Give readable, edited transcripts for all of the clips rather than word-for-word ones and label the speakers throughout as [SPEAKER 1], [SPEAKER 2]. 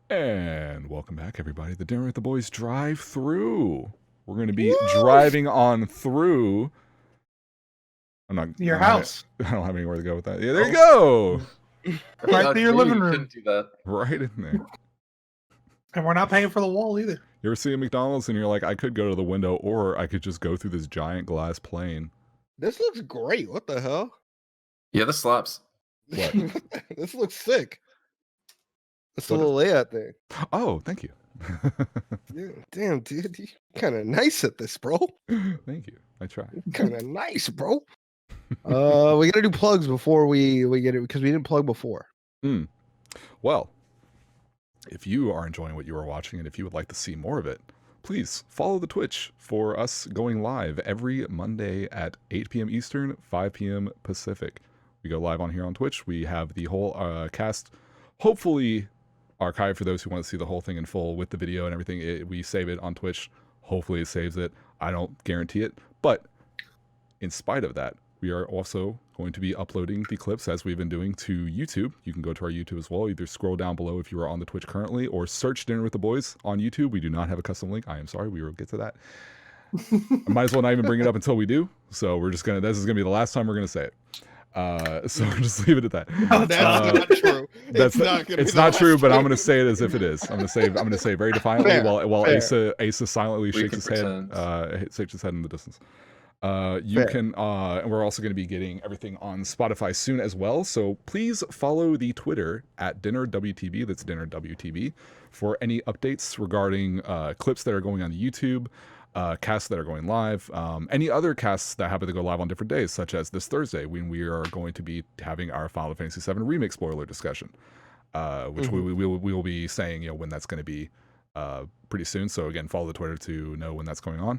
[SPEAKER 1] And welcome back, everybody. The Dinner with the Boys Drive-Thru. We're going to be driving on through. I'm not
[SPEAKER 2] your house.
[SPEAKER 1] I don't have anywhere to go with that. Yeah, there you go.
[SPEAKER 2] Right to your living room.
[SPEAKER 3] Shouldn't do that.
[SPEAKER 1] Right in there.
[SPEAKER 2] And we're not paying for the wall either.
[SPEAKER 1] You ever see a McDonald's and you're like, I could go to the window, or I could just go through this giant glass plane.
[SPEAKER 4] This looks great. What the hell?
[SPEAKER 3] Yeah, this slaps.
[SPEAKER 1] What?
[SPEAKER 4] This looks sick. It's a little layout there.
[SPEAKER 1] Oh, thank you.
[SPEAKER 4] Yeah, damn, dude, you kind of nice at this, bro.
[SPEAKER 1] Thank you. I try.
[SPEAKER 4] Kind of nice, bro. We gotta do plugs before we get it because we didn't plug before.
[SPEAKER 1] Well, if you are enjoying what you are watching and if you would like to see more of it, please follow the Twitch for us going live every Monday at 8 p.m. Eastern, 5 p.m. Pacific. We go live on here on Twitch. We have the whole cast, hopefully archived for those who want to see the whole thing in full with the video and everything. We save it on Twitch. Hopefully it saves it. I don't guarantee it. But in spite of that, we are also going to be uploading the clips as we've been doing to YouTube. You can go to our YouTube as well. Either scroll down below if you are on the Twitch currently, or search Dinner with the Boys on YouTube. We do not have a custom link. I am sorry. We will get to that. I might as well not even bring it up until we do. So we're just going to, this is going to be the last time we're going to say it. So we'll just leave it at that.
[SPEAKER 4] No, that's not true.
[SPEAKER 1] It's not true, but I'm going to say it as if it is. I'm going to say it very defiantly while Aceuhh silently shakes his head in the distance. You can, and we're also going to be getting everything on Spotify soon as well. So please follow the Twitter at DinnerWTB. That's DinnerWTB for any updates regarding clips that are going on YouTube, casts that are going live, any other casts that happen to go live on different days, such as this Thursday when we are going to be having our Final Fantasy VII Remake spoiler discussion, which we will be saying, when that's going to be pretty soon. So again, follow the Twitter to know when that's going on.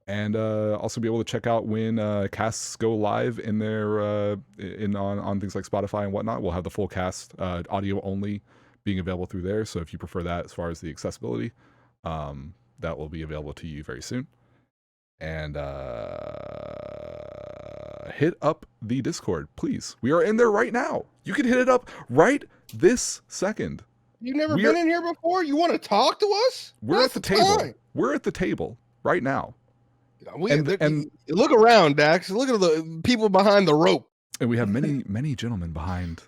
[SPEAKER 1] And also be able to check out when casts go live in their on things like Spotify and whatnot. We'll have the full cast, audio only, being available through there. So if you prefer that as far as the accessibility, that will be available to you very soon. And hit up the Discord, please. We are in there right now. You can hit it up right this second.
[SPEAKER 4] You've never been in here before? You want to talk to us?
[SPEAKER 1] We're at the table. We're at the table right now.
[SPEAKER 4] And look around, Dax. Look at the people behind the rope.
[SPEAKER 1] And we have many gentlemen behind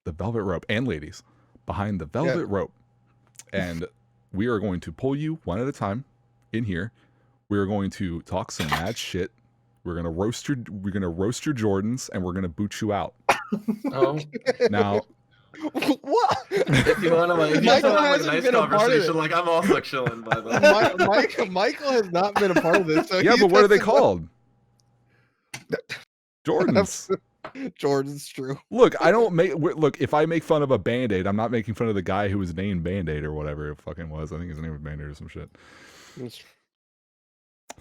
[SPEAKER 1] the velvet rope, and ladies behind the velvet rope. And we are going to pull you one at a time in here. We are going to talk some mad shit. We're gonna roast your Jordans, and we're gonna boot you out.
[SPEAKER 3] Oh,
[SPEAKER 1] now.
[SPEAKER 4] What?
[SPEAKER 3] If you want to, like, a nice conversation, like I'm also chilling. By the way,
[SPEAKER 4] Michael has not been a part of this. So
[SPEAKER 1] yeah, but what are they called? Jordans.
[SPEAKER 4] Jordan's true.
[SPEAKER 1] Look, if I make fun of a Band-Aid, I'm not making fun of the guy who was named Band-Aid or whatever it fucking was. I think his name was Band-Aid or some shit.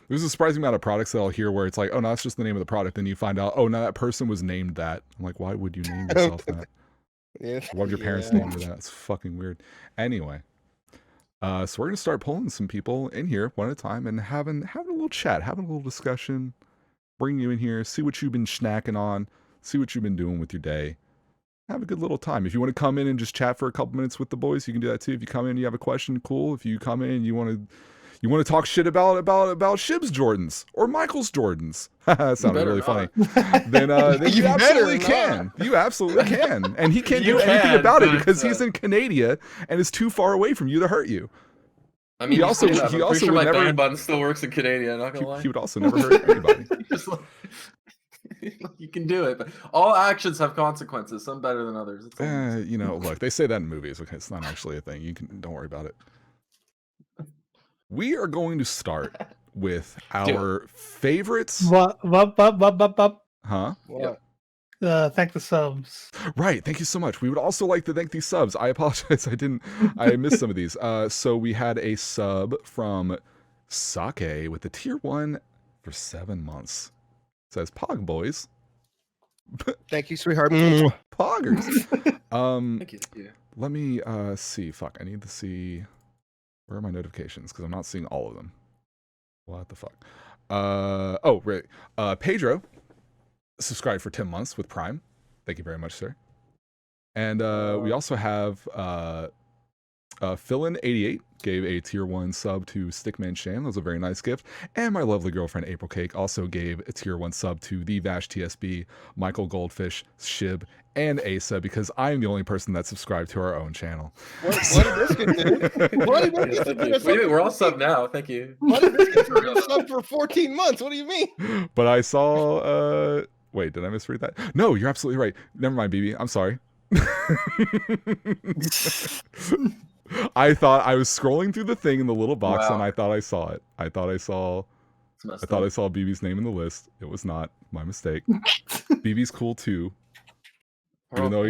[SPEAKER 1] There's a surprising amount of products that I'll hear where it's like, oh no, that's just the name of the product. Then you find out, oh no, that person was named that. I'm like, why would you name yourself that?
[SPEAKER 4] Yeah.
[SPEAKER 1] Why would your parents name you that? It's fucking weird. Anyway, so we're gonna start pulling some people in here one at a time and having a little chat, having a little discussion, bring you in here, see what you've been snacking on, see what you've been doing with your day. Have a good little time. If you want to come in and just chat for a couple minutes with the boys, you can do that too. If you come in and you have a question, cool. If you come in and you want to talk shit about Shib's Jordans or Michael's Jordans. That sounded really funny. Then you absolutely can. You absolutely can. And he can't do anything about it because he's in Canada and is too far away from you to hurt you.
[SPEAKER 3] I mean,
[SPEAKER 1] he also
[SPEAKER 3] would
[SPEAKER 1] would
[SPEAKER 3] my
[SPEAKER 1] never.
[SPEAKER 3] band button still works in Canada. I'm not gonna lie.
[SPEAKER 1] He would also never hurt anybody.
[SPEAKER 3] You can do it, but all actions have consequences. Some better than others.
[SPEAKER 1] Look, they say that in movies. Okay, it's not actually a thing. Don't worry about it. We are going to start with our favorites.
[SPEAKER 2] What?
[SPEAKER 1] Huh?
[SPEAKER 4] What?
[SPEAKER 2] Thank the subs.
[SPEAKER 1] Right. Thank you so much. We would also like to thank these subs. I apologize. I missed some of these. So we had a sub from Sake with the tier 1 for 7 months. It says Pog Boys.
[SPEAKER 4] Thank you, sweetheart.
[SPEAKER 1] Poggers.
[SPEAKER 3] Thank you.
[SPEAKER 1] Let me see. Fuck. I need to see. Where are my notifications? Because I'm not seeing all of them. What the fuck? Oh, right. Pedro subscribed for 10 months with Prime. Thank you very much, sir. And we also have Fillin88 gave a tier 1 sub to Stickman Sham. That was a very nice gift. And my lovely girlfriend April Cake also gave a tier 1 sub to the VashTSB, Michael Goldfish, Shib, and Aceuhh, because I'm the only person that subscribed to our own channel.
[SPEAKER 4] What did this get do?
[SPEAKER 3] We're all sub now. Thank you.
[SPEAKER 4] What did this get do? Sub for 14 months. What do you mean?
[SPEAKER 1] But I saw... wait, did I misread that? No, you're absolutely right. Never mind, BB. I'm sorry. I thought I was scrolling through the thing in the little box, and I thought I saw it. I thought I saw BB's name in the list. It was not my mistake. BB's cool too. Even though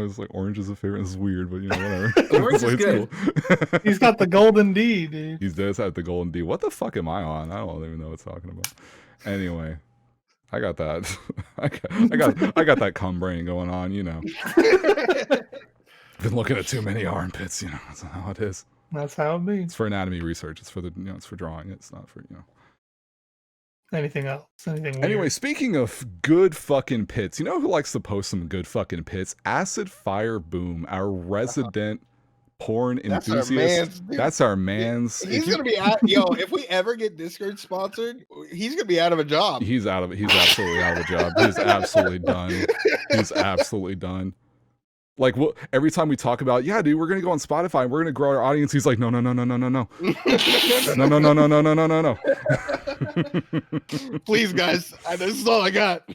[SPEAKER 1] it's like orange is a favorite. This is weird, but you know, whatever.
[SPEAKER 3] Orange is good.
[SPEAKER 1] Cool.
[SPEAKER 2] He's got the golden D, dude.
[SPEAKER 1] He does have the golden D. What the fuck am I on? I don't even know what it's talking about. Anyway, I got that. I got that cum brain going on, you know. Been looking at too many armpits, you know. That's how it is.
[SPEAKER 2] That's how it be.
[SPEAKER 1] It's for anatomy research. It's for the, it's for drawing. It's not for,
[SPEAKER 2] anything else. Anything weird.
[SPEAKER 1] Anyway, speaking of good fucking pits, you know who likes to post some good fucking pits? Acid Fire Boom, our resident porn enthusiast. That's our man's.
[SPEAKER 4] He's gonna be out. Yo, if we ever get Discord sponsored, he's gonna be out of a job.
[SPEAKER 1] He's absolutely out of a job. He's absolutely done. He's absolutely done. Like, every time we talk about, yeah, dude, we're gonna go on Spotify and we're gonna grow our audience. He's like, no, no, no, no, no, no, no, no, no, no, no, no, no, no, no, no.
[SPEAKER 4] Please, guys, this is all I got.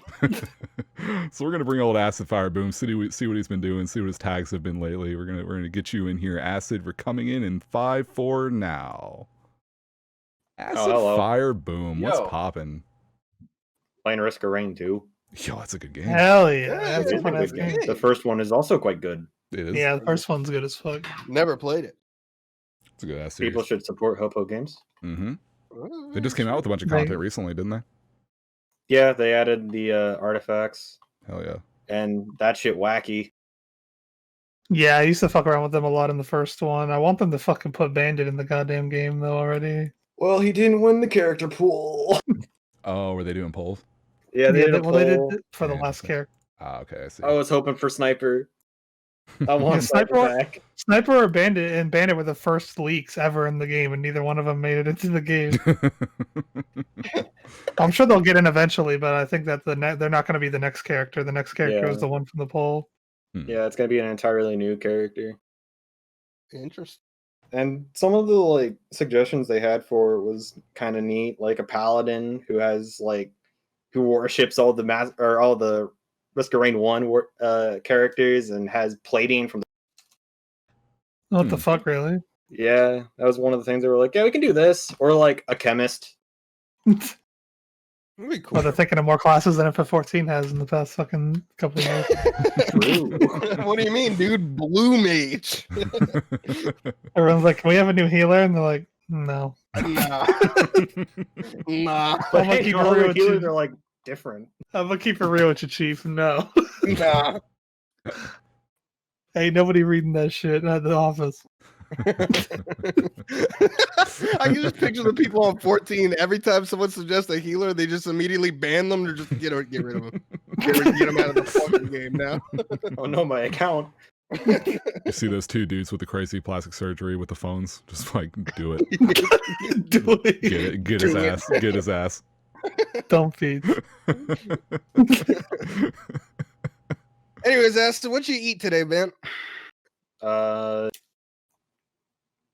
[SPEAKER 1] So we're gonna bring old Acid Fire Boom, see what he's been doing, see what his tags have been lately. We're gonna get you in here, Acid. We're coming in 5-4 now. Acid Fire Boom, what's popping?
[SPEAKER 5] Playing Risk of Rain 2.
[SPEAKER 1] Yo, that's a good game.
[SPEAKER 2] Hell yeah, that's a fun ass game.
[SPEAKER 5] The first one is also quite good.
[SPEAKER 1] It is.
[SPEAKER 2] Yeah, the first one's good as fuck.
[SPEAKER 4] Never played it.
[SPEAKER 1] It's a good ass series.
[SPEAKER 5] People should support Hopo Games.
[SPEAKER 1] Mm-hmm. They just came out with a bunch of content recently, didn't they?
[SPEAKER 5] Yeah, they added the artifacts.
[SPEAKER 1] Hell yeah.
[SPEAKER 5] And that shit wacky.
[SPEAKER 2] Yeah, I used to fuck around with them a lot in the first one. I want them to fucking put Bandit in the goddamn game though already.
[SPEAKER 5] Well, he didn't win the character pool.
[SPEAKER 1] Oh, were they doing polls?
[SPEAKER 5] Yeah, they did
[SPEAKER 2] it for the last character.
[SPEAKER 1] Ah, okay, I see.
[SPEAKER 5] I was hoping for Sniper. I want Sniper back.
[SPEAKER 2] Sniper or Bandit and Bandit were the first leaks ever in the game, and neither one of them made it into the game. I'm sure they'll get in eventually, but I think that they're not going to be the next character. The next character is the one from the poll.
[SPEAKER 5] Yeah, it's going to be an entirely new character.
[SPEAKER 4] Interesting.
[SPEAKER 5] And some of the suggestions they had for it was kind of neat, like a paladin who has who worships all the Risk of Rain 1 characters and has plating from the...
[SPEAKER 2] What the fuck, really?
[SPEAKER 5] Yeah, that was one of the things they were like, yeah, we can do this. Or a chemist.
[SPEAKER 4] That'd be cool.
[SPEAKER 2] Well, they're thinking of more classes than FF14 has in the past fucking couple of years.
[SPEAKER 4] What do you mean, dude? Blue Mage.
[SPEAKER 2] Everyone's like, can we have a new healer? And they're like, no.
[SPEAKER 4] Nah.
[SPEAKER 5] But hey, normal healers are different.
[SPEAKER 2] I'm gonna keep it real with you, Chief. No.
[SPEAKER 4] Nah.
[SPEAKER 2] Hey, nobody reading that shit at the office.
[SPEAKER 4] I can just picture the people on 14. Every time someone suggests a healer, they just immediately ban them or just get rid of them. Get them out of the fucking game now.
[SPEAKER 5] Oh no, my account.
[SPEAKER 1] You see those two dudes with the crazy plastic surgery with the phones? Just do it.
[SPEAKER 2] Do it.
[SPEAKER 1] Get his ass. Get his ass.
[SPEAKER 2] Don't feed.
[SPEAKER 4] Anyways, Aston, what'd you eat today, man?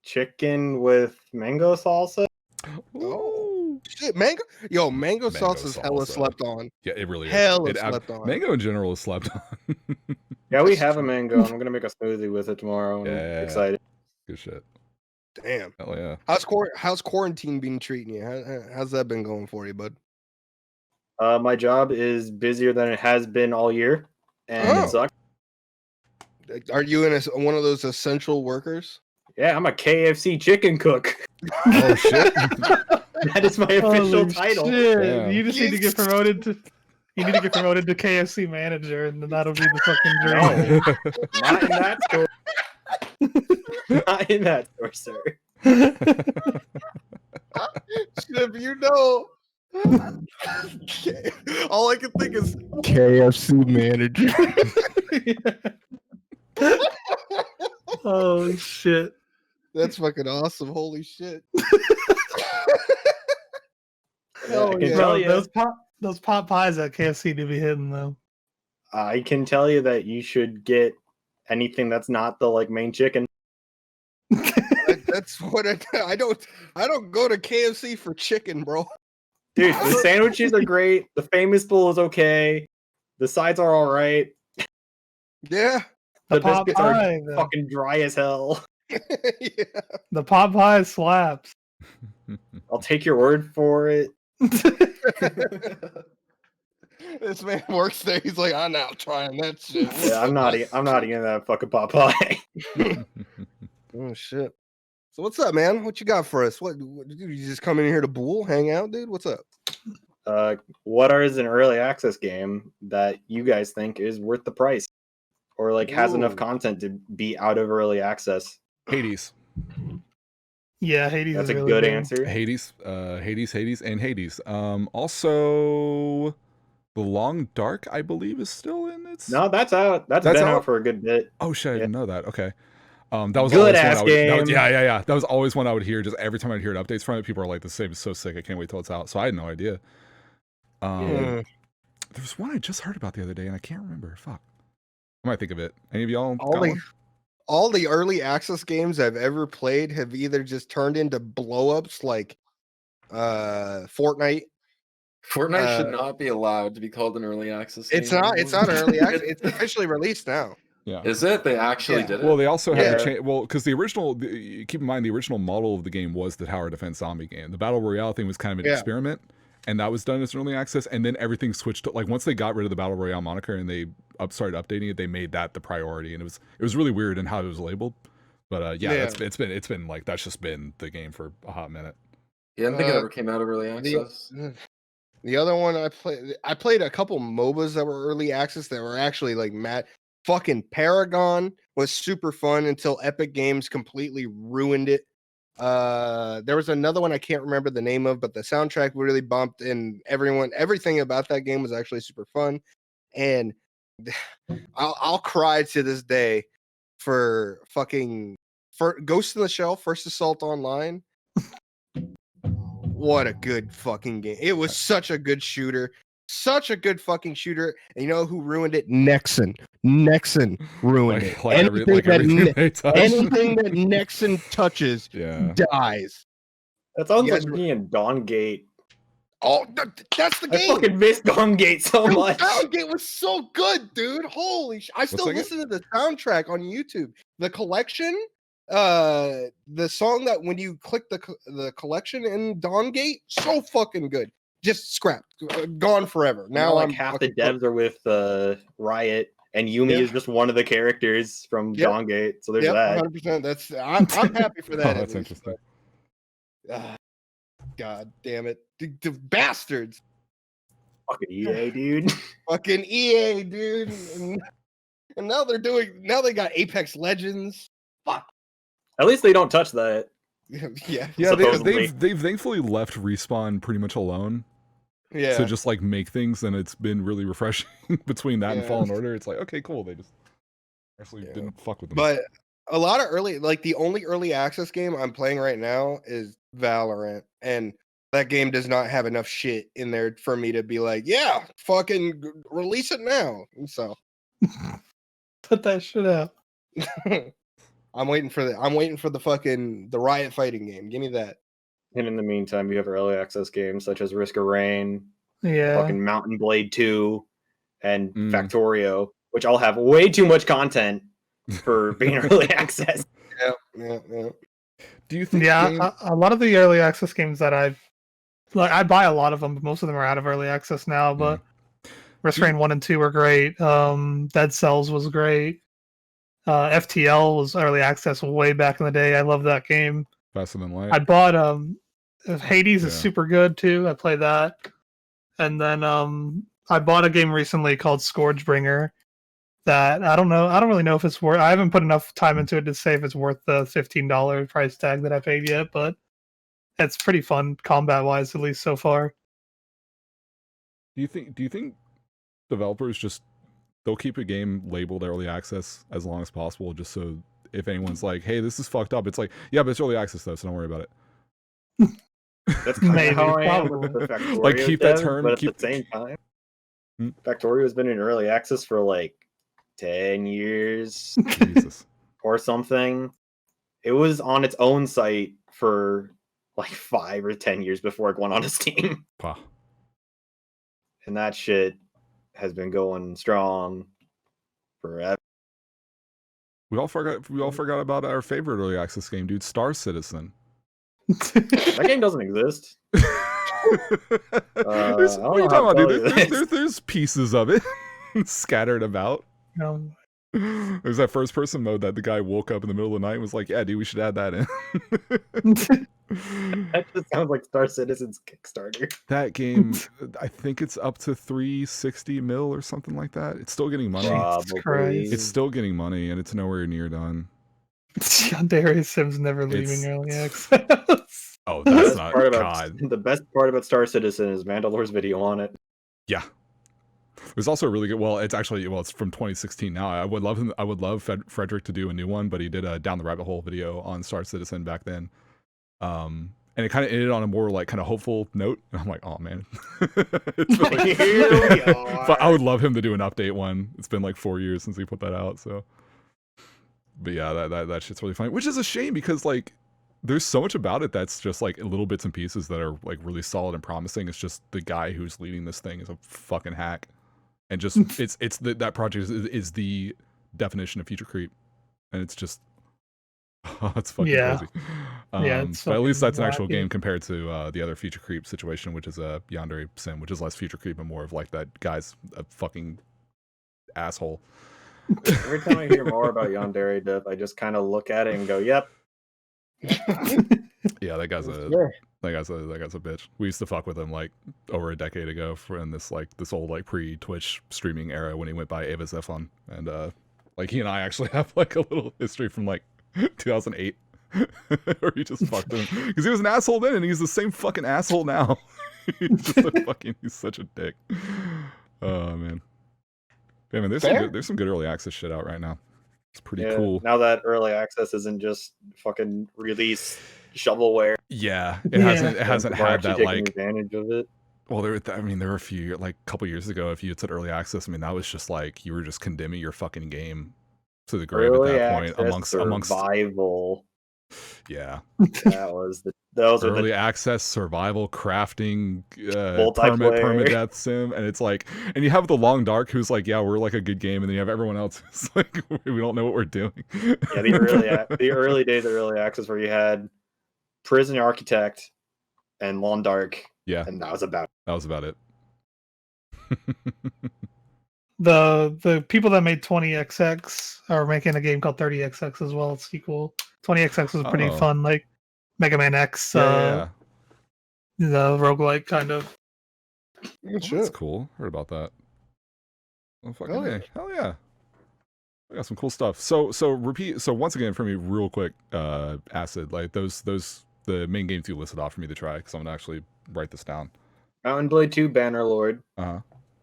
[SPEAKER 5] Chicken with mango salsa.
[SPEAKER 4] Oh shit, mango! Yo, mango sauce is hella slept on.
[SPEAKER 1] Yeah, it really is.
[SPEAKER 4] Hella slept on.
[SPEAKER 1] Mango in general is slept on.
[SPEAKER 5] Yeah, we have a mango. I'm gonna make a smoothie with it tomorrow. I'm excited.
[SPEAKER 1] Good shit.
[SPEAKER 4] Damn.
[SPEAKER 1] Hell yeah.
[SPEAKER 4] How's quarantine been treating you? How's that been going for you, bud?
[SPEAKER 5] My job is busier than it has been all year, and it sucks.
[SPEAKER 4] Are you one of those essential workers?
[SPEAKER 5] Yeah, I'm a KFC chicken cook.
[SPEAKER 1] Oh shit!
[SPEAKER 5] That is my official title.
[SPEAKER 2] Shit. You just need to get promoted to. You need to get promoted to KFC manager, and then that'll be the fucking dream.
[SPEAKER 5] No, not in that store. Not in that store, sir.
[SPEAKER 4] Shib, you know. All I can think is KFC manager.
[SPEAKER 2] Oh shit!
[SPEAKER 4] That's fucking awesome. Holy shit.
[SPEAKER 5] I can tell you,
[SPEAKER 2] those pot pies at KFC do be hitting though.
[SPEAKER 5] I can tell you that you should get anything that's not the like main chicken.
[SPEAKER 4] That's what I don't go to KFC for chicken, bro.
[SPEAKER 5] Dude, the sandwiches are great. The famous bowl is okay. The sides are all right.
[SPEAKER 4] Yeah.
[SPEAKER 5] The
[SPEAKER 2] pot
[SPEAKER 5] biscuits
[SPEAKER 2] pie,
[SPEAKER 5] are fucking dry as hell.
[SPEAKER 4] Yeah.
[SPEAKER 2] The pot pie slaps.
[SPEAKER 5] I'll take your word for it.
[SPEAKER 4] This man works there. He's like, I'm not trying that shit.
[SPEAKER 5] Yeah, I'm not eating that fucking pot pie.
[SPEAKER 4] Oh shit. So what's up, man? What you got for us? What you just come in here to bool, hang out, dude? What's up?
[SPEAKER 5] What is an early access game that you guys think is worth the price, or like has enough content to be out of early access?
[SPEAKER 1] Hades.
[SPEAKER 2] Yeah, Hades.
[SPEAKER 5] That's
[SPEAKER 2] is
[SPEAKER 5] a
[SPEAKER 2] really
[SPEAKER 5] good answer.
[SPEAKER 1] Hades, and Hades. Also, The Long Dark, I believe, is still in its.
[SPEAKER 5] No, that's out. That's been out for a good bit.
[SPEAKER 1] Oh shit, I didn't know that. Okay. That was
[SPEAKER 5] good
[SPEAKER 1] always
[SPEAKER 5] ass
[SPEAKER 1] one
[SPEAKER 5] game.
[SPEAKER 1] That was always one I would hear. Just every time I'd hear updates from it, people are like, "This game is so sick. I can't wait till it's out." So I had no idea. There was one I just heard about the other day, and I can't remember. Fuck. I might think of it. Any of y'all?
[SPEAKER 4] All the early access games I've ever played have either just turned into blow-ups like Fortnite.
[SPEAKER 3] Fortnite should not be allowed to be called an early access game.
[SPEAKER 4] It's not early access. It's officially released now.
[SPEAKER 1] Yeah.
[SPEAKER 3] Is it? They actually did it?
[SPEAKER 1] Well, they also had to change. Well, because keep in mind, the original model of the game was the tower defense zombie game. The battle royale thing was kind of an experiment, and that was done as an early access. And then everything switched to, like, once they got rid of the battle royale moniker and they started updating it, they made that the priority, and it was really weird in how it was labeled. But it's been like, that's just been the game for a hot minute.
[SPEAKER 3] Yeah, I don't think it ever came out of early access.
[SPEAKER 4] The other one I played a couple MOBAs that were early access that were actually like mad. Fucking Paragon was super fun until Epic Games completely ruined it. There was another one I can't remember the name of, but the soundtrack really bumped, and everything about that game was actually super fun. And I'll cry to this day for Ghost in the Shell First Assault Online. What a good fucking game. It was such a good shooter. Such a good fucking shooter. And you know who ruined it? Nexon ruined it. Anything that Nexon touches dies.
[SPEAKER 5] That sounds like me and Dawngate.
[SPEAKER 4] Oh, that's the game.
[SPEAKER 5] I fucking missed Dawngate so much.
[SPEAKER 4] Dawngate was so good, dude. Holy shit. I still listen to the soundtrack on YouTube. The collection, the song that when you click the collection in Dawngate, so fucking good. Just scrapped, gone forever. Now
[SPEAKER 5] like half the devs are with Riot, and Yumi is just one of the characters from Dawngate. So there's that.
[SPEAKER 4] 100%. I'm happy for that.
[SPEAKER 1] That's interesting.
[SPEAKER 4] God damn it, the bastards!
[SPEAKER 5] Fucking EA, dude.
[SPEAKER 4] Fucking EA, dude. And now they got Apex Legends. Fuck.
[SPEAKER 5] At least they don't touch that.
[SPEAKER 4] Yeah.
[SPEAKER 1] They've thankfully left Respawn pretty much alone.
[SPEAKER 4] Yeah.
[SPEAKER 1] So just like make things, and it's been really refreshing between that and Fallen Order. It's like, okay, cool. They just actually didn't fuck with them.
[SPEAKER 4] But a lot of the only early access game I'm playing right now is Valorant, and that game does not have enough shit in there for me to be like, yeah, fucking release it now. And so
[SPEAKER 2] put that shit out.
[SPEAKER 4] I'm waiting for the Riot fighting game. Give me that.
[SPEAKER 5] And in the meantime, you have early access games such as Risk of Rain,
[SPEAKER 2] fucking
[SPEAKER 5] Mountain Blade 2, and Factorio, which all have way too much content for being early access.
[SPEAKER 4] Yeah.
[SPEAKER 1] Do you think?
[SPEAKER 2] Yeah, a lot of the early access games that I buy a lot of them, but most of them are out of early access now. But Risk of Rain 1 and 2 were great. Dead Cells was great. FTL was early access way back in the day. I love that game.
[SPEAKER 1] Faster Than Light.
[SPEAKER 2] I bought Hades is super good too. I played that. And then I bought a game recently called Scourgebringer that I don't really know if it's worth. I haven't put enough time into it to say if it's worth the $15 price tag that I paid yet, but it's pretty fun combat wise, at least so far.
[SPEAKER 1] Do you think developers they'll keep a game labeled early access as long as possible just so if anyone's like, hey, this is fucked up, it's like, yeah, but it's early access though, so don't worry about it.
[SPEAKER 5] That's kind
[SPEAKER 2] Maybe,
[SPEAKER 5] of how I am
[SPEAKER 2] probably.
[SPEAKER 5] with the Factorio
[SPEAKER 1] Like, keep that
[SPEAKER 5] dev,
[SPEAKER 1] term,
[SPEAKER 5] but
[SPEAKER 1] keep-
[SPEAKER 5] at the same time,
[SPEAKER 1] Hmm?
[SPEAKER 5] Factorio has been in early access for like 10 years
[SPEAKER 1] Jesus.
[SPEAKER 5] or something. It was on its own site for like 5 or 10 years before it went on to Steam.
[SPEAKER 1] Wow.
[SPEAKER 5] And that shit has been going strong forever.
[SPEAKER 1] We all forgot about our favorite early access game, dude, Star Citizen.
[SPEAKER 5] That game doesn't exist.
[SPEAKER 1] What are you talking about, dude? There's pieces of it scattered about.
[SPEAKER 2] No.
[SPEAKER 1] There's that first person mode that the guy woke up in the middle of the night and was like, yeah, dude, we should add that in.
[SPEAKER 5] That just sounds like Star Citizen's Kickstarter.
[SPEAKER 1] That game, I think it's up to 360 mil or something like that. It's still getting money.
[SPEAKER 5] Probably.
[SPEAKER 1] It's still getting money, and it's nowhere near done.
[SPEAKER 2] Darius Sim's never leaving early access.
[SPEAKER 1] Oh, that's not
[SPEAKER 5] God. The best part about Star Citizen is Mandalore's video on it.
[SPEAKER 1] Yeah. There's also a really good. Well, it's actually it's from 2016 now. I would love Frederick to do a new one, but he did a Down the Rabbit Hole video on Star Citizen back then. And it kind of ended on a more like kind of hopeful note. And I'm like, oh man.
[SPEAKER 5] Here we are.
[SPEAKER 1] But I would love him to do an update one. It's been like 4 years since he put that out. So, but yeah, that shit's really funny. Which is a shame because like there's so much about it that's just like little bits and pieces that are like really solid and promising. It's just the guy who's leading this thing is a fucking hack, and just that project is the definition of future creep, and it's just it's fucking crazy. But at least that's an actual game compared to the other future creep situation, which is a Yandere Sim, which is less future creep and more of like that guy's a fucking asshole.
[SPEAKER 5] Every time I hear more about Yandere dev, I just kind of look at it and go, "Yep."
[SPEAKER 1] Yeah, that guy's a bitch. We used to fuck with him like over a decade ago in this old like pre-Twitch streaming era when he went by Ava Zephon, and like he and I actually have like a little history from like 2008 where he just fucked him because he was an asshole then and he's the same fucking asshole now. He's such a dick. Oh man. Yeah, man, there's some good early access shit out right now. It's pretty cool.
[SPEAKER 5] Now that early access isn't just fucking release shovelware.
[SPEAKER 1] Yeah, it hasn't had that like
[SPEAKER 5] advantage of it.
[SPEAKER 1] Well, there were a few like a couple years ago. If you had said early access, I mean that was just like you were just condemning your fucking game to the grave
[SPEAKER 5] early
[SPEAKER 1] at that point. Amongst
[SPEAKER 5] survival.
[SPEAKER 1] Yeah,
[SPEAKER 5] that was
[SPEAKER 1] early access survival crafting permadeath sim, and it's like, and you have the Long Dark who's like, yeah, we're like a good game, and then you have everyone else who's like, we don't know what we're doing.
[SPEAKER 5] Yeah, the early days of early access where you had Prison Architect and Long Dark.
[SPEAKER 1] Yeah,
[SPEAKER 5] and that was about
[SPEAKER 1] it.
[SPEAKER 2] The people that made 20XX are making a game called 30XX as well. It's sequel. 20XX was pretty fun, like Mega Man X, the roguelike kind of.
[SPEAKER 1] That's cool. Heard about that. Oh, fucking hell yeah! I got some cool stuff. So once again for me, real quick, Acid, like those the main games you listed off for me to try because I'm gonna actually write this down.
[SPEAKER 5] Mountain Blade 2 Bannerlord.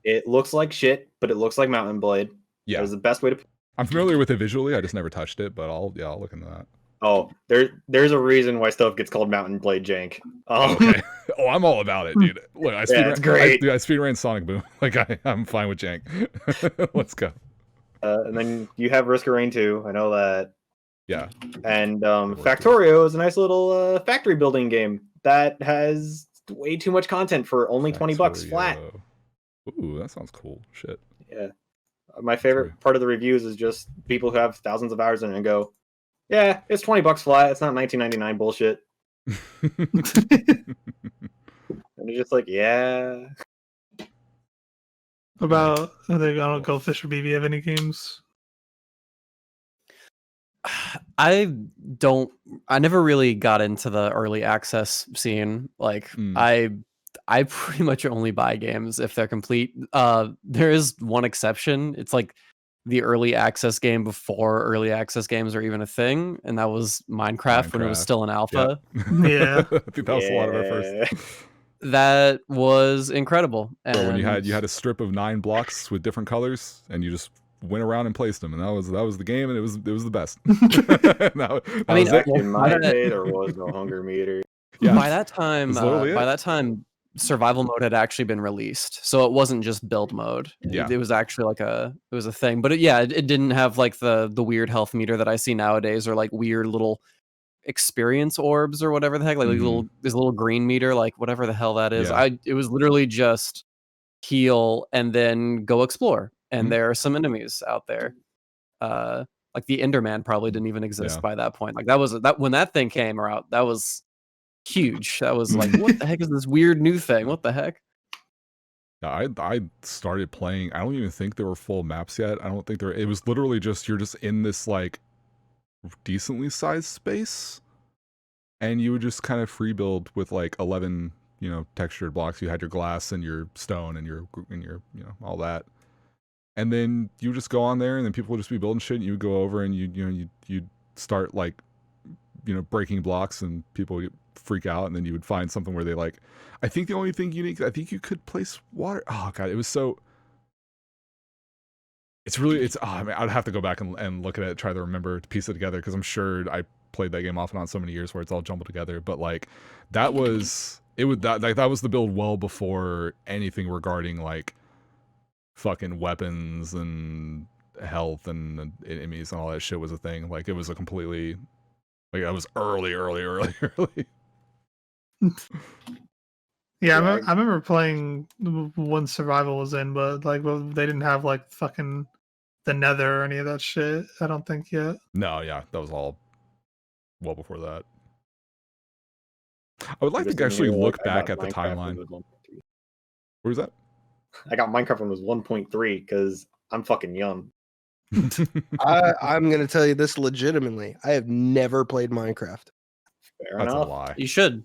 [SPEAKER 5] It looks like shit, but it looks like Mountain Blade.
[SPEAKER 1] Yeah,
[SPEAKER 5] it was the best way to.
[SPEAKER 1] I'm familiar with it visually. I just never touched it, but I'll look into that.
[SPEAKER 5] Oh, there's a reason why stuff gets called Mountain Blade jank.
[SPEAKER 1] Okay. Oh, I'm all about it, dude. Look, I speedran Sonic Boom. Like I'm fine with jank. Let's go.
[SPEAKER 5] And then you have Risk of Rain 2. I know that.
[SPEAKER 1] Yeah.
[SPEAKER 5] And Factorio is a nice little factory building game that has way too much content for only $20 flat.
[SPEAKER 1] Ooh, that sounds cool. Shit.
[SPEAKER 5] Yeah. My favorite part of the reviews is just people who have thousands of hours in it and go, yeah, it's $20 flat. It's not $19.99 bullshit. And you're just like, yeah.
[SPEAKER 2] About I don't go Fish or BB have any games.
[SPEAKER 6] I never really got into the early access scene. Like I pretty much only buy games if they're complete. There is one exception. It's like the early access game before early access games are even a thing, and that was Minecraft. When it was still in alpha.
[SPEAKER 2] Yeah.
[SPEAKER 1] I think that was a lot of our first.
[SPEAKER 6] That was incredible. And
[SPEAKER 1] so when you had a strip of 9 blocks with different colors, and you just went around and placed them, and that was the game, and it was the best. that was it.
[SPEAKER 5] In my day, there was no hunger meter.
[SPEAKER 6] Yeah. By that time, survival mode had actually been released, so it wasn't just build mode.
[SPEAKER 1] Yeah,
[SPEAKER 6] it was actually like it was a thing, but it didn't have like the weird health meter that I see nowadays, or like weird little experience orbs or whatever the heck, like this little green meter, like whatever the hell that is. It was literally just heal and then go explore, and there are some enemies out there. Like the Enderman probably didn't even exist by that point. Like that when that thing came out, that was huge. That was like, what the heck is this weird new thing? What the heck?
[SPEAKER 1] I started playing. I don't even think there were full maps yet. I don't think there. It was literally just you're just in this like decently sized space, and you would just kind of free build with like 11 textured blocks. You had your glass and your stone and your all that, and then you just go on there, and then people would just be building shit, and you would go over and you'd start like breaking blocks, and people would freak out, and then you would find something where they like, I think the only thing unique, I think you could place water. Oh god, it was so, it's I mean, I'd have to go back and look at it, try to remember to piece it together, because I'm sure I played that game off and on so many years where it's all jumbled together. But like that was that was the build well before anything regarding like fucking weapons and health and enemies and all that shit was a thing. Like it was a completely, like that was early.
[SPEAKER 2] Yeah, I remember playing when survival was in, but like they didn't have like fucking the Nether or any of that shit. I don't think yet.
[SPEAKER 1] No, yeah, that was all well before that. I would like to actually look back at the timeline. What was that?
[SPEAKER 5] I got Minecraft when it was 1.3 because I'm fucking young.
[SPEAKER 4] I'm gonna tell you this legitimately. I have never played Minecraft.
[SPEAKER 5] Fair
[SPEAKER 1] That's
[SPEAKER 5] enough.
[SPEAKER 1] a lie.
[SPEAKER 6] You should.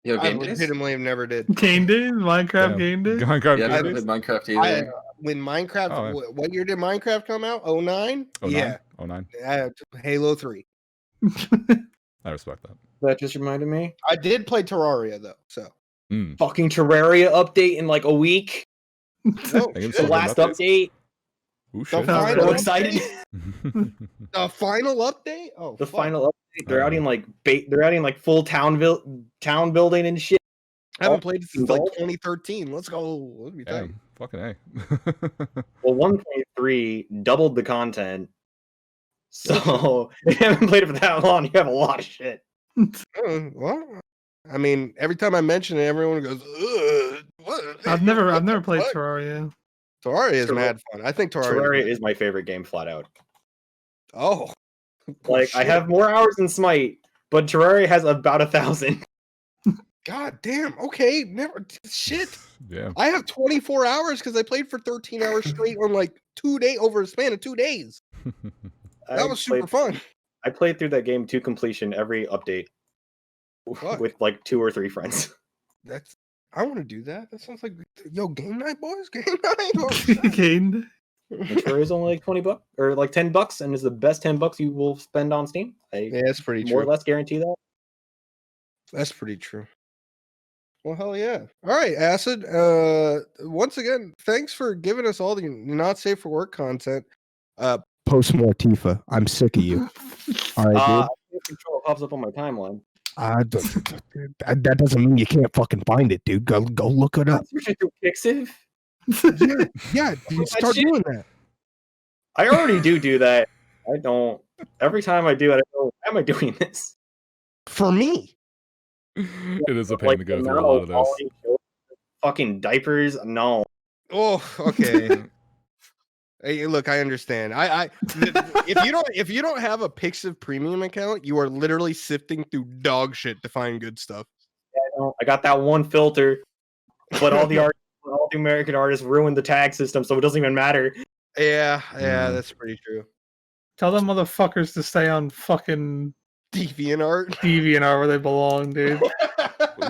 [SPEAKER 3] Yo,
[SPEAKER 4] I
[SPEAKER 3] game days?
[SPEAKER 4] legitimately never did.
[SPEAKER 2] Game days? Minecraft game days?
[SPEAKER 1] Minecraft
[SPEAKER 3] Yeah, I
[SPEAKER 1] game
[SPEAKER 3] haven't
[SPEAKER 1] days?
[SPEAKER 3] played Minecraft either.
[SPEAKER 4] When Minecraft, what year did Minecraft come out? 09?
[SPEAKER 1] 09?
[SPEAKER 4] Yeah.
[SPEAKER 1] 09.
[SPEAKER 4] Halo 3.
[SPEAKER 1] I respect that.
[SPEAKER 5] That just reminded me.
[SPEAKER 4] I did play Terraria though, so.
[SPEAKER 5] Fucking Terraria update in like a week.
[SPEAKER 4] No,
[SPEAKER 5] The last update.
[SPEAKER 1] Ooh,
[SPEAKER 4] The
[SPEAKER 1] shit.
[SPEAKER 4] final
[SPEAKER 5] So excited.
[SPEAKER 4] The final update? Oh,
[SPEAKER 5] The
[SPEAKER 4] fuck.
[SPEAKER 5] final update. They're adding like full town building and shit.
[SPEAKER 4] I haven't played it since like 2013. Let's go. What do you
[SPEAKER 1] Hey,
[SPEAKER 4] think?
[SPEAKER 1] fucking A.
[SPEAKER 5] Well, 1.3 doubled the content. So if you haven't played it for that long, you have a lot of shit.
[SPEAKER 4] Well, I mean, every time I mention it, everyone goes, "Ugh, what?"
[SPEAKER 2] I've never played Terraria.
[SPEAKER 4] Terraria is mad fun. I think
[SPEAKER 5] Terraria is my favorite game, flat out.
[SPEAKER 4] Oh,
[SPEAKER 5] Like I have more hours than Smite, but Terraria has about 1,000.
[SPEAKER 4] God damn. Okay, never shit.
[SPEAKER 1] Yeah.
[SPEAKER 4] I have 24 hours because I played for 13 hours straight on like 2 days over a span of 2 days. That was super fun.
[SPEAKER 5] I played through that game to completion every update with like 2 or 3 friends.
[SPEAKER 4] I want to do that. That sounds like game night, boys. Game night.
[SPEAKER 2] Game.
[SPEAKER 5] Terraria is only like $20 or like $10, and is the best $10 you will spend on Steam.
[SPEAKER 4] Yeah, that's pretty true.
[SPEAKER 5] More or less guarantee that.
[SPEAKER 4] That's pretty true. Well, hell yeah. All right, Acid. Once again, thanks for giving us all the not safe for work content. Post more Tifa. I'm sick of you. All right, dude.
[SPEAKER 5] Control pops up on my timeline.
[SPEAKER 4] That doesn't mean you can't fucking find it, dude. Go look it up.
[SPEAKER 5] Pixiv?
[SPEAKER 4] Yeah, dude, start doing that.
[SPEAKER 5] I already do that. I don't. Every time I do it, I go, why am I doing this?
[SPEAKER 4] For me.
[SPEAKER 1] It is a pain to go through a lot of those.
[SPEAKER 5] Fucking diapers, no.
[SPEAKER 4] Oh, okay. Hey, look, I understand. If you don't have a Pixiv premium account, you are literally sifting through dog shit to find good stuff.
[SPEAKER 5] Yeah, I got that one filter, but all the American artists ruined the tag system, so it doesn't even matter.
[SPEAKER 4] Yeah, that's pretty true.
[SPEAKER 2] Tell them motherfuckers to stay on fucking
[SPEAKER 4] DeviantArt
[SPEAKER 2] where they belong, dude.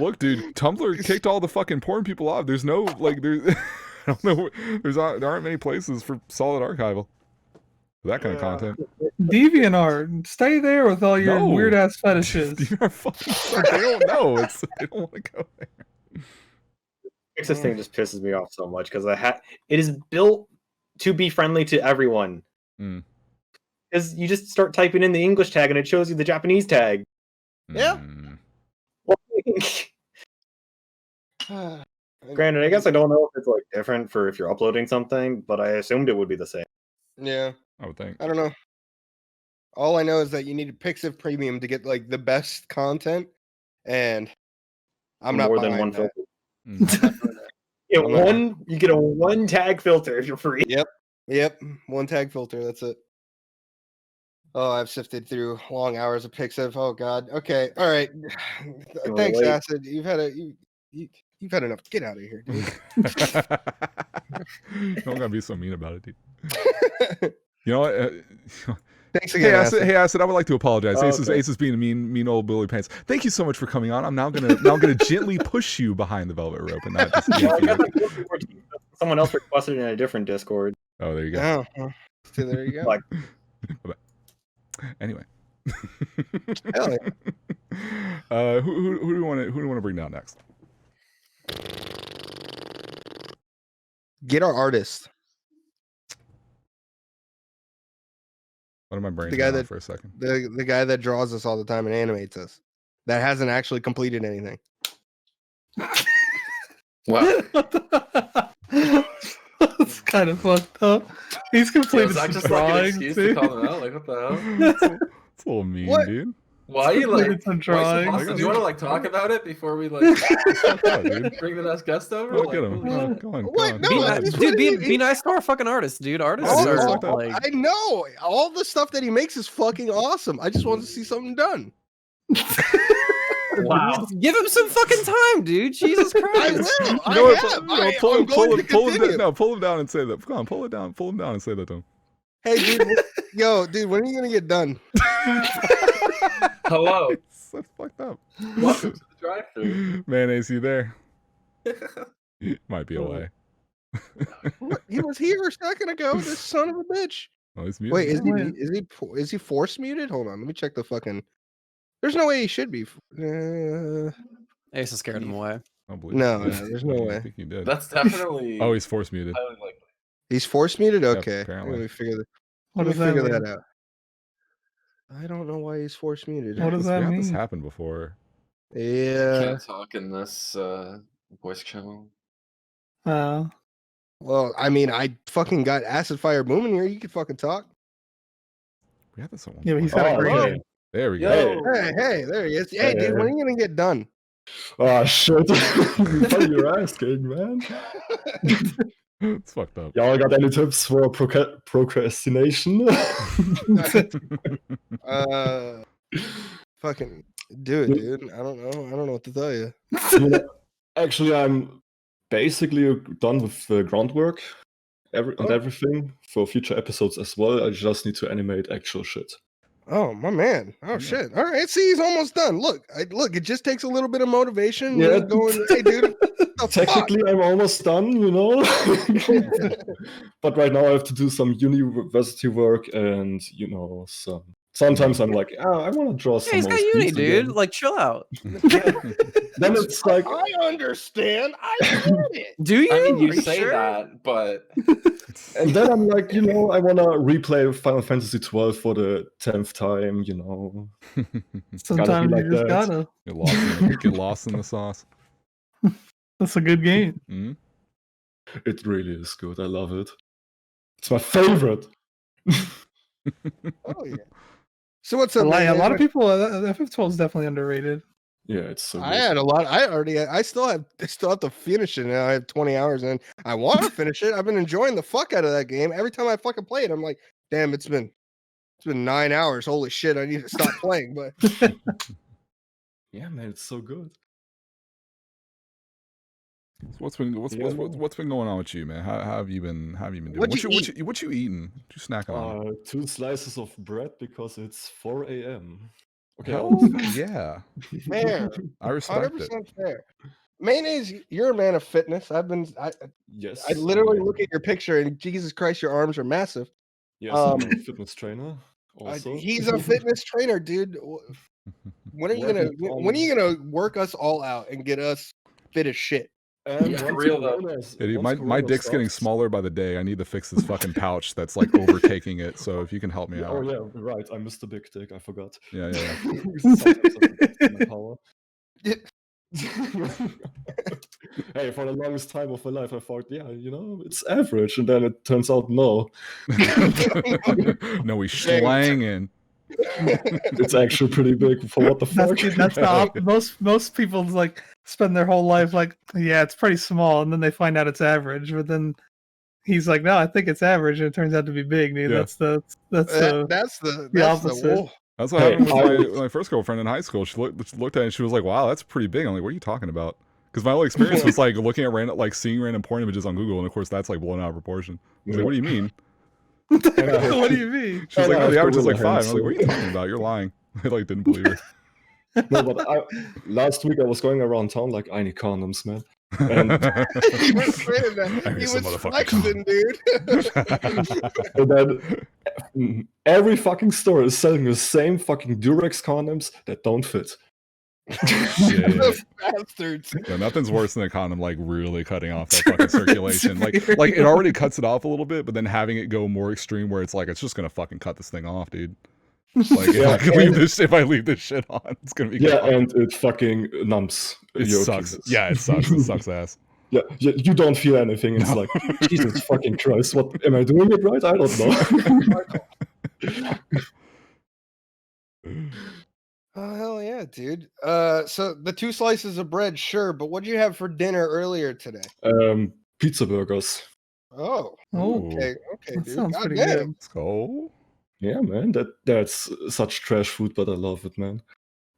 [SPEAKER 1] Look, dude, Tumblr kicked all the fucking porn people off. There's no like I don't know. There aren't many places for solid archival for that kind of content.
[SPEAKER 2] DeviantArt, stay there with all your weird ass fetishes.
[SPEAKER 1] You're fucking. They don't know. They don't want to go there.
[SPEAKER 5] This thing just pisses me off so much because it is built to be friendly to everyone.
[SPEAKER 1] Mm.
[SPEAKER 5] Because you just start typing in the English tag and it shows you the Japanese tag.
[SPEAKER 4] Yeah.
[SPEAKER 5] Granted, I guess I don't know if it's like different for if you're uploading something, but I assumed it would be the same.
[SPEAKER 4] Yeah.
[SPEAKER 1] I would think.
[SPEAKER 4] I don't know. All I know is that you need a Pixiv Premium to get like the best content, and I'm not
[SPEAKER 5] more
[SPEAKER 4] buying
[SPEAKER 5] than one
[SPEAKER 4] that.
[SPEAKER 5] filter. You get a one tag filter if you're free.
[SPEAKER 4] Yep. One tag filter. That's it. Oh, I've sifted through long hours of Pixiv. Oh God. Okay. All right. Thanks, Acid. You've had enough. Get out of here, dude.
[SPEAKER 1] Don't gotta be so mean about it, dude. You know what?
[SPEAKER 4] Thanks again, Acid.
[SPEAKER 1] Hey, Acid, I would like to apologize.
[SPEAKER 5] Oh,
[SPEAKER 1] Ace is being a mean old Billy Pants. Thank you so much for coming on. I'm now gonna gently push you behind the velvet rope and not just.
[SPEAKER 5] Someone else requested it in a different Discord.
[SPEAKER 1] Oh, there you go.
[SPEAKER 4] Oh, so there you go.
[SPEAKER 5] Like,
[SPEAKER 1] anyway.
[SPEAKER 4] Hell yeah.
[SPEAKER 1] Who do we want to bring down next?
[SPEAKER 4] Get our artist.
[SPEAKER 1] What am I brain
[SPEAKER 4] The guy that
[SPEAKER 1] for a second?
[SPEAKER 4] The guy that draws us all the time and animates us. That hasn't actually completed anything.
[SPEAKER 3] Wow.
[SPEAKER 2] That's kind of fucked up. He's completed
[SPEAKER 3] Is that
[SPEAKER 2] some
[SPEAKER 3] just like an
[SPEAKER 2] drawings,
[SPEAKER 3] excuse
[SPEAKER 2] too.
[SPEAKER 3] to call him out? Like, what the hell?
[SPEAKER 1] It's a little mean,
[SPEAKER 4] What?
[SPEAKER 1] dude.
[SPEAKER 3] Why are you like?
[SPEAKER 2] Some
[SPEAKER 3] Why
[SPEAKER 2] drawings.
[SPEAKER 3] Austin, do you want to like talk about it before we like bring the next guest over?
[SPEAKER 1] Look
[SPEAKER 3] Like,
[SPEAKER 1] at him.
[SPEAKER 3] holy shit.
[SPEAKER 1] Go on.
[SPEAKER 4] What? No,
[SPEAKER 6] Be,
[SPEAKER 4] I
[SPEAKER 6] ni-
[SPEAKER 4] just
[SPEAKER 6] dude,
[SPEAKER 4] wanted
[SPEAKER 6] be nice to our fucking artists, dude. Artists
[SPEAKER 1] Yeah,
[SPEAKER 6] are
[SPEAKER 1] fuck that.
[SPEAKER 6] like.
[SPEAKER 4] I know. All the stuff that he makes is fucking awesome. I just want to see something done.
[SPEAKER 5] wow.
[SPEAKER 6] Give him some fucking time, dude. Jesus
[SPEAKER 4] I
[SPEAKER 6] Christ.
[SPEAKER 4] will.
[SPEAKER 1] You
[SPEAKER 4] I
[SPEAKER 1] know what?
[SPEAKER 4] have.
[SPEAKER 1] You know,
[SPEAKER 4] I'm
[SPEAKER 1] pull him
[SPEAKER 4] going to continue.
[SPEAKER 1] down. No, pull him down and say that. Come on, pull it down. Pull him down and say that to him.
[SPEAKER 4] Hey, dude. Dude, when are you gonna get done?
[SPEAKER 3] Hello.
[SPEAKER 1] That's fucked up.
[SPEAKER 3] Welcome to the drive-thru.
[SPEAKER 1] Mayonnaise, you there? Might be away.
[SPEAKER 4] What? He was here a second ago. This son of a bitch.
[SPEAKER 1] Oh, he's muted.
[SPEAKER 4] Wait,
[SPEAKER 2] Wait.
[SPEAKER 4] is he force muted? Hold on, let me check the fucking. There's no way he should be.
[SPEAKER 6] Ace is scared him away.
[SPEAKER 1] I don't believe
[SPEAKER 4] No,
[SPEAKER 1] you.
[SPEAKER 4] no, there's no way.
[SPEAKER 1] I think you did.
[SPEAKER 3] That's definitely.
[SPEAKER 1] Oh, he's force muted.
[SPEAKER 3] highly likely.
[SPEAKER 4] He's force muted.
[SPEAKER 1] Yep,
[SPEAKER 4] Okay,
[SPEAKER 1] apparently.
[SPEAKER 4] let me figure
[SPEAKER 2] What
[SPEAKER 4] let
[SPEAKER 2] does
[SPEAKER 4] me
[SPEAKER 2] that
[SPEAKER 4] figure
[SPEAKER 2] mean?
[SPEAKER 4] that out. I don't know why he's force muted.
[SPEAKER 2] What does
[SPEAKER 1] We
[SPEAKER 2] that
[SPEAKER 1] had this
[SPEAKER 2] mean?
[SPEAKER 1] happen before.
[SPEAKER 4] Yeah.
[SPEAKER 3] Can't talk in this voice channel.
[SPEAKER 4] Well, I mean, I fucking got acid fire booming here. You can fucking talk.
[SPEAKER 1] We had this at one
[SPEAKER 2] Yeah, but
[SPEAKER 1] point.
[SPEAKER 2] he's got a
[SPEAKER 5] Oh,
[SPEAKER 2] great
[SPEAKER 5] okay.
[SPEAKER 2] name.
[SPEAKER 1] There we go.
[SPEAKER 3] Yo.
[SPEAKER 4] Hey, there he is. Hey, dude, when are you gonna get done?
[SPEAKER 7] Oh shit! What you're asking, man?
[SPEAKER 1] It's fucked up.
[SPEAKER 7] Y'all got any tips for procrastination?
[SPEAKER 4] Fucking do it, dude. I don't know. I don't know what to tell you.
[SPEAKER 7] Actually, I'm basically done with the groundwork and everything for future episodes as well. I just need to animate actual shit.
[SPEAKER 4] Oh, my man. Oh shit. All right. See, he's almost done. Look, it just takes a little bit of motivation.
[SPEAKER 7] Yeah.
[SPEAKER 4] Me going, hey, dude. The
[SPEAKER 7] Technically, I'm almost done, you know. But right now, I have to do some university work, and you know, sometimes I'm like, I want to draw some.
[SPEAKER 6] Yeah, he's
[SPEAKER 7] more
[SPEAKER 6] got uni,
[SPEAKER 7] scenes
[SPEAKER 6] dude.
[SPEAKER 7] again.
[SPEAKER 6] Like, chill out.
[SPEAKER 7] Then it's like,
[SPEAKER 4] I understand. I get it.
[SPEAKER 6] Do you?
[SPEAKER 3] I mean,
[SPEAKER 6] Are
[SPEAKER 3] you say
[SPEAKER 6] sure?
[SPEAKER 3] that, but
[SPEAKER 7] and then I'm like, you know, I want to replay Final Fantasy 12 for the 10th time, you know.
[SPEAKER 2] Sometimes
[SPEAKER 7] like
[SPEAKER 2] you just
[SPEAKER 7] that.
[SPEAKER 2] gotta.
[SPEAKER 1] Get lost in the sauce.
[SPEAKER 2] That's a good game.
[SPEAKER 1] Mm?
[SPEAKER 7] It really is good. I love it. It's my favorite.
[SPEAKER 4] Oh yeah. So what's
[SPEAKER 2] A
[SPEAKER 4] up?
[SPEAKER 2] lot,
[SPEAKER 4] man?
[SPEAKER 2] a lot of people. FF12 is definitely underrated.
[SPEAKER 7] Yeah, it's so
[SPEAKER 4] I
[SPEAKER 7] good.
[SPEAKER 4] had a lot. I still have to finish it now. I have 20 hours and I want to finish it. I've been enjoying the fuck out of that game. Every time I fucking play it, I'm like, damn, it's been 9 hours. Holy shit, I need to stop playing. But
[SPEAKER 7] Yeah, man, it's so good.
[SPEAKER 1] So what's been going on with you, man? How have you been doing?
[SPEAKER 4] What you
[SPEAKER 1] What you eating? What you snacking on?
[SPEAKER 7] 2 slices of bread because it's 4 a.m. Okay.
[SPEAKER 1] Hell yeah.
[SPEAKER 4] fair,
[SPEAKER 1] I respect
[SPEAKER 4] 100%
[SPEAKER 1] it.
[SPEAKER 4] fair. Mayonnaise, you're a man of fitness. I
[SPEAKER 7] Yes.
[SPEAKER 4] literally look at your picture and Jesus Christ, your arms are massive.
[SPEAKER 7] Yes, I'm a fitness trainer. Also.
[SPEAKER 4] He's a fitness trainer, dude. When are you gonna work us all out and get us fit as shit?
[SPEAKER 7] And
[SPEAKER 3] Yeah,
[SPEAKER 7] once
[SPEAKER 3] real though.
[SPEAKER 7] Corona's-
[SPEAKER 1] Dude,
[SPEAKER 7] once
[SPEAKER 1] my
[SPEAKER 7] Corona
[SPEAKER 1] dick's getting
[SPEAKER 7] starts-
[SPEAKER 1] smaller by the day. I need to fix this fucking pouch that's like overtaking it. So if you can help me
[SPEAKER 7] Oh
[SPEAKER 1] out.
[SPEAKER 7] yeah, right. I missed the big dick. I forgot.
[SPEAKER 1] Yeah, yeah, yeah.
[SPEAKER 7] Sometimes I forget my power. Hey, for the longest time of my life, I thought, yeah, you know, it's average, and then it turns out no,
[SPEAKER 1] No, we slanging.
[SPEAKER 7] it's actually pretty big for what the fuck.
[SPEAKER 2] That's most people like spend their whole life like, yeah, it's pretty small, and then they find out it's average. But then he's like, no, I think it's average, and it turns out to be big, dude.
[SPEAKER 1] Yeah.
[SPEAKER 2] That's the opposite.
[SPEAKER 4] wolf.
[SPEAKER 1] That's what
[SPEAKER 7] Hey,
[SPEAKER 1] happened with my first girlfriend in high school. She looked at it and she was like, "Wow, that's pretty big." I'm like, "What are you talking about?" Because my whole experience was like looking at random, like seeing random porn images on Google, and of course that's like blown out of proportion. I was like, "What do you mean?"
[SPEAKER 2] What do you mean?
[SPEAKER 1] She was like, "No, the average is like 5." I was
[SPEAKER 7] hands,
[SPEAKER 1] like, "What are you talking about? You're lying." I like didn't believe her.
[SPEAKER 7] No, but last week I was going around town like, I need condoms, man. And,
[SPEAKER 4] He was saying that.
[SPEAKER 1] I need
[SPEAKER 4] He
[SPEAKER 1] some
[SPEAKER 4] was
[SPEAKER 1] motherfucking
[SPEAKER 4] flexing, dude.
[SPEAKER 7] and then every fucking store is selling the same fucking Durex condoms that don't fit.
[SPEAKER 1] Yeah.
[SPEAKER 4] Those bastards.
[SPEAKER 1] Yeah, nothing's worse than a condom like really cutting off that fucking circulation. Like it already cuts it off a little bit, but then having it go more extreme where it's like it's just gonna fucking cut this thing off, dude. Like if I leave this shit on, it's gonna be gone.
[SPEAKER 7] and it fucking numbs.
[SPEAKER 1] It
[SPEAKER 7] your
[SPEAKER 1] sucks.
[SPEAKER 7] pieces.
[SPEAKER 1] Yeah, it sucks. It sucks ass.
[SPEAKER 7] Yeah, you don't feel anything. It's like, Jesus fucking Christ, what am I doing it right? I don't know.
[SPEAKER 4] Oh hell yeah, dude. So the 2 slices of bread, sure, but what'd you have for dinner earlier today?
[SPEAKER 7] Pizza burgers.
[SPEAKER 4] Oh,
[SPEAKER 2] Oh,
[SPEAKER 4] okay,
[SPEAKER 2] that
[SPEAKER 4] dude.
[SPEAKER 2] sounds
[SPEAKER 4] God
[SPEAKER 2] pretty
[SPEAKER 4] damn.
[SPEAKER 2] good.
[SPEAKER 1] Let's go.
[SPEAKER 7] Yeah, man, that's such trash food, but I love it, man.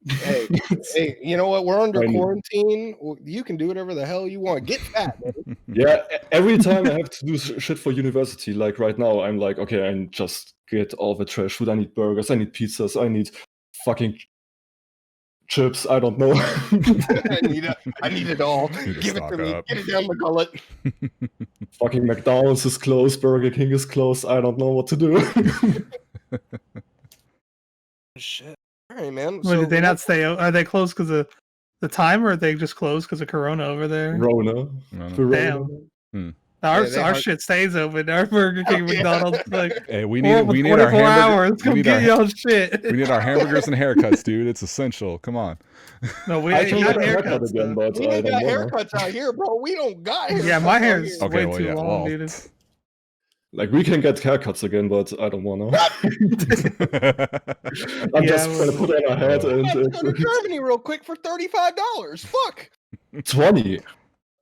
[SPEAKER 4] Hey, hey, you know what? We're under
[SPEAKER 7] I need-
[SPEAKER 4] quarantine. You can do whatever the hell you want. Get fat, man.
[SPEAKER 7] Yeah, every time I have to do shit for university, like right now, I'm like, okay, I just get all the trash food. I need burgers, I need pizzas, I need fucking chips. I don't know.
[SPEAKER 4] I need it all.
[SPEAKER 1] Need to
[SPEAKER 4] Give it
[SPEAKER 1] stock
[SPEAKER 4] to me.
[SPEAKER 1] up.
[SPEAKER 4] Get it down the gullet.
[SPEAKER 7] Fucking McDonald's is closed, Burger King is closed. I don't know what to do.
[SPEAKER 4] Shit. All right, man.
[SPEAKER 2] Wait, did they not stay? Are they closed because of the time, or are they just closed because of Corona over there?
[SPEAKER 7] Rona.
[SPEAKER 2] Damn. Our shit stays open. Our Burger King, McDonald's, like
[SPEAKER 1] hey, we need our
[SPEAKER 2] 24 hours. Come
[SPEAKER 1] we need
[SPEAKER 2] get
[SPEAKER 1] our,
[SPEAKER 2] y'all shit.
[SPEAKER 1] We need our hamburgers and haircuts, dude. It's essential. Come on.
[SPEAKER 2] No, we
[SPEAKER 7] I
[SPEAKER 2] ain't
[SPEAKER 7] can
[SPEAKER 2] got
[SPEAKER 7] get a haircut
[SPEAKER 2] haircuts.
[SPEAKER 7] again, but
[SPEAKER 4] We
[SPEAKER 7] I
[SPEAKER 4] ain't
[SPEAKER 7] don't
[SPEAKER 4] got
[SPEAKER 7] know.
[SPEAKER 4] haircuts out here, bro. We don't got haircuts.
[SPEAKER 2] Yeah, my
[SPEAKER 4] out
[SPEAKER 2] hair's
[SPEAKER 4] here.
[SPEAKER 1] Okay,
[SPEAKER 2] way
[SPEAKER 1] well,
[SPEAKER 2] too
[SPEAKER 1] yeah,
[SPEAKER 2] long,
[SPEAKER 1] well.
[SPEAKER 2] dude.
[SPEAKER 7] Like, we can get haircuts again, but I don't want to. I'm
[SPEAKER 2] Yeah,
[SPEAKER 7] just trying to put on a hat and
[SPEAKER 4] Let's go to Germany real quick for $35. Fuck.
[SPEAKER 7] 20.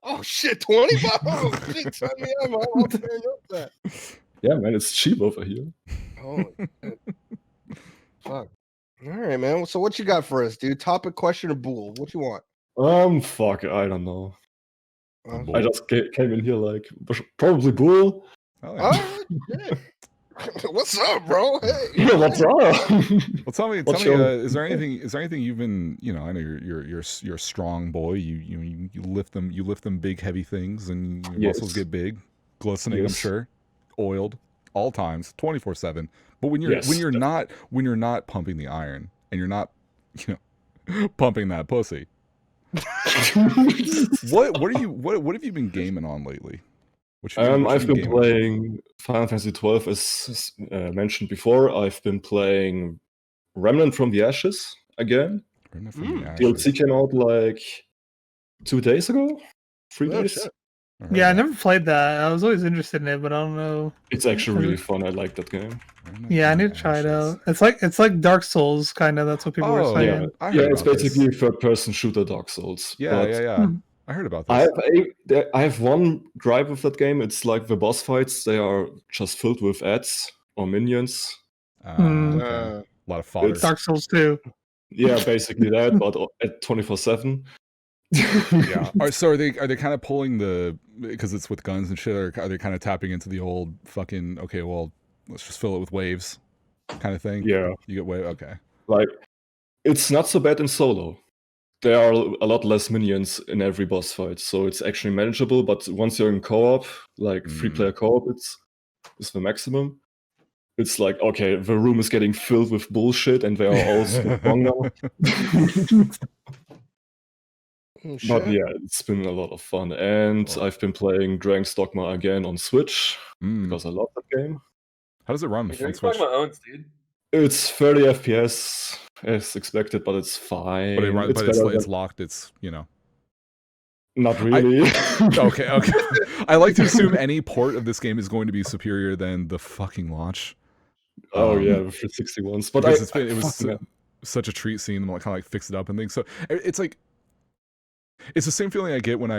[SPEAKER 4] Oh shit, 20 bucks. Oh shit, sign me up. I'll turn up that.
[SPEAKER 7] Yeah, man, it's cheap over here.
[SPEAKER 4] Holy shit. Fuck. All right, man. So what you got for us, dude? Topic, question, or bull? What you want?
[SPEAKER 7] Fuck, I don't know.
[SPEAKER 1] Bull.
[SPEAKER 7] I just came in here like, probably bull.
[SPEAKER 1] Oh,
[SPEAKER 4] All
[SPEAKER 1] yeah.
[SPEAKER 4] right, yeah. What's up, bro? Hey.
[SPEAKER 7] Yeah, what's up?
[SPEAKER 1] Well, tell me,
[SPEAKER 7] What's your-
[SPEAKER 1] is there anything you've been, I know you're a strong boy. You lift them big heavy things, and your
[SPEAKER 7] Yes.
[SPEAKER 1] muscles get big, glistening. I'm
[SPEAKER 7] Yes.
[SPEAKER 1] sure, oiled, all times, 24/7. But when
[SPEAKER 7] Yes.
[SPEAKER 1] you're not pumping the iron, and you're not, pumping that pussy, what have you been gaming on lately? What you
[SPEAKER 7] I've been
[SPEAKER 1] gaming on?
[SPEAKER 7] playing Final Fantasy 12, as mentioned before. I've been playing Remnant from the Ashes again.
[SPEAKER 1] Remnant from the
[SPEAKER 7] DLC
[SPEAKER 1] Ashes.
[SPEAKER 7] came out like 2 days ago, 3
[SPEAKER 4] Oh,
[SPEAKER 7] days.
[SPEAKER 4] shit.
[SPEAKER 1] heard
[SPEAKER 2] Yeah, I
[SPEAKER 1] that.
[SPEAKER 2] never played that. I was always interested in it, but I don't know.
[SPEAKER 7] It's actually really fun. I like that game.
[SPEAKER 1] Remnant
[SPEAKER 2] Yeah, I
[SPEAKER 1] from
[SPEAKER 2] need
[SPEAKER 1] the
[SPEAKER 2] to try it
[SPEAKER 1] Ashes.
[SPEAKER 2] out. It's like Dark Souls, kind of. That's what people were
[SPEAKER 1] Oh,
[SPEAKER 2] saying.
[SPEAKER 1] yeah. I heard
[SPEAKER 7] Yeah, it's
[SPEAKER 1] about this.
[SPEAKER 7] basically third-person shooter Dark Souls.
[SPEAKER 1] Yeah,
[SPEAKER 7] but
[SPEAKER 1] yeah.
[SPEAKER 2] Hmm.
[SPEAKER 1] I heard about
[SPEAKER 7] I
[SPEAKER 1] this.
[SPEAKER 7] have one gripe with that game. It's like the boss fights, they are just filled with ads or minions.
[SPEAKER 2] Hmm.
[SPEAKER 1] Okay. A lot of fodder.
[SPEAKER 7] It's-
[SPEAKER 2] Dark Souls 2.
[SPEAKER 7] Yeah, basically that, but at 24/7.
[SPEAKER 1] Yeah. So are they kind of pulling because it's with guns and shit? Or are they kind of tapping into the old fucking okay? Well, let's just fill it with waves, kind of thing.
[SPEAKER 7] Yeah,
[SPEAKER 1] You get wave. Okay.
[SPEAKER 7] like it's not so bad in solo. There are a lot less minions in every boss fight, so it's actually manageable. But once you're in co-op, like 3-player co-op, it's the maximum. It's like, okay, the room is getting filled with bullshit, and they are all super strong now. But yeah, it's been a lot of fun. And I've been playing Dragon's Dogma again on Switch because I love that game.
[SPEAKER 1] How does it run on
[SPEAKER 3] Dragon's
[SPEAKER 1] Switch?
[SPEAKER 3] Dogma owns, dude.
[SPEAKER 7] It's 30 FPS as expected, but it's fine.
[SPEAKER 1] But it's locked. It's, you know.
[SPEAKER 7] Not really.
[SPEAKER 1] Okay. I like to assume any port of this game is going to be superior than the fucking launch.
[SPEAKER 7] Oh yeah, for 61s. But
[SPEAKER 1] it was such a treat seeing them kind of like fix it up and things. So it's like it's the same feeling I get when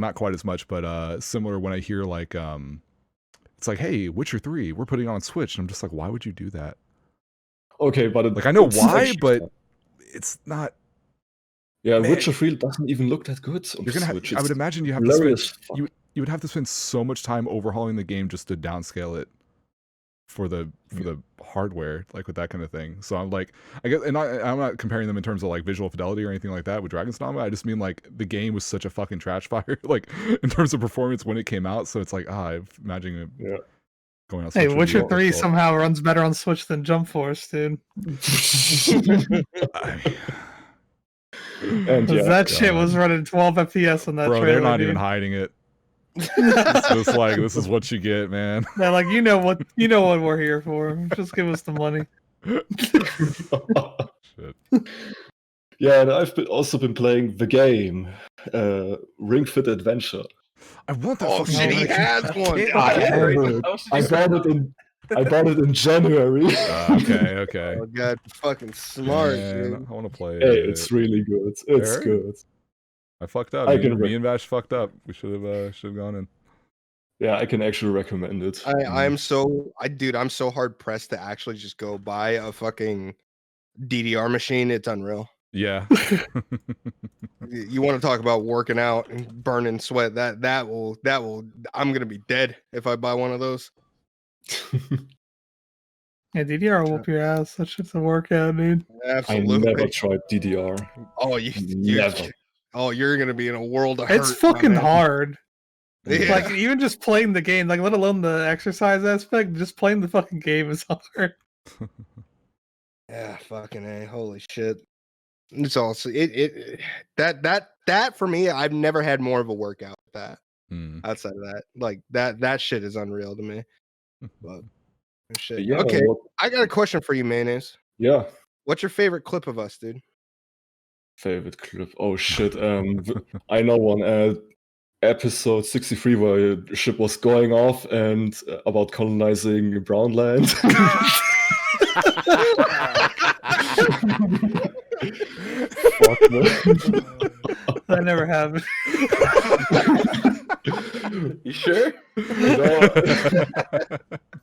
[SPEAKER 1] not quite as much, but similar when I hear like it's like, hey, Witcher 3, we're putting it on Switch, and I'm just like, why would you do that?
[SPEAKER 7] Okay, but
[SPEAKER 1] like I know why, but it's not.
[SPEAKER 7] Yeah, Witcher 3 doesn't even look that good on Switch.
[SPEAKER 1] I would imagine you have to spend you would have to spend so much time overhauling the game just to downscale it for the hardware, like with that kind of thing. So I'm like, I guess, and I'm not comparing them in terms of like visual fidelity or anything like that with Dragon's Dogma. I just mean like the game was such a fucking trash fire, like in terms of performance when it came out. So it's like, I'm imagining it going on.
[SPEAKER 2] Hey, Witcher 3 somehow runs better on Switch than Jump Force, dude.
[SPEAKER 7] And
[SPEAKER 2] that shit was running 12 FPS on that
[SPEAKER 1] Bro,
[SPEAKER 2] trailer,
[SPEAKER 1] they're not
[SPEAKER 2] dude.
[SPEAKER 1] even hiding it. It's just like, this is what you get, man.
[SPEAKER 2] They're like, you know what we're here for. Just give us the money.
[SPEAKER 1] Shit.
[SPEAKER 7] Yeah, and I've also been playing the game, Ring Fit Adventure.
[SPEAKER 1] I want that.
[SPEAKER 4] Oh shit, he has one.
[SPEAKER 7] I bought it in January.
[SPEAKER 1] Okay.
[SPEAKER 4] Oh god, fucking smart,
[SPEAKER 1] Man,
[SPEAKER 4] dude.
[SPEAKER 1] I want to play it.
[SPEAKER 7] Hey, it's really good. It's good.
[SPEAKER 1] I fucked up. Me and Vash fucked up. We should have gone in.
[SPEAKER 7] Yeah, I can actually recommend it.
[SPEAKER 4] I'm so hard pressed to actually just go buy a fucking DDR machine. It's unreal.
[SPEAKER 1] Yeah.
[SPEAKER 4] You want to talk about working out and burning sweat? That will. I'm gonna be dead if I buy one of those.
[SPEAKER 2] Yeah, DDR will whoop your ass. That shit's a workout, dude.
[SPEAKER 4] Absolutely.
[SPEAKER 7] I never tried DDR.
[SPEAKER 4] Oh,
[SPEAKER 7] never.
[SPEAKER 4] Oh, you're gonna be in a world of hurt.
[SPEAKER 2] It's fucking hard.
[SPEAKER 4] Yeah.
[SPEAKER 2] Like even just playing the game, like let alone the exercise aspect, just playing the fucking game is hard.
[SPEAKER 4] Yeah, fucking A. Holy shit. It's also that for me, I've never had more of a workout with that. Outside of that. Like that shit is unreal to me. But shit.
[SPEAKER 7] Yeah,
[SPEAKER 4] okay. I got a question for you, Mayonnaise.
[SPEAKER 7] Yeah.
[SPEAKER 4] What's your favorite clip of us, dude?
[SPEAKER 7] Favorite clip? Oh shit. I know one. Episode 63 where Shib was going off and about colonizing brown land. Fuck,
[SPEAKER 2] That never happened.
[SPEAKER 3] You sure?
[SPEAKER 7] No.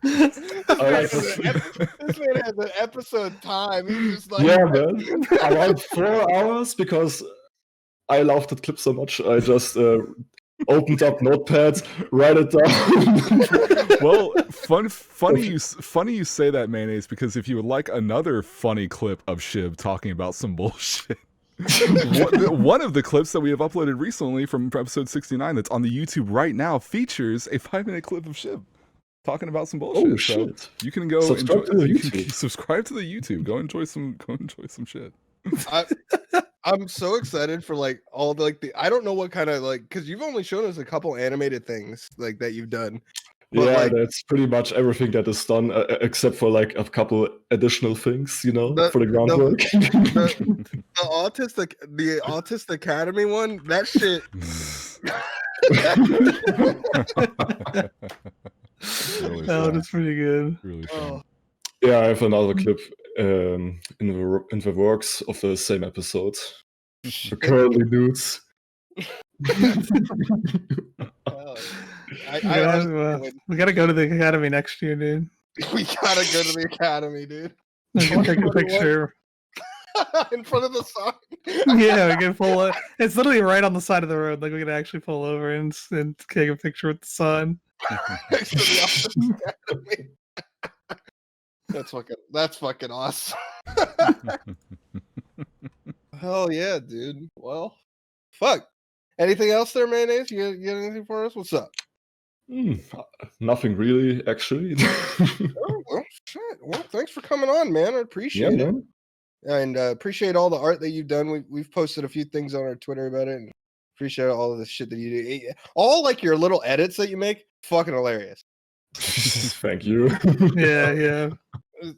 [SPEAKER 4] This man has an episode time. He's just like,
[SPEAKER 7] yeah, man. Around 4 hours because I loved that clip so much. I just opened up Notepad, write it down.
[SPEAKER 1] Well, funny you say that, Mayonnaise, because if you would like another funny clip of Shib talking about some bullshit, one of the clips that we have uploaded recently from episode 69 that's on the YouTube right now features a 5-minute clip of Shib talking about some bullshit.
[SPEAKER 7] Oh shit!
[SPEAKER 1] So you can go subscribe to the YouTube. Go enjoy some shit.
[SPEAKER 4] I'm so excited for like all the I don't know what kind of because you've only shown us a couple animated things like that you've done.
[SPEAKER 7] But yeah, that's pretty much everything that is done except for like a couple additional things, for the groundwork.
[SPEAKER 4] The Autistic Academy one, that shit.
[SPEAKER 2] That's pretty good.
[SPEAKER 1] Really fun.
[SPEAKER 7] Yeah, I have another clip in the works of the same episode. The curly nudes.
[SPEAKER 2] We gotta go to the academy next year, dude.
[SPEAKER 4] We gotta go to the academy, dude.
[SPEAKER 2] We can take a picture
[SPEAKER 4] in front of the sign.
[SPEAKER 2] Yeah, we can pull it. It's literally right on the side of the road. Like we can actually pull over and take a picture with the sign.
[SPEAKER 4] Next to the academy. That's fucking awesome. Hell yeah, dude. Well, fuck. Anything else there, Mayonnaise? You got anything for us? What's up?
[SPEAKER 7] Nothing really, actually.
[SPEAKER 4] Oh, well, shit. Well, thanks for coming on, man. I appreciate it.
[SPEAKER 7] Man.
[SPEAKER 4] And appreciate all the art that you've done. We've posted a few things on our Twitter about it. And Appreciate all of the shit that you do. All like your little edits that you make, fucking hilarious.
[SPEAKER 7] Thank you.
[SPEAKER 2] Yeah.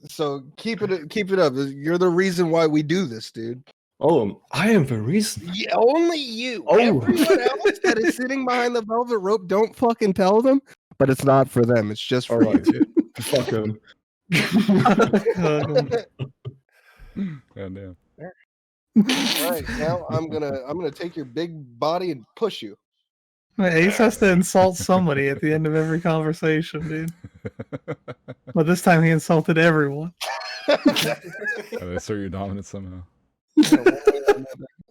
[SPEAKER 4] So keep it up. You're the reason why we do this, dude.
[SPEAKER 7] Oh, I am the reason.
[SPEAKER 4] Yeah, only you.
[SPEAKER 7] Oh.
[SPEAKER 4] Everyone else that is sitting behind the velvet rope, don't fucking tell them. But it's not for them. It's just for
[SPEAKER 7] All right.
[SPEAKER 4] you.
[SPEAKER 7] Fuck him.
[SPEAKER 1] Goddamn.
[SPEAKER 4] All right, now I'm gonna take your big body and push you.
[SPEAKER 2] Ace has to insult somebody at the end of every conversation, dude. But this time he insulted everyone.
[SPEAKER 1] They assert your dominance somehow.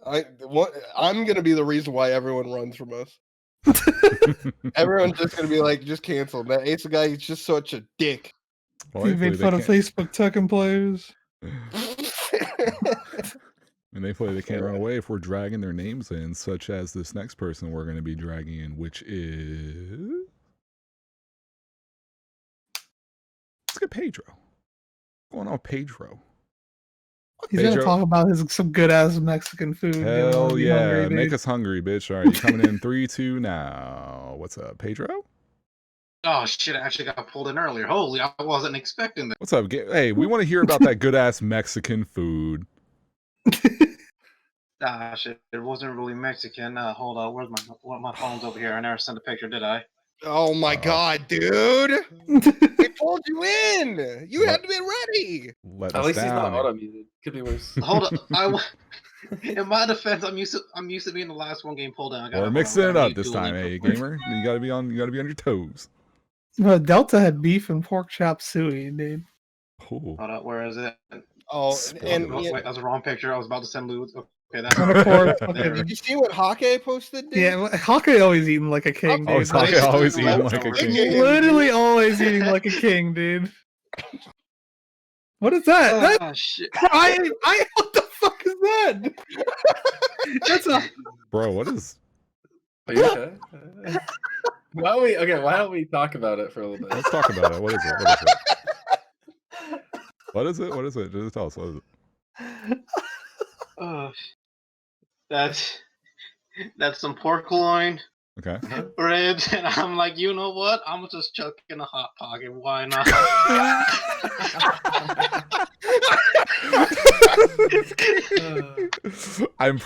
[SPEAKER 4] I'm gonna be the reason why everyone runs from us. Everyone's just gonna be like, just cancel. That Ace guy, he's just such a dick.
[SPEAKER 1] Well,
[SPEAKER 2] He made fun of Facebook Tekken players.
[SPEAKER 1] And they can't run away if we're dragging their names in, such as this next person we're going to be dragging in, which is... Let's get Pedro. What's going on, Pedro?
[SPEAKER 2] He's going to talk about some good-ass Mexican food.
[SPEAKER 1] Hell yeah. Hungry, make us hungry, bitch. All right, you coming in 3, 2 now. What's up, Pedro?
[SPEAKER 8] Oh, shit, I actually got pulled in earlier. Holy, I wasn't expecting that.
[SPEAKER 1] What's up? Hey, we want to hear about that good-ass Mexican food.
[SPEAKER 8] Ah, shit, it wasn't really Mexican. Hold on, where's my phone's over here? I never sent a picture, did I?
[SPEAKER 4] Oh my god, dude! We pulled you in. You had to be ready.
[SPEAKER 3] At least he's not auto-muted. Could be worse.
[SPEAKER 8] Hold on, in my defense, I'm used to being the last one getting pulled in.
[SPEAKER 1] We're mixing it up this time, hey gamer. You gotta be on your toes.
[SPEAKER 2] Well, Delta had beef and pork chop suey, dude.
[SPEAKER 1] Ooh.
[SPEAKER 8] Hold up, where is it?
[SPEAKER 4] Oh, and
[SPEAKER 8] wait, that was the wrong picture. I was about to send Lewis. Okay, that's
[SPEAKER 4] Did you see what Hake posted? Dude?
[SPEAKER 2] Yeah, Hake always eating like a king, dude.
[SPEAKER 1] Hake always eating like a king.
[SPEAKER 2] Literally always eating like a king, dude. What is that?
[SPEAKER 8] Oh, shit.
[SPEAKER 2] What the fuck is that? That's a
[SPEAKER 1] bro. What is?
[SPEAKER 3] Are you okay? Why don't we talk about it for a little bit?
[SPEAKER 1] Let's talk about it. What is it? What is it? What is it? Just tell us. What is it?
[SPEAKER 8] Oh, that's some pork loin,
[SPEAKER 1] okay,
[SPEAKER 8] ribs, and I'm like, you know what? I'm gonna just chuck in a hot pocket. Why not?
[SPEAKER 1] I'm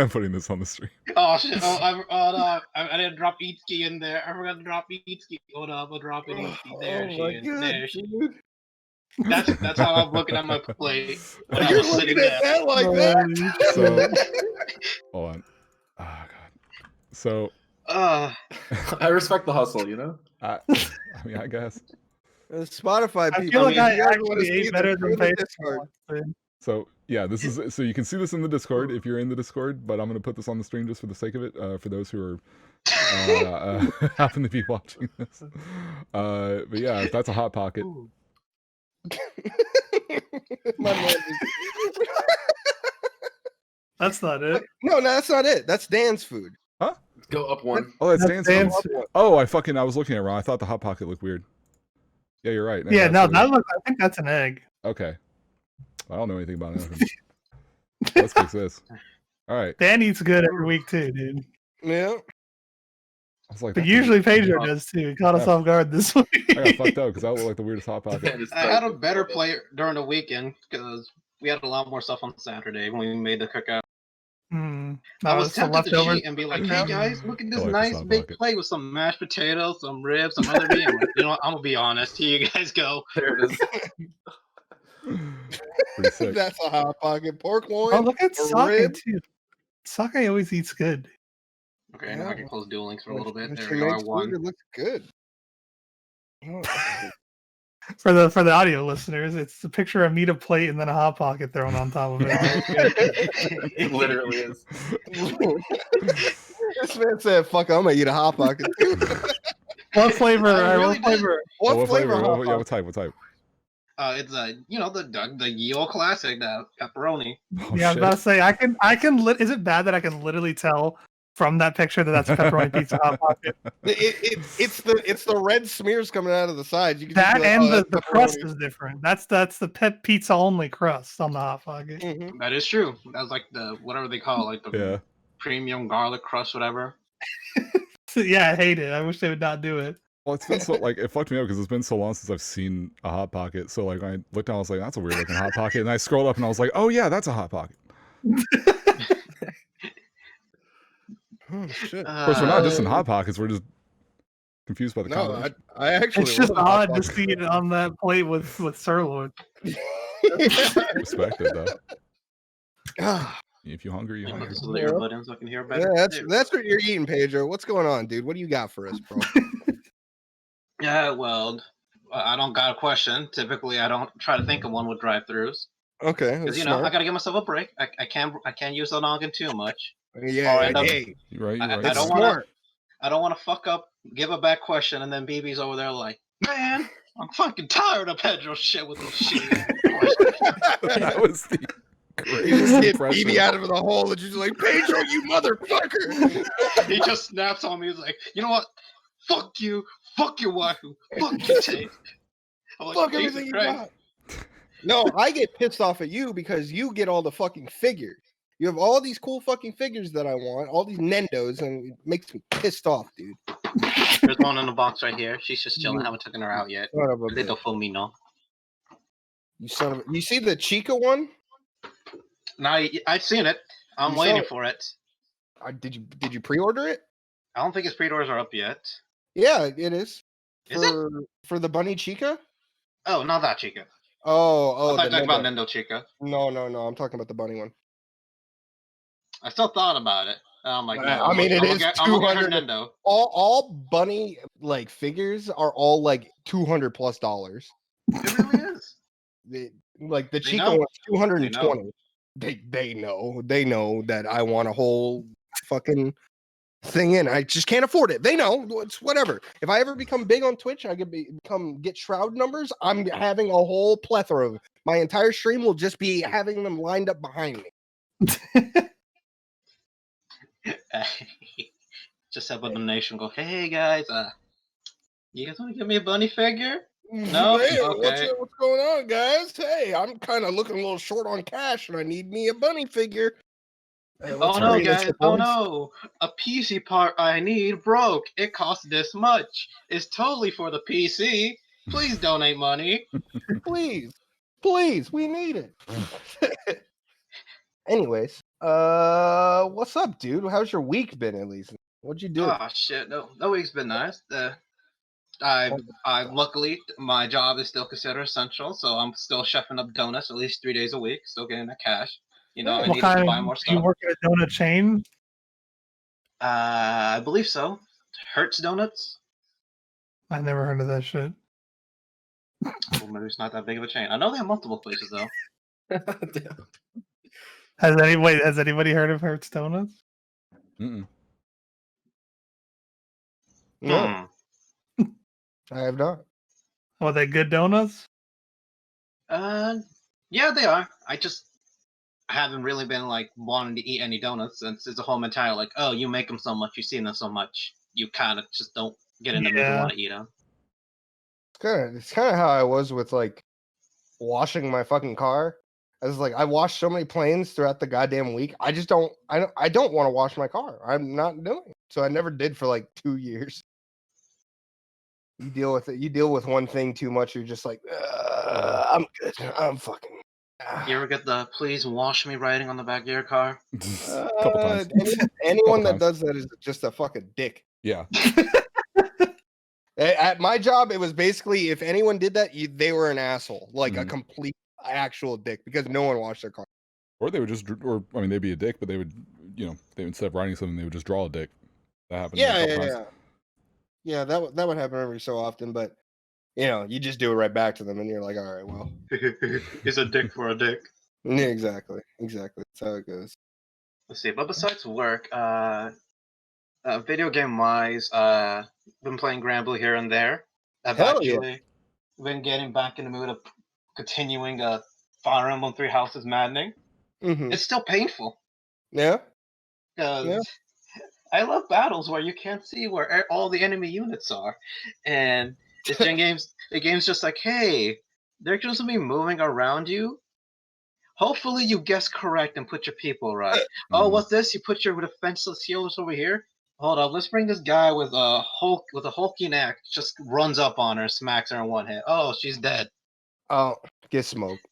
[SPEAKER 1] putting this on the stream.
[SPEAKER 8] Oh shit! I didn't drop Eatski in there. I forgot to drop Eatski. Hold up, I'll drop it. There she is. There she is. That's how I'm looking at my plate.
[SPEAKER 4] You're looking at that like that.
[SPEAKER 1] So, hold on. Oh god. So.
[SPEAKER 3] I respect the hustle, you know.
[SPEAKER 1] I mean, I guess.
[SPEAKER 4] Spotify people.
[SPEAKER 2] I feel like I actually ate better than Facebook.
[SPEAKER 1] So yeah, this is so you can see this in the Discord if you're in the Discord, but I'm gonna put this on the stream just for the sake of it, for those who are happen to be watching this. But yeah, that's a hot pocket.
[SPEAKER 4] My man
[SPEAKER 2] That's not it.
[SPEAKER 4] No, that's not it. That's Dan's food.
[SPEAKER 1] Huh?
[SPEAKER 3] Go up one.
[SPEAKER 1] Oh, that's Dan's food. Oh, I was looking at it wrong. I thought the hot pocket looked weird. Yeah, you're right.
[SPEAKER 2] Yeah, no, that looks. I think that's an egg.
[SPEAKER 1] Okay. I don't know anything about it. Let's fix this. All right.
[SPEAKER 2] Dan eats good every week too, dude.
[SPEAKER 4] Yeah.
[SPEAKER 1] I was like,
[SPEAKER 2] but usually Pedro does too. He caught us off guard this week.
[SPEAKER 1] I got fucked up because that looked like the weirdest hot pocket.
[SPEAKER 8] I had a better play during the weekend because we had a lot more stuff on Saturday when we made the cookout. I was tempted to cheat and be like, "Hey guys, look at this nice big plate with some mashed potatoes, some ribs, some other meat." You know what? I'm gonna be honest. Here you guys go.
[SPEAKER 3] There it is.
[SPEAKER 4] That's a hot pocket. Pork loin.
[SPEAKER 2] Oh, look at Sake too. Sake always eats good.
[SPEAKER 8] Okay, now I can close Duel Links for a little bit. There we go. I won.
[SPEAKER 4] It looks good.
[SPEAKER 2] For the audio listeners, it's a picture of meat, a plate, and then a hot pocket thrown on top of it.
[SPEAKER 3] It literally is.
[SPEAKER 4] This man said, "Fuck, I'm gonna eat a hot pocket."
[SPEAKER 2] What flavor? What flavor?
[SPEAKER 4] What flavor?
[SPEAKER 1] Yeah, what type? What type?
[SPEAKER 8] It's the Yale classic, the pepperoni.
[SPEAKER 2] Oh, yeah, I was about to say I can. Is it bad that I can literally tell from that picture that's a pepperoni pizza hot pocket.
[SPEAKER 4] It's the red smears coming out of the sides. You can
[SPEAKER 2] That
[SPEAKER 4] like,
[SPEAKER 2] and the crust is different. That's the pep pizza only crust on the hot pocket.
[SPEAKER 4] Mm-hmm.
[SPEAKER 8] That is true. That's like the whatever they call it, like the premium garlic crust, whatever.
[SPEAKER 2] Yeah, I hate it. I wish they would not do it.
[SPEAKER 1] Well, it's been so like it fucked me up because it's been so long since I've seen a hot pocket. So like when I looked down, I was like, "That's a weird looking hot pocket," and I scrolled up and I was like, "Oh yeah, that's a hot pocket."
[SPEAKER 4] Oh, shit.
[SPEAKER 1] Of course, we're not just in hot pockets. We're just confused by the
[SPEAKER 4] No, I actually.
[SPEAKER 2] It's just odd to see it on that plate with sirloin.
[SPEAKER 1] Respect it though. If you're hungry, you're hungry.
[SPEAKER 8] So I can hear better.
[SPEAKER 4] Yeah, that's what you're eating, Pedro. What's going on, dude? What do you got for us, bro?
[SPEAKER 8] Yeah, well, I don't got a question. Typically, I don't try to think of one with drive-thrus.
[SPEAKER 4] Okay,
[SPEAKER 8] because I gotta give myself a break. I can't use the noggin too much.
[SPEAKER 4] Yeah,
[SPEAKER 1] you're right.
[SPEAKER 8] I don't want to fuck up, give a bad question, and then BB's over there like, man, I'm fucking tired of Pedro's shit with this shit.
[SPEAKER 1] That was the
[SPEAKER 4] greatest impression. BB out of the hole, and she's like, Pedro, you motherfucker.
[SPEAKER 8] He just snaps on me. He's like, you know what? Fuck you. Fuck your wife. Fuck your taste. Like,
[SPEAKER 4] fuck everything you got. No, I get pissed off at you because you get all the fucking figures. You have all these cool fucking figures that I want, all these Nendos, and it makes me pissed off, dude.
[SPEAKER 8] There's one in the box right here. She's just chilling. I haven't taken her out yet. Little for me, no.
[SPEAKER 4] You son of a... You see the Chica one?
[SPEAKER 8] No, I've seen it. I'm waiting for it.
[SPEAKER 4] Did you pre-order it?
[SPEAKER 8] I don't think his pre-orders are up yet.
[SPEAKER 4] Yeah, it is.
[SPEAKER 8] Is it?
[SPEAKER 4] For the bunny Chica?
[SPEAKER 8] Oh, not that Chica.
[SPEAKER 4] Oh.
[SPEAKER 8] I thought talking about Nendo Chica.
[SPEAKER 4] No. I'm talking about the bunny one.
[SPEAKER 8] I still thought about it. I'm like, no,
[SPEAKER 4] I mean, it is 200.
[SPEAKER 8] Nendo.
[SPEAKER 4] All bunny like figures are all like $200+.
[SPEAKER 8] It really is.
[SPEAKER 4] Like the Chica one's 220. They know that I want a whole fucking thing in. I just can't afford it. They know. It's whatever. If I ever become big on Twitch, I could get Shroud numbers. I'm having a whole plethora of my entire stream will just be having them lined up behind me.
[SPEAKER 8] Just have a donation. Go, hey guys, you guys want to give me a bunny figure? No,
[SPEAKER 4] hey,
[SPEAKER 8] okay.
[SPEAKER 4] What's going on, guys? Hey, I'm kind of looking a little short on cash, and I need me a bunny figure.
[SPEAKER 8] Oh no, guys! Oh no, a PC part I need broke. It costs this much. It's totally for the PC. Please donate money.
[SPEAKER 4] please, we need it. Anyways, what's up, dude? How's your week been, at least? What'd you do?
[SPEAKER 8] Oh shit, no week's been nice. I luckily my job is still considered essential, so I'm still chefing up donuts at least 3 days a week. Still getting that cash. You know, I need to buy more stuff.
[SPEAKER 2] Do you work at a donut chain?
[SPEAKER 8] I believe so. Hertz Donuts.
[SPEAKER 2] I never heard of that shit.
[SPEAKER 8] Well, maybe it's not that big of a chain. I know they have multiple places though.
[SPEAKER 2] Has anybody heard of Hertz Donuts?
[SPEAKER 1] Mm-mm.
[SPEAKER 4] No. I have not.
[SPEAKER 2] Are they good donuts?
[SPEAKER 8] Yeah, they are. I haven't really been like wanting to eat any donuts since it's a whole mentality like, oh, you make them so much, you've seen them so much, you kind of just don't get in the mood to want to eat them.
[SPEAKER 4] It's kind of how I was with like washing my fucking car. I was like, I washed so many planes throughout the goddamn week. I don't want to wash my car. I'm not doing it. So I never did for like 2 years. You deal with it. You deal with one thing too much. You're just like, I'm good. I'm fucking.
[SPEAKER 8] You ever get the "please wash me" writing on the back of your car?
[SPEAKER 1] A couple times.
[SPEAKER 4] Anyone that does that is just a fucking dick.
[SPEAKER 1] Yeah.
[SPEAKER 4] At my job, it was basically if anyone did that, they were an asshole, like a complete actual dick, because no one washed their car.
[SPEAKER 1] Or they would just, they'd be a dick, but they would, instead of writing something, they would just draw a dick. That happened.
[SPEAKER 4] Yeah, that would happen every so often, but you just do it right back to them, and you're like, all right, well,
[SPEAKER 8] it's a dick for a dick.
[SPEAKER 4] Yeah, exactly. That's how it goes.
[SPEAKER 8] Let's see, but besides work, video game wise, been playing Granblue here and there. I've actually been getting back in the mood of continuing Fire Emblem 3 Houses Maddening.
[SPEAKER 4] Mm-hmm.
[SPEAKER 8] It's still painful.
[SPEAKER 4] Yeah.
[SPEAKER 8] Because I love battles where you can't see where all the enemy units are, and the game's just like, hey, they're just gonna be moving around you. Hopefully you guess correct and put your people right. Oh, what's this? You put your defenseless healers over here. Hold up, let's bring this guy with a hulking axe. Just runs up on her, smacks her in one hit. Oh, she's dead.
[SPEAKER 4] Oh, get smoked.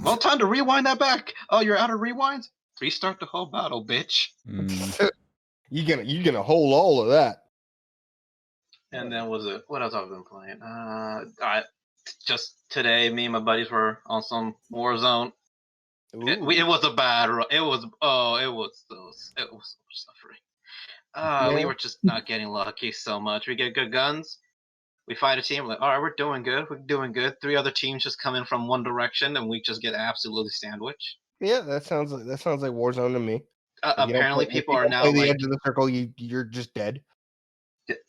[SPEAKER 8] Well, time to rewind that back. Oh, you're out of rewinds? Restart the whole battle, bitch.
[SPEAKER 4] You're gonna hold all of that.
[SPEAKER 8] And then what else I've been playing? Just today, me and my buddies were on some Warzone. It was a bad run. It was so suffering. We were just not getting lucky so much. We get good guns. We fight a team, like, all right, we're doing good. We're doing good. 3 other teams just come in from one direction, and we just get absolutely sandwiched.
[SPEAKER 4] Yeah, that sounds like Warzone to me.
[SPEAKER 8] Apparently, people are now
[SPEAKER 4] the edge of the circle. You're just dead.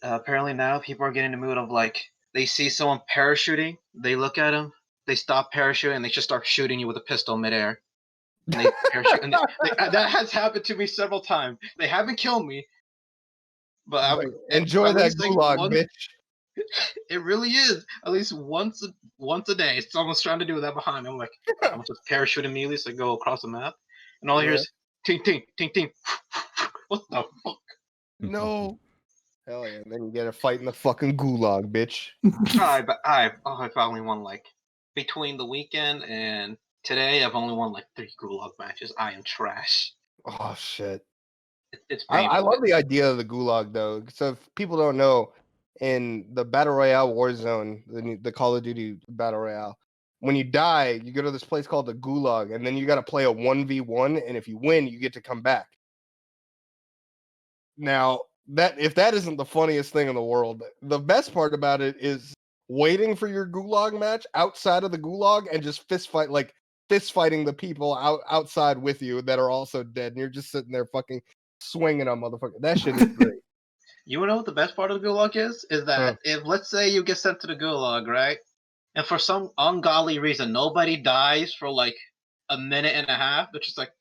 [SPEAKER 8] Apparently now people are getting in the mood of like they see someone parachuting, they look at him, they stop parachuting, and they just start shooting you with a pistol midair. And they parachute, and that has happened to me several times. They haven't killed me, but
[SPEAKER 4] enjoy that gulag, bitch.
[SPEAKER 8] It really is. At least once a day, someone's trying to do that behind me. I'm like, I'm just parachute immediately, so I go across the map, and all I hear is ting ting ting ting. What the fuck?
[SPEAKER 4] No. Hell yeah! And then you get a fight in the fucking gulag, bitch.
[SPEAKER 8] I've only won like between the weekend and today. I've only won like 3 gulag matches. I am trash.
[SPEAKER 4] Oh shit!
[SPEAKER 8] It's
[SPEAKER 4] I love the idea of the gulag though. So if people don't know, in the Battle Royale Warzone, the Call of Duty Battle Royale, when you die, you go to this place called the Gulag, and then you got to play a 1v1, and if you win, you get to come back. Now, if that isn't the funniest thing in the world, the best part about it is waiting for your Gulag match outside of the Gulag and just fist fighting the people outside with you that are also dead, and you're just sitting there fucking swinging on motherfucker. That shit is great.
[SPEAKER 8] You know what the best part of the Gulag is? Is that if, let's say, you get sent to the Gulag, right? And for some ungodly reason, nobody dies for like a minute and a half. They're just like,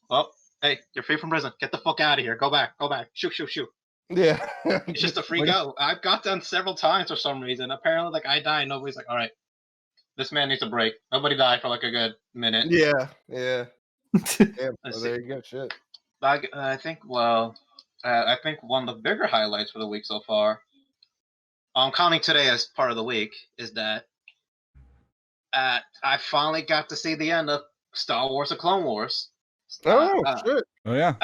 [SPEAKER 8] well, hey, you're free from prison. Get the fuck out of here. Go back. Shoot.
[SPEAKER 4] Yeah.
[SPEAKER 8] It's just a freak out. I've got done several times for some reason. Apparently, like, I die and nobody's like, all right, this man needs a break. Nobody died for like a good minute.
[SPEAKER 4] Yeah. Damn, well, there you go. Shit.
[SPEAKER 8] I think one of the bigger highlights for the week so far, I'm counting today as part of the week, is that I finally got to see the end of Star Wars: The Clone Wars.
[SPEAKER 4] Shit!
[SPEAKER 1] Oh yeah.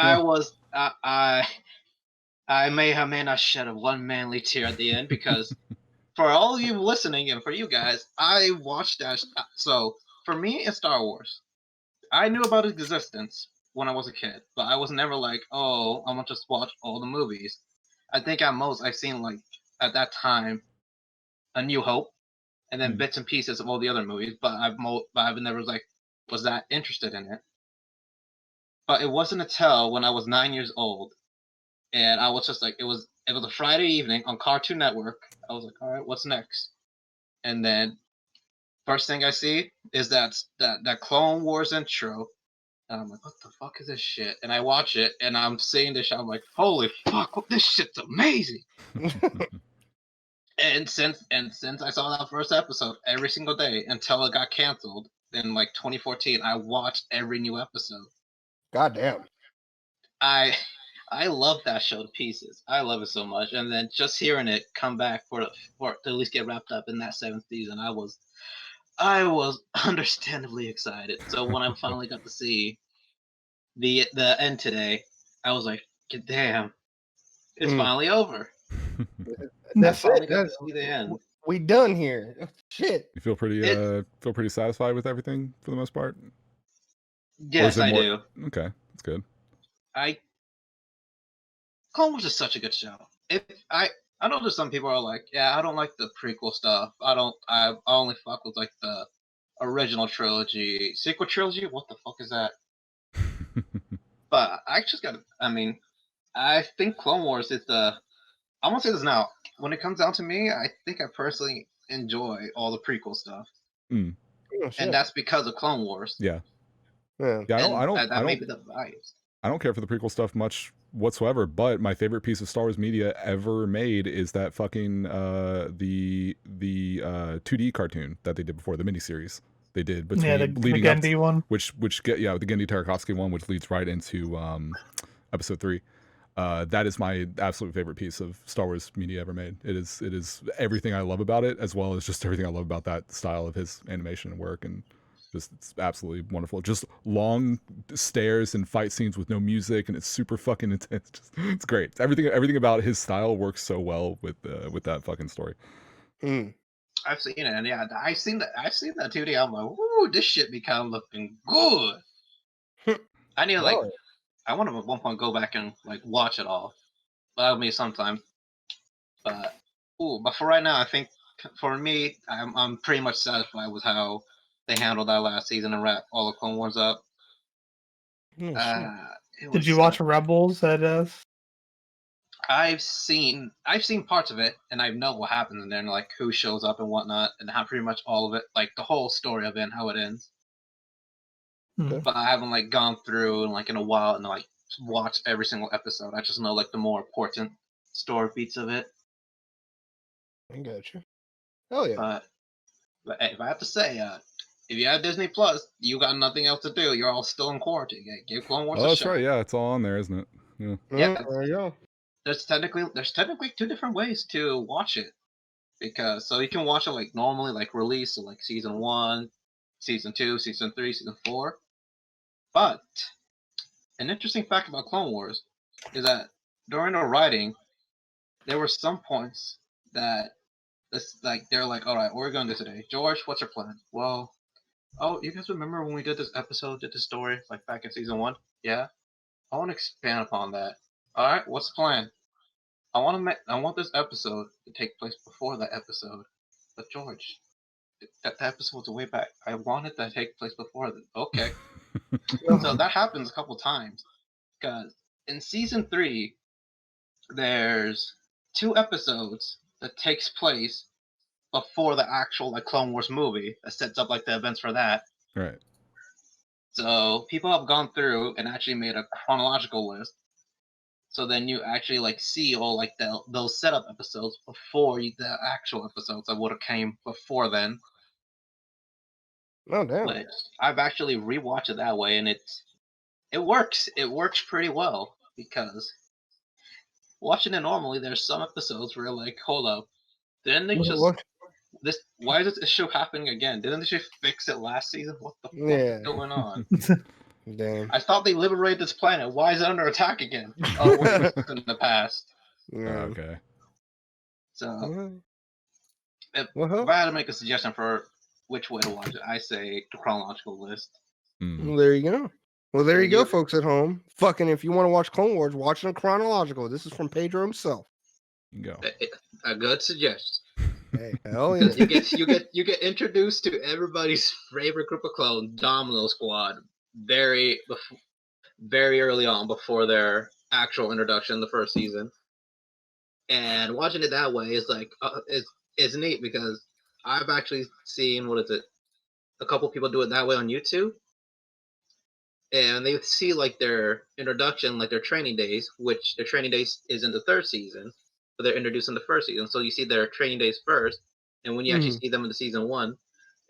[SPEAKER 8] I may or may not shed a one manly tear at the end because for all of you listening and for you guys, I watched that. So for me, it's Star Wars. I knew about its existence when I was a kid, but I was never like, oh, I'm gonna just watch all the movies. I think at most I've seen like at that time A New Hope, and then bits and pieces of all the other movies, but I've never like was that interested in it. But it wasn't until when I was 9 years old, and I was just like, it was a Friday evening on Cartoon Network. I was like, all right, what's next? And then first thing I see is that Clone Wars intro. And I'm like, what the fuck is this shit? And I watch it, and I'm seeing this shit. I'm like, holy fuck, this shit's amazing. and since I saw that first episode every single day until it got canceled in like 2014, I watched every new episode.
[SPEAKER 4] God damn.
[SPEAKER 8] I love that show to pieces. I love it so much. And then just hearing it come back for to at least get wrapped up in that 7th season, I was understandably excited. So when I finally got to see the end today, I was like, damn, it's finally over.
[SPEAKER 4] That's
[SPEAKER 8] finally
[SPEAKER 4] it.
[SPEAKER 8] got to see the end.
[SPEAKER 4] We done here. Shit.
[SPEAKER 1] You feel pretty satisfied with everything for the most part?
[SPEAKER 8] Yes, I do.
[SPEAKER 1] Okay, that's good.
[SPEAKER 8] Clone Wars is such a good show. I know there's some people are like, yeah, I don't like the prequel stuff. I only fuck with like the original trilogy. Sequel trilogy? What the fuck is that? But I think Clone Wars is I'm gonna say this now. When it comes down to me, I think I personally enjoy all the prequel stuff.
[SPEAKER 1] Oh,
[SPEAKER 8] and that's because of Clone Wars.
[SPEAKER 1] Yeah. I don't
[SPEAKER 8] That may be the vibes.
[SPEAKER 1] I don't care for the prequel stuff much whatsoever. But my favorite piece of Star Wars media ever made is that fucking the 2D cartoon that they did before, the miniseries they did between
[SPEAKER 2] the
[SPEAKER 1] leading up
[SPEAKER 2] Gendy one,
[SPEAKER 1] which the Gendy Tartakovsky one, which leads right into episode 3. That is my absolute favorite piece of Star Wars media ever made. It is everything I love about it, as well as just everything I love about that style of his animation and work, and just it's absolutely wonderful. Just long stares and fight scenes with no music, and it's super fucking intense. It's great. Everything about his style works so well with that fucking story.
[SPEAKER 8] I've seen it, and yeah, I've seen that 2D. I'm like, ooh, this shit be kind of looking good. I need to I want to at one point go back and like watch it all. That'll be sometime. But for right now, I think for me, I'm pretty much satisfied with how they handled that last season and wrap all the Clone Wars up.
[SPEAKER 2] Did you watch Rebels?
[SPEAKER 8] I've seen parts of it, and I know what happens in there, and like who shows up and whatnot, and how pretty much all of it, like the whole story of it and how it ends. But I haven't like gone through and like in a while and like watched every single episode. I just know like the more important story beats of it.
[SPEAKER 4] I gotcha. Oh yeah.
[SPEAKER 8] But if I have to say, if you have Disney Plus, you got nothing else to do. You're all still in quarantine. Give Clone Wars a shot.
[SPEAKER 1] That's right. Yeah, it's all on there, isn't it?
[SPEAKER 8] Yeah.
[SPEAKER 4] There you go.
[SPEAKER 8] There's technically 2 different ways to watch it, because so you can watch it like normally, like release, so like season 1, season 2, season 3, season 4. But an interesting fact about Clone Wars is that during the writing, there were some points that they're like, all right, what are we gonna do today? George, what's your plan? Well, you guys remember when we did this story like back in season 1? Yeah, I want to expand upon that. All right, what's the plan? I want this episode to take place before that episode. But George, that episode's way back. I want it to take place before that. Okay. So that happens a couple times, because in season 3, there's 2 episodes that takes place before the actual like Clone Wars movie that sets up like the events for that.
[SPEAKER 1] Right.
[SPEAKER 8] So people have gone through and actually made a chronological list. So then you actually like see all like those setup episodes before the actual episodes that would have came before then.
[SPEAKER 4] Oh damn!
[SPEAKER 8] But I've actually rewatched it that way, and it works. It works pretty well, because watching it normally, there's some episodes where you're like, hold up, didn't they why is this issue happening again? Didn't they just fix it last season? What the fuck is going on?
[SPEAKER 4] Damn.
[SPEAKER 8] I thought they liberated this planet. Why is it under attack again? Oh, it was in the past.
[SPEAKER 1] Okay.
[SPEAKER 8] So, if I had to make a suggestion for which way to watch it, I say the chronological list.
[SPEAKER 4] Well, there you go. Well, there you go, folks at home. Fucking, if you want to watch Clone Wars, watch it in chronological. This is from Pedro himself.
[SPEAKER 1] Go.
[SPEAKER 8] A good suggestion.
[SPEAKER 4] Hey, hell yeah!
[SPEAKER 8] You get introduced to everybody's favorite group of clones, Domino Squad, very early on before their actual introduction in the first season. And watching it that way is like it's neat, because I've actually seen a couple people do it that way on YouTube, and they see like their introduction, like their training days, which their training days is in the 3rd season, but they're introduced in the 1st season. So you see their training days first, and when you actually see them in the season 1,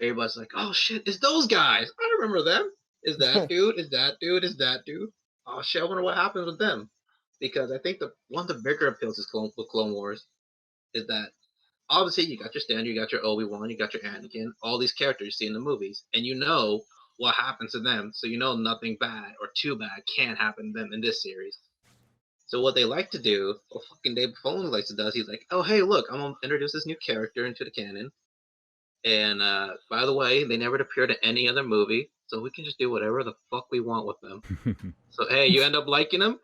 [SPEAKER 8] everybody's like, "Oh shit, it's those guys! I remember them. Is that dude? Is that dude? Is that dude? Oh shit, I wonder what happens with them." Because I think one of the bigger appeals with Clone Wars is that obviously you got your standard, you got your Obi-Wan, you got your Anakin, all these characters you see in the movies, and you know what happens to them, so you know nothing bad or too bad can happen to them in this series. So what they like to do, what fucking Dave Filoni likes to do, he's like, "Oh hey, look, I'm gonna introduce this new character into the canon, and by the way, they never appeared in any other movie, so we can just do whatever the fuck we want with them." So hey, you end up liking them.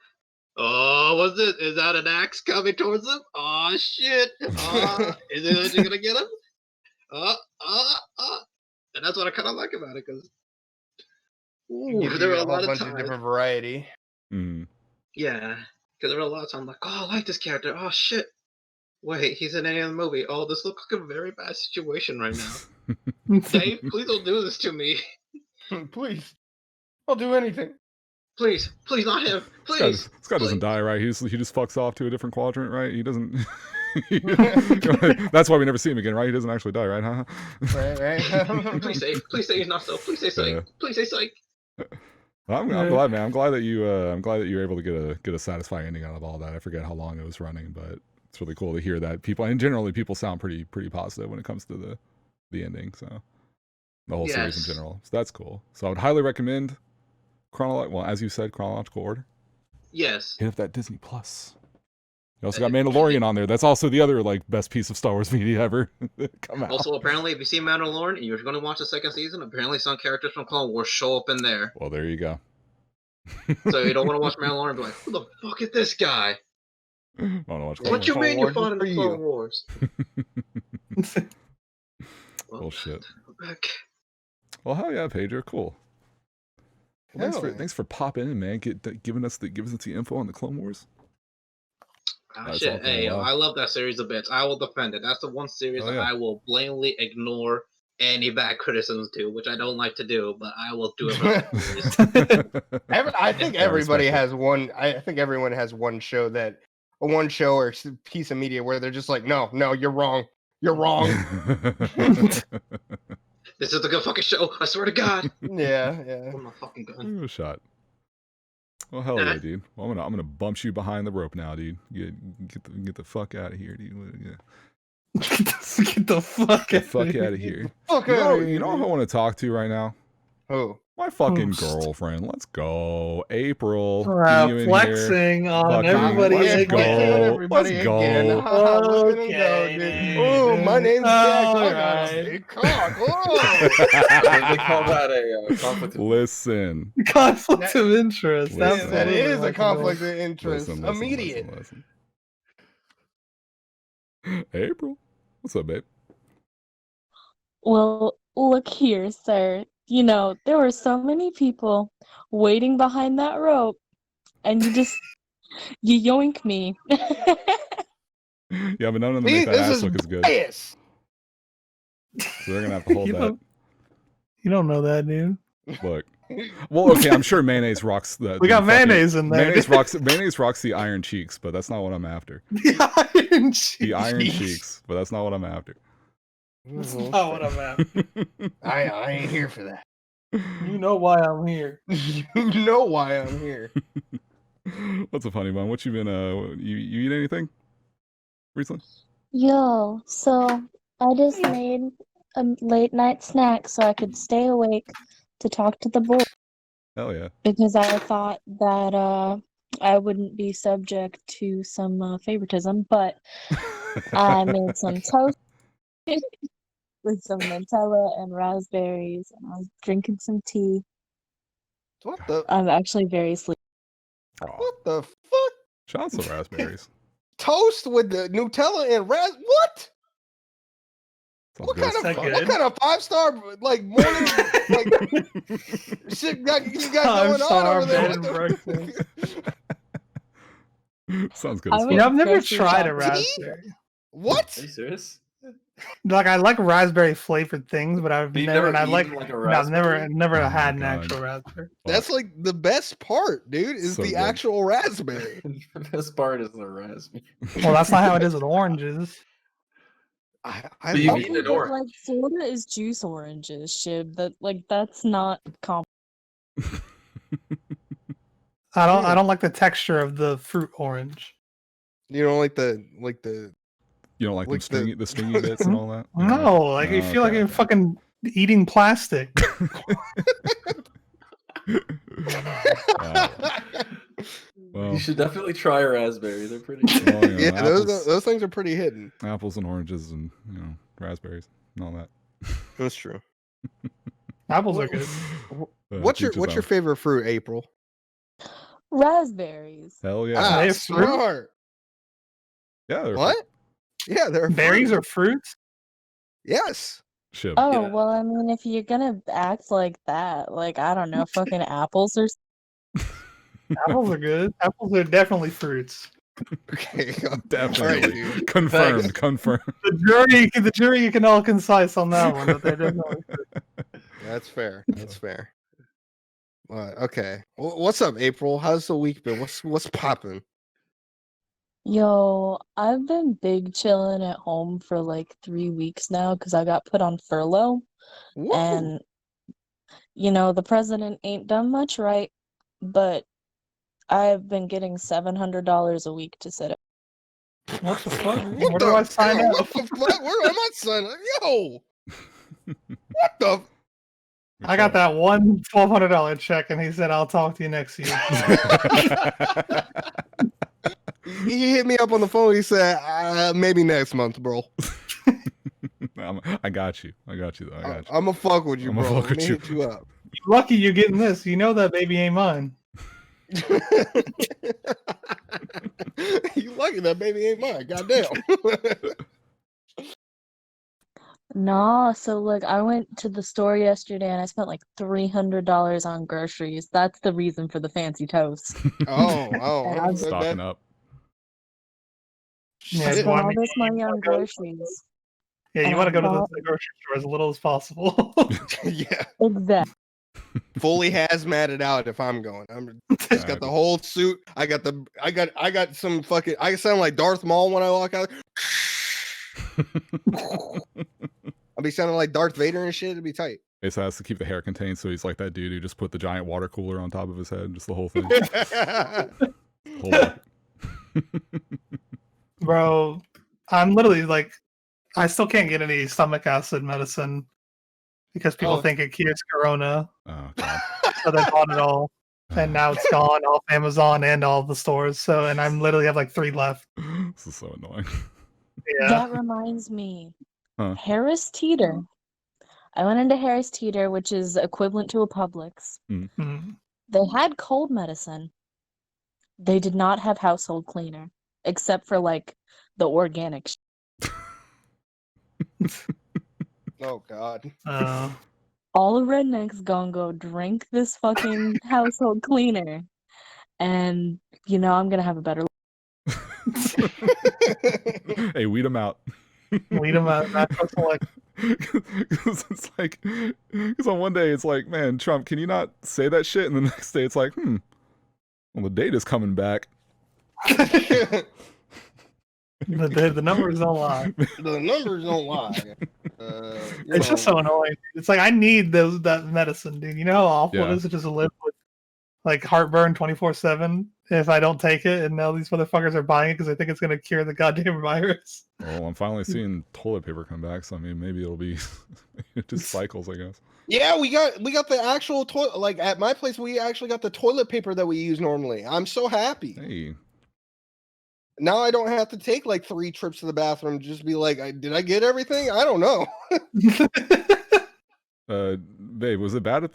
[SPEAKER 8] Oh, what's it? Is that an axe coming towards him? Oh shit! Is it actually gonna get him? And that's what I kind of like about it, because there were a lot of times,
[SPEAKER 4] different variety.
[SPEAKER 8] Yeah, because there were a lot of times like, "Oh, I like this character. Oh shit! Wait, he's in any other movie. Oh, this looks like a very bad situation right now. Dave, please don't do this to me.
[SPEAKER 4] Please, I'll do anything."
[SPEAKER 8] Please, not him. Please.
[SPEAKER 1] This guy doesn't die, right? He just fucks off to a different quadrant, right? He doesn't. That's why we never see him again, right? He doesn't actually die, right? Huh?
[SPEAKER 8] Right. Please say he's not so. Please say psych. Please say psych.
[SPEAKER 1] I'm glad, man. I'm glad that you were able to get a satisfying ending out of all that. I forget how long it was running, but it's really cool to hear that people, and generally people sound pretty positive when it comes to the ending. So the whole series in general. So that's cool. So I would highly recommend as you said, chronological order.
[SPEAKER 8] Yes.
[SPEAKER 1] Hit up that Disney Plus. You also got Mandalorian on there. That's also the other best piece of Star Wars media ever come out.
[SPEAKER 8] Also, apparently, if you see Mandalorian and you're going to watch the second season, apparently some characters from Clone Wars show up in there.
[SPEAKER 1] Well, there you go.
[SPEAKER 8] So you don't want to watch Mandalorian and be like, who the fuck is this guy? What you mean you fought in the Clone Wars?
[SPEAKER 1] Bullshit. Well, hell yeah, Pedro. Cool. Well, thanks for popping in, man. Giving us the info on the Clone Wars.
[SPEAKER 8] Shit. Hey, I love that series a bit. I will defend it. That's the one series that I will blatantly ignore any bad criticisms to, which I don't like to do, but I will do it.
[SPEAKER 4] I think everybody has one. I think everyone has one show or piece of media where they're just like, no, you're wrong. You're wrong.
[SPEAKER 8] This is a good fucking show. I swear to God.
[SPEAKER 4] Yeah.
[SPEAKER 8] Oh my fucking gun.
[SPEAKER 1] A shot. Well, hell yeah, dude. Well, I'm gonna bump you behind the rope now, dude. Get the fuck out of here, dude. Yeah.
[SPEAKER 2] Get the fuck
[SPEAKER 1] out of here. You know who I want to talk to right now?
[SPEAKER 4] Who?
[SPEAKER 1] My fucking girlfriend. Let's go, April.
[SPEAKER 2] Flexing on everybody again.
[SPEAKER 1] Let's go.
[SPEAKER 2] Okay.
[SPEAKER 4] Oh, my name's Jack.
[SPEAKER 2] Right.
[SPEAKER 3] They call that a conflict.
[SPEAKER 1] Listen.
[SPEAKER 2] Conflict of interest.
[SPEAKER 4] That is a conflict of interest. Immediate.
[SPEAKER 1] Listen. April, what's up, babe?
[SPEAKER 9] Well, look here, sir. You know, there were so many people waiting behind that rope, and you yoink me.
[SPEAKER 1] Yeah, but none of them make that ass look as good.
[SPEAKER 4] Bias.
[SPEAKER 1] So they're gonna have to hold that.
[SPEAKER 2] You don't know that, dude.
[SPEAKER 1] Look. Well, okay, I'm sure mayonnaise rocks the.
[SPEAKER 2] We got mayonnaise in there.
[SPEAKER 1] Mayonnaise rocks the iron cheeks, but that's not what I'm after.
[SPEAKER 2] The
[SPEAKER 1] iron cheeks, but that's not what I'm after.
[SPEAKER 2] That's not what I'm after.
[SPEAKER 4] I ain't here for that.
[SPEAKER 2] You know why I'm here.
[SPEAKER 4] You know why I'm here.
[SPEAKER 1] What's a funny one? What you been? You eat anything recently?
[SPEAKER 9] Yo, so I just made a late night snack so I could stay awake to talk to the boy.
[SPEAKER 1] Hell yeah.
[SPEAKER 9] Because I thought that I wouldn't be subject to some favoritism, but I made some toast with some Nutella and raspberries, and I was drinking some tea.
[SPEAKER 4] What the?
[SPEAKER 9] I'm actually very sleepy.
[SPEAKER 4] What the fuck?
[SPEAKER 1] Shots of raspberries.
[SPEAKER 4] Toast with the Nutella and what? What kind of 5-star morning shit you got going on over there?
[SPEAKER 1] Sounds good.
[SPEAKER 2] I've never tried a raspberry.
[SPEAKER 4] What?
[SPEAKER 3] Are you serious?
[SPEAKER 2] I like raspberry flavored things, but I've never had an actual raspberry.
[SPEAKER 4] That's the best part, dude, is the actual raspberry.
[SPEAKER 3] The best part is the raspberry.
[SPEAKER 2] Well, that's not how it is with oranges.
[SPEAKER 3] But you've eaten an orange.
[SPEAKER 9] Florida is juice oranges, Shib. That's not
[SPEAKER 2] I don't like the texture of the fruit orange.
[SPEAKER 4] You don't like the
[SPEAKER 1] You don't like the stringy bits and all that?
[SPEAKER 2] No, you feel like you're fucking eating plastic.
[SPEAKER 1] Well,
[SPEAKER 3] you should definitely try a raspberry. They're pretty
[SPEAKER 1] good.
[SPEAKER 4] Yeah, those things are pretty hidden.
[SPEAKER 1] Apples and oranges and raspberries and all that.
[SPEAKER 4] That's true.
[SPEAKER 2] Apples are good.
[SPEAKER 4] What's your favorite fruit, April?
[SPEAKER 9] raspberries.
[SPEAKER 1] Hell yeah.
[SPEAKER 4] Smart.
[SPEAKER 1] Yeah.
[SPEAKER 4] What? Yeah, they're
[SPEAKER 2] berries or fruits?
[SPEAKER 4] Yes.
[SPEAKER 1] Shib.
[SPEAKER 9] Oh, well, I mean, if you're gonna act like that, I don't know, fucking apples or
[SPEAKER 2] Apples are good. Apples are definitely fruits.
[SPEAKER 4] Okay,
[SPEAKER 1] definitely. Right, confirmed. Confirmed.
[SPEAKER 2] The jury can all concise on that one, but they're definitely fruits.
[SPEAKER 4] That's fair. That's fair. Okay. What's up, April? How's the week been? What's popping?
[SPEAKER 9] Yo, I've been big chilling at home for like 3 weeks now because I got put on furlough.
[SPEAKER 4] Whoa.
[SPEAKER 9] And, you know, the president ain't done much right, but I've been getting $700 a week to sit at.
[SPEAKER 2] What the fuck?
[SPEAKER 4] What
[SPEAKER 2] Where do I sign up?
[SPEAKER 4] What the fuck? Where am I signing up? Yo! What the?
[SPEAKER 2] I got that one $1,200 check, and he said, "I'll talk to you next year."
[SPEAKER 4] He hit me up on the phone. He said, "Maybe next month, bro."
[SPEAKER 1] I got you. I got you. Though. I got you.
[SPEAKER 4] I'm gonna fuck with you, bro.
[SPEAKER 1] Fuck with you.
[SPEAKER 4] Hit you up.
[SPEAKER 2] Lucky you're getting this. You know that baby ain't mine.
[SPEAKER 4] You lucky that baby ain't mine. Goddamn.
[SPEAKER 9] No, so like I went to the store yesterday and I spent like $300 on groceries. That's the reason for the fancy toast.
[SPEAKER 4] Oh,
[SPEAKER 1] stocking up.
[SPEAKER 2] Yeah,
[SPEAKER 9] I spent all this money on groceries.
[SPEAKER 2] Yeah, you want to go to the grocery store as little as possible.
[SPEAKER 4] Yeah,
[SPEAKER 9] exactly.
[SPEAKER 4] Fully hazmated out if I'm going. Just got the whole suit. I got some fucking. I sound like Darth Maul when I walk out. I'll be sounding like Darth Vader and shit. It'd be tight.
[SPEAKER 1] Ace has to keep the hair contained, so he's like that dude who just put the giant water cooler on top of his head, just the whole thing.
[SPEAKER 2] Bro, I'm literally like, I still can't get any stomach acid medicine because people think it cures corona.
[SPEAKER 1] Oh god.
[SPEAKER 2] So they bought it all, and now it's gone off Amazon and all the stores. So, and I'm literally have like 3 left.
[SPEAKER 1] This is so annoying.
[SPEAKER 2] Yeah.
[SPEAKER 9] That reminds me. Harris Teeter. I went into Harris Teeter, which is equivalent to a Publix.
[SPEAKER 2] Mm-hmm.
[SPEAKER 9] They had cold medicine. They did not have household cleaner, except for like the organic.
[SPEAKER 4] Oh God.
[SPEAKER 9] All the rednecks gonna go drink this fucking household cleaner, and you know I'm gonna have a better.
[SPEAKER 1] Hey, weed them out.
[SPEAKER 2] Weed them out.
[SPEAKER 1] It's like, because on one day it's like, man, Trump, can you not say that shit? And the next day it's like, well, the data's coming back.
[SPEAKER 2] The numbers don't lie.
[SPEAKER 4] The numbers don't lie.
[SPEAKER 2] It's just so annoying. It's like I need that medicine, dude. You know how awful it is to just live with like heartburn 24/7 if I don't take it, and now these motherfuckers are buying it because they think it's gonna cure the goddamn virus.
[SPEAKER 1] Well, I'm finally seeing toilet paper come back, so I mean maybe it'll be just cycles, I guess.
[SPEAKER 4] Yeah, we got the actual toilet. Like at my place, we actually got the toilet paper that we use normally. I'm so happy.
[SPEAKER 1] Hey.
[SPEAKER 4] Now I don't have to take like 3 trips to the bathroom to just be like, did I get everything? I don't know.
[SPEAKER 1] Babe, was that bad at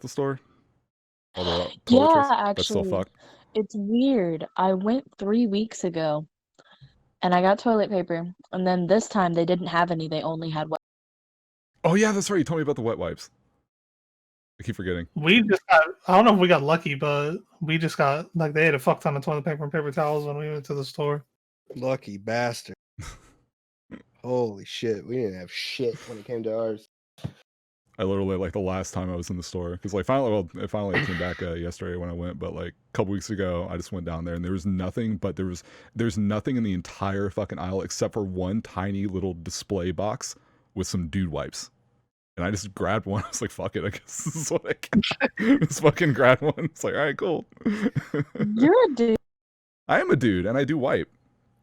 [SPEAKER 1] the store?
[SPEAKER 9] Yeah, actually, it's weird. I went 3 weeks ago, and I got toilet paper, and then this time they didn't have any. They only had wet.
[SPEAKER 1] Oh yeah, that's right. You told me about the wet wipes. I keep forgetting.
[SPEAKER 2] We just got, I don't know if we got lucky, but we just got, like, they had a fuck ton of toilet paper and paper towels when we went to the store.
[SPEAKER 4] Lucky bastard. Holy shit. We didn't have shit when it came to ours.
[SPEAKER 1] I literally, like, the last time I was in the store, because, like, it finally came back yesterday when I went, but, like, a couple weeks ago, I just went down there, and there was nothing, but there's nothing in the entire fucking aisle except for one tiny little display box with some dude wipes. And I just grabbed one. I was like, fuck it, I guess this is what I can. Just fucking grabbed one. It's like, all right, cool.
[SPEAKER 9] You're a dude.
[SPEAKER 1] I am a dude, and I do wipe.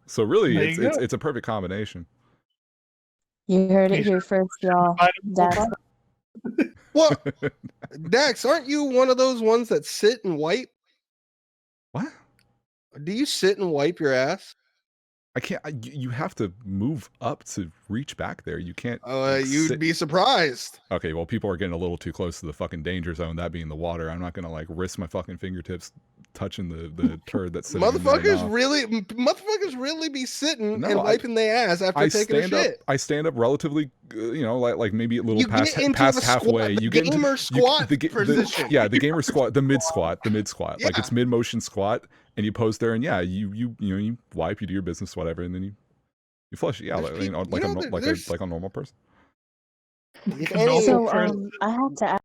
[SPEAKER 1] So really, it's a perfect combination.
[SPEAKER 9] You heard it here first, y'all.
[SPEAKER 4] What? Dax, aren't you one of those ones that sit and wipe?
[SPEAKER 1] What?
[SPEAKER 4] Do you sit and wipe your ass?
[SPEAKER 1] I can't. You have to move up to reach back there. You can't.
[SPEAKER 4] You'd be surprised.
[SPEAKER 1] Okay, well, people are getting a little too close to the fucking danger zone. That being the water. I'm not gonna like risk my fucking fingertips touching the turd that's sitting.
[SPEAKER 4] Motherfuckers really be sitting and wiping their ass after taking a shit.
[SPEAKER 1] I stand up relatively, like maybe a little past halfway.
[SPEAKER 4] You get gamer squat position.
[SPEAKER 1] Yeah, the gamer squat, the mid squat.
[SPEAKER 4] Yeah.
[SPEAKER 1] Like it's mid motion squat. And you pose there, and yeah, you wipe, you do your business, whatever, and then you flush. Yeah, like a normal person.
[SPEAKER 9] So I have to ask.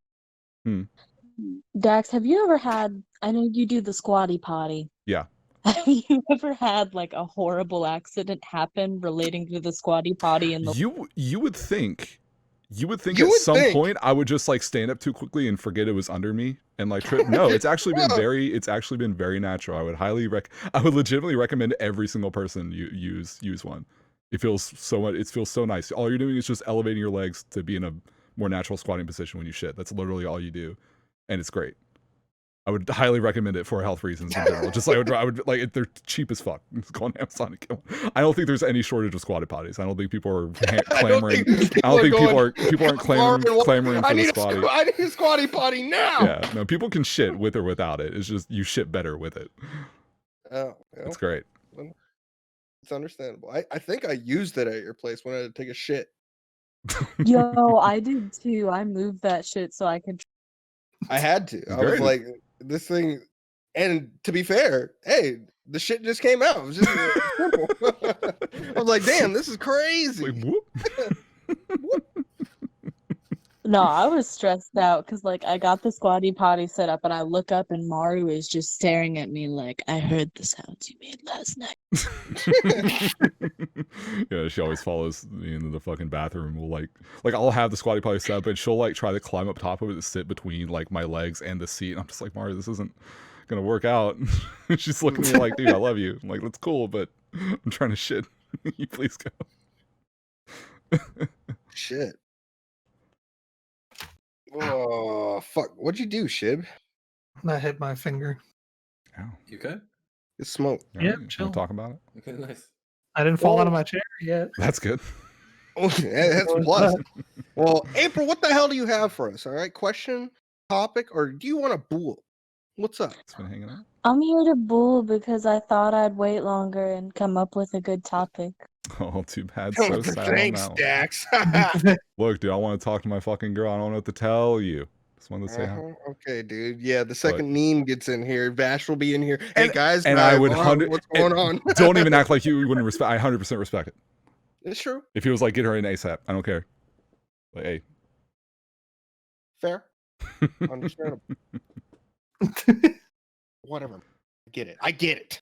[SPEAKER 9] Dax, have you ever had? I know you do the squatty potty.
[SPEAKER 1] Yeah.
[SPEAKER 9] Have you ever had like a horrible accident happen relating to the squatty potty in the?
[SPEAKER 1] You would think at some point I would just like stand up too quickly and forget it was under me and like trip. No, it's actually been very natural. I would legitimately recommend every single person use one. It feels so nice. All you're doing is just elevating your legs to be in a more natural squatting position when you shit. That's literally all you do, and it's great. I would highly recommend it for health reasons in general. Just like I would like they're cheap as fuck. Just go on Amazon and get one. I don't think there's any shortage of squatty potties. I don't think people are clamoring. I don't think people aren't clamoring for the squatty.
[SPEAKER 4] I need a squatty potty now.
[SPEAKER 1] Yeah, no, people can shit with or without it. It's just you shit better with it.
[SPEAKER 4] Oh,
[SPEAKER 1] that's great.
[SPEAKER 4] It's understandable. I think I used it at your place when I had to take a shit.
[SPEAKER 9] Yo, I did too. I moved that shit so I could.
[SPEAKER 4] I had to. I was like, this thing, and to be fair, hey, the shit just came out. It was just simple. I was like, damn, this is crazy.
[SPEAKER 1] Like, whoop.
[SPEAKER 9] No, I was stressed out because like I got the squatty potty set up and I look up and Maru is just staring at me like, I heard the sounds you made last night.
[SPEAKER 1] Yeah, she always follows me into the fucking bathroom. We'll like I'll have the squatty potty set up and she'll like try to climb up top of it to sit between like my legs and the seat. And I'm just like, Maru, this isn't gonna work out. She's looking at me like, dude, I love you. I'm like, that's cool, but I'm trying to shit. You please go.
[SPEAKER 4] Shit. Oh fuck! What'd you do, Shib?
[SPEAKER 2] I hit my finger.
[SPEAKER 1] Ow.
[SPEAKER 3] You okay?
[SPEAKER 4] It's smoke.
[SPEAKER 2] Yeah,
[SPEAKER 1] chill. Talk about it.
[SPEAKER 3] Okay, nice.
[SPEAKER 2] I didn't fall out of my chair yet.
[SPEAKER 1] That's good.
[SPEAKER 4] Oh, that's plus. Well, April, what the hell do you have for us? All right, question, topic, or do you want to bull? What's up?
[SPEAKER 1] It's been hanging out.
[SPEAKER 9] I'm here to bull because I thought I'd wait longer and come up with a good topic.
[SPEAKER 1] Oh, too bad. So sad.
[SPEAKER 4] Thanks, Dax.
[SPEAKER 1] Look, dude, I want to talk to my fucking girl. I don't know what to tell you. Just wanted to say hi.
[SPEAKER 4] Okay, dude. Yeah, the second Neen gets in here, Vash will be in here. Hey guys,
[SPEAKER 1] and I would
[SPEAKER 4] what's going on?
[SPEAKER 1] Don't even act like you wouldn't respect. I 100% respect it.
[SPEAKER 4] It's true.
[SPEAKER 1] If he was like, get her in ASAP, I don't care. Like, hey,
[SPEAKER 4] fair, understandable. Whatever. I get it.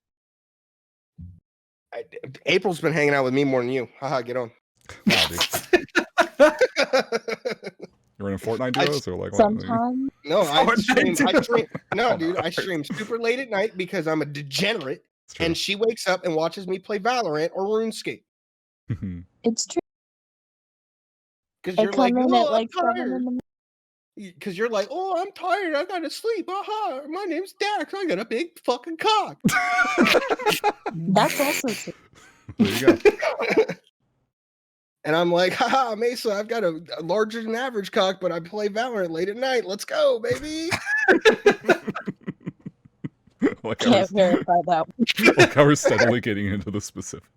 [SPEAKER 4] April's been hanging out with me more than you. Haha, get on.
[SPEAKER 1] Wow, dude. You're in Fortnite duos or like what?
[SPEAKER 9] Sometimes.
[SPEAKER 4] No, I stream. No, dude, I stream super late at night because I'm a degenerate, and she wakes up and watches me play Valorant or RuneScape.
[SPEAKER 9] It's true.
[SPEAKER 4] Because you're like,
[SPEAKER 9] oh,
[SPEAKER 4] I'm tired. Because you're like, oh, I'm tired. I gotta sleep. Aha! My name's Dax. I got a big fucking cock.
[SPEAKER 9] That's also true.
[SPEAKER 1] There you go.
[SPEAKER 4] And I'm like, haha, Mesa, I've got a larger than average cock, but I play Valorant late at night. Let's go, baby.
[SPEAKER 9] Can't verify that.
[SPEAKER 1] Like how we're steadily getting into the specifics.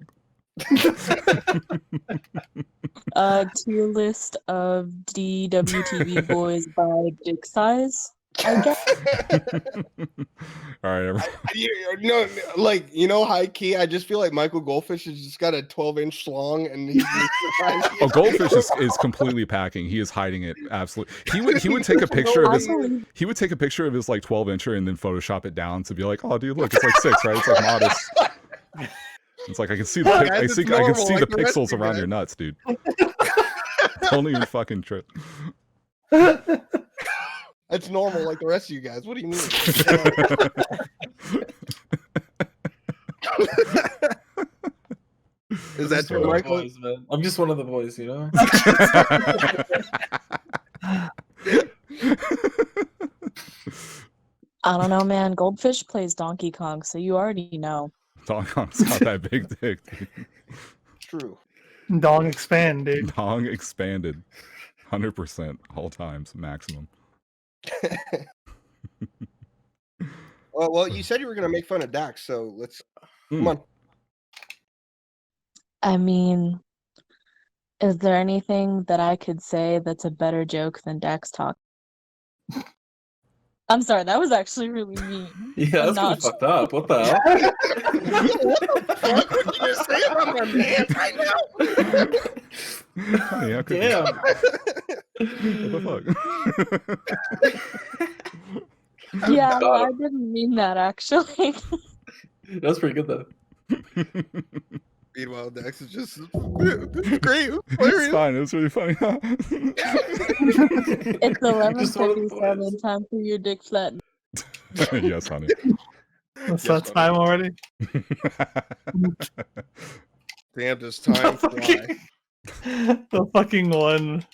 [SPEAKER 9] Tier list of DWTB boys by dick size, I guess.
[SPEAKER 1] All right, everyone.
[SPEAKER 4] No, like, high key, I just feel like Michael Goldfish has just got a 12-inch schlong, and he's
[SPEAKER 1] oh, Goldfish is completely packing. He is hiding it. Absolutely. He would take a picture of his. He would take a picture of his like 12-incher and then Photoshop it down to be like, oh, dude, look, it's like 6, right? It's like modest. It's like I can see the I can see the pixels around your nuts, dude. Don't even fucking trip.
[SPEAKER 4] That's normal, like the rest of you guys. What do you mean? Is that true, Michael?
[SPEAKER 3] Boys, man. I'm just one of the boys,
[SPEAKER 9] I don't know, man. Goldfish plays Donkey Kong, so you already know.
[SPEAKER 1] Donkey Kong's got that big dick, dude.
[SPEAKER 4] True.
[SPEAKER 2] Dong expand, dude.
[SPEAKER 1] Dong expanded. 100% all times maximum.
[SPEAKER 4] Well, you said you were gonna make fun of Dax, so let's come on.
[SPEAKER 9] I mean, is there anything that I could say that's a better joke than Dax talk? I'm sorry, that was actually really mean.
[SPEAKER 3] Yeah, that's pretty fucked up. What the hell?
[SPEAKER 4] What the fuck would you just say about my man right now?
[SPEAKER 1] Honey,
[SPEAKER 3] Damn.
[SPEAKER 1] What the fuck?
[SPEAKER 9] Yeah, I didn't mean that actually.
[SPEAKER 3] That's pretty good though.
[SPEAKER 4] Meanwhile, Dex is just it's great.
[SPEAKER 1] It's fine. It was really funny.
[SPEAKER 9] It's 11:57. Time for your dick flat.
[SPEAKER 1] Yes, honey.
[SPEAKER 2] It's that time already.
[SPEAKER 4] Damn, does time fly?
[SPEAKER 2] The fucking one.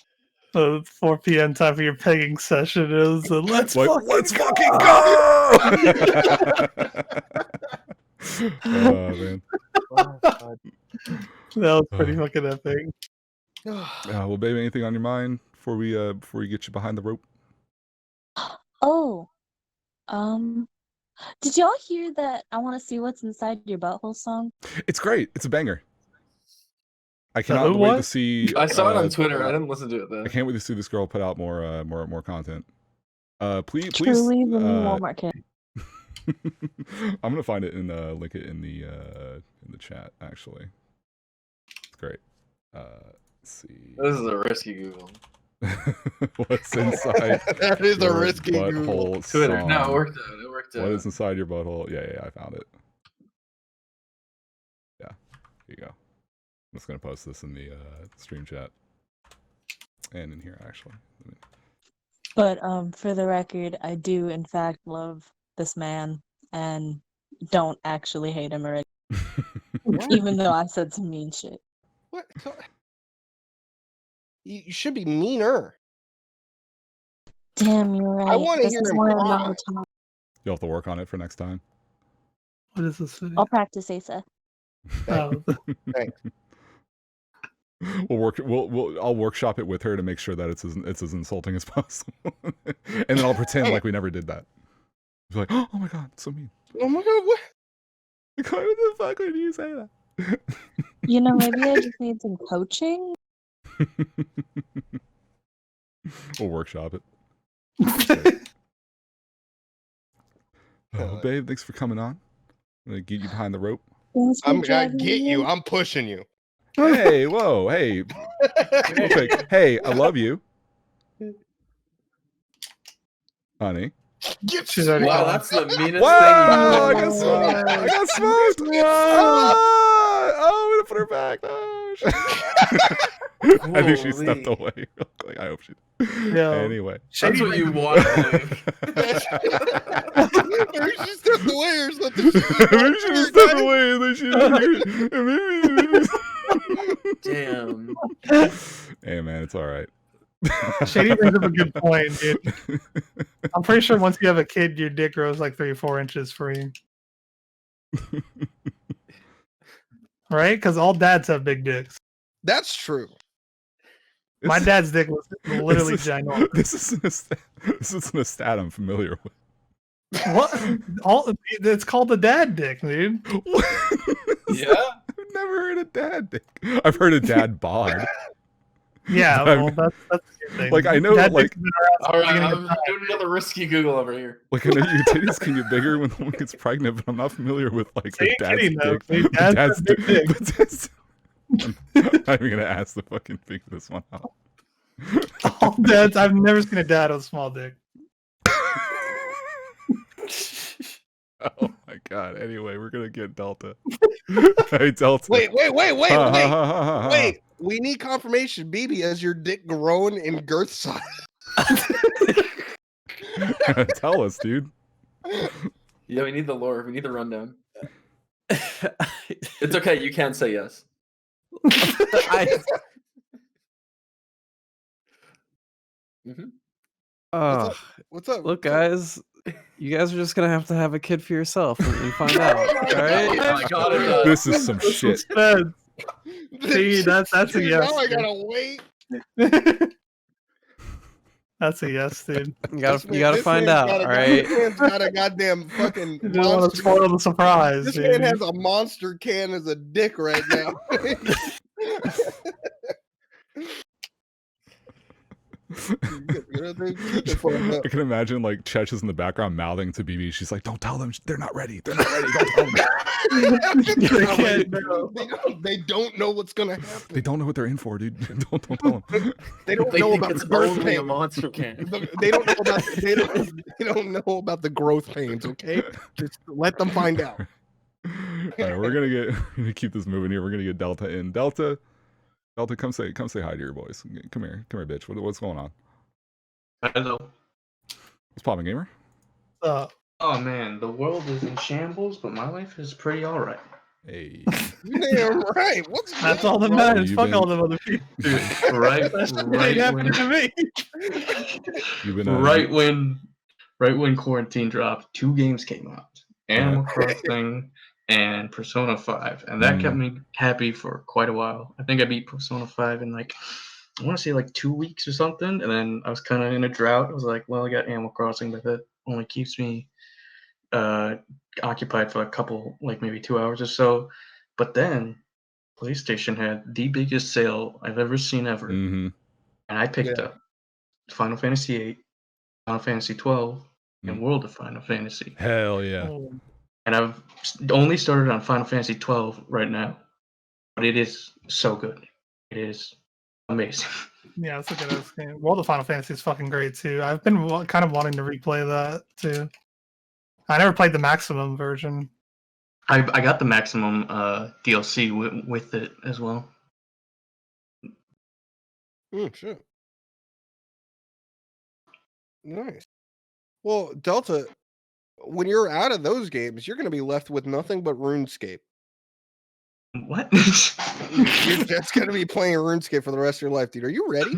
[SPEAKER 2] The 4 p.m. time for your pegging session is let's fucking
[SPEAKER 1] go! Oh man,
[SPEAKER 2] that was pretty fucking epic.
[SPEAKER 1] Well, baby, anything on your mind before we get you behind the rope?
[SPEAKER 9] Oh, did y'all hear that I Want to See What's Inside Your Butthole song?
[SPEAKER 1] It's great. It's a banger. I cannot wait to see.
[SPEAKER 3] I saw it on Twitter. I didn't listen to it though.
[SPEAKER 1] I can't wait to see this girl put out more content. Please.
[SPEAKER 9] Truly the new Walmart kid.
[SPEAKER 1] I'm gonna find it and link it in the chat. Actually, it's great. Let's see.
[SPEAKER 3] This is a risky Google.
[SPEAKER 1] What's inside?
[SPEAKER 4] That is a risky Google.
[SPEAKER 3] Twitter. No, it worked out. It worked out.
[SPEAKER 1] What is inside your butthole? Yeah, I found it. Yeah, here you go. I'm just gonna post this in the stream chat and in here actually.
[SPEAKER 9] But for the record, I do in fact love this man and don't actually hate him already. Even though I said some mean shit.
[SPEAKER 4] What? You should be meaner.
[SPEAKER 9] Damn, you're right.
[SPEAKER 4] I want to
[SPEAKER 9] This
[SPEAKER 4] hear
[SPEAKER 9] is
[SPEAKER 4] him
[SPEAKER 9] why I'm
[SPEAKER 4] cry.
[SPEAKER 9] not talking.
[SPEAKER 1] You'll have to work on it for next time.
[SPEAKER 2] What is this?
[SPEAKER 9] I'll practice Aceuhh.
[SPEAKER 4] Thanks.
[SPEAKER 1] I'll workshop it with her to make sure that it's as insulting as possible, and then I'll pretend like we never did that. Be like, oh my god, so mean.
[SPEAKER 4] Oh my god, what?
[SPEAKER 1] What the fuck would you say that?
[SPEAKER 9] You know, maybe I just need some coaching.
[SPEAKER 1] We'll workshop it. Oh, babe, thanks for coming on. I'm gonna get you behind the rope.
[SPEAKER 4] I'm gonna get you. I'm pushing you.
[SPEAKER 1] Hey, whoa, hey. Perfect. Hey, I love you. Honey.
[SPEAKER 3] Wow, that's the meanest
[SPEAKER 1] Wow,
[SPEAKER 3] thing.
[SPEAKER 1] I got smoked. I got smoked. I'm gonna put her back. Oh, shit. I think she stepped away. I hope she did.
[SPEAKER 2] Yeah.
[SPEAKER 1] Anyway.
[SPEAKER 3] That's what you want.
[SPEAKER 4] Maybe she stepped away or something.
[SPEAKER 1] Maybe she just stepped away and then she didn't hear.
[SPEAKER 3] Damn.
[SPEAKER 1] Hey man, it's all right.
[SPEAKER 2] Shady brings up a good point, dude. I'm pretty sure once you have a kid, your dick grows like 3 or 4 inches for you. Right? Because all dads have big dicks.
[SPEAKER 4] That's true.
[SPEAKER 2] My dad's dick was literally ginormous.
[SPEAKER 1] This isn't a stat I'm familiar with.
[SPEAKER 2] What? It's called the dad dick, dude.
[SPEAKER 3] Yeah.
[SPEAKER 1] I've never heard of dad dick. I've heard of dad bod.
[SPEAKER 2] Yeah, well, that's the thing.
[SPEAKER 1] Like I know,
[SPEAKER 2] Dad
[SPEAKER 1] like
[SPEAKER 2] dick's been around
[SPEAKER 3] All
[SPEAKER 2] since the
[SPEAKER 3] right,
[SPEAKER 2] beginning
[SPEAKER 3] I'm
[SPEAKER 2] of time.
[SPEAKER 3] doing another risky Google over here.
[SPEAKER 1] like I know your titties can get bigger when the woman gets pregnant, but I'm not familiar with like the
[SPEAKER 2] See,
[SPEAKER 1] dad's
[SPEAKER 2] kidding, though.
[SPEAKER 1] dick.
[SPEAKER 2] See,
[SPEAKER 1] The
[SPEAKER 2] dad's
[SPEAKER 1] dad's
[SPEAKER 2] a big dick.
[SPEAKER 1] but that's- I'm not even gonna ask the fucking figure this one out.
[SPEAKER 2] All dads, I've never seen a dad with a small dick.
[SPEAKER 1] Oh my god. Anyway, we're gonna get Delta. Hey Delta.
[SPEAKER 4] Wait. Wait. We need confirmation, BB, as your dick growing in girth size.
[SPEAKER 1] Tell us, dude.
[SPEAKER 3] Yeah, we need the lore. We need the rundown. It's okay. You can say yes.
[SPEAKER 4] What's up?
[SPEAKER 6] Look, guys, you guys are just gonna have to have a kid for yourself and find out, all right?
[SPEAKER 1] This is some shit.
[SPEAKER 2] See, that's a
[SPEAKER 4] Dude,
[SPEAKER 2] yes.
[SPEAKER 4] Now I
[SPEAKER 2] dude.
[SPEAKER 4] gotta wait.
[SPEAKER 2] That's a yes, dude.
[SPEAKER 6] You gotta find out, all right?
[SPEAKER 4] This man's got a goddamn fucking
[SPEAKER 2] You don't want to
[SPEAKER 4] monster.
[SPEAKER 2] spoil the surprise,
[SPEAKER 4] This
[SPEAKER 2] dude.
[SPEAKER 4] man has a monster can as a dick right now.
[SPEAKER 1] I can imagine like Chech is in the background mouthing to BB. She's like, "Don't tell them they're not ready. They're not ready. Don't tell them."
[SPEAKER 4] They don't know what's gonna happen.
[SPEAKER 1] They don't know what they're in for, dude. Don't tell them.
[SPEAKER 4] They don't know about the growth
[SPEAKER 3] only a
[SPEAKER 4] pains.
[SPEAKER 3] monster can.
[SPEAKER 4] They don't know about they don't know about the growth pains. Okay, just let them find out.
[SPEAKER 1] All right, we're gonna keep this moving here. We're gonna get Delta in. Delta, come say hi to your boys. Come here, bitch. What's going on?
[SPEAKER 10] Hello.
[SPEAKER 1] What's popping, gamer?
[SPEAKER 10] Oh man, the world is in shambles, but my life is pretty all right.
[SPEAKER 1] Hey.
[SPEAKER 4] Damn right.
[SPEAKER 2] That's all that matters. Fuck all them other people.
[SPEAKER 10] Dude, right
[SPEAKER 2] happened to me.
[SPEAKER 10] Right when quarantine dropped, 2 games came out: Animal Crossing and Persona 5, and that kept me happy for quite a while. I think I beat Persona 5 in like, I want to say like 2 weeks or something, and then I was kind of in a drought. I was like, well, I got Animal Crossing, but that only keeps me occupied for a couple, like maybe 2 hours or so. But then PlayStation had the biggest sale I've ever seen ever, and I picked up Final Fantasy 8, Final Fantasy 12, and World of Final Fantasy.
[SPEAKER 1] Hell yeah.
[SPEAKER 10] And I've only started on Final Fantasy 12 right now, but it is so good. It is amazing.
[SPEAKER 2] Yeah, it's a good ass game. World of Final Fantasy is fucking great too. I've been kind of wanting to replay that too. I never played the maximum version.
[SPEAKER 10] I got the maximum DLC with it as well.
[SPEAKER 4] Shit. Nice. Well, Delta, when you're out of those games, you're going to be left with nothing but RuneScape.
[SPEAKER 10] What?
[SPEAKER 4] You're just going to be playing RuneScape for the rest of your life, dude. Are you ready?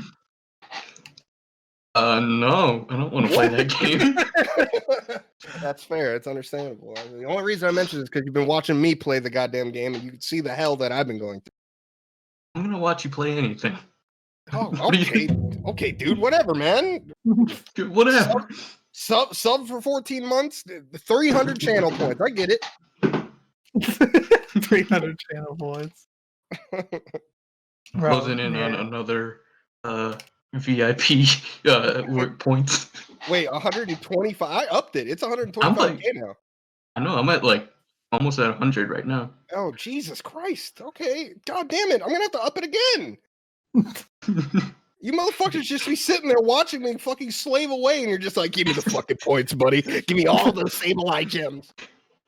[SPEAKER 10] No, I don't want to play that game.
[SPEAKER 4] That's fair. It's understandable. The only reason I mentioned it is because you've been watching me play the goddamn game, and you can see the hell that I've been going through.
[SPEAKER 10] I'm gonna watch you play anything.
[SPEAKER 4] Oh, okay, okay, dude. Whatever, man.
[SPEAKER 10] Whatever.
[SPEAKER 4] Sub for 14 months, 300 channel points. I get it.
[SPEAKER 2] 300 channel points.
[SPEAKER 10] Closing in on another VIP work points.
[SPEAKER 4] Wait, 125? I upped it. It's 125k now.
[SPEAKER 10] I know. I'm at like almost at 100 right now.
[SPEAKER 4] Oh, Jesus Christ. Okay. God damn it. I'm going to have to up it again. You motherfuckers just be sitting there watching me fucking slave away, and you're just like, give me the fucking points, buddy. Give me all those Sableye gems.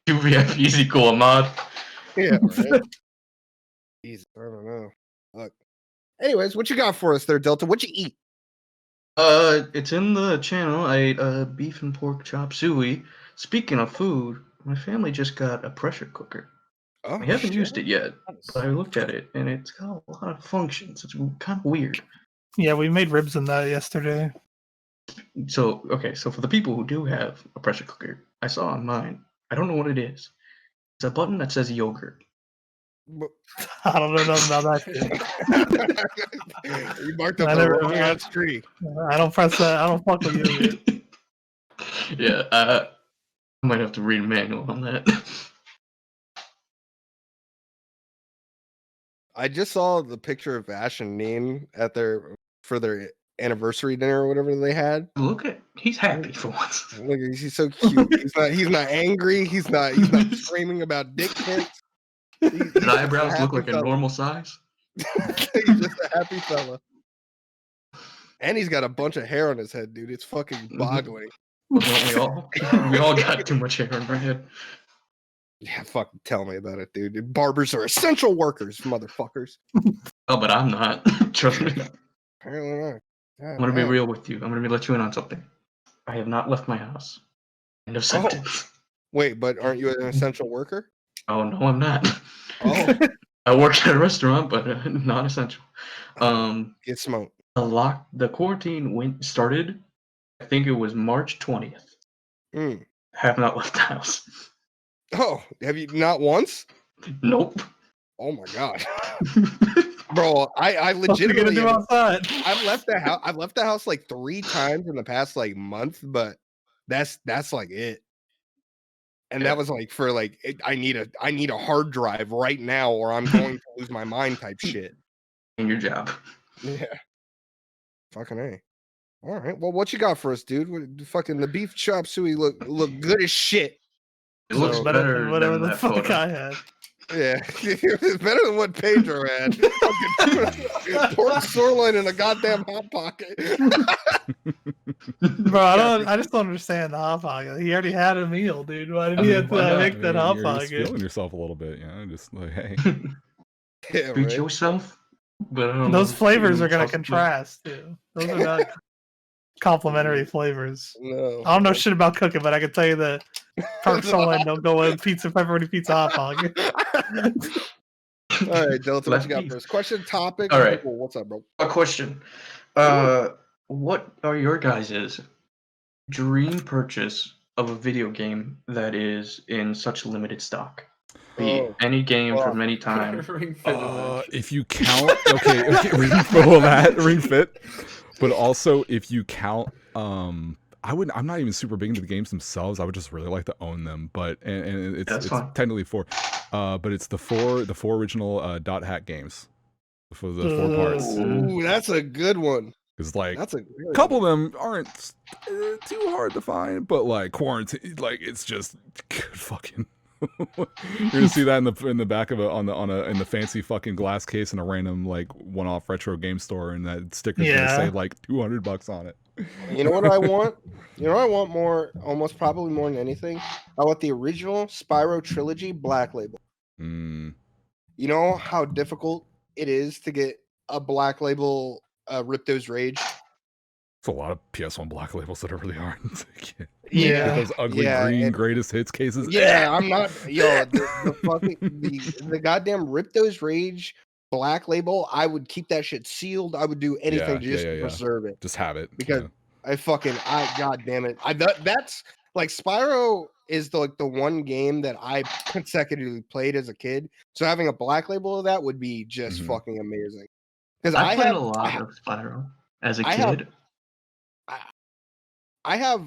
[SPEAKER 10] 2 VIPs equal a mod.
[SPEAKER 4] Yeah, right? Jesus, I don't know. Look. Anyways, what you got for us there, Delta? What you eat?
[SPEAKER 10] It's in the channel. I ate beef and pork chop suey. Speaking of food, my family just got a pressure cooker.
[SPEAKER 4] Oh,
[SPEAKER 10] I haven't used it yet, but I looked at it, and it's got a lot of functions. It's kind of weird.
[SPEAKER 2] Yeah, we made ribs in that yesterday.
[SPEAKER 10] So, okay, so for the people who do have a pressure cooker, I saw on mine, I don't know what it is. It's a button that says yogurt.
[SPEAKER 2] I don't know nothing about that.
[SPEAKER 4] You marked up the wrong ass tree.
[SPEAKER 2] I don't press that. I don't fuck with you.
[SPEAKER 10] Yeah, I might have to read a manual on that.
[SPEAKER 4] I just saw the picture of Vash and Neen at their anniversary dinner or whatever they had.
[SPEAKER 10] Look at, he's happy for once.
[SPEAKER 4] Look, he's so cute. He's not angry. He's not screaming about dick pics.
[SPEAKER 10] His eyebrows look like a normal size.
[SPEAKER 4] He's just a happy fella. And he's got a bunch of hair on his head, dude. It's fucking boggling.
[SPEAKER 10] We all got too much hair on our head.
[SPEAKER 4] Yeah, fucking tell me about it, dude. Barbers are essential workers, motherfuckers.
[SPEAKER 10] Oh, but I'm not. Trust me.
[SPEAKER 4] Apparently not.
[SPEAKER 10] I'm gonna be real with you. I'm gonna let you in on something. I have not left my house. End of sentence.
[SPEAKER 4] Oh. Wait, but aren't you an essential worker?
[SPEAKER 10] Oh no, I'm not.
[SPEAKER 4] Oh.
[SPEAKER 10] I work at a restaurant, but not essential.
[SPEAKER 4] Get smoked.
[SPEAKER 10] The quarantine started. I think it was March 20th. Have not left the house.
[SPEAKER 4] Oh, have you not once?
[SPEAKER 10] Nope.
[SPEAKER 4] Oh my god. Bro, I legitimately I've left the house like 3 times in the past like month, but that's like it. And that was like for like I need a hard drive right now or I'm going to lose my mind type shit.
[SPEAKER 10] In your job.
[SPEAKER 4] Yeah. Fucking A. All right. Well, what you got for us, dude? Fucking the beef chop suey look good as shit.
[SPEAKER 10] It looks better than
[SPEAKER 2] whatever the
[SPEAKER 10] that
[SPEAKER 2] fuck
[SPEAKER 10] photo.
[SPEAKER 2] I had.
[SPEAKER 4] Yeah, it's better than what Pedro had. Pork sirloin in a goddamn hot pocket.
[SPEAKER 2] Bro, I just don't understand the hot pocket. He already had a meal, dude. Why did he have to make that hot pocket?
[SPEAKER 1] You're feeling yourself a little bit, just like, hey.
[SPEAKER 4] Yeah,
[SPEAKER 10] Treat yourself. But
[SPEAKER 2] those flavors are gonna contrast too. Those are not complementary flavors.
[SPEAKER 4] No.
[SPEAKER 2] I don't know shit about cooking, but I can tell you that pork sirloin don't go with pepperoni pizza hot pocket.
[SPEAKER 4] All right, Delta, what you got first? Question, topic.
[SPEAKER 10] All right.
[SPEAKER 4] What's up, bro?
[SPEAKER 10] A question. What are your guys' dream purchase of a video game that is in such limited stock? Be any game from any time.
[SPEAKER 1] If you count, okay, Ring Fit, but also if you count, I'm not even super big into the games themselves. I would just really like to own them, but and it's technically four, but it's the four original Dot Hack games for the 4 parts.
[SPEAKER 4] Ooh, that's a good one.
[SPEAKER 1] Because like
[SPEAKER 4] that's a
[SPEAKER 1] couple of them aren't too hard to find, but like Quarantine, like it's just good fucking. You're gonna see that in the back of in the fancy fucking glass case in a random like one-off retro game store, and that sticker's gonna say like $200 on it.
[SPEAKER 4] You know what I want? You know what I want more, almost probably more than anything? I want the original Spyro trilogy Black Label. You know how difficult it is to get a Black Label Ripto's Rage?
[SPEAKER 1] It's a lot of PS1 Black Labels that are really hard.
[SPEAKER 4] Yeah,
[SPEAKER 1] those ugly green greatest hits cases.
[SPEAKER 4] Yeah, I'm not. Yo, the fucking the goddamn Ripto's Rage Black Label. I would keep that shit sealed. I would do anything just to preserve it.
[SPEAKER 1] Just have it
[SPEAKER 4] because god damn it. That's like Spyro is the one game that I consecutively played as a kid. So having a Black Label of that would be just fucking amazing. Because
[SPEAKER 10] I played a lot of Spyro as a kid.
[SPEAKER 4] I have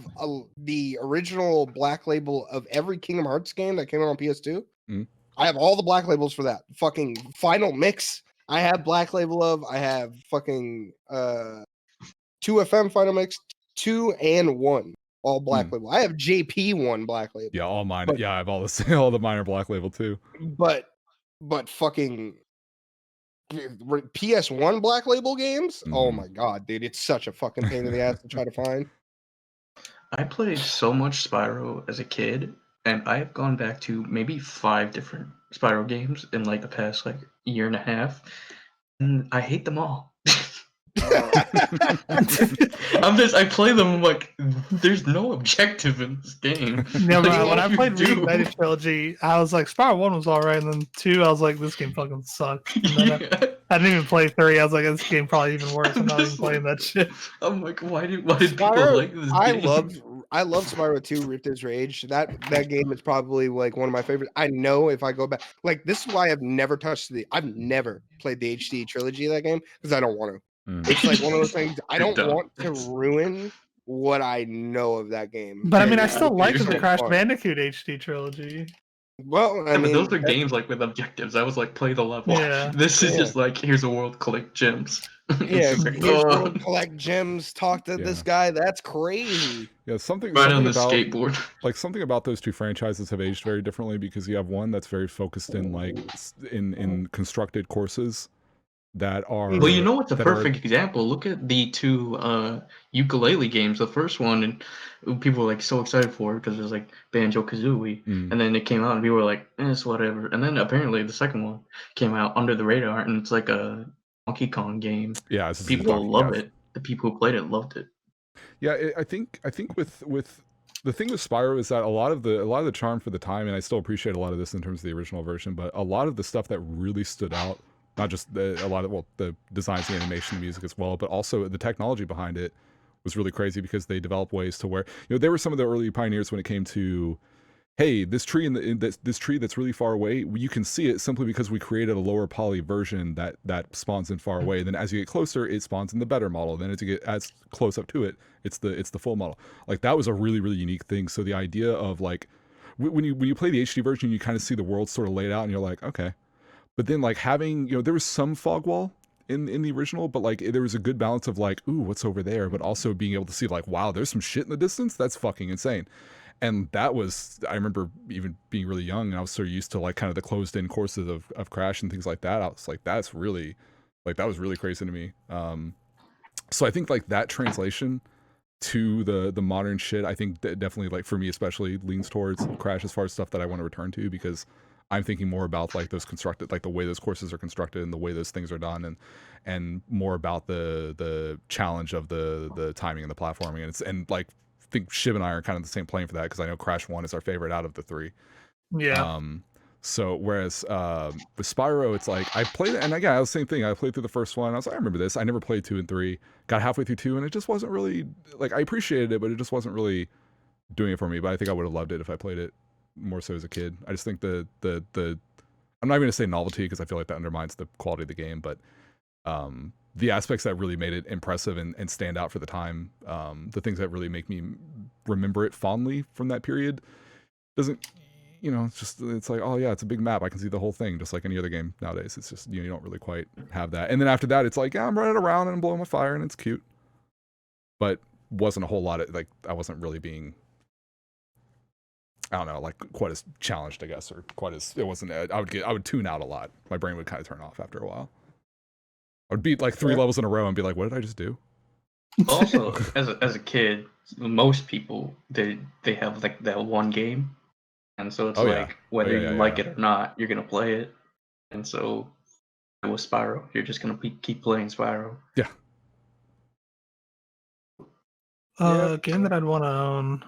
[SPEAKER 4] the original Black Label of every Kingdom Hearts game that came out on PS2. I have all the Black Labels for that. Fucking Final Mix, I have Black Label of. I have fucking 2FM Final Mix 2 and 1, all Black Label. I have JP1 Black Label.
[SPEAKER 1] Yeah, all mine. I have all the minor Black Label too.
[SPEAKER 4] But fucking PS1 Black Label games. Oh my god, dude, it's such a fucking pain in the ass to try to find.
[SPEAKER 10] I played so much Spyro as a kid, and I have gone back to maybe 5 different Spyro games in like the past like year and a half, and I hate them all. I play them like there's no objective in this game.
[SPEAKER 2] Yeah, but when I played Reignited Trilogy, I was like, Spyro 1 was alright, and then 2, I was like, this game fucking sucks. I didn't even play 3. I was like, this game probably even worse. I'm not even playing that shit.
[SPEAKER 10] I'm like, why did people like this game?
[SPEAKER 4] I love Spyro 2 Ripto's Rage. That game is probably like one of my favorites. I know if I go back, like this is why I've never played the HD trilogy of that game because I don't want to. It's like one of those things I don't want to ruin what I know of that game.
[SPEAKER 2] But I mean, I still like the Crash Bandicoot HD trilogy.
[SPEAKER 4] Well, I mean,
[SPEAKER 10] but those are games like with objectives. I was like, play the level. Yeah. This is just like, here's a world, collect gems.
[SPEAKER 4] Yeah, collect gems. Talk to this guy. That's crazy.
[SPEAKER 1] Yeah, something
[SPEAKER 10] on the
[SPEAKER 1] about,
[SPEAKER 10] skateboard.
[SPEAKER 1] Like something about those two franchises have aged very differently because you have one that's very focused in like in constructed courses that are.
[SPEAKER 10] Well, you know what's a perfect example? Look at the 2 ukulele games. The first one, and people were like so excited for it because it was like Banjo-Kazooie, and then it came out and people were like, it's whatever. And then apparently the second one came out under the radar, and it's like a Donkey Kong game.
[SPEAKER 1] Yeah,
[SPEAKER 10] people love it. The people who played it loved it.
[SPEAKER 1] Yeah, I think with the thing with Spyro is that a lot of the charm for the time, and I still appreciate a lot of this in terms of the original version, but a lot of the stuff that really stood out, not just the designs, the animation, the music as well, but also the technology behind it was really crazy because they developed ways to where, they were some of the early pioneers when it came to, hey, this tree this tree that's really far away, you can see it simply because we created a lower poly version that spawns in far away. Then as you get closer, it spawns in the better model. Then as you get as close up to it, it's the full model. Like that was a really, really unique thing. So the idea of like when you play the HD version, you kind of see the world sort of laid out, and you're like, okay. But then like having, there was some fog wall in the original, but like there was a good balance of like, ooh, what's over there, but also being able to see like, wow, there's some shit in the distance. That's fucking insane. And that was, I remember even being really young and I was so used to like kind of the closed in courses of Crash and things like that. I was like, that's really, like, that was really crazy to me. So I think like that translation to the modern shit, I think definitely, like for me especially, leans towards Crash as far as stuff that I want to return to, because I'm thinking more about like those constructed, like the way those courses are constructed and the way those things are done, and more about the challenge of the timing and the platforming, and like I think Shib and I are kind of the same plane for that, because I know Crash 1 is our favorite out of the 3.
[SPEAKER 2] Yeah.
[SPEAKER 1] So whereas with Spyro, it's like I played it, and again, I was the same thing. I played through the first one. I was like, I remember this. I never played 2 and 3. Got halfway through 2, and it just wasn't really like, I appreciated it, but it just wasn't really doing it for me. But I think I would have loved it if I played it more so as a kid. I just think the I'm not even gonna say novelty, because I feel like that undermines the quality of the game, but the aspects that really made it impressive and stand out for the time, the things that really make me remember it fondly from that period, doesn't. You know, it's like, oh yeah, it's a big map. I can see the whole thing, just like any other game nowadays. It's just, you don't really quite have that. And then after that, it's like, yeah, I'm running around and I'm blowing my fire and it's cute. But wasn't a whole lot of, like, I wasn't really being, I don't know, like quite as challenged, I guess, or quite as, it wasn't, I would tune out a lot. My brain would kind of turn off after a while. I would beat like 3 levels in a row and be like, what did I just do?
[SPEAKER 10] Also, as a kid, most people, they have like that one game. And so it's whether you like it or not, you're going to play it. And so with Spyro, you're just going to keep playing Spyro.
[SPEAKER 1] Yeah.
[SPEAKER 2] A game that I'd want to own.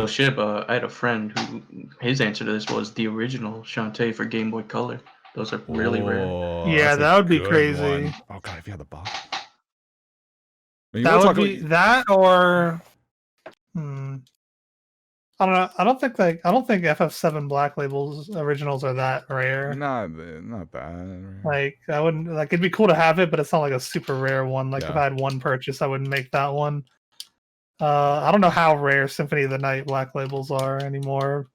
[SPEAKER 10] So Shib, I had a friend who, his answer to this was the original Shantae for Game Boy Color. Those are really rare.
[SPEAKER 2] Yeah, that would be crazy.
[SPEAKER 1] One. Oh god, if you had the box.
[SPEAKER 2] That would be that, or I don't know. I don't think FF7 Black Labels originals are that rare.
[SPEAKER 1] Not that.
[SPEAKER 2] Like, I wouldn't, like, it'd be cool to have it, but it's not like a super rare one. Like, if I had one purchase, I wouldn't make that one. I don't know how rare Symphony of the Night Black Labels are anymore.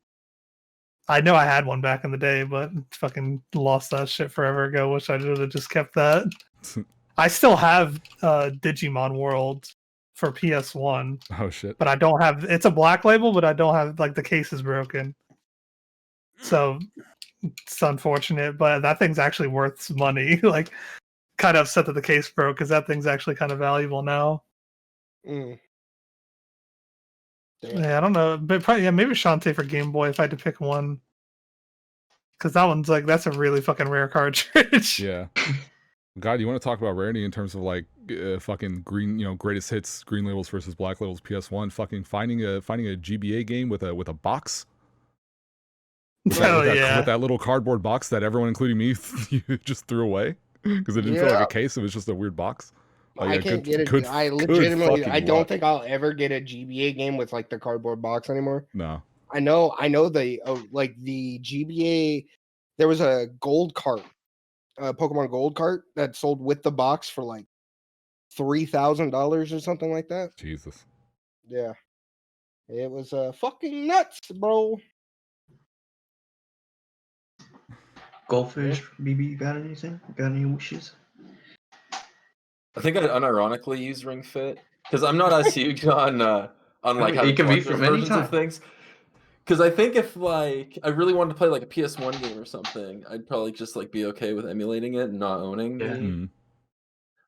[SPEAKER 2] I know I had one back in the day, but fucking lost that shit forever ago. Wish I would have just kept that. I still have Digimon World for PS1.
[SPEAKER 1] Oh shit.
[SPEAKER 2] But I don't have, it's a Black Label, but I don't have, like, the case is broken. So it's unfortunate, but that thing's actually worth money. Like, kind of upset that the case broke, because that thing's actually kind of valuable now. Yeah, I don't know, but probably, maybe Shantae for Game Boy if I had to pick one, because that one's like, that's a really fucking rare cartridge.
[SPEAKER 1] Yeah. God, you want to talk about rarity in terms of like fucking green, greatest hits, green labels versus black labels, PS1, fucking finding a GBA game with a box. With that little cardboard box that everyone, including me, just threw away because it didn't feel like a case. It was just a weird box.
[SPEAKER 4] I can't get it. I legitimately, I don't think I'll ever get a GBA game with like the cardboard box anymore.
[SPEAKER 1] No.
[SPEAKER 4] I know the the GBA. There was a gold cart, Pokemon Gold cart that sold with the box for like $3,000 or something like that.
[SPEAKER 1] Jesus.
[SPEAKER 4] Yeah, it was fucking nuts, bro.
[SPEAKER 10] Goldfish, BB, got anything? Got any wishes?
[SPEAKER 3] I think I unironically use Ring Fit because I'm not as huge on like how
[SPEAKER 10] it can be from any time.
[SPEAKER 3] Of things. Because I think if like I really wanted to play like a PS1 game or something, I'd probably just like be okay with emulating it and not owning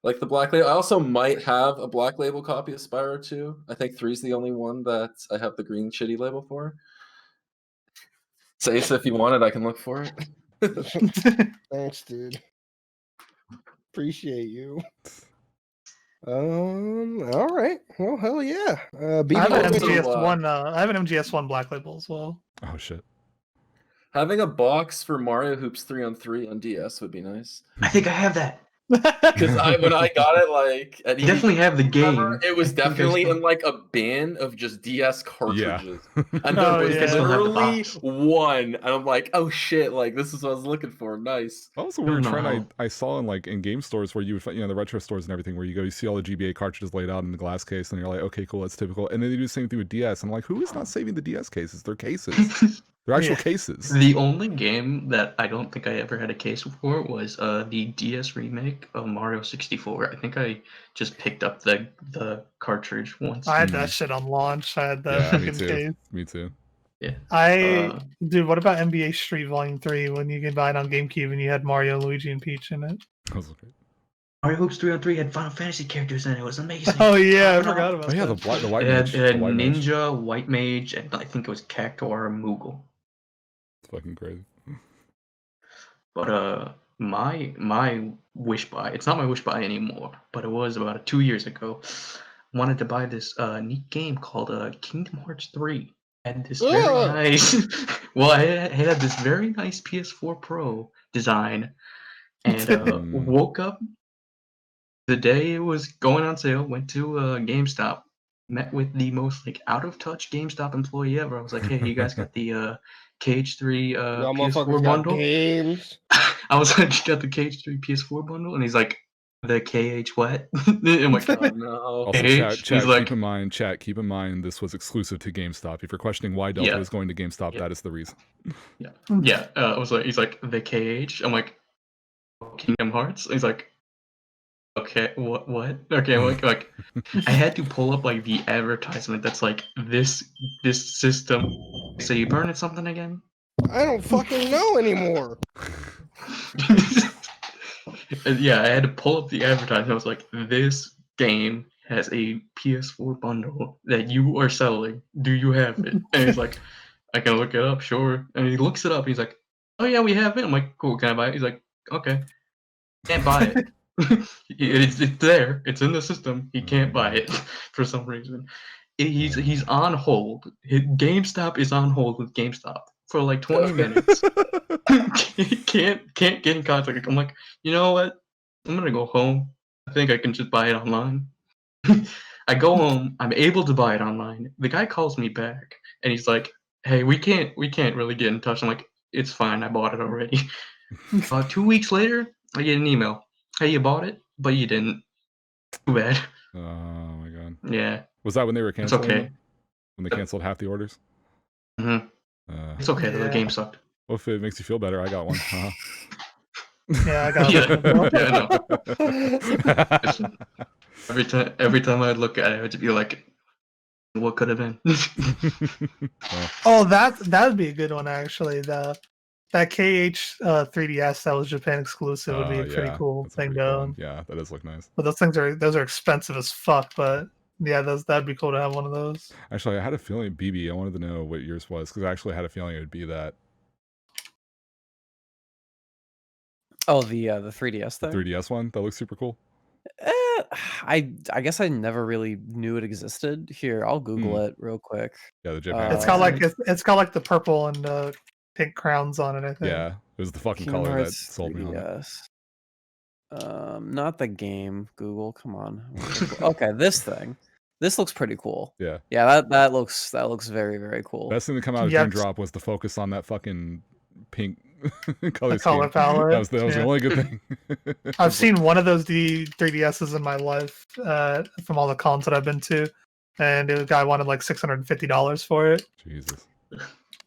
[SPEAKER 3] like the Black Label. I also might have a Black Label copy of Spyro 2. I think 3 is the only one that I have the green shitty label for. So Aceuhh, if you want it, I can look for it.
[SPEAKER 4] Thanks, dude. Appreciate you. All right. Well, hell yeah.
[SPEAKER 2] I have an MGS1. I have an MGS1 Black Label as well.
[SPEAKER 1] Oh shit.
[SPEAKER 3] Having a box for Mario Hoops 3-on-3 on DS would be nice.
[SPEAKER 10] I think I have that.
[SPEAKER 3] Because when I got it, like
[SPEAKER 10] you definitely have the game.
[SPEAKER 3] It was definitely in like a bin of just DS cartridges, and there was literally one, and I'm like, oh shit, like this is what I was looking for. Nice.
[SPEAKER 1] That was a weird trend I saw in game stores where you would, the retro stores and everything, where you see all the GBA cartridges laid out in the glass case, and you're like, okay, cool, that's typical. And then they do the same thing with DS. I'm like, who is not saving the DS cases? They're cases. They're actual cases.
[SPEAKER 10] The only game that I don't think I ever had a case for was the DS remake of Mario 64. I think I just picked up the cartridge once.
[SPEAKER 2] I had that shit on launch. I had that fucking case.
[SPEAKER 1] Me too.
[SPEAKER 10] Yeah.
[SPEAKER 2] Dude, what about NBA Street Volume 3 when you could buy it on GameCube and you had Mario, Luigi, and Peach in it?
[SPEAKER 1] That was okay.
[SPEAKER 10] Mario Hoops 3-on-3 had Final Fantasy characters in it. It was amazing.
[SPEAKER 2] Oh yeah, I forgot about that.
[SPEAKER 1] Yeah, the white
[SPEAKER 10] it
[SPEAKER 1] mage.
[SPEAKER 10] had
[SPEAKER 1] the white
[SPEAKER 10] Ninja,
[SPEAKER 1] mage.
[SPEAKER 10] White Mage, and I think it was Cactuar and Moogle.
[SPEAKER 1] It's fucking crazy.
[SPEAKER 10] But my wish buy, it's not my wish buy anymore, but it was about 2 years ago. Wanted to buy this neat game called Kingdom Hearts 3. Had this very nice it had this very nice PS4 Pro design, and woke up the day it was going on sale, went to GameStop, met with the most like out of touch GameStop employee ever. I was like, hey, you guys got the KH3 PS4 bundle?
[SPEAKER 4] Games.
[SPEAKER 10] I was like, you got the KH3 PS4 bundle? And he's like, the KH what? I'm like, oh no.
[SPEAKER 1] Also, chat, keep in mind this was exclusive to GameStop. If you're questioning why Delta is going to GameStop, that is the reason.
[SPEAKER 10] Yeah. I was like, he's like, the KH? I'm like, Kingdom Hearts? He's like, okay, what? Okay, like I had to pull up like the advertisement that's like this system. So you burning something again?
[SPEAKER 4] I don't fucking know anymore.
[SPEAKER 10] Yeah, I had to pull up the advertisement. I was like, this game has a PS4 bundle that you are selling. Do you have it? And he's like, I can look it up, sure. And he looks it up. He's like, oh yeah, we have it. I'm like, cool, can I buy it? He's like, okay. Can't buy it. It's there. It's in the system. He can't buy it for some reason. He's on hold. GameStop is on hold with GameStop for like 20 minutes. can't get in contact. I'm like, you know what? I'm gonna go home. I think I can just buy it online. I go home. I'm able to buy it online. The guy calls me back and he's like, hey, we can't really get in touch. I'm like, it's fine. I bought it already. 2 weeks later, I get an email. Hey, you bought it, but you didn't. Too bad.
[SPEAKER 1] Oh my god.
[SPEAKER 10] Yeah.
[SPEAKER 1] Was that when they were canceling?
[SPEAKER 10] It's okay.
[SPEAKER 1] When they canceled half the orders?
[SPEAKER 10] Mm-hmm. It's okay. The game sucked.
[SPEAKER 1] Well, if it makes you feel better, I got one.
[SPEAKER 2] Yeah, I got
[SPEAKER 10] one. Every time I'd look at it, I'd be like, what could have been?
[SPEAKER 2] Oh, that would be a good one actually. That KH 3DS that was Japan exclusive would be a pretty cool thing to own.
[SPEAKER 1] Yeah, that does look nice.
[SPEAKER 2] But those are expensive as fuck. But yeah, that'd be cool to have one of those.
[SPEAKER 1] Actually, I had a feeling BB. I wanted to know what yours was because I actually had a feeling it would be that.
[SPEAKER 6] Oh, the 3DS thing.
[SPEAKER 1] The 3DS one that looks super cool.
[SPEAKER 6] I guess I never really knew it existed. Here, I'll Google it real quick.
[SPEAKER 1] Yeah, the Japan.
[SPEAKER 2] It's got like the purple and pink crowns on it. I think.
[SPEAKER 1] Yeah, it was the fucking
[SPEAKER 6] Kingdom
[SPEAKER 1] color
[SPEAKER 6] Hearts
[SPEAKER 1] that sold me on it.
[SPEAKER 6] Not the game. Google, come on. Okay, this thing. This looks pretty cool.
[SPEAKER 1] Yeah.
[SPEAKER 6] Yeah, that looks very, very cool.
[SPEAKER 1] Best thing to come out of Dream Drop was the focus on that fucking pink color
[SPEAKER 2] palette.
[SPEAKER 1] That was the only good thing.
[SPEAKER 2] I've seen one of those 3DSs in my life from all the cons that I've been to, and the guy wanted like $650 for it.
[SPEAKER 1] Jesus.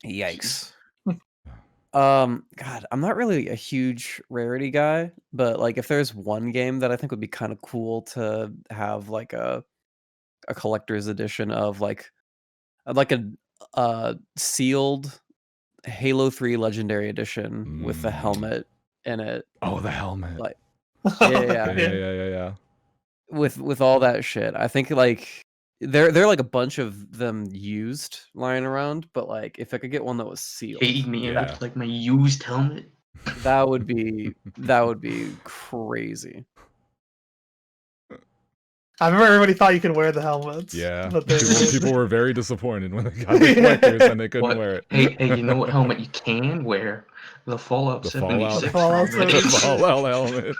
[SPEAKER 6] Yikes. God, I'm not really a huge rarity guy, but like if there's one game that I think would be kind of cool to have like a collector's edition of like a sealed Halo 3 Legendary Edition with the helmet in it.
[SPEAKER 1] Oh, the helmet.
[SPEAKER 6] Like
[SPEAKER 1] yeah.
[SPEAKER 6] With all that shit. I think like there are like a bunch of them used lying around, but like if I could get one that was sealed.
[SPEAKER 10] Hating me like my used helmet.
[SPEAKER 6] That would be crazy.
[SPEAKER 2] I remember everybody thought you could wear the helmets.
[SPEAKER 1] Yeah,
[SPEAKER 2] but
[SPEAKER 1] people were very disappointed when they got the collectors and they couldn't wear it.
[SPEAKER 10] Hey, you know what helmet you can wear? The Fallout 76.
[SPEAKER 2] Fallout
[SPEAKER 1] helmet.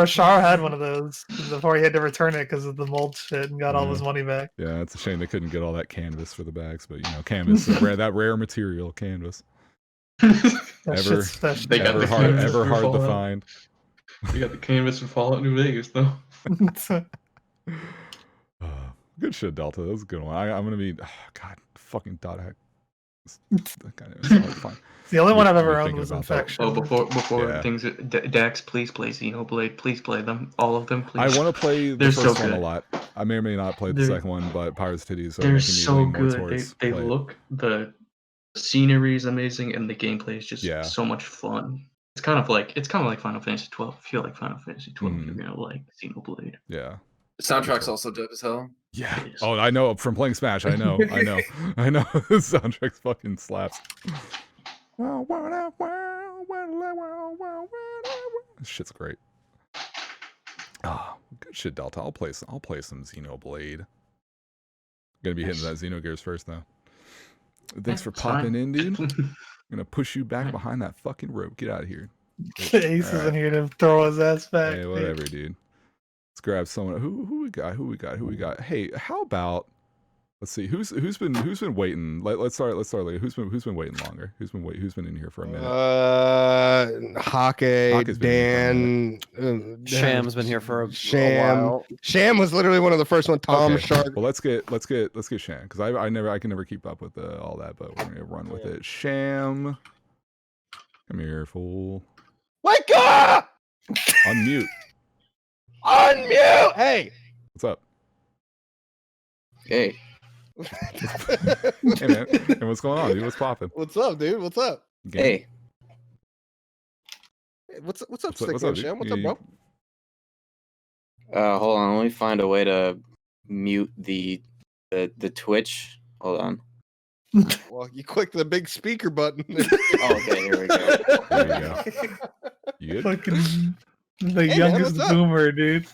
[SPEAKER 2] Shar had one of those before he had to return it because of the mold shit and got all his money back.
[SPEAKER 1] Yeah, it's a shame they couldn't get all that canvas for the bags, but canvas is that rare material canvas. ever hard to find.
[SPEAKER 10] We got the canvas for Fallout New Vegas though.
[SPEAKER 1] Good shit, Delta. That was a good one. I'm gonna be God fucking dot hack Fine.
[SPEAKER 2] The only one I've ever owned was Infection.
[SPEAKER 10] Oh, before things, DAX, please play Xenoblade. Please play them, all of them, please.
[SPEAKER 1] I want to play the first one a lot. I may or may not play the second one, but Pirates Titties are
[SPEAKER 10] they're
[SPEAKER 1] making me
[SPEAKER 10] so
[SPEAKER 1] lean more
[SPEAKER 10] good.
[SPEAKER 1] towards
[SPEAKER 10] They look, the scenery is amazing, and the gameplay is just so much fun. It's kind of like Final Fantasy 12. I feel like Final Fantasy 12. You're gonna like Xenoblade.
[SPEAKER 1] Yeah.
[SPEAKER 3] The soundtrack's also dope as hell.
[SPEAKER 1] Yeah. Oh, I know from playing Smash. I know. The soundtrack's fucking slaps. This shit's great. Good shit, Delta. I'll play some Xenoblade. Gonna be hitting that Xenogears first though. Thanks for popping in, dude. I'm gonna push you back behind that fucking rope. Get out of here.
[SPEAKER 2] Ace isn't here to throw his ass back.
[SPEAKER 1] Hey, whatever, dude. Let's grab someone. Who we got? Hey, how about? Let's see. Who's been waiting? Let's start. Like, who's been waiting longer? Who's been in here for a minute?
[SPEAKER 4] Hake, Dan.
[SPEAKER 6] Sham's been here for a while.
[SPEAKER 4] Sham was literally one of the first one. Tom Shark.
[SPEAKER 1] Well, let's get Sham, because I can never keep up with all that, but we're gonna run with it. Sham, come here, fool.
[SPEAKER 4] Wake up!
[SPEAKER 1] Unmute.
[SPEAKER 4] Unmute. Hey.
[SPEAKER 1] What's up?
[SPEAKER 11] Hey.
[SPEAKER 1] Hey man, hey, what's going on, dude? What's popping?
[SPEAKER 4] What's up, dude? What's up?
[SPEAKER 11] Hey.
[SPEAKER 4] What's up, Stickman Sham? What's up, bro?
[SPEAKER 11] Hold on. Let me find a way to mute the Twitch. Hold on.
[SPEAKER 4] Well, you click the big speaker button.
[SPEAKER 11] Okay, here we go.
[SPEAKER 1] There you go. You good?
[SPEAKER 2] Fucking the youngest boomer, dude.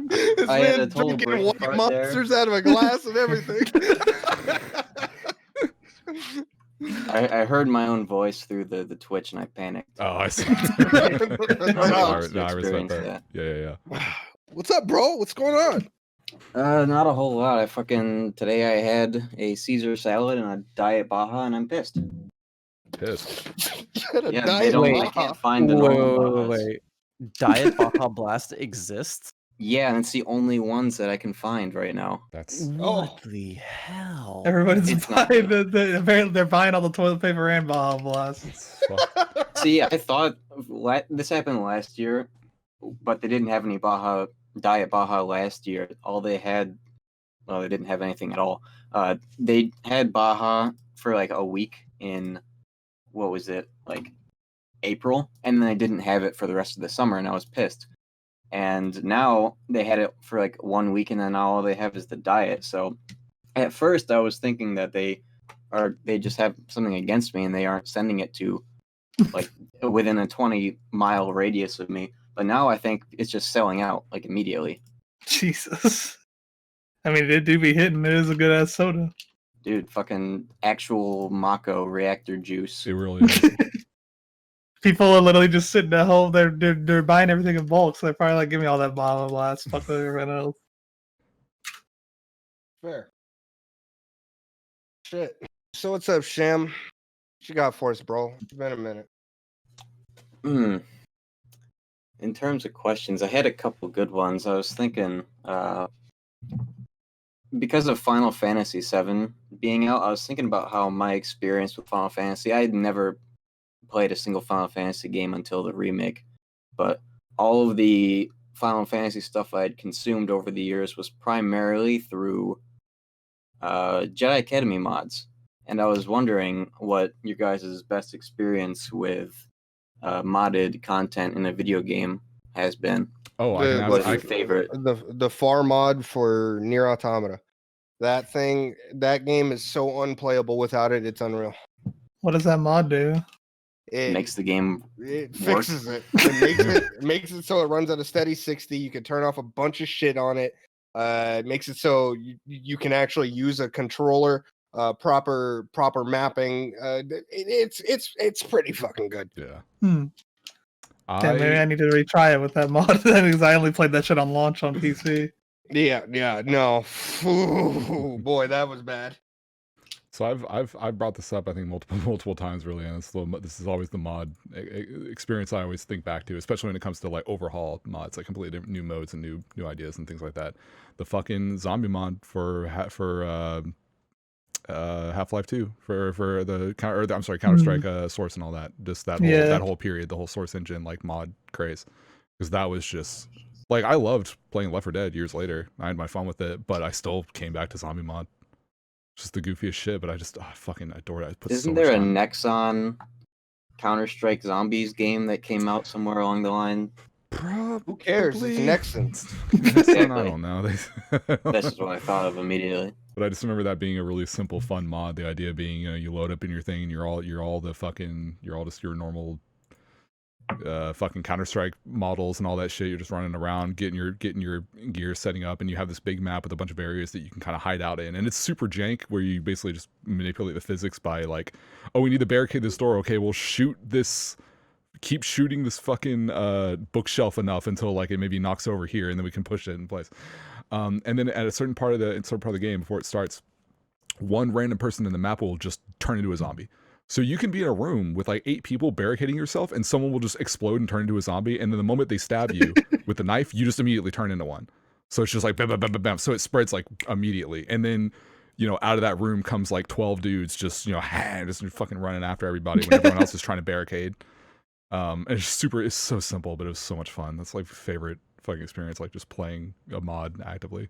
[SPEAKER 4] This
[SPEAKER 11] I had a
[SPEAKER 4] man
[SPEAKER 11] total
[SPEAKER 4] drinking
[SPEAKER 11] brain
[SPEAKER 4] white
[SPEAKER 11] fart
[SPEAKER 4] monsters out of a glass and everything.
[SPEAKER 11] I heard my own voice through the Twitch and I panicked.
[SPEAKER 1] Oh, I see.
[SPEAKER 11] I
[SPEAKER 1] I respect that. Yeah.
[SPEAKER 4] What's up, bro? What's going on?
[SPEAKER 11] Not a whole lot. Today I had a Caesar salad and a Diet Baja, and I'm pissed.
[SPEAKER 1] Pissed.
[SPEAKER 11] I can't find the normal Bajas.
[SPEAKER 6] Wait. Diet Baja Blast exists?
[SPEAKER 11] Yeah, and it's the only ones that I can find right now.
[SPEAKER 1] That's
[SPEAKER 6] what the hell?
[SPEAKER 2] Everybody's buying apparently they're buying all the toilet paper and Baja Blast.
[SPEAKER 11] See, I thought this happened last year, but they didn't have any Diet Baja last year. All they had, well, they didn't have anything at all. They had Baja for like a week in, what was it, like April, and then they didn't have it for the rest of the summer, and I was pissed. And now they had it for like 1 week, and then now all they have is the diet. So at first I was thinking that they just have something against me and they aren't sending it to like within a 20-mile radius of me. But now I think it's just selling out like immediately.
[SPEAKER 2] Jesus. I mean, it do be hitting. It is a good ass soda.
[SPEAKER 11] Dude, fucking actual Mako reactor juice.
[SPEAKER 1] It really is.
[SPEAKER 2] People are literally just sitting at home. They're buying everything in bulk, so they're probably like, "Give me all that Baja Blast." Fuck everyone else.
[SPEAKER 4] Fair. Shit. So what's up, Sham? What you got for us, bro? It's been a minute.
[SPEAKER 11] In terms of questions, I had a couple good ones. I was thinking, because of Final Fantasy VII being out, I was thinking about how my experience with Final Fantasy, I had never played a single Final Fantasy game until the remake, but all of the Final Fantasy stuff I had consumed over the years was primarily through Jedi Academy mods, and I was wondering what your guys' best experience with modded content in a video game has been.
[SPEAKER 4] What's
[SPEAKER 11] your favorite?
[SPEAKER 4] The FAR mod for Nier Automata. That game is so unplayable without it. It's unreal.
[SPEAKER 2] What does that mod do?
[SPEAKER 11] It makes the game.
[SPEAKER 4] It fixes it. It makes it so it runs at a steady 60. You can turn off a bunch of shit on it. It makes it so you can actually use a controller. Proper mapping. It's pretty fucking good.
[SPEAKER 1] Yeah.
[SPEAKER 2] Damn, maybe I need to retry it with that mod because I only played that shit on launch on PC.
[SPEAKER 4] Yeah, no. Ooh, boy, that was bad.
[SPEAKER 1] So I've brought this up I think multiple times really, and this is always the mod experience I always think back to, especially when it comes to like overhaul mods, like completely different new modes and new ideas and things like that. The fucking zombie mod for Half-Life 2 for the Counter-Strike Source and all that. Just that whole period, the whole Source engine like mod craze, because that was just like I loved playing Left 4 Dead years later. I had my fun with it, but I still came back to zombie mod. Just the goofiest shit, but I fucking adored it.
[SPEAKER 11] Isn't there a Nexon Counter-Strike Zombies game that came out somewhere along the line?
[SPEAKER 4] Who cares? It's Nexon.
[SPEAKER 1] I don't know.
[SPEAKER 11] That's just what I thought of immediately.
[SPEAKER 1] But I just remember that being a really simple, fun mod. The idea being, you load up in your thing, and you're all just your normal fucking Counter-Strike models and all that shit. You're just running around, getting your gear, setting up, and you have this big map with a bunch of areas that you can kind of hide out in. And it's super jank, where you basically just manipulate the physics by like, oh, we need to barricade this door. Okay, we'll keep shooting this fucking bookshelf enough until like it maybe knocks over here, and then we can push it in place. And then at a certain part of the game before it starts, one random person in the map will just turn into a zombie. So you can be in a room with like 8 people barricading yourself, and someone will just explode and turn into a zombie. And then the moment they stab you with the knife, you just immediately turn into one. So it's just like bam, bam, bam, bam, bam. So it spreads like immediately. And then, out of that room comes like 12 dudes just, just fucking running after everybody when everyone else is trying to barricade. And it's so simple, but it was so much fun. That's like favorite fucking experience, like just playing a mod actively.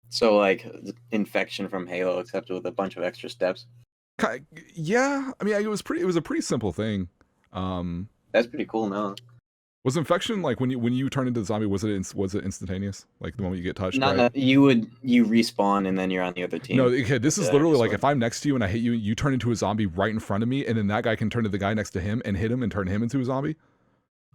[SPEAKER 11] So like Infection from Halo, except with a bunch of extra steps.
[SPEAKER 1] Yeah, I mean, it was a pretty simple thing.
[SPEAKER 11] That's pretty cool. No,
[SPEAKER 1] was Infection like when you turn into the zombie? Was it instantaneous? Like the moment you get touched?
[SPEAKER 11] No, you respawn and then you're on the other team.
[SPEAKER 1] No, okay, this is literally like if I'm next to you and I hit you, you turn into a zombie right in front of me, and then that guy can turn to the guy next to him and hit him and turn him into a zombie.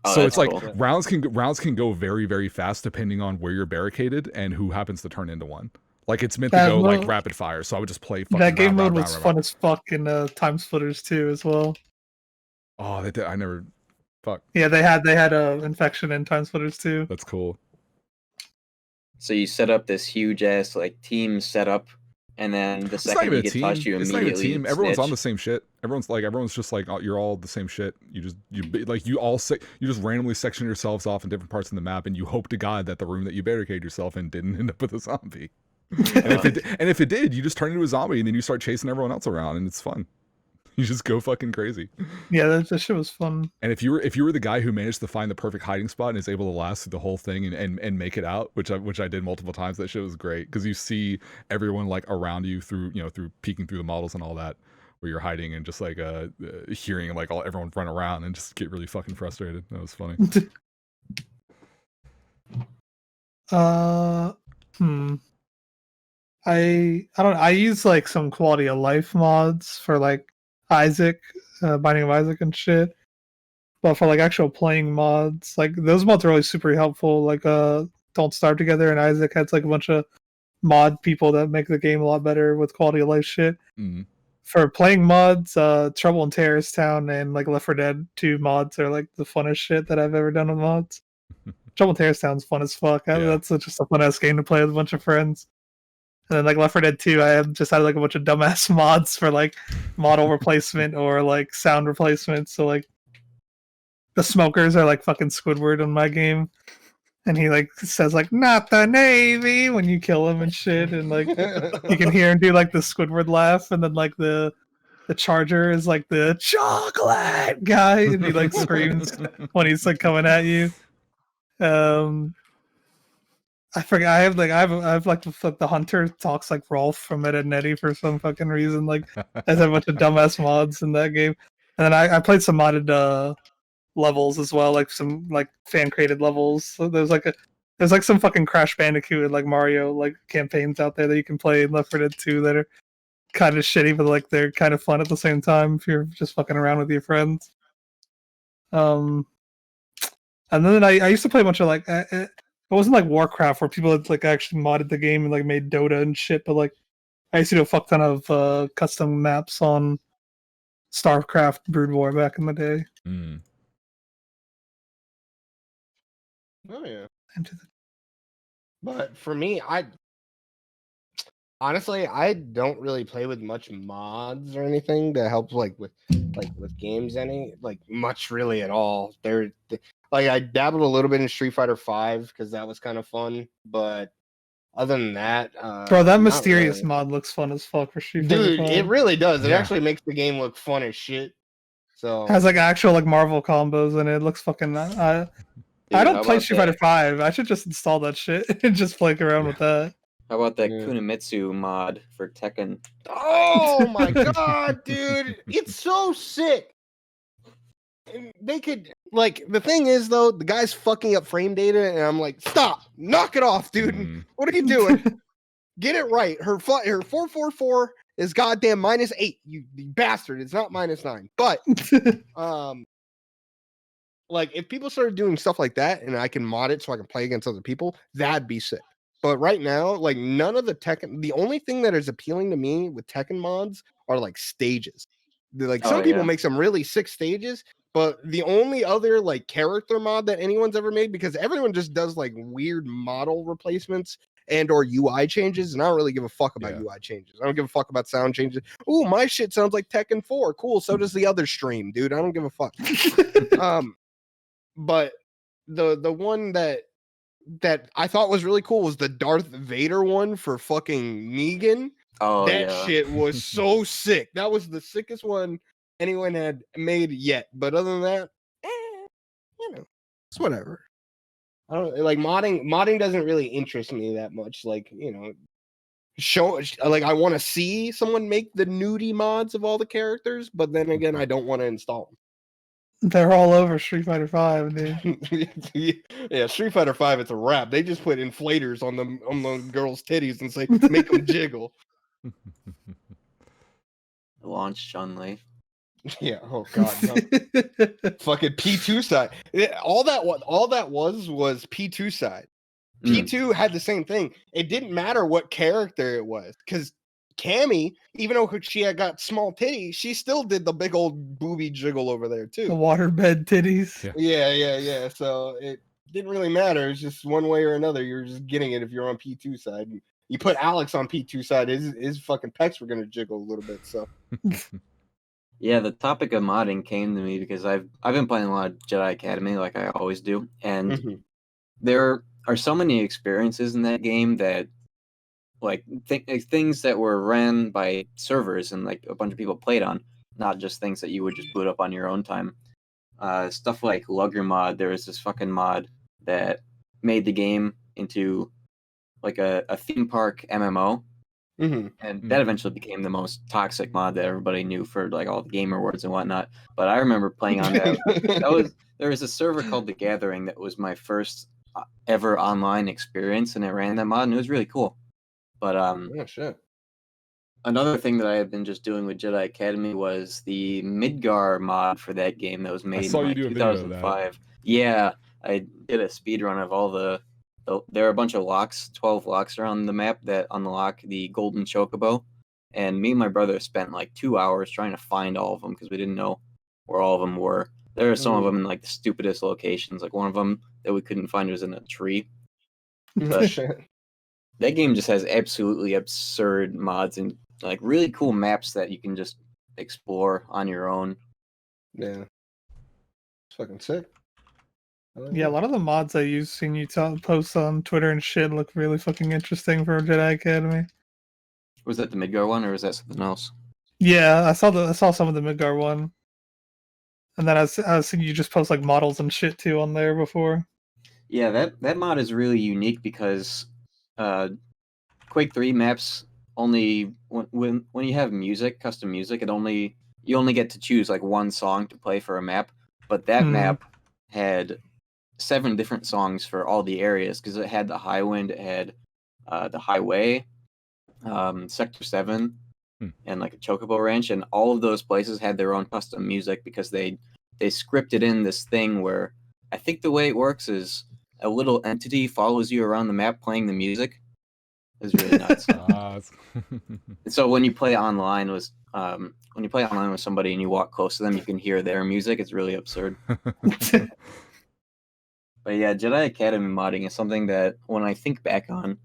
[SPEAKER 11] Oh,
[SPEAKER 1] so it's like
[SPEAKER 11] cool.
[SPEAKER 1] rounds can go very, very fast depending on where you're barricaded and who happens to turn into one. Like it's meant to go like rapid fire, so I would just play.
[SPEAKER 2] That game mode was fun as fuck in Time Splitters too as well.
[SPEAKER 1] Oh, they did. I never. Fuck.
[SPEAKER 2] Yeah, they had Infection in Time Splitters too.
[SPEAKER 1] That's cool.
[SPEAKER 11] So you set up this huge ass like team setup, and then the second you get touched, you immediately.
[SPEAKER 1] It's not a team. Everyone's on the same shit. Everyone's just like you're all the same shit. You just randomly section yourselves off in different parts of the map, and you hope to God that the room that you barricade yourself in didn't end up with a zombie. And if it did, you just turn into a zombie, and then you start chasing everyone else around, and it's fun. You just go fucking crazy.
[SPEAKER 2] Yeah, that shit was fun.
[SPEAKER 1] And if you were the guy who managed to find the perfect hiding spot and is able to last through the whole thing and make it out, which I did multiple times, that shit was great because you see everyone like around you through peeking through the models and all that, where you're hiding and just like hearing like everyone run around and just get really fucking frustrated. That was funny.
[SPEAKER 2] I don't know. I use like some quality of life mods for like Isaac, Binding of Isaac and shit. But for like actual playing mods, like those mods are always super helpful. Like Don't Starve Together and Isaac has like a bunch of mod people that make the game a lot better with quality of life shit.
[SPEAKER 1] Mm-hmm.
[SPEAKER 2] For playing mods, Trouble in Terrorist Town and like Left 4 Dead 2 mods are like the funnest shit that I've ever done with mods. Trouble in Terrorist Town's fun as fuck. That's just a fun ass game to play with a bunch of friends. And then like Left 4 Dead 2, I have just had like a bunch of dumbass mods for like model replacement or like sound replacement. So like the smokers are like fucking Squidward in my game. And he like says like "not the Navy" when you kill him and shit, and like you can hear him do like the Squidward laugh, and then like the Charger is like the chocolate guy, and he like screams when he's like coming at you. I forget. I have like the Hunter talks like Rolf from Ed, Edd n Eddy for some fucking reason. Like I have a bunch of dumbass mods in that game, and then I played some modded levels as well, like some like fan created levels. So there's like some fucking Crash Bandicoot and like Mario like campaigns out there that you can play in Left 4 Dead 2 that are kind of shitty, but like they're kind of fun at the same time if you're just fucking around with your friends. And then I used to play a bunch of like it wasn't like Warcraft where people had like actually modded the game and like made Dota and shit, but like I used to do a fuck ton of custom maps on StarCraft Brood War back in the day.
[SPEAKER 1] Mm.
[SPEAKER 4] Oh yeah. But for me, I don't really play with much mods or anything that helps with games much really at all. I dabbled a little bit in Street Fighter 5 because that was kind of fun, but Other than that,
[SPEAKER 2] bro, that
[SPEAKER 4] not
[SPEAKER 2] mysterious
[SPEAKER 4] really.
[SPEAKER 2] mod looks fun as fuck for Street Fighter
[SPEAKER 4] Dude,
[SPEAKER 2] 5.
[SPEAKER 4] it really does. It
[SPEAKER 1] Yeah.
[SPEAKER 4] actually makes the game look fun as shit. So
[SPEAKER 2] Has like actual like Marvel combos in it. It looks fucking. I
[SPEAKER 11] Dude,
[SPEAKER 2] don't
[SPEAKER 11] how
[SPEAKER 2] play
[SPEAKER 11] about
[SPEAKER 2] Street Fighter
[SPEAKER 11] that?
[SPEAKER 2] 5. I should just install that shit and just play around with that.
[SPEAKER 11] How about that
[SPEAKER 4] Yeah.
[SPEAKER 11] Kunimitsu mod for Tekken?
[SPEAKER 4] Oh my god, dude. It's so sick. And they could like the thing is though, the guy's fucking up frame data, and I'm like, stop, knock it off, dude. What are you doing? Get it right. Her 444 is goddamn -8. You bastard. It's not -9. But like if people started doing stuff like that and I can mod it so I can play against other people, that'd be sick. But right now, like none of the Tekken, the only thing that is appealing to me with Tekken mods are like stages. Like some people make some really sick stages, but the only other like character mod that anyone's ever made, because everyone just does like weird model replacements and or UI changes, and I don't really give a fuck about UI changes. I don't give a fuck about sound changes. Ooh, my shit sounds like Tekken 4. Cool. So does the other stream, dude. I don't give a fuck. But the one that I thought was really cool was the Darth Vader one for fucking Negan.
[SPEAKER 11] Oh,
[SPEAKER 4] that
[SPEAKER 11] yeah.
[SPEAKER 4] shit was so sick. That was the sickest one anyone had made yet. But other than that, you know, it's whatever. I don't like modding. Modding doesn't really interest me that much. Like, you know, like I want to see someone make the nudie mods of all the characters, but then again, I don't want to install them.
[SPEAKER 2] They're all over Street Fighter 5, dude.
[SPEAKER 4] Yeah, Street Fighter 5, it's a wrap. They just put inflators on the girls' titties and say, make them jiggle.
[SPEAKER 11] Launch Chun-Li.
[SPEAKER 4] Yeah. Oh god. No. Fucking P2 side. All that was P2 side. P2 had the same thing. It didn't matter what character it was, because Cammy, even though she had got small titties, she still did the big old booby jiggle over there too.
[SPEAKER 2] The waterbed titties.
[SPEAKER 4] Yeah. So it didn't really matter. It's just one way or another. You're just getting it if you're on P2 side. You put Alex on P2 side, his fucking pecs were gonna jiggle a little bit. So
[SPEAKER 11] yeah, the topic of modding came to me because I've been playing a lot of Jedi Academy like I always do, and there are so many experiences in that game that like things that were ran by servers and like a bunch of people played on, not just things that you would just boot up on your own time. Stuff like Lugger mod. There was this fucking mod that made the game into like a theme park MMO, and that eventually became the most toxic mod that everybody knew for like all the Game Awards and whatnot. But I remember playing on that. There was a server called The Gathering that was my first ever online experience, and it ran that mod, and it was really cool. But
[SPEAKER 4] oh shit.
[SPEAKER 11] Another thing that I had been just doing with Jedi Academy was the Midgar mod for that game that was made in like 2005. Yeah, I did a speed run of all the there are a bunch of locks, 12 locks around the map that unlock the Golden Chocobo, and me and my brother spent like 2 hours trying to find all of them because we didn't know where all of them were. There are some of them in like the stupidest locations. Like one of them that we couldn't find was in a tree. But that game just has absolutely absurd mods and like really cool maps that you can just explore on your own.
[SPEAKER 4] Yeah, it's fucking sick.
[SPEAKER 2] Yeah, a lot of the mods I use, seen you post on Twitter and shit, look really fucking interesting for Jedi Academy.
[SPEAKER 11] Was that the Midgar one, or was that something else?
[SPEAKER 2] Yeah, I saw some of the Midgar one, and then I was seeing you just post like models and shit too on there before.
[SPEAKER 11] Yeah, that mod is really unique because Quake 3 maps only when you have music, custom music, you only get to choose like one song to play for a map, but that map had 7 different songs for all the areas because it had the Highwind, it had the Highway, Sector 7, and like a Chocobo Ranch, and all of those places had their own custom music because they scripted in this thing where I think the way it works is a little entity follows you around the map playing the music. It's really nuts. So when you play online with somebody and you walk close to them, you can hear their music. It's really absurd. But yeah, Jedi Academy modding is something that when I think back on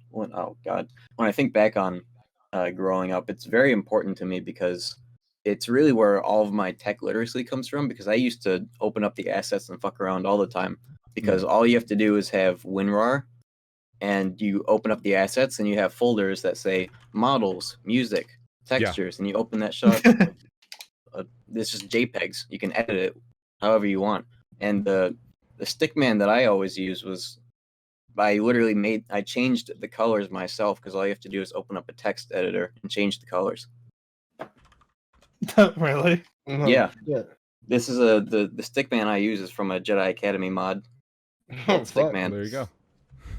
[SPEAKER 11] growing up, it's very important to me because it's really where all of my tech literacy comes from, because I used to open up the assets and fuck around all the time because all you have to do is have WinRAR and you open up the assets, and you have folders that say models, music, textures, and you open that shot. This is JPEGs. You can edit it however you want. And the stickman that I always use was I changed the colors myself, because all you have to do is open up a text editor and change the colors.
[SPEAKER 2] Really?
[SPEAKER 11] Yeah. This is the stickman I use is from a Jedi Academy mod. Stickman.
[SPEAKER 1] There you go.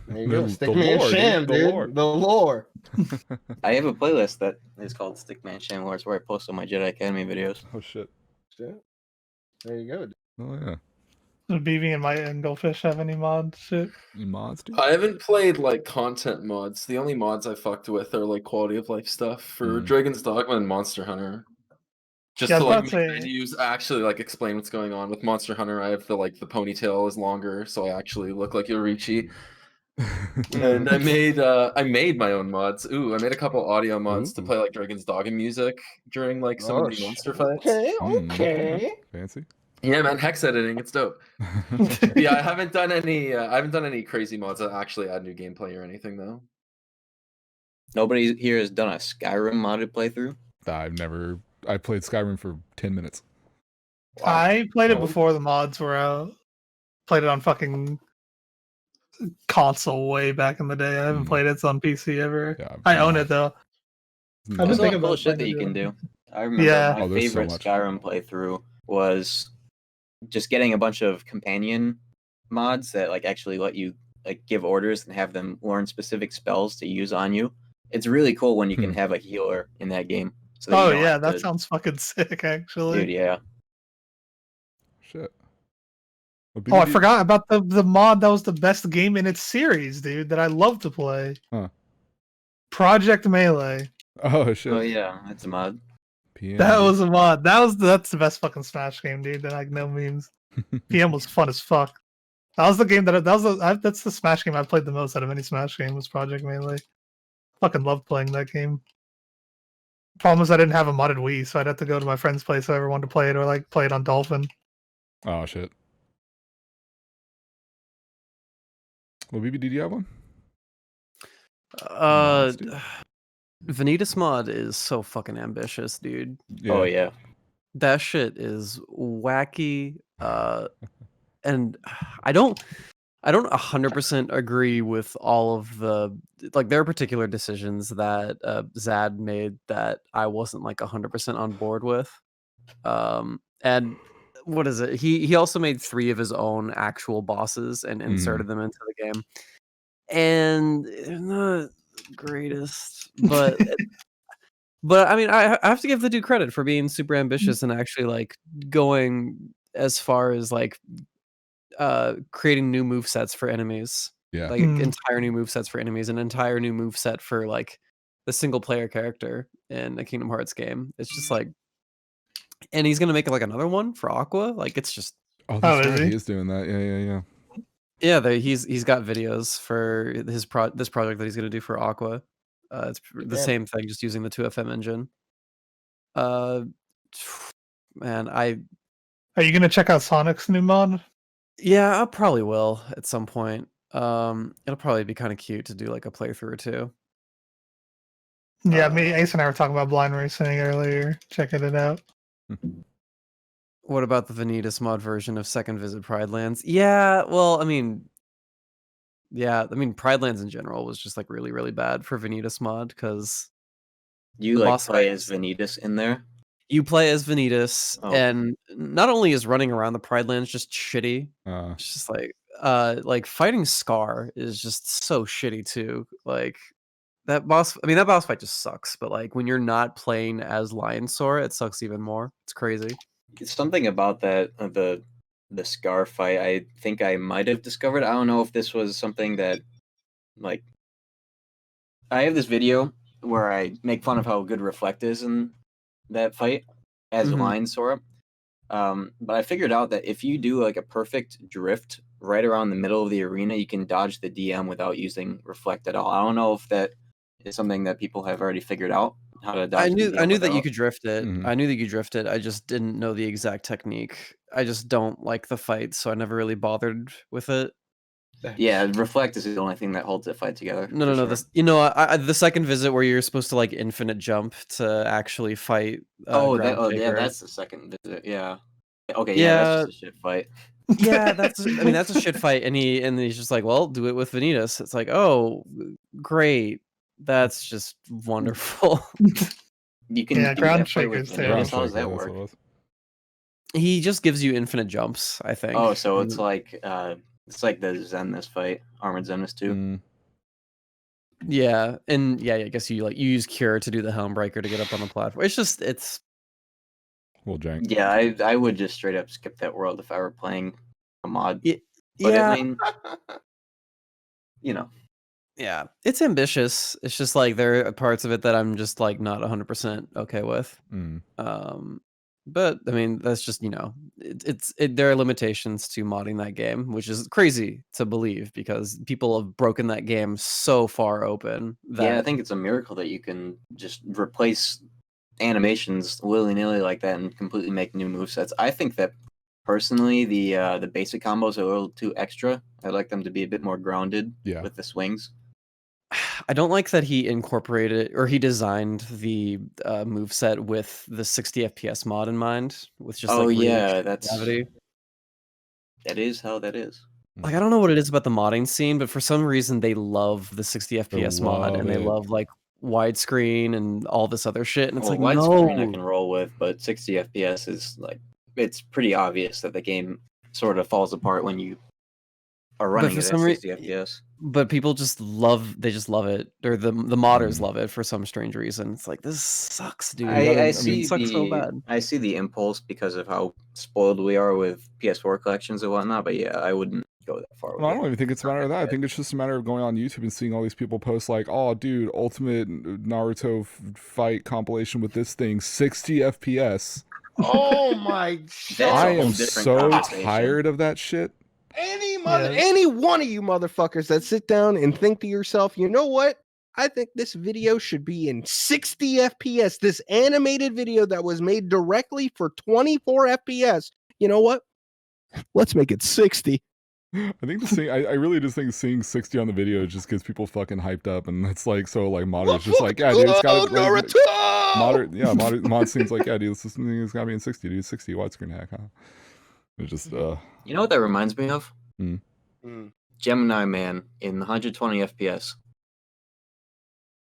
[SPEAKER 4] There you go. Stickman Sham, dude. The lore.
[SPEAKER 11] I have a playlist that is called Stickman Sham Lore. It's where I post all my Jedi Academy videos.
[SPEAKER 1] Oh shit.
[SPEAKER 4] There you go. Dude.
[SPEAKER 1] Oh yeah.
[SPEAKER 2] Does BB and Might and Goldfish have any mods? Shit.
[SPEAKER 1] Any mods, dude?
[SPEAKER 3] I haven't played like content mods. The only mods I fucked with are like quality of life stuff for Dragon's Dogma and Monster Hunter. Just to like make menus actually like explain what's going on. With Monster Hunter, I have the ponytail is longer, so I actually look like Yorichi. And I made my own mods. Ooh, I made a couple audio mods to play like Dragon's Dogma music during like some of the monster fights.
[SPEAKER 4] Okay.
[SPEAKER 1] Fancy.
[SPEAKER 3] Yeah, man, hex editing, it's dope. Yeah, I haven't done any crazy mods that actually add new gameplay or anything though.
[SPEAKER 11] Nobody here has done a Skyrim modded playthrough?
[SPEAKER 1] I played Skyrim for 10 minutes.
[SPEAKER 2] Wow. I played it before the mods were out. Played it on fucking console way back in the day. I haven't played it on PC ever. Yeah, I own it though.
[SPEAKER 11] I've been thinking about shit that you can do. I remember my favorite Skyrim playthrough was just getting a bunch of companion mods that like actually let you like give orders and have them learn specific spells to use on you. It's really cool when you can have a healer in that game. So
[SPEAKER 2] that sounds fucking sick, actually.
[SPEAKER 11] Dude, yeah.
[SPEAKER 1] Shit.
[SPEAKER 2] I forgot about the mod that was the best game in its series, dude, that I love to play.
[SPEAKER 1] Huh.
[SPEAKER 2] Project Melee.
[SPEAKER 1] Oh shit.
[SPEAKER 11] Oh yeah, that's a mod.
[SPEAKER 2] PM. That was a mod. That's the best fucking Smash game, dude. That like no memes. PM was fun as fuck. That was the game that's the Smash game I played the most out of any Smash game was Project Melee. Fucking loved playing that game. Problem is I didn't have a modded Wii, so I'd have to go to my friend's place if I ever wanted to play it, or like play it on Dolphin.
[SPEAKER 1] Oh shit. Well, BB, did you have one?
[SPEAKER 6] Vanitas mod is so fucking ambitious, dude.
[SPEAKER 11] Yeah. Oh yeah.
[SPEAKER 6] That shit is wacky. And I don't 100% agree with all of the like there are particular decisions that Zad made that I wasn't like 100% on board with. And what is it? He also made 3 of his own actual bosses and inserted them into the game. And they're not greatest, but but I mean I have to give the dude credit for being super ambitious and actually like going as far as like creating new movesets for enemies.
[SPEAKER 1] Yeah.
[SPEAKER 6] Like entire new movesets for enemies, an entire new moveset for like the single player character in a Kingdom Hearts game. It's just like, and he's gonna make like another one for Aqua. Like it's just
[SPEAKER 1] that's right. He is doing that. Yeah.
[SPEAKER 6] Yeah, he's got videos for this project that he's gonna do for Aqua. It's the same thing, just using the 2FM engine. Man,
[SPEAKER 2] are you gonna check out Sonic's new mod?
[SPEAKER 6] Yeah, I probably will at some point. It'll probably be kind of cute to do like a playthrough or two.
[SPEAKER 2] Yeah, me, Ace, and I were talking about blind racing earlier. Checking it out.
[SPEAKER 6] What about the Vanitas mod version of Second Visit Pride Lands? Yeah, well, I mean, Pride Lands in general was just like really, really bad for Vanitas mod because
[SPEAKER 11] you like play as Vanitas in there.
[SPEAKER 6] You play as Vanitas, and not only is running around the Pride Lands just shitty, it's just like fighting Scar is just so shitty too. Like that boss fight just sucks. But like when you're not playing as Lion Sora, it sucks even more. It's crazy.
[SPEAKER 11] It's something about that the Scar fight. I think I might have discovered. I don't know if this was something that like I have this video where I make fun of how good Reflect is in that fight as Lion Sora. But I figured out that if you do like a perfect drift right around the middle of the arena, you can dodge the DM without using Reflect at all. I don't know if that is something that people have already figured out how to dodge.
[SPEAKER 6] I knew that you could drift it. I knew that you could drift it. I just didn't know the exact technique. I just don't like the fight, so I never really bothered with it.
[SPEAKER 11] Yeah, reflect is the only thing that holds that fight together.
[SPEAKER 6] No.
[SPEAKER 11] Sure.
[SPEAKER 6] This, the second visit where you're supposed to like infinite jump to actually fight.
[SPEAKER 11] That's the second visit. Yeah. Okay. Yeah, that's just a shit fight.
[SPEAKER 6] Yeah, that's a shit fight, and he's just like, well, do it with Vanitas. It's like, oh, great, that's just wonderful.
[SPEAKER 11] You can
[SPEAKER 2] ground shakers too.
[SPEAKER 11] How does that work?
[SPEAKER 6] He just gives you infinite jumps, I think.
[SPEAKER 11] Oh, so it's like the Zenith fight, Armored Zenith 2.
[SPEAKER 6] Yeah, and I guess you use Cure to do the Helmbreaker to get up on the platform. It's
[SPEAKER 1] well, jank.
[SPEAKER 11] Yeah, I would just straight up skip that world if I were playing a mod.
[SPEAKER 6] Yeah,
[SPEAKER 11] Yeah,
[SPEAKER 6] it's ambitious. It's just like there are parts of it that I'm just like not 100% okay with. But I mean, that's just there are limitations to modding that game, which is crazy to believe because people have broken that game so far open.
[SPEAKER 11] I think it's a miracle that you can just replace animations willy-nilly like that and completely make new movesets. I think that personally the basic combos are a little too extra. I'd like them to be a bit more grounded with the swings.
[SPEAKER 6] I don't like that he incorporated or he designed the moveset with the 60 FPS mod in mind, with just
[SPEAKER 11] that's
[SPEAKER 6] gravity.
[SPEAKER 11] That is how that is.
[SPEAKER 6] Like, I don't know what it is about the modding scene, but for some reason they love the 60 FPS mod and they love like widescreen and all this other shit, and it's like
[SPEAKER 11] widescreen I can roll with, but 60 FPS is like, it's pretty obvious that the game sort of falls apart when you are running it at 60 FPS.
[SPEAKER 6] But people just love it, or the modders love it for some strange reason. It's like, this sucks, dude.
[SPEAKER 11] It sucks so bad. I see the impulse because of how spoiled we are with PS4 collections and whatnot, but yeah, I wouldn't go that far.
[SPEAKER 1] Well, I don't even think it's a matter of that. I think it's just a matter of going on YouTube and seeing all these people post like, oh, dude, ultimate Naruto fight compilation with this thing, 60 FPS.
[SPEAKER 4] Oh my god.
[SPEAKER 1] I am so tired of that shit.
[SPEAKER 4] Any one of you motherfuckers that sit down and think to yourself, you know what? I think this video should be in 60 FPS. This animated video that was made directly for 24 FPS. You know what? Let's make it 60.
[SPEAKER 1] I think I really just think seeing 60 on the video just gets people fucking hyped up, and it's like so like moderate just like, yeah, dude, it's got
[SPEAKER 4] Naruto.
[SPEAKER 1] Mod seems like, yeah, dude, this thing has got to be in 60, dude, 60 widescreen hack, huh? It's just
[SPEAKER 11] you know what that reminds me of? Gemini Man in 120 FPS.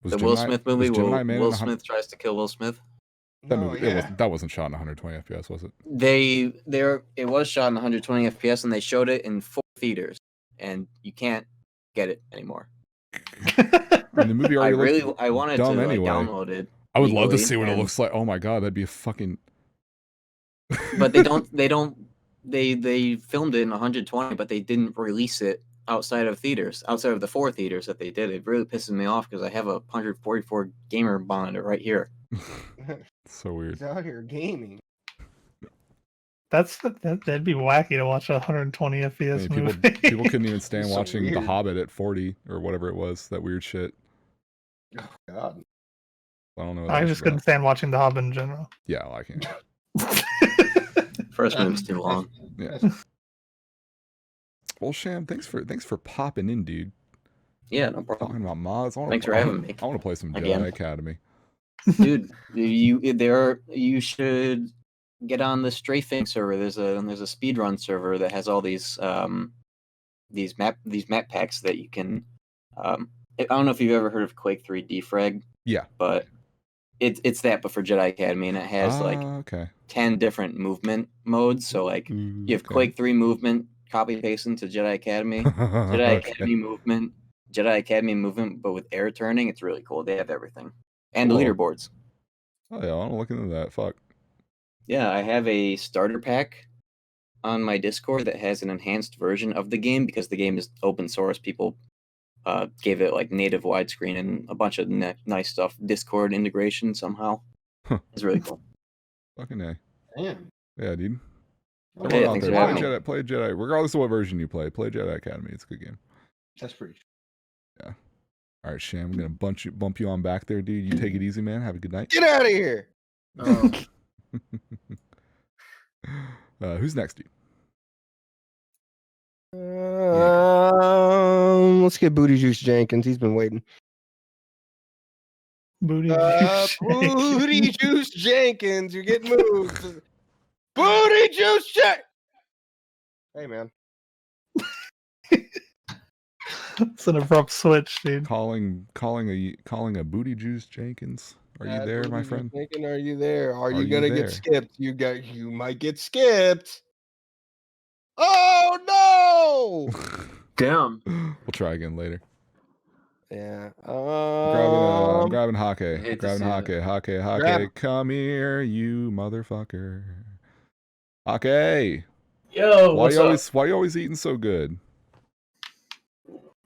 [SPEAKER 11] Will Smith movie where Will Smith tries to kill Will Smith.
[SPEAKER 1] That movie, that wasn't shot in 120 FPS, was it?
[SPEAKER 11] It was shot in 120 FPS, and they showed it in 4 theaters, and you can't get it anymore.
[SPEAKER 1] And the movie already
[SPEAKER 11] I wanted to download it.
[SPEAKER 1] I would love to see what it looks like. Oh my god, that'd be a fucking.
[SPEAKER 11] But they don't. They filmed it in 120, but they didn't release it outside of theaters, outside of the 4 theaters that they did. It really pisses me off because I have a 144 gamer monitor right here.
[SPEAKER 1] So weird.
[SPEAKER 4] He's out here gaming.
[SPEAKER 2] That'd be wacky to watch a 120 FPS movie.
[SPEAKER 1] People couldn't even stand
[SPEAKER 4] So
[SPEAKER 1] watching
[SPEAKER 4] weird.
[SPEAKER 1] The Hobbit at 40 or whatever it was. That weird shit.
[SPEAKER 4] Oh god.
[SPEAKER 1] I don't know.
[SPEAKER 2] I just couldn't stand watching The Hobbit in general.
[SPEAKER 1] Yeah, well, I can't.
[SPEAKER 11] First movie's too long.
[SPEAKER 1] Yeah. Well, Sham, thanks for popping in, dude.
[SPEAKER 11] Yeah, no problem.
[SPEAKER 1] Talking about mods.
[SPEAKER 11] Thanks for having me.
[SPEAKER 1] I want to play some
[SPEAKER 11] Again.
[SPEAKER 1] Jedi Academy.
[SPEAKER 11] Dude, you should get on the Strafing server. There's a speedrun server that has all these map packs that you can. I don't know if you've ever heard of Quake 3 Defrag.
[SPEAKER 1] Yeah.
[SPEAKER 11] But it's that, but for Jedi Academy, and it has 10 different movement modes. So like you have Quake 3 movement, copy paste into Jedi Academy, Jedi Academy movement, Jedi Academy movement, but with air turning. It's really cool. They have everything. And
[SPEAKER 1] Cool.
[SPEAKER 11] leaderboards.
[SPEAKER 1] Oh yeah, I want to look into that. Fuck.
[SPEAKER 11] Yeah, I have a starter pack on my Discord that has an enhanced version of the game because the game is open source. People gave it like native widescreen and a bunch of nice stuff. Discord integration somehow. It's really cool.
[SPEAKER 1] Fucking A.
[SPEAKER 4] Damn.
[SPEAKER 1] Yeah, dude.
[SPEAKER 11] Okay,
[SPEAKER 1] Come on out
[SPEAKER 11] thanks
[SPEAKER 1] there.
[SPEAKER 11] for having me.
[SPEAKER 1] Play Jedi, regardless of what version you play Jedi Academy. It's a good game.
[SPEAKER 4] That's pretty.
[SPEAKER 1] Yeah. All right, Sham, I'm gonna bump you on back there, dude. You take it easy, man. Have a good night.
[SPEAKER 4] Get out of here.
[SPEAKER 1] Who's next, dude?
[SPEAKER 4] Let's get Booty Juice Jenkins. He's been waiting.
[SPEAKER 2] Booty Juice.
[SPEAKER 4] Booty Juice Jenkins. You're getting moved. Booty Juice Jenkins. Hey, man.
[SPEAKER 2] It's an abrupt switch, dude.
[SPEAKER 1] Calling a Booty Juice Jenkins. Are you there, my friend?
[SPEAKER 4] Jenkins, are you there? Are you gonna get skipped? You might get skipped. Oh no!
[SPEAKER 3] Damn.
[SPEAKER 1] We'll try again later.
[SPEAKER 4] Yeah.
[SPEAKER 1] I'm grabbing Hake.
[SPEAKER 3] Hate to see
[SPEAKER 1] Hake. Come here, you motherfucker. Hake.
[SPEAKER 10] Yo,
[SPEAKER 1] Why you always eating so good?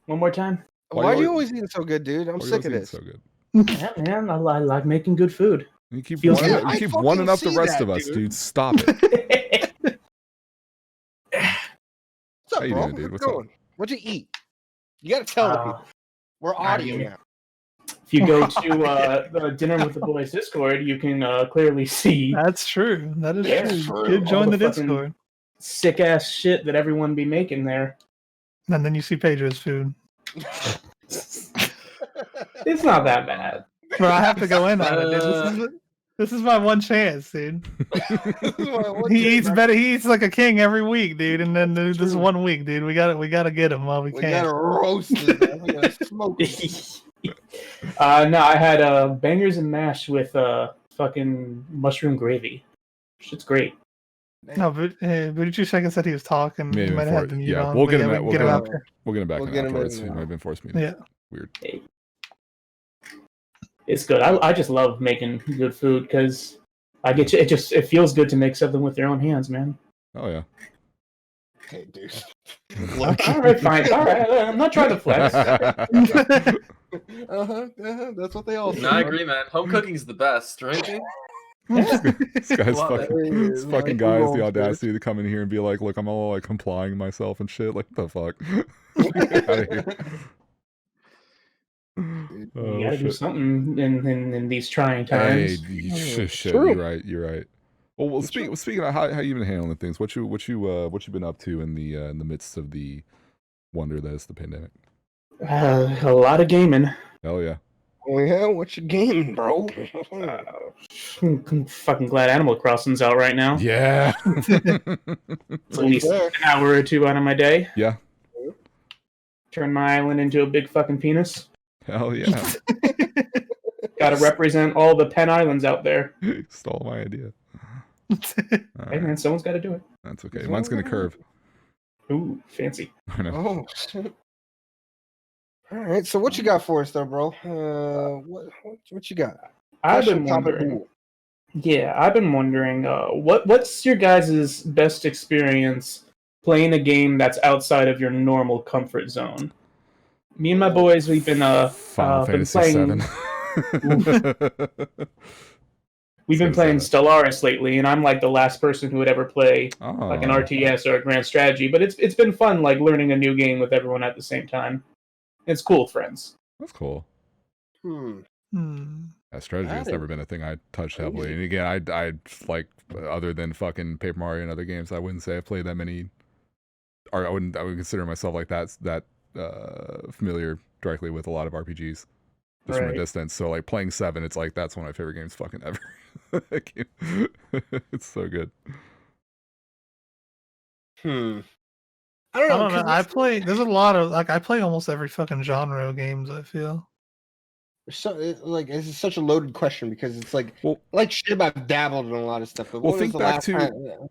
[SPEAKER 10] One more time.
[SPEAKER 4] Why are you always eating so good, dude? I'm sick of this.
[SPEAKER 1] So good.
[SPEAKER 10] Yeah, man, I like making good food.
[SPEAKER 1] You keep
[SPEAKER 10] Feels
[SPEAKER 1] one,
[SPEAKER 10] good.
[SPEAKER 1] you keep one up the rest of us, dude. Stop it.
[SPEAKER 4] What's up,
[SPEAKER 1] How you
[SPEAKER 4] bro?
[SPEAKER 1] doing, dude?
[SPEAKER 4] What's
[SPEAKER 1] What's
[SPEAKER 4] going? What'd you eat? You gotta tell the people. We're audio now.
[SPEAKER 10] If you go to the Dinner with the Boys Discord, you can clearly see.
[SPEAKER 2] That's true. That is true. Good, join the Discord.
[SPEAKER 10] Sick ass shit that everyone be making there.
[SPEAKER 2] And then you see Pedro's food.
[SPEAKER 10] It's not that bad.
[SPEAKER 2] Bro, I have to go in on it, dude. This is my one chance, dude. He eats better. He eats like a king every week, dude. And then this 1 week, dude, we gotta get him while we can.
[SPEAKER 4] We gotta roast him. We gotta smoke him.
[SPEAKER 10] No, I had bangers and mash with fucking mushroom gravy. Shit's great.
[SPEAKER 2] No, but Booty Juice Jenkins said he was talking.
[SPEAKER 1] Maybe
[SPEAKER 2] He might have had the mute on.
[SPEAKER 1] We'll get him.
[SPEAKER 2] We'll get him out there.
[SPEAKER 1] We'll get him back
[SPEAKER 4] We'll
[SPEAKER 1] in
[SPEAKER 4] get him
[SPEAKER 1] afterwards.
[SPEAKER 4] in
[SPEAKER 1] He
[SPEAKER 4] now.
[SPEAKER 1] might have been forced meeting.
[SPEAKER 2] Yeah.
[SPEAKER 1] Weird.
[SPEAKER 10] It's good. I just love making good food because it feels good to make something with your own hands, man.
[SPEAKER 1] Oh yeah.
[SPEAKER 4] Hey, dude.
[SPEAKER 10] All right, fine. All right, I'm not trying to flex.
[SPEAKER 4] That's what they all say.
[SPEAKER 3] No, I agree, man. Home cooking's the best, right? Dude?
[SPEAKER 1] This guy's
[SPEAKER 3] Love it.
[SPEAKER 1] this fucking guy has the audacity to come in here and be like, "Look, I'm all like complying myself and shit." Like, the fuck? Get out of here.
[SPEAKER 10] You gotta do something in these trying times.
[SPEAKER 1] Hey, shit, you're right. Well, speaking of how you been handling things, what you been up to in the midst of the wonder that is the pandemic?
[SPEAKER 10] A lot of gaming.
[SPEAKER 1] Hell yeah.
[SPEAKER 4] Oh yeah, what's your game, bro?
[SPEAKER 10] I'm fucking glad Animal Crossing's out right now.
[SPEAKER 1] Yeah.
[SPEAKER 10] It's at least an hour or two out of my day.
[SPEAKER 1] Yeah.
[SPEAKER 10] Turn my island into a big fucking penis.
[SPEAKER 1] Hell yeah.
[SPEAKER 10] Gotta represent all the Penn Islands out there.
[SPEAKER 1] Stole my idea.
[SPEAKER 10] Hey man, someone's got to do it.
[SPEAKER 1] That's okay. Mine's gonna curve.
[SPEAKER 10] Ooh, fancy.
[SPEAKER 1] I know.
[SPEAKER 4] Oh shit. All right, so what you got for us, though, bro? What you got?
[SPEAKER 10] I've been wondering. Yeah, I've been wondering. What's your guys' best experience playing a game that's outside of your normal comfort zone? Me and my boys, we've been
[SPEAKER 1] Final Fantasy
[SPEAKER 10] playing. We've been playing Stellaris lately, and I'm like the last person who would ever play like an RTS or a Grand Strategy. But it's been fun, like learning a new game with everyone at the same time. It's cool with friends.
[SPEAKER 1] That's cool.
[SPEAKER 2] Yeah,
[SPEAKER 1] strategy has never been a thing I touched heavily. And again, I like, other than fucking Paper Mario and other games, I wouldn't say I played that many, or I would consider myself like that familiar directly with a lot of RPGs just from a distance. So like playing 7, it's like that's one of my favorite games fucking ever. It's so good.
[SPEAKER 2] I don't know. I play. There's a lot of I play almost every fucking genre of games. I feel.
[SPEAKER 4] So it's such a loaded question because it's like Shib, I've dabbled in a lot of stuff. But
[SPEAKER 1] well, think back to try to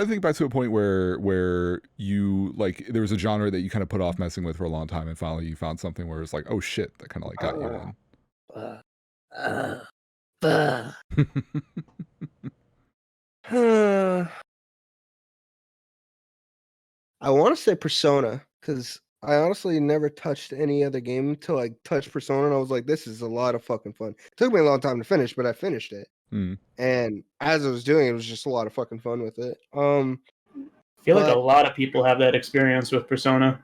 [SPEAKER 1] think back to a point where you like there was a genre that you kind of put off messing with for a long time, and finally you found something where it's like, oh shit, that kind of like got
[SPEAKER 4] you in. I want to say Persona because I honestly never touched any other game until I touched Persona, and I was like, "This is a lot of fucking fun." It took me a long time to finish, but I finished it. And as I was doing it, it was just a lot of fucking fun with it.
[SPEAKER 10] I feel like a lot of people have that experience with Persona.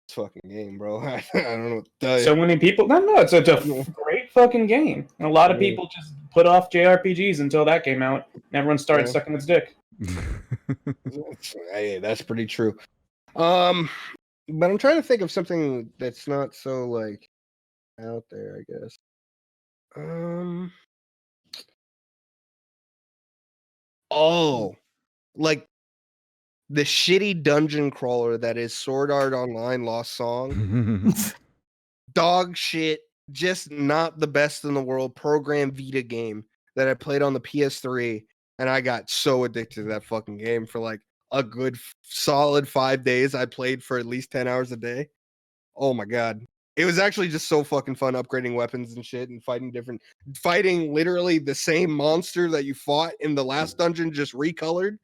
[SPEAKER 4] It's a fucking game, bro. I don't know what to tell you.
[SPEAKER 10] So many people. No, it's a great fucking game. And a lot of people just put off JRPGs until that came out. And everyone started sucking its dick.
[SPEAKER 4] Hey, that's pretty true. But I'm trying to think of something that's not so like out there, I guess. Oh, like the shitty dungeon crawler that is Sword Art Online Lost Song. Dog shit, just not the best in the world program Vita game that I played on the PS3, and I got so addicted to that fucking game for like a good solid 5 days. I played for at least 10 hours a day. Oh my god. It was actually just so fucking fun upgrading weapons and shit and fighting literally the same monster that you fought in the last dungeon, just recolored.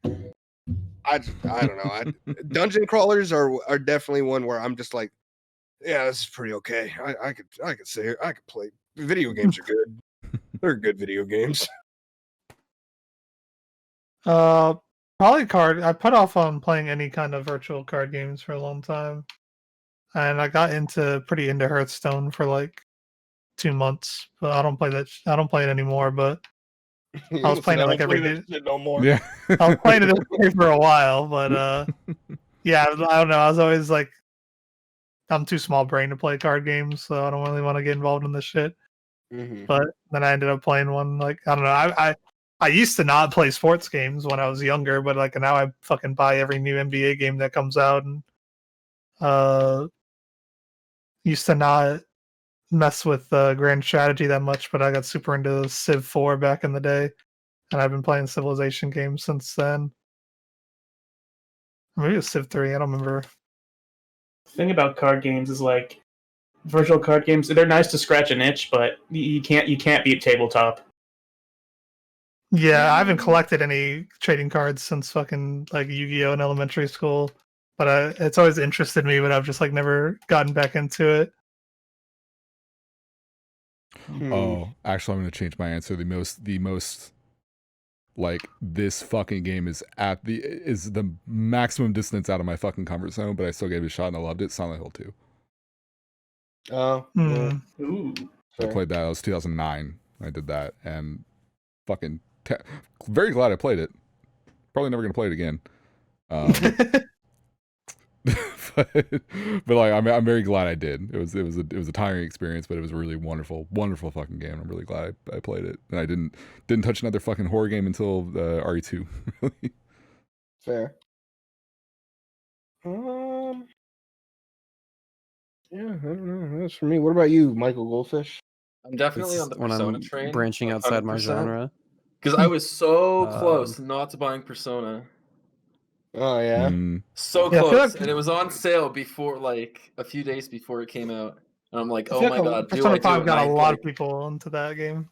[SPEAKER 4] I don't know. Dungeon crawlers are definitely one where I'm just like, yeah, this is pretty okay. I could say I could play. Video games are good. They're good video games.
[SPEAKER 2] Probably card. I put off on playing any kind of virtual card games for a long time, and I got pretty into Hearthstone for like 2 months. But I don't play that. I don't play it anymore. But I was playing it like every day.
[SPEAKER 4] No more.
[SPEAKER 1] Yeah,
[SPEAKER 2] I was playing it for a while, but yeah, I don't know. I was always like, I'm too small brain to play card games, so I don't really want to get involved in this shit.
[SPEAKER 4] Mm-hmm.
[SPEAKER 2] But then I ended up playing one. Like, I don't know. I used to not play sports games when I was younger, but like now I fucking buy every new NBA game that comes out, and used to not mess with Grand Strategy that much, but I got super into Civ 4 back in the day, and I've been playing Civilization games since then. Maybe it was Civ 3. I don't remember.
[SPEAKER 12] The thing about card games is like virtual card games. They're nice to scratch an itch, but you can't beat tabletop.
[SPEAKER 2] Yeah, I haven't collected any trading cards since fucking like Yu-Gi-Oh! In elementary school, but it's always interested me, but I've just like never gotten back into it.
[SPEAKER 1] Oh, actually, I'm going to change my answer. The most like this fucking game is the maximum distance out of my fucking comfort zone, but I still gave it a shot and I loved it. Silent Hill 2.
[SPEAKER 12] Ooh.
[SPEAKER 1] I played that. It was 2009. I did that, and fucking very glad I played it. Probably never gonna play it again. But like I'm very glad I did. It was a tiring experience, but it was a really wonderful fucking game. I'm really glad I played it, and I didn't touch another fucking horror game until RE2. Really.
[SPEAKER 4] Fair. Yeah, I don't know. That's for me. What about you, Michael Goldfish?
[SPEAKER 3] I'm definitely on the Persona train.
[SPEAKER 6] Branching outside my genre.
[SPEAKER 3] Because I was so close not to buying Persona.
[SPEAKER 4] Oh yeah,
[SPEAKER 3] so close, and it was on sale before, like a few days before it came out. And I'm like, oh my god,
[SPEAKER 2] Persona 5 got a lot of people into that game.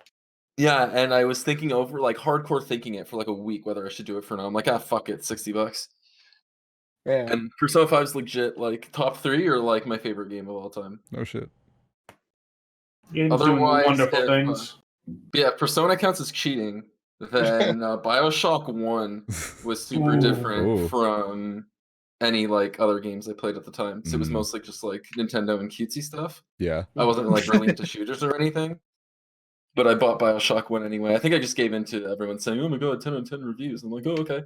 [SPEAKER 3] Yeah, and I was thinking over, like hardcore thinking it for like a week whether I should do it for now. I'm like, fuck it, $60.
[SPEAKER 4] Yeah.
[SPEAKER 3] And Persona 5 is legit, like top 3 or like my favorite game of all time.
[SPEAKER 1] No shit.
[SPEAKER 12] Game's doing wonderful things.
[SPEAKER 3] Yeah, Persona counts as cheating. Then BioShock 1 was super different from any like other games I played at the time. So it was mostly just like Nintendo and cutesy stuff.
[SPEAKER 1] Yeah.
[SPEAKER 3] I wasn't like really into shooters or anything. But I bought BioShock 1 anyway. I think I just gave in to everyone saying, oh my god, 10 out of 10 reviews. I'm like, oh, okay.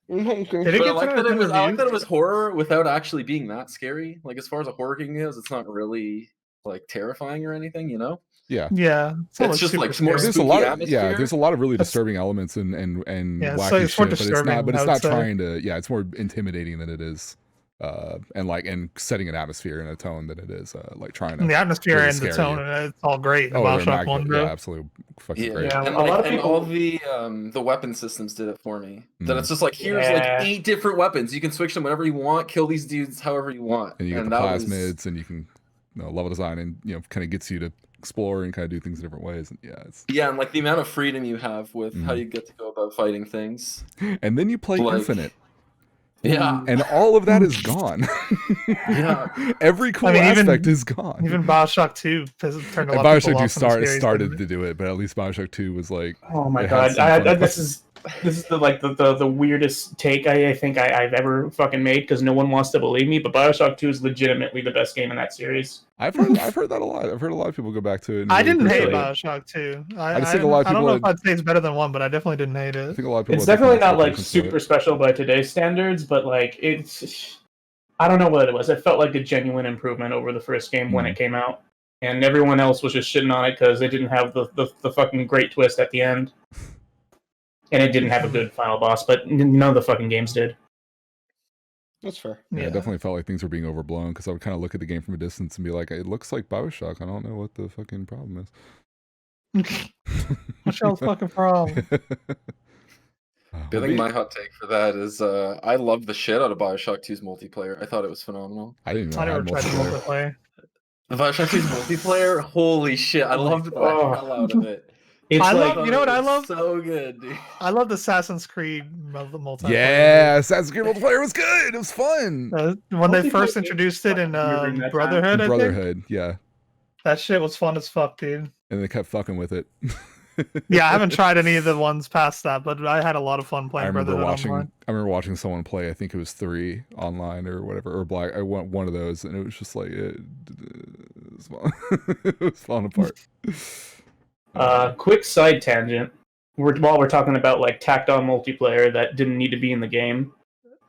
[SPEAKER 2] Did it
[SPEAKER 3] I like that it was horror without actually being that scary. Like as far as a horror game goes, it's not really like terrifying or anything, you know?
[SPEAKER 1] Yeah.
[SPEAKER 2] Yeah.
[SPEAKER 3] It's just like more
[SPEAKER 1] there's
[SPEAKER 3] spooky atmosphere.
[SPEAKER 1] there's a lot of really disturbing elements and wacky
[SPEAKER 2] it's more
[SPEAKER 1] shit,
[SPEAKER 2] disturbing,
[SPEAKER 1] but it's not trying to it's more intimidating than it is and setting an atmosphere and a tone than it is like trying to
[SPEAKER 2] and the atmosphere
[SPEAKER 1] really
[SPEAKER 2] and the tone, it's all great in
[SPEAKER 1] they're
[SPEAKER 2] BioShock 1, bro.
[SPEAKER 1] yeah, absolutely fucking great.
[SPEAKER 3] Yeah, and, and all the weapon systems did it for me. That it's just like here's like 8 different weapons. You can switch them whenever you want, kill these dudes however you want.
[SPEAKER 1] And you get the plasmids and you can level design and kind of gets you to explore and kind of do things in different ways. And
[SPEAKER 3] and like the amount of freedom you have with how you get to go about fighting things.
[SPEAKER 1] And then you play Infinite.
[SPEAKER 3] Yeah.
[SPEAKER 1] And all of that is gone. Every cool aspect is gone.
[SPEAKER 2] Even BioShock 2 has turned a lot of people off.
[SPEAKER 1] BioShock 2 started to do it, but at least BioShock 2 was like,
[SPEAKER 12] oh my god, this is the weirdest take I think I've ever fucking made, because no one wants to believe me, but BioShock 2 is legitimately the best game in that series.
[SPEAKER 1] I've heard that a lot. I've heard a lot of people go back to it.
[SPEAKER 2] I didn't hate BioShock 2. I just think a lot of people. I don't know if I'd say it's better than 1, but I definitely didn't hate it.
[SPEAKER 1] I think a lot of people.
[SPEAKER 12] It's definitely not like super special by today's standards, but like it's I don't know what it was. It felt like a genuine improvement over the first game when it came out, and everyone else was just shitting on it because they didn't have the fucking great twist at the end, and it didn't have a good final boss. But none of the fucking games did.
[SPEAKER 4] That's fair.
[SPEAKER 1] Yeah, I definitely felt like things were being overblown because I would kind of look at the game from a distance and be like, it looks like BioShock. I don't know what the fucking problem is.
[SPEAKER 2] What's y'all's fucking problem?
[SPEAKER 3] I think my hot take for that is I love the shit out of BioShock 2's multiplayer. I thought it was phenomenal.
[SPEAKER 1] I didn't know
[SPEAKER 2] I never tried the multiplayer.
[SPEAKER 3] The BioShock 2's multiplayer, holy shit! I loved the hell out of it.
[SPEAKER 2] I love, you know what I love?
[SPEAKER 3] So good, dude.
[SPEAKER 2] I love the Assassin's Creed multiplayer.
[SPEAKER 1] Yeah, Assassin's Creed multiplayer was good. It was fun.
[SPEAKER 2] When they first introduced it in Brotherhood, I think.
[SPEAKER 1] Brotherhood, yeah.
[SPEAKER 2] That shit was fun as fuck, dude.
[SPEAKER 1] And they kept fucking with it.
[SPEAKER 2] Yeah, I haven't tried any of the ones past that, but I had a lot of fun playing Brotherhood online.
[SPEAKER 1] I remember watching someone play. I think it was 3 online or whatever, or Black. I went one of those, and it was just like it was falling apart.
[SPEAKER 12] Quick side tangent. While we're talking about like tacked on multiplayer that didn't need to be in the game,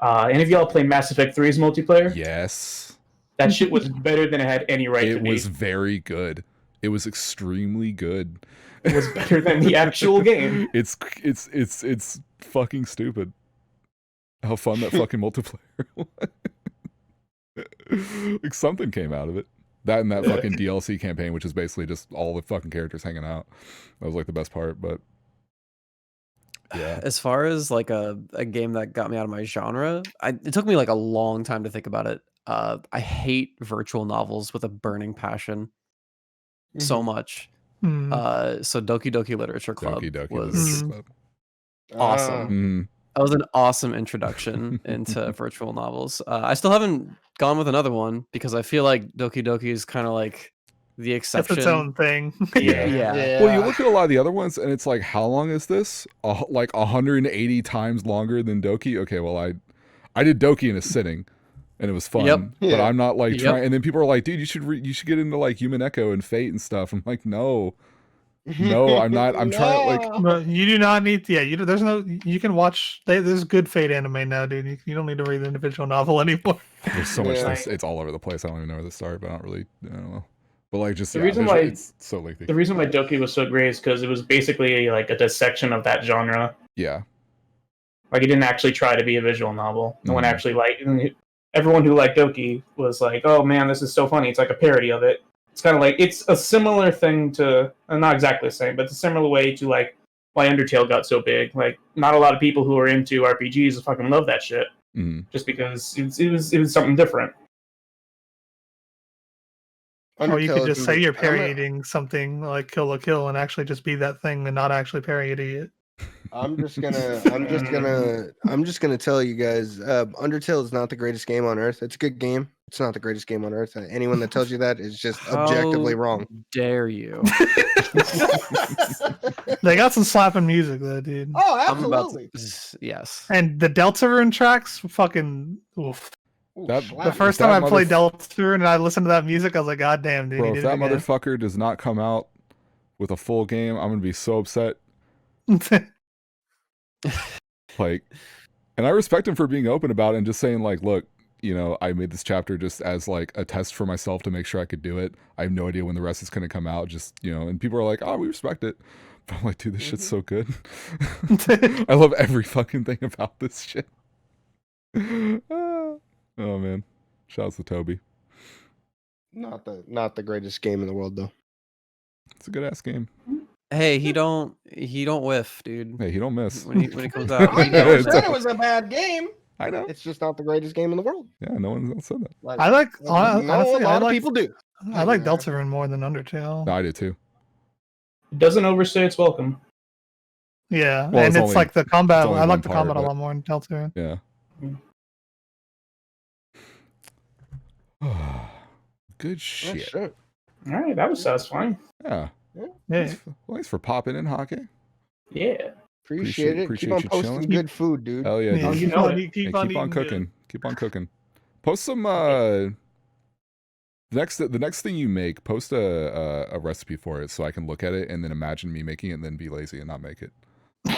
[SPEAKER 12] any of y'all play Mass Effect 3's multiplayer?
[SPEAKER 1] Yes.
[SPEAKER 12] That shit was better than it had any right to be.
[SPEAKER 1] It was very good. It was extremely good.
[SPEAKER 12] It was better than the actual game.
[SPEAKER 1] It's fucking stupid. How fun that fucking multiplayer was. Like something came out of it. That and that fucking DLC campaign, which is basically just all the fucking characters hanging out. That was like the best part, but yeah.
[SPEAKER 6] As far as like a game that got me out of my genre, it took me like a long time to think about it. I hate virtual novels with a burning passion so much. So Doki Doki Literature Club was awesome. That was an awesome introduction into virtual novels. I still haven't gone with another one because I feel like Doki Doki is kind of like the exception.
[SPEAKER 2] It's its own thing.
[SPEAKER 6] Yeah.
[SPEAKER 1] Well, you look at a lot of the other ones, and it's like, how long is this? Like 180 times longer than Doki. Okay, well, I did Doki in a sitting, and it was fun. But I'm not like trying. And then people are like, dude, you should get into like Human Echo and Fate and stuff. I'm like, no, I'm not. I'm trying to like.
[SPEAKER 2] But you do not need. Yeah, there's no. You can watch. There's good Fate anime now, dude. You don't need to read the individual novel anymore.
[SPEAKER 1] There's so much. It's all over the place. I don't even know where to start. But I don't know. But like, just
[SPEAKER 12] the reason why
[SPEAKER 1] it's so lengthy.
[SPEAKER 12] The reason why Doki was so great is because it was basically like a dissection of that genre.
[SPEAKER 1] Yeah.
[SPEAKER 12] Like it didn't actually try to be a visual novel. No one actually everyone who liked Doki was like, "Oh man, this is so funny." It's like a parody of it. It's kind of like it's a similar thing to, not exactly the same, but it's a similar way to like why Undertale got so big. Like, not a lot of people who are into RPGs fucking love that shit, just because it was something different.
[SPEAKER 2] Or you could just say you're parodying something like Kill la Kill and actually just be that thing and not actually parody it.
[SPEAKER 4] I'm just gonna tell you guys, Undertale is not the greatest game on earth. It's a good game. It's not the greatest game on earth. Anyone that tells you that is just objectively wrong.
[SPEAKER 6] Dare you?
[SPEAKER 2] They got some slapping music though, dude.
[SPEAKER 4] Oh, absolutely.
[SPEAKER 6] Yes.
[SPEAKER 2] And the Deltarune tracks, fucking oof. The first time I played Deltarune and I listened to that music, I was like, God damn, dude.
[SPEAKER 1] Bro, if that motherfucker does not come out with a full game, I'm gonna be so upset. Like, and I respect him for being open about it and just saying like, look, I made this chapter just as like a test for myself to make sure I could do it. I have no idea when the rest is gonna come out. Just and people are like, oh, we respect it. But I'm like, dude, this shit's so good. I love every fucking thing about this shit. Oh man, shouts to Toby.
[SPEAKER 4] Not the greatest game in the world though.
[SPEAKER 1] It's a good ass game.
[SPEAKER 6] Hey, he don't whiff, dude.
[SPEAKER 1] Hey, he don't miss
[SPEAKER 6] when he comes out.
[SPEAKER 4] I never said it was a bad game.
[SPEAKER 1] I know.
[SPEAKER 4] It's just not the greatest game in the world.
[SPEAKER 1] Yeah, no one else said that.
[SPEAKER 2] I like.
[SPEAKER 4] Honestly, a lot of people do.
[SPEAKER 2] I like Deltarune more than Undertale.
[SPEAKER 1] No, I do too.
[SPEAKER 12] It doesn't overstay its welcome.
[SPEAKER 2] Yeah, well, and it's like the combat. I like the combat a lot more in Deltarune.
[SPEAKER 1] Yeah. Good shit.
[SPEAKER 12] All right, that was satisfying.
[SPEAKER 1] Yeah. Thanks for popping in, Hockey.
[SPEAKER 12] Yeah.
[SPEAKER 4] Appreciate it. Keep on posting good food, dude.
[SPEAKER 1] Hell yeah, dude.
[SPEAKER 2] Keep on
[SPEAKER 1] cooking. Keep on cooking. Post some the next thing you make, post a recipe for it so I can look at it and then imagine me making it and then be lazy and not make it.
[SPEAKER 2] You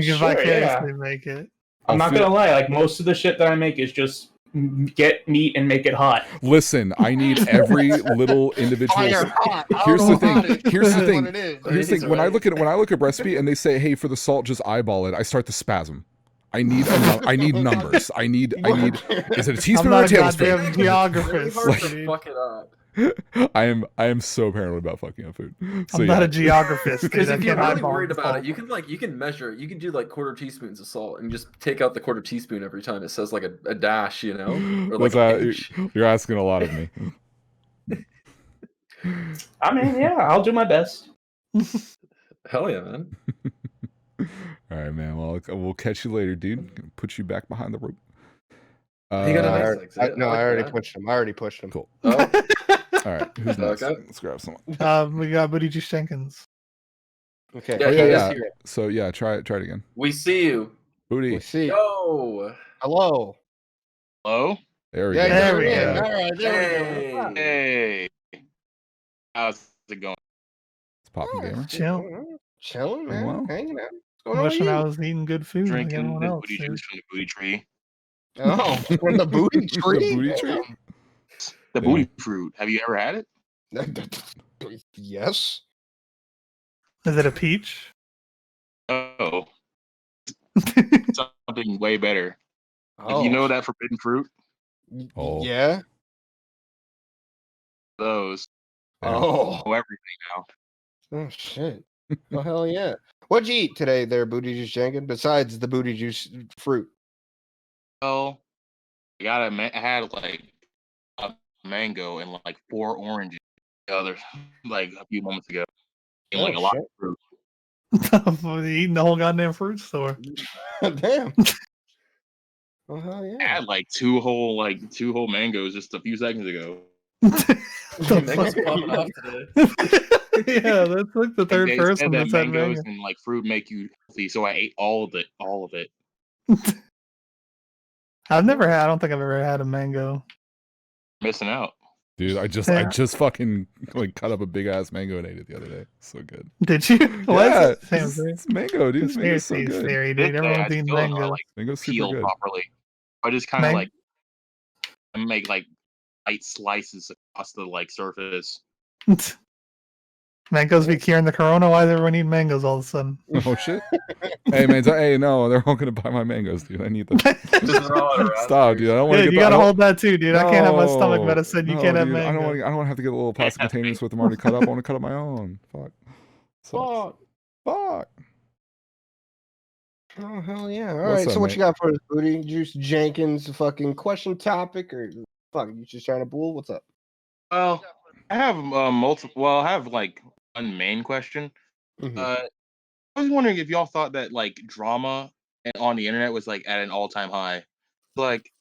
[SPEAKER 2] can vicariously make it.
[SPEAKER 12] I'm not gonna lie, like most of the shit that I make is just get meat and make it hot.
[SPEAKER 1] Listen, I need every little individual. Here's the thing. Here's the thing. Here's the thing. When I look at recipe and they say, "Hey, for the salt, just eyeball it," I start to spasm. I need numbers. I need. Is it a teaspoon or a tablespoon?
[SPEAKER 2] I'm not a goddamn geographist.
[SPEAKER 3] Fuck it up.
[SPEAKER 1] I am so paranoid about fucking up food. So,
[SPEAKER 2] I'm not a geographist.
[SPEAKER 3] Because if you're really worried about it, you can measure it. You can do like quarter teaspoons of salt and just take out the quarter teaspoon every time it says like a dash, you know? Or like
[SPEAKER 1] you're asking a lot of me.
[SPEAKER 12] I mean, yeah, I'll do my best.
[SPEAKER 3] Hell yeah, man.
[SPEAKER 1] All right, man. Well, we'll catch you later, dude. Gonna put you back behind the rope.
[SPEAKER 4] He got a nice exit. I already pushed him. I already pushed him.
[SPEAKER 1] Cool.
[SPEAKER 3] Oh.
[SPEAKER 1] All right, who's next? Let's grab someone.
[SPEAKER 2] We got Booty Juice Jenkins.
[SPEAKER 4] Okay.
[SPEAKER 1] Yeah. So yeah, try it again.
[SPEAKER 3] We see you.
[SPEAKER 1] Booty.
[SPEAKER 4] We see you.
[SPEAKER 3] Yo.
[SPEAKER 4] Hello.
[SPEAKER 13] Hello?
[SPEAKER 1] There we go.
[SPEAKER 2] There we
[SPEAKER 4] go.
[SPEAKER 2] go.
[SPEAKER 4] All right, there we go.
[SPEAKER 13] Hey. How's it going?
[SPEAKER 1] It's Poppin' Gamer.
[SPEAKER 4] Chilling, man.
[SPEAKER 1] Wow.
[SPEAKER 4] Hanging out. What's going on with
[SPEAKER 2] Wishing
[SPEAKER 4] you?
[SPEAKER 2] I was eating good food like
[SPEAKER 13] Drinking
[SPEAKER 2] everyone
[SPEAKER 13] the
[SPEAKER 2] else.
[SPEAKER 13] booty juice from the booty tree.
[SPEAKER 4] Oh, from the booty tree?
[SPEAKER 1] The booty tree?
[SPEAKER 13] The booty fruit. Have you ever had it?
[SPEAKER 4] Yes.
[SPEAKER 2] Is it a peach?
[SPEAKER 13] Oh. Something way better.
[SPEAKER 4] Oh.
[SPEAKER 13] You know that forbidden fruit?
[SPEAKER 1] Oh.
[SPEAKER 4] Yeah.
[SPEAKER 13] Those.
[SPEAKER 4] Oh.
[SPEAKER 13] Know everything now.
[SPEAKER 4] Oh shit. Oh hell yeah. What'd you eat today there, Booty Juice Jenkins, besides the booty juice fruit?
[SPEAKER 13] Well, I had like a mango and like 4 oranges the other like a few moments ago. And like a lot of fruit.
[SPEAKER 2] Eating the whole goddamn fruit store.
[SPEAKER 4] Damn. Oh hell yeah.
[SPEAKER 13] I had like two whole mangoes just a few seconds ago.
[SPEAKER 3] Mango's popping off today.
[SPEAKER 2] Yeah, that's like the third
[SPEAKER 13] They
[SPEAKER 2] person
[SPEAKER 13] said that
[SPEAKER 2] that's had
[SPEAKER 13] mangoes
[SPEAKER 2] mango.
[SPEAKER 13] and like fruit make you healthy, so I ate all of it.
[SPEAKER 2] I don't think I've ever had a mango.
[SPEAKER 13] Missing out.
[SPEAKER 1] Dude, I just fucking like cut up a big ass mango and ate it the other day. So good.
[SPEAKER 2] Did you?
[SPEAKER 1] Yeah, it's mango, dude. Mango's so good.
[SPEAKER 2] Theory, dude. Everyone's eating mango.
[SPEAKER 1] Mango's super
[SPEAKER 13] Peel
[SPEAKER 1] good.
[SPEAKER 13] properly. I just kind of like make like light slices across the like surface.
[SPEAKER 2] Mangoes be curing the corona. Why is everyone eating mangoes all of a sudden?
[SPEAKER 1] Oh shit! Hey man, no, they're all gonna buy my mangoes, dude. I need them. Stop, dude. I don't want to.
[SPEAKER 2] Dude, you gotta hold that too, dude. I can't have my stomach medicine. You can't have
[SPEAKER 1] dude,
[SPEAKER 2] mango.
[SPEAKER 1] I don't want to have to get little plastic containers with them already cut up. I want to cut up my own. Fuck. Fuck.
[SPEAKER 4] Oh hell yeah! All right, so what you got for us, Booty Juice Jenkins? Fucking question topic or fuck? You just trying to bull? What's up?
[SPEAKER 13] Well, I have multiple. Well, I have like one main question.
[SPEAKER 4] Mm-hmm.
[SPEAKER 13] I was wondering if y'all thought that like drama on the internet was like at an all-time high. Like,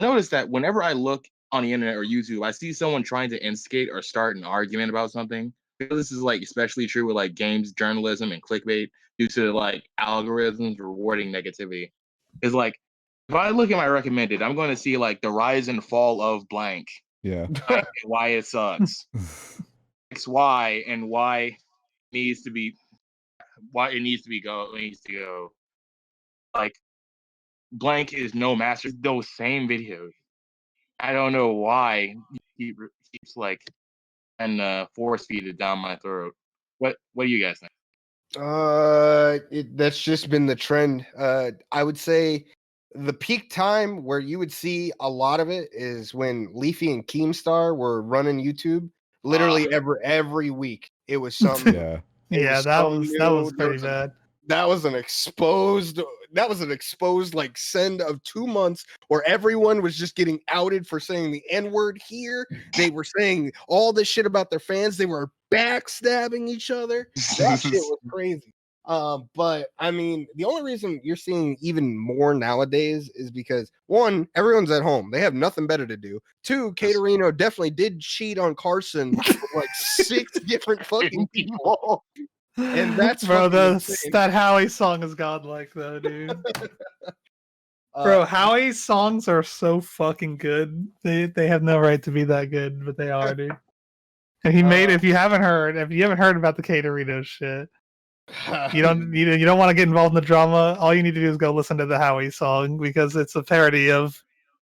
[SPEAKER 13] notice that whenever I look on the internet or YouTube, I see someone trying to instigate or start an argument about something. This is like especially true with like games journalism and clickbait due to like algorithms rewarding negativity. It's like if I look at my recommended, I'm going to see like the rise and fall of blank.
[SPEAKER 1] Yeah.
[SPEAKER 13] And why it sucks. XY and why it needs to go. Like blank is no master. Those same videos. I don't know why he keeps like and force feed it down my throat. What do you guys think?
[SPEAKER 4] That's just been the trend. I would say the peak time where you would see a lot of it is when Leafy and Keemstar were running YouTube. Literally every week, it was something.
[SPEAKER 2] Yeah, that was pretty bad.
[SPEAKER 4] That was an exposed like send of 2 months where everyone was just getting outed for saying the N-word here. They were saying all this shit about their fans. They were backstabbing each other. That shit was crazy. But I mean, the only reason you're seeing even more nowadays is because one, everyone's at home. They have nothing better to do. Two, Caterino definitely did cheat on Carson with like 6 different fucking people. And that's
[SPEAKER 2] bro, that Howie song is godlike though, dude. Bro, Howie's songs are so fucking good. They have no right to be that good, but they are, dude. And he made if you haven't heard about the Caterino shit, You don't want to get involved in the drama. All you need to do is go listen to the Howie song because it's a parody of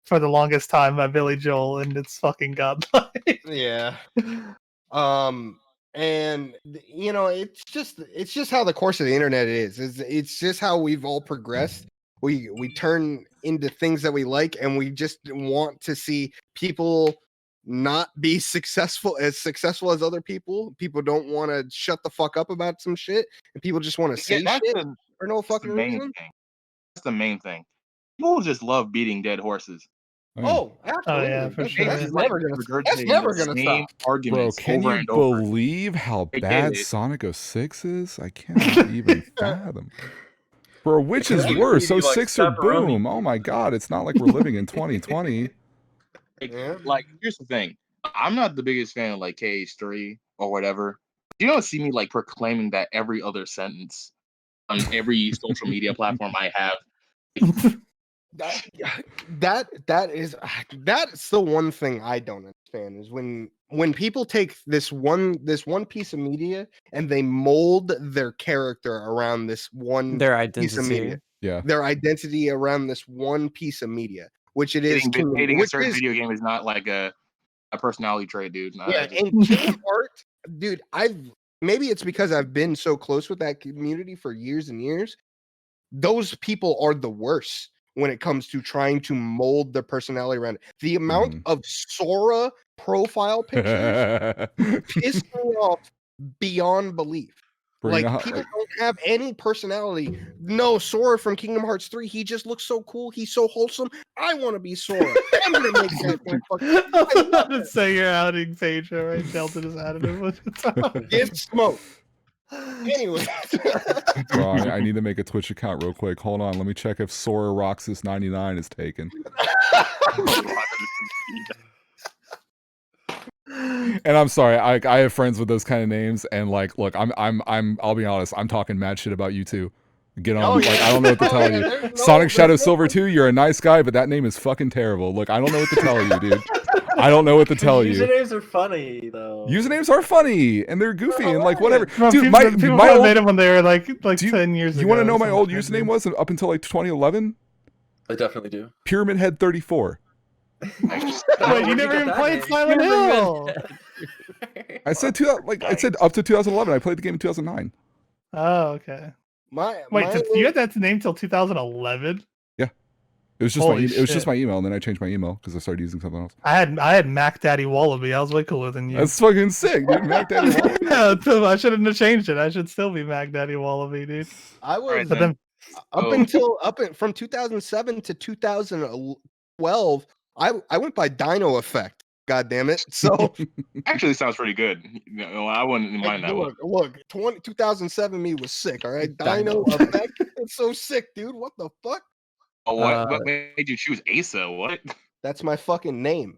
[SPEAKER 2] "For the Longest Time" by Billy Joel, and it's fucking godlike.
[SPEAKER 4] Yeah. And it's just how the course of the internet is. It's just how we've all progressed. We turn into things that we like, and we just want to see people not be successful as other people. People don't want to shut the fuck up about some shit, and people just want to say shit for no fucking reason.
[SPEAKER 13] That's the main thing. People just love beating dead horses.
[SPEAKER 4] Oh, absolutely.
[SPEAKER 2] Yeah, for sure.
[SPEAKER 4] That's never gonna stop.
[SPEAKER 1] Bro, can you believe how bad Sonic 06 is? I cannot even fathom. Bro, which is worse? 06 or Boom? Oh my god, it's not like we're living in 2020.
[SPEAKER 13] Like, here's the thing. I'm not the biggest fan of like KH3 or whatever. You don't see me like proclaiming that every other sentence on every social media platform I have.
[SPEAKER 4] That's the one thing I don't understand is when people take this one piece of media and they mold their character around this one piece of media.
[SPEAKER 1] Yeah.
[SPEAKER 4] Their identity around this one piece of media, which it is.
[SPEAKER 13] Hating a certain video game is not like a personality trait, dude.
[SPEAKER 4] And Kingdom Hearts, dude, maybe it's because I've been so close with that community for years and years. Those people are the worst when it comes to trying to mold their personality around it. The amount of Sora profile pictures piss me off beyond belief. People don't have any personality. No, Sora from Kingdom Hearts 3, he just looks so cool. He's so wholesome. I want to be Sora. I'm going to make that
[SPEAKER 2] I was about to say you're outing Phaedra, right? Delta just added it.
[SPEAKER 4] Give smoke. Anyway.
[SPEAKER 1] Bro, I need to make a Twitch account real quick. Hold on. Let me check if Sora Roxas 99 is taken. And I'm sorry, I have friends with those kind of names, and like, look, I'll be honest, I'm talking mad shit about you too. Get on, I don't know what to tell you. Sonic Shadow Silver 2, you're a nice guy, but that name is fucking terrible. Look, I don't know what to tell you, dude. I don't know what to tell you.
[SPEAKER 3] Usernames are funny though.
[SPEAKER 1] Usernames are funny and they're goofy and like whatever.
[SPEAKER 2] No,
[SPEAKER 1] dude,
[SPEAKER 2] people
[SPEAKER 1] my old,
[SPEAKER 2] made them when they were like 10 years ago.
[SPEAKER 1] You want to know my old username was up until like 2011?
[SPEAKER 3] I definitely do.
[SPEAKER 1] Pyramid Head 34.
[SPEAKER 2] Wait, you never even played Silent Hill.
[SPEAKER 1] I said up to 2011. I played the game in 2009.
[SPEAKER 2] Oh, okay. You had that name till 2011?
[SPEAKER 1] Yeah, it was just my email, and then I changed my email because I started using something else.
[SPEAKER 2] I had Mac Daddy Wallaby. I was way cooler than you.
[SPEAKER 1] That's fucking sick, dude. Mac Daddy Wallaby.
[SPEAKER 2] Yeah, I shouldn't have changed it. I should still be Mac Daddy Wallaby, dude.
[SPEAKER 4] I was,
[SPEAKER 2] but then
[SPEAKER 4] from 2007 to 2012. I went by Dino Effect. God damn it! So
[SPEAKER 13] actually, sounds pretty good. I wouldn't mind that one.
[SPEAKER 4] Look, 2007 me was sick. All right, Dino Effect. It's so sick, dude. What the fuck?
[SPEAKER 13] Oh, what made you choose Aceuhh? What?
[SPEAKER 4] That's my fucking name.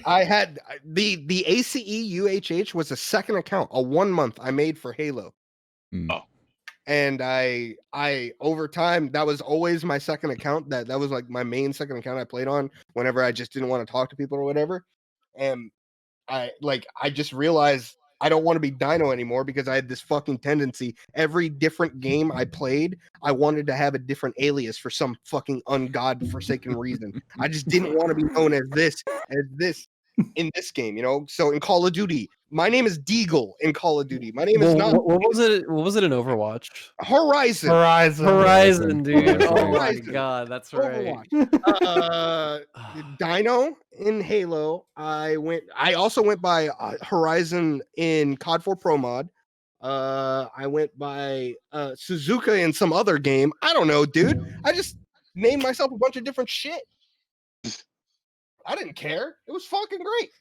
[SPEAKER 4] I had the Aceuhh UHH was a second account, a 1 month I made for Halo.
[SPEAKER 13] Oh.
[SPEAKER 4] And I over time, that was always my second account. That was like my main second account I played on whenever I just didn't want to talk to people or whatever. And I just realized I don't want to be Dino anymore because I had this fucking tendency. Every different game I played, I wanted to have a different alias for some fucking ungodforsaken reason. I just didn't want to be known as this in this game, you know? So in Call of Duty, my name is Deagle in Call of Duty. My name is not.
[SPEAKER 6] What was it in Overwatch?
[SPEAKER 4] Horizon,
[SPEAKER 6] dude. Oh my god, that's right.
[SPEAKER 4] Dino in Halo. I also went by Horizon in COD 4 Pro Mod. I went by Suzuka in some other game. I don't know, dude. I just named myself a bunch of different shit. I didn't care. It was fucking great.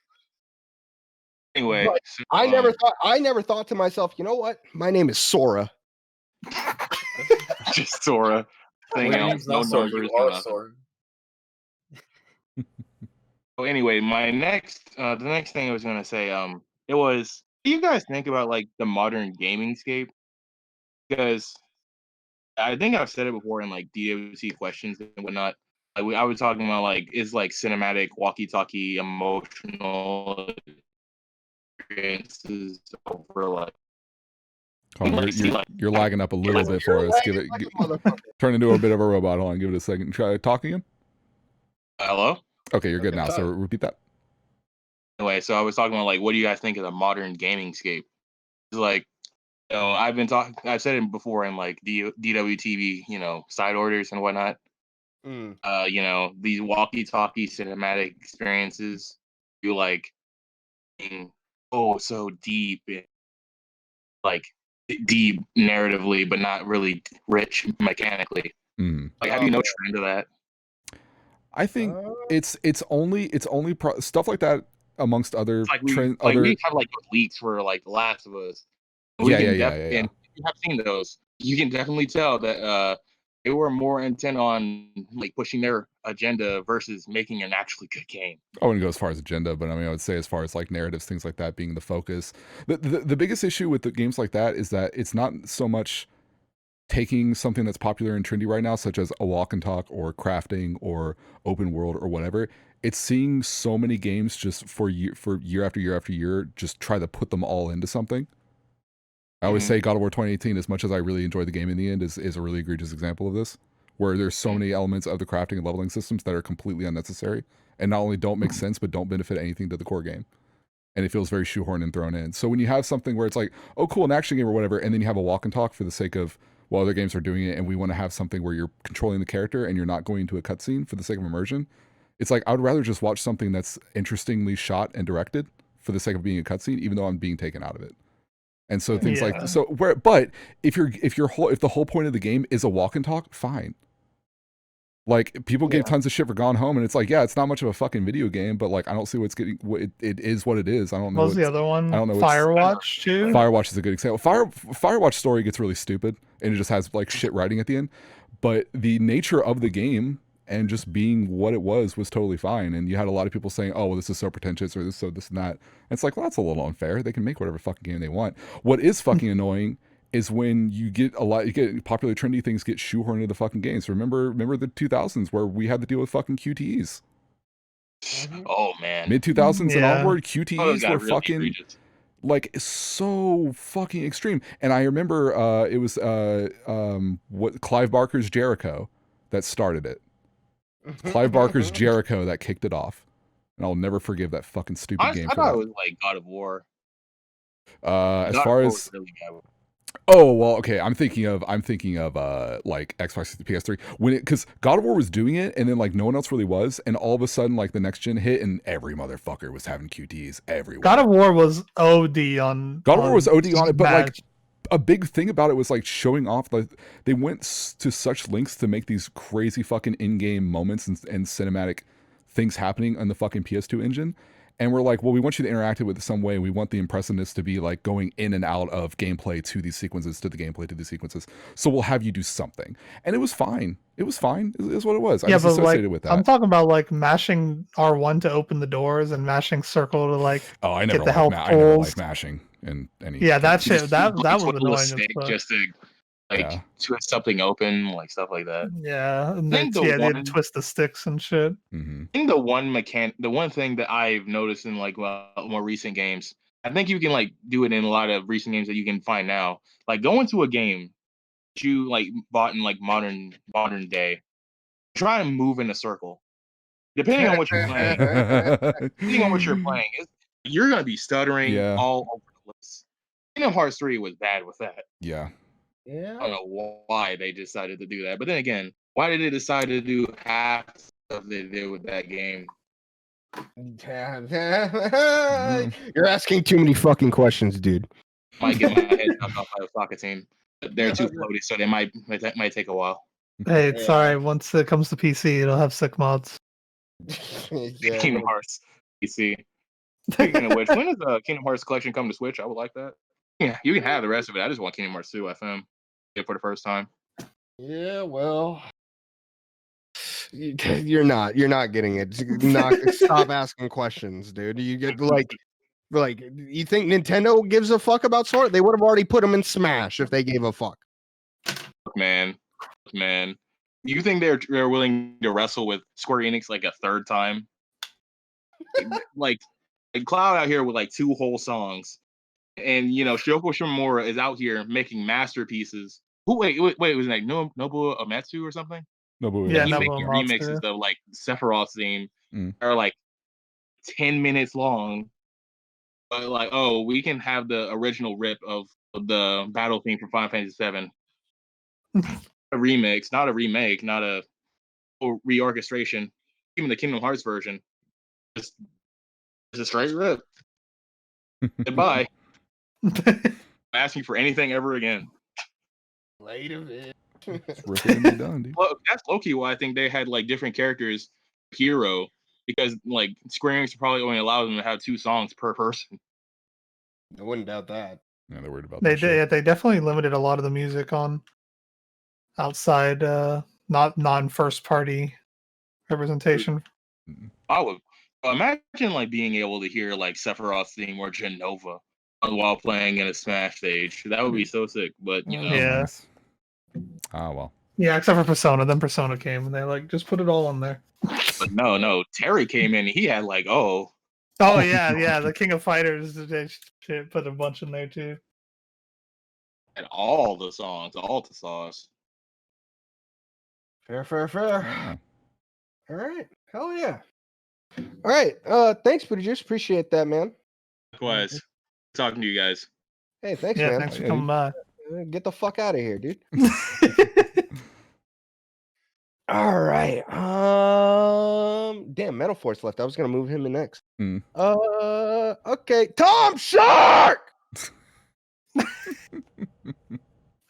[SPEAKER 13] Anyway,
[SPEAKER 4] so, I never thought to myself, you know what? My name is Sora.
[SPEAKER 13] Just Sora.
[SPEAKER 3] No Sora.
[SPEAKER 13] So anyway, the next thing I was gonna say, it was, what do you guys think about like the modern gaming scape? Because I think I've said it before in like DWT questions and whatnot. I was talking about like, is like cinematic, walkie-talkie, emotional experiences over like.
[SPEAKER 1] You're lagging up a little bit for us. Give it. Turn into a bit of a robot. Hold on. Give it a second. Try talk again.
[SPEAKER 13] Hello.
[SPEAKER 1] Okay, you're good now. So repeat that.
[SPEAKER 13] Anyway, so I was talking about like, what do you guys think of the modern gaming scape? It's like, I've said it before in like DWTB, side orders and whatnot. These walkie-talkie cinematic experiences, you like, being, so deep, like deep narratively, but not really rich mechanically. Like, have you no trend of that?
[SPEAKER 1] I think it's only stuff like that amongst other
[SPEAKER 13] we have like leaks for like The Last of Us. And if you have seen those, you can definitely tell that they were more intent on like pushing their agenda versus making an actually good game.
[SPEAKER 1] I wouldn't go as far as agenda, but I mean, I would say as far as like narratives, things like that being the focus. The biggest issue with the games like that is that it's not so much taking something that's popular and trendy right now, such as a walk and talk or crafting or open world or whatever. It's seeing so many games just for year after year after year, just try to put them all into something. I always say God of War 2018, as much as I really enjoy the game in the end, is a really egregious example of this, where there's so many elements of the crafting and leveling systems that are completely unnecessary and not only don't make sense, but don't benefit anything to the core game. And it feels very shoehorned and thrown in. So when you have something where it's like, oh, cool, an action game or whatever, and then you have a walk and talk for the sake of, well, other games are doing it, and we want to have something where you're controlling the character and you're not going to a cutscene for the sake of immersion. It's like, I would rather just watch something that's interestingly shot and directed for the sake of being a cutscene, even though I'm being taken out of it. And so things like, but if the whole point of the game is a walk and talk, fine. Like, people gave tons of shit for Gone Home, and it's like, yeah, it's not much of a fucking video game, but like, I don't see what's getting. It is what it is. I don't know.
[SPEAKER 2] What was the other one?
[SPEAKER 1] I don't know.
[SPEAKER 2] Firewatch too.
[SPEAKER 1] Firewatch is a good example. Firewatch story gets really stupid, and it just has like shit writing at the end. But the nature of the game and just being what it was totally fine. And you had a lot of people saying, "Oh, well, this is so pretentious," or this and that. And it's like, well, that's a little unfair. They can make whatever fucking game they want. What is fucking annoying is when you get popular trendy things get shoehorned into the fucking games. Remember the 2000s where we had to deal with fucking QTEs.
[SPEAKER 13] Oh man,
[SPEAKER 1] mid 2000s and onward, QTEs were really fucking egregious. Like so fucking extreme. And I remember it was Clive Barker's Jericho that started it. Clive Barker's Jericho that kicked it off, and I'll never forgive that fucking stupid game.
[SPEAKER 13] I thought it was like God of War.
[SPEAKER 1] As far as oh well, okay. I'm thinking of like Xbox, PS3 because God of War was doing it, and then like no one else really was, and all of a sudden like the next gen hit, and every motherfucker was having QTs everywhere.
[SPEAKER 2] God of War was OD on.
[SPEAKER 1] God of War was OD on it, but like a big thing about it was like showing off. Like they went to such lengths to make these crazy fucking in-game moments and cinematic things happening on the fucking PS2 engine. And we're like, well, we want you to interact with it some way. We want the impressiveness to be like going in and out of gameplay to these sequences, to the gameplay, to these sequences. So we'll have you do something. And it was fine. It was fine. It's what it was. I was associated with that.
[SPEAKER 2] I'm talking about like mashing R1 to open the doors and mashing circle to like get the health
[SPEAKER 1] I never liked mashing in any.
[SPEAKER 2] Yeah, that shit. That was annoying.
[SPEAKER 13] Just to like twist something open, like stuff like that.
[SPEAKER 2] Yeah, and they had to twist the sticks and shit.
[SPEAKER 1] Mm-hmm.
[SPEAKER 13] I think the one thing that I've noticed in like more recent games, I think you can like do it in a lot of recent games that you can find now. Like go into a game that you like bought in like modern day, try and move in a circle. Depending on what you're playing, you're gonna be stuttering all over the place. Kingdom Hearts 3 was bad with that.
[SPEAKER 1] Yeah.
[SPEAKER 4] Yeah.
[SPEAKER 13] I don't know why they decided to do that. But then again, why did they decide to do half stuff they did with that game?
[SPEAKER 4] You're asking too many fucking questions, dude.
[SPEAKER 13] Might get my head knocked off by the soccer team. They're too floaty, so they might take a while.
[SPEAKER 2] Hey, it's alright. Once it comes to PC, it'll have sick mods.
[SPEAKER 13] Kingdom Hearts PC. Speaking of which, when does the Kingdom Hearts collection come to Switch? I would like that. Yeah, you can have the rest of it. I just want Kingdom Hearts 2 FM for the first time.
[SPEAKER 4] Yeah, well, you're not getting it. Stop asking questions, dude. You get like you think Nintendo gives a fuck about Sword? They would have already put them in Smash if they gave a fuck.
[SPEAKER 13] Man, you think they're willing to wrestle with Square Enix like a third time? like Like Cloud out here with like 2 whole songs, and Shoko Shimomura is out here making masterpieces. Wait, was it like Nobuo Uematsu or something?
[SPEAKER 1] Nobuo.
[SPEAKER 2] Yeah,
[SPEAKER 13] He's
[SPEAKER 2] Nobuo
[SPEAKER 13] making remixes of like Sephiroth's theme are like 10 minutes long. But like, oh, we can have the original rip of the battle theme from Final Fantasy VII. A remix, not a remake, not a reorchestration. Even the Kingdom Hearts version. Just a straight rip. Goodbye. Ask me for anything ever again.
[SPEAKER 4] Later, man.
[SPEAKER 1] Rip it and be done, dude.
[SPEAKER 13] Well, that's low-key why I think they had like different characters hero, because like Square Enix probably only allowed them to have 2 songs per person.
[SPEAKER 4] I wouldn't doubt that.
[SPEAKER 1] Yeah, they're worried about
[SPEAKER 2] They
[SPEAKER 1] that shit.
[SPEAKER 2] they definitely limited a lot of the music on outside, not non-first party representation.
[SPEAKER 13] I would imagine like being able to hear like Sephiroth's theme or Genova while playing in a Smash stage. That would be so sick. But
[SPEAKER 2] Yeah.
[SPEAKER 1] Ah, well.
[SPEAKER 2] Yeah, except for Persona. Then Persona came and they like just put it all on there.
[SPEAKER 13] But no, Terry came in and he had like
[SPEAKER 2] Oh yeah, the King of Fighters, they put a bunch in there too.
[SPEAKER 13] and all the songs, all the sauce.
[SPEAKER 4] Fair. All right. Hell yeah. All right. Thanks, producers. Appreciate that, man.
[SPEAKER 13] Likewise. Talking to you guys.
[SPEAKER 4] Hey, thanks,
[SPEAKER 2] Yeah,
[SPEAKER 4] man.
[SPEAKER 2] thanks for coming by.
[SPEAKER 4] Get the fuck out of here, dude. All right. Damn, Metal Force left. I was gonna move him in next. Okay. Tom Shark!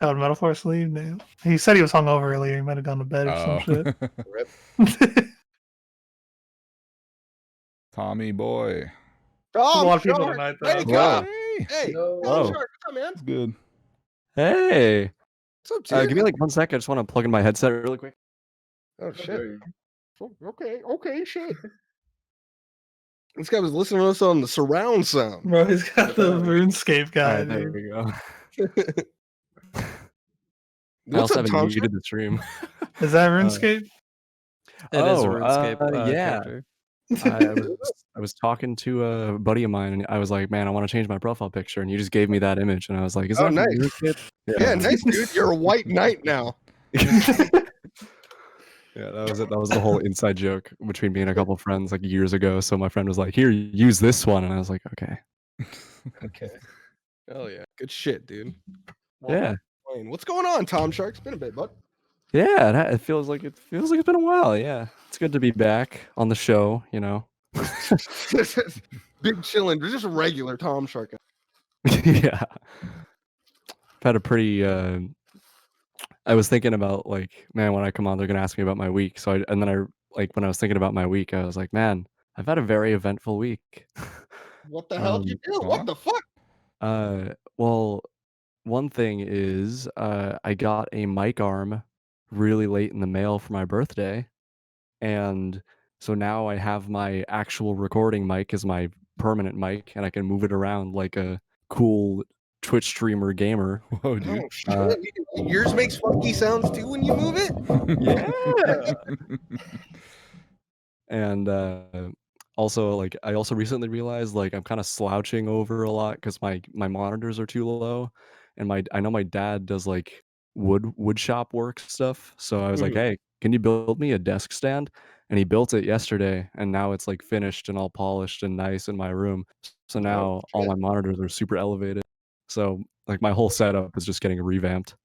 [SPEAKER 2] Oh, did Metal Force leave now? He said he was hungover earlier. He might have gone to bed or some shit.
[SPEAKER 1] Tommy boy.
[SPEAKER 2] A lot of people tonight, though.
[SPEAKER 4] Hey,
[SPEAKER 6] Wow.
[SPEAKER 4] Hey,
[SPEAKER 6] Hello.
[SPEAKER 4] Tom Shark, what's up, man?
[SPEAKER 1] It's good.
[SPEAKER 6] Hey.
[SPEAKER 4] What's up,
[SPEAKER 6] Give me like 1 second. I just want to plug in my headset really quick.
[SPEAKER 4] Oh shit. Okay, shit. This guy was listening to us on the surround sound.
[SPEAKER 2] Bro, he's got the RuneScape guy.
[SPEAKER 6] Alright, there
[SPEAKER 2] dude.
[SPEAKER 6] we go. I
[SPEAKER 4] What's
[SPEAKER 6] also
[SPEAKER 4] up,
[SPEAKER 6] haven't
[SPEAKER 4] Tom
[SPEAKER 6] muted the stream.
[SPEAKER 2] Is that RuneScape?
[SPEAKER 6] It is a
[SPEAKER 2] RuneScape,
[SPEAKER 6] yeah.
[SPEAKER 2] character.
[SPEAKER 6] I was talking to a buddy of mine, and I was like, "Man, I want to change my profile picture," and you just gave me that image, and I was like, "Is that from
[SPEAKER 4] nice.
[SPEAKER 6] RuneScape?"
[SPEAKER 4] Yeah, nice, dude. You're a white knight now.
[SPEAKER 6] Yeah, that was it. That was the whole inside joke between me and a couple friends like years ago. So my friend was like, "Here, use this one," and I was like, "Okay."
[SPEAKER 4] Okay. Hell yeah. Good shit, dude.
[SPEAKER 6] Yeah.
[SPEAKER 4] What's going on, Tom Shark? It's been a bit, bud.
[SPEAKER 6] Yeah, it feels like it's been a while. Yeah, it's good to be back on the show. You know.
[SPEAKER 4] Big chillin', just a regular Tom Shark.
[SPEAKER 6] Yeah. I've had a pretty. I was thinking about like, man, when I come on, they're gonna ask me about my week. So when I was thinking about my week, I was like, man, I've had a very eventful week.
[SPEAKER 4] What the hell did you do? What the fuck?
[SPEAKER 6] Well, one thing is, I got a mic arm really late in the mail for my birthday, and so now I have my actual recording mic as my permanent mic, and I can move it around like a cool Twitch streamer gamer.
[SPEAKER 1] Whoa, dude.
[SPEAKER 4] Oh shit! Yours makes funky sounds too when you move it.
[SPEAKER 6] Yeah. And also, like, I also recently realized like I'm kind of slouching over a lot because my monitors are too low, and I know my dad does like wood shop work stuff. So I was like, hey, can you build me a desk stand? And he built it yesterday, and now it's like finished and all polished and nice in my room. So now all my monitors are super elevated. So like my whole setup is just getting revamped.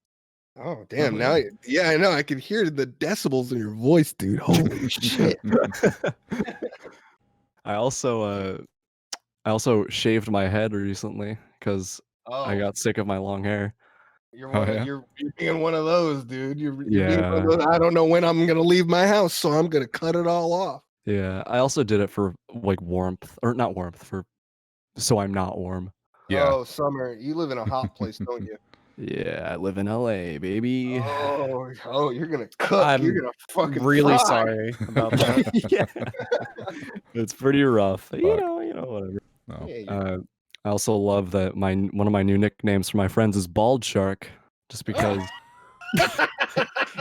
[SPEAKER 4] Oh damn! Now, yeah, I know. I can hear the decibels in your voice, dude. Holy shit!
[SPEAKER 6] I also shaved my head recently because I got sick of my long hair.
[SPEAKER 4] You're being one of those, dude. You're being
[SPEAKER 6] Yeah.
[SPEAKER 4] one of those, I don't know when I'm gonna leave my house, so I'm gonna cut it all off.
[SPEAKER 6] Yeah, I also did it for like warmth, or not warmth, for so I'm not warm.
[SPEAKER 4] Oh, summer. You live in a hot place, don't you?
[SPEAKER 6] Yeah, I live in LA, baby.
[SPEAKER 4] Oh, you're gonna cook.
[SPEAKER 6] I'm
[SPEAKER 4] You're gonna fucking
[SPEAKER 6] really
[SPEAKER 4] fry.
[SPEAKER 6] sorry about that. Yeah, it's pretty rough. You know, whatever.
[SPEAKER 1] Oh.
[SPEAKER 6] I also love that one of my new nicknames for my friends is Bald Shark, just because.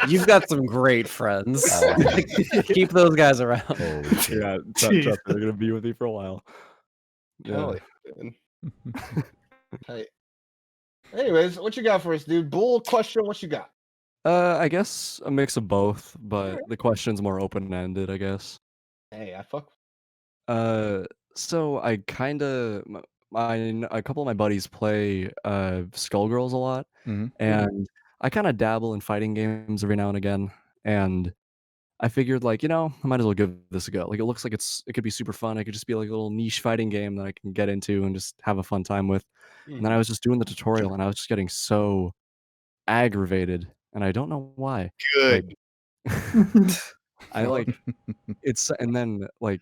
[SPEAKER 14] You've got some great friends. Keep those guys around.
[SPEAKER 6] Yeah, trust me, they're gonna be with me for a while.
[SPEAKER 4] Hell yeah, dude. Hey. Anyways, what you got for us, dude? Bull question, what you got?
[SPEAKER 14] I guess a mix of both, but the question's more open-ended, I guess.
[SPEAKER 4] Hey, I fuck.
[SPEAKER 14] So I kinda a couple of my buddies play Skullgirls a lot, and I kinda dabble in fighting games every now and again, and I figured like, I might as well give this a go. Like it looks like it could be super fun. It could just be like a little niche fighting game that I can get into and just have a fun time with. And then I was just doing the tutorial and I was just getting so aggravated, and I don't know why.
[SPEAKER 4] Good.
[SPEAKER 14] I like it's and then like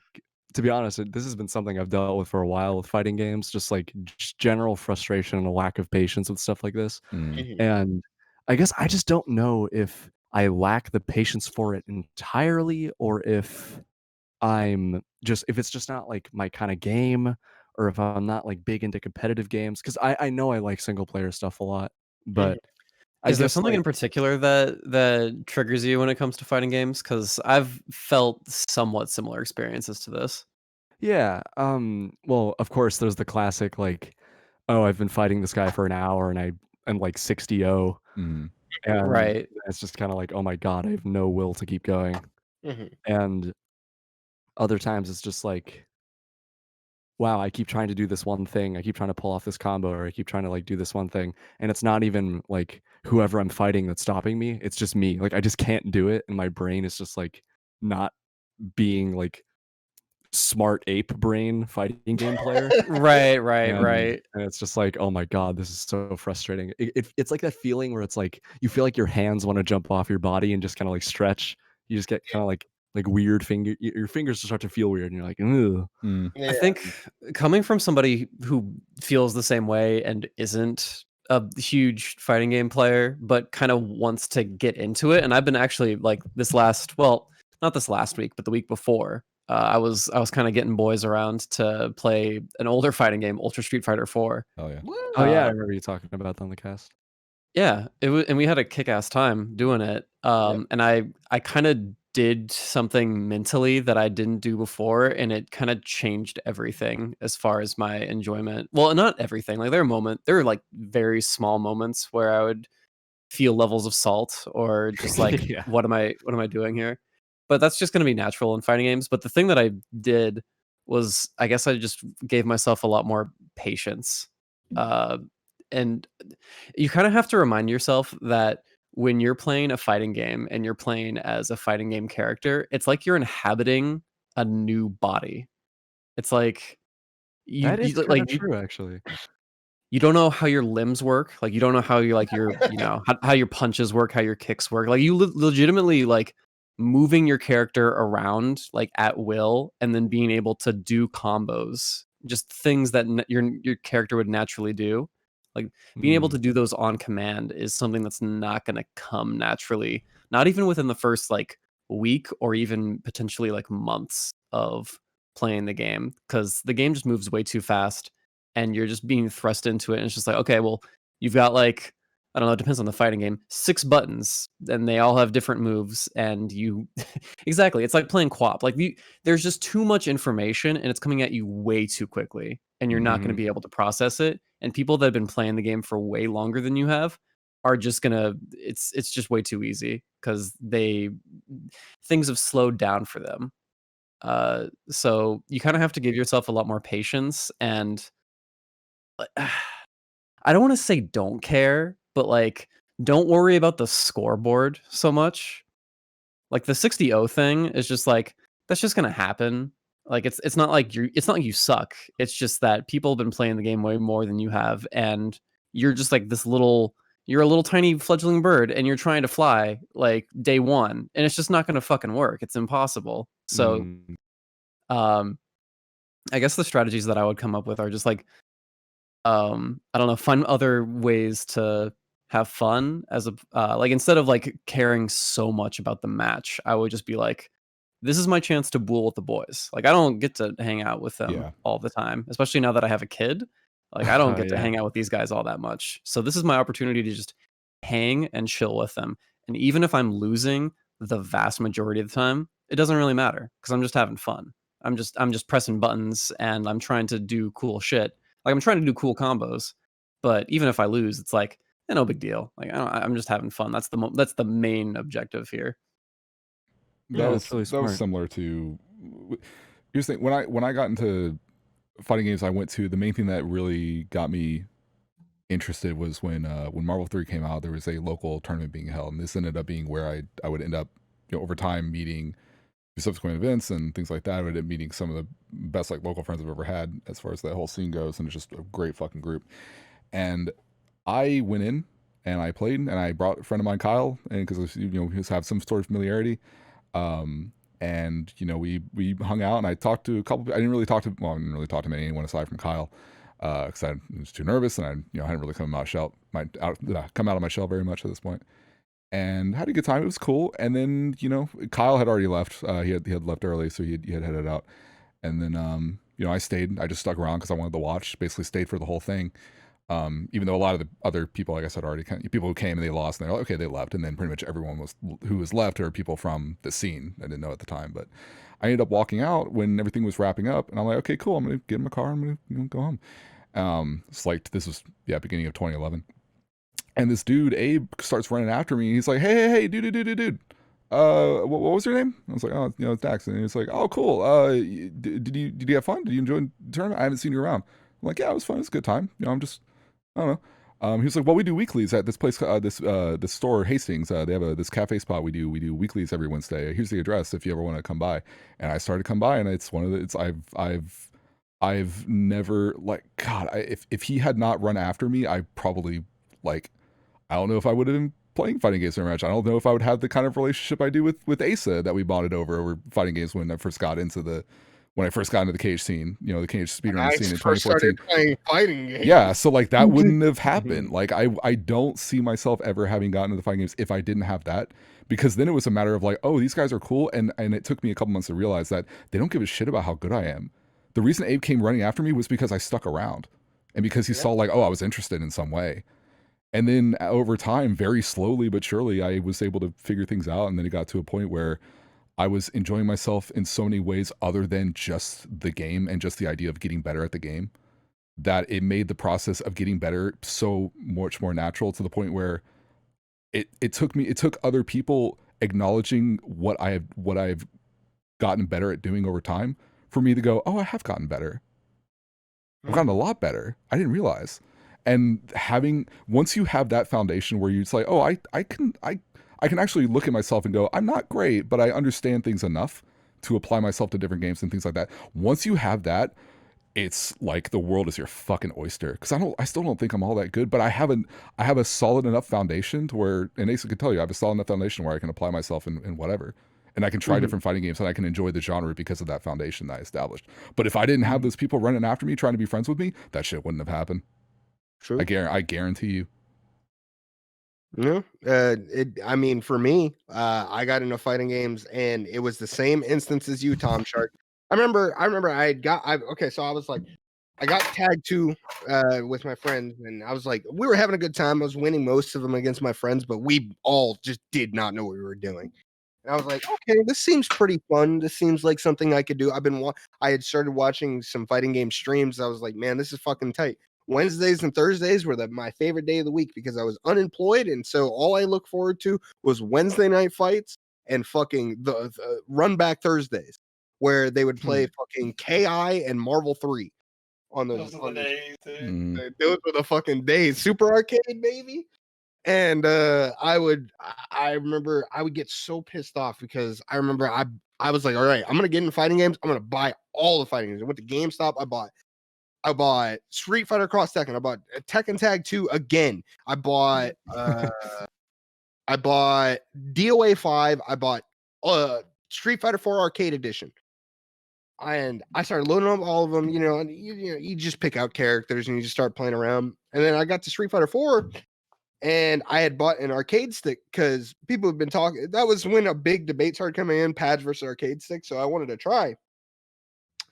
[SPEAKER 14] to be honest, this has been something I've dealt with for a while with fighting games, just like general frustration and a lack of patience with stuff like this. And I guess I just don't know if I lack the patience for it entirely or if if it's just not like my kind of game or if I'm not like big into competitive games because I know I like single player stuff a lot, but
[SPEAKER 6] is there something in particular that triggers you when it comes to fighting games? Because I've felt somewhat similar experiences to this.
[SPEAKER 14] Yeah. Well, of course, there's the classic like, oh, I've been fighting this guy for an hour and I'm like 60-0. And
[SPEAKER 6] Right.
[SPEAKER 14] it's just kind of like, oh my God, I have no will to keep going. And other times it's just like, wow, I keep trying to do this one thing. I keep trying to pull off this combo or I keep trying to like do this one thing. And it's not even like whoever I'm fighting that's stopping me. It's just me. Like I just can't do it. And my brain is just like not being like smart ape brain fighting game player.
[SPEAKER 6] Right.
[SPEAKER 14] And it's just like, oh my God, this is so frustrating. It's like that feeling where it's like you feel like your hands want to jump off your body and just kind of like stretch. You just get kind of like weird your fingers start to feel weird and you're like, ugh.
[SPEAKER 6] I think coming from somebody who feels the same way and isn't a huge fighting game player, but kind of wants to get into it. And I've been actually like not this last week, but the week before, I was kind of getting boys around to play an older fighting game, Ultra Street Fighter 4.
[SPEAKER 14] Oh yeah. Oh yeah, I remember you talking about that on the cast.
[SPEAKER 6] Yeah, and we had a kick-ass time doing it. And I kind of did something mentally that I didn't do before, and it kind of changed everything as far as my enjoyment. Well, not everything. Like there were like very small moments where I would feel levels of salt or just like what am I doing here? But that's just going to be natural in fighting games. But the thing that I did was I guess I just gave myself a lot more patience. And you kind of have to remind yourself that when you're playing a fighting game and you're playing as a fighting game character, it's like you're inhabiting a new body. It's like
[SPEAKER 14] That is like true, actually.
[SPEAKER 6] You don't know how your limbs work. Like you don't know how you like your how your punches work, how your kicks work. Like you legitimately like moving your character around like at will and then being able to do combos, just things that your character would naturally do. Like being able to do those on command is something that's not going to come naturally, not even within the first like week or even potentially like months of playing the game, because the game just moves way too fast and you're just being thrust into it. And it's just like, okay, well, you've got like, I don't know, it depends on the fighting game, 6 buttons and they all have different moves. And you exactly, it's like playing co-op. Like there's just too much information and it's coming at you way too quickly and you're not going to be able to process it. And people that have been playing the game for way longer than you have are just gonna it's just way too easy because things have slowed down for them. So you kind of have to give yourself a lot more patience, and I don't want to say don't care, but like don't worry about the scoreboard so much. Like the 60-0 thing is just like that's just gonna happen. Like it's not like you suck. It's just that people have been playing the game way more than you have, and you're just like you're a little tiny fledgling bird and you're trying to fly like day one, and it's just not gonna fucking work. It's impossible. So I guess the strategies that I would come up with are just like I don't know, find other ways to have fun as a like instead of like caring so much about the match, I would just be like, this is my chance to bool with the boys. Like I don't get to hang out with them all the time, especially now that I have a kid. Like I don't get to hang out with these guys all that much. So this is my opportunity to just hang and chill with them. And even if I'm losing the vast majority of the time, it doesn't really matter because I'm just having fun. I'm just pressing buttons and I'm trying to do cool shit. Like I'm trying to do cool combos, but even if I lose, it's like no big deal. Like I'm just having fun. That's the main objective here.
[SPEAKER 1] That was similar to. Here's the thing: when I got into fighting games, I went to the main thing that really got me interested was when Marvel 3 came out. There was a local tournament being held, and this ended up being where I would end up, over time meeting subsequent events and things like that. I would end up meeting some of the best like local friends I've ever had as far as that whole scene goes, and it's just a great fucking group. And I went in and I played, and I brought a friend of mine, Kyle, and because we have some sort of familiarity. And we hung out, and I talked to a couple. I didn't really talk to anyone aside from Kyle, because I was too nervous, and I hadn't really come out of my shell very much at this point. And had a good time. It was cool. And then Kyle had already left. He had left early, so he had headed out. And then I stayed. I just stuck around because I wanted to watch. Basically, stayed for the whole thing. Even though a lot of the other people, like I said already, people who came and they lost, and they're like, okay, they left, and then pretty much everyone who was left are people from the scene. I didn't know at the time, but I ended up walking out when everything was wrapping up, and I'm like, okay, cool, I'm gonna get in my car, I'm gonna go home. It's like this was beginning of 2011, and this dude Abe starts running after me. He's like, hey, dude. What was your name? I was like, oh, it's Dax, and he's like, oh, cool. Did you have fun? Did you enjoy the tournament? I haven't seen you around. I'm like, yeah, it was fun. It's a good time. I don't know. He was like, well, we do weeklies at this place, this store, Hastings. They have this cafe spot. We do weeklies every Wednesday. Here's the address if you ever want to come by. And I started to come by, and it's one of the, I've never, like, God, if he had not run after me, I probably, like, I don't know if I would have been playing fighting games very much. I don't know if I would have the kind of relationship I do with Aceuhh that we bonded over fighting games when I first got into the cage scene, the cage speedrunning scene in 2014.
[SPEAKER 4] Started playing fighting games.
[SPEAKER 1] Yeah, so like that wouldn't have happened. Like I don't see myself ever having gotten into fighting games if I didn't have that, because then it was a matter of like, oh, these guys are cool, and it took me a couple months to realize that they don't give a shit about how good I am. The reason Abe came running after me was because I stuck around, and because he saw like, oh, I was interested in some way. And then over time, very slowly but surely, I was able to figure things out, and then it got to a point where I was enjoying myself in so many ways other than just the game and just the idea of getting better at the game, that it made the process of getting better so much more natural, to the point where it took other people acknowledging what I've gotten better at doing over time for me to go, oh, I have gotten better. I've gotten a lot better. I didn't realize. And once you have that foundation where you're just like, oh, I can actually look at myself and go, I'm not great, but I understand things enough to apply myself to different games and things like that. Once you have that, it's like the world is your fucking oyster. Because I still don't think I'm all that good, but I have a solid enough foundation to where, and Aceuhh can tell you, I have a solid enough foundation where I can apply myself in whatever. And I can try different fighting games, and I can enjoy the genre because of that foundation that I established. But if I didn't have those people running after me, trying to be friends with me, that shit wouldn't have happened.
[SPEAKER 4] True.
[SPEAKER 1] I guarantee you.
[SPEAKER 4] No, I mean, for me, I got into fighting games, and it was the same instance as you, Tom Shark. I remember so I was like, I got tagged to with my friends, and I was like, we were having a good time. I was winning most of them against my friends, but we all just did not know what we were doing. And I was like, okay, this seems pretty fun. This seems like something I could do. I had started watching some fighting game streams. I was like, man, this is fucking tight. Wednesdays and Thursdays were my favorite day of the week because I was unemployed, and so all I look forward to was Wednesday night fights and fucking the run back Thursdays, where they would play fucking KI and Marvel 3 on those. Those were the fucking days. Super Arcade, baby. And I remember I would get so pissed off because I remember I was like, all right, I'm gonna get into fighting games. I'm gonna buy all the fighting games. I went to GameStop. I bought Street Fighter Cross Tekken. I bought Tekken Tag 2 again. I bought DOA 5. I bought Street Fighter 4 Arcade Edition. And I started loading up all of them, and you just pick out characters and you just start playing around. And then I got to Street Fighter 4, and I had bought an arcade stick because people have been talking. That was when a big debate started coming in, pads versus arcade stick. So I wanted to try.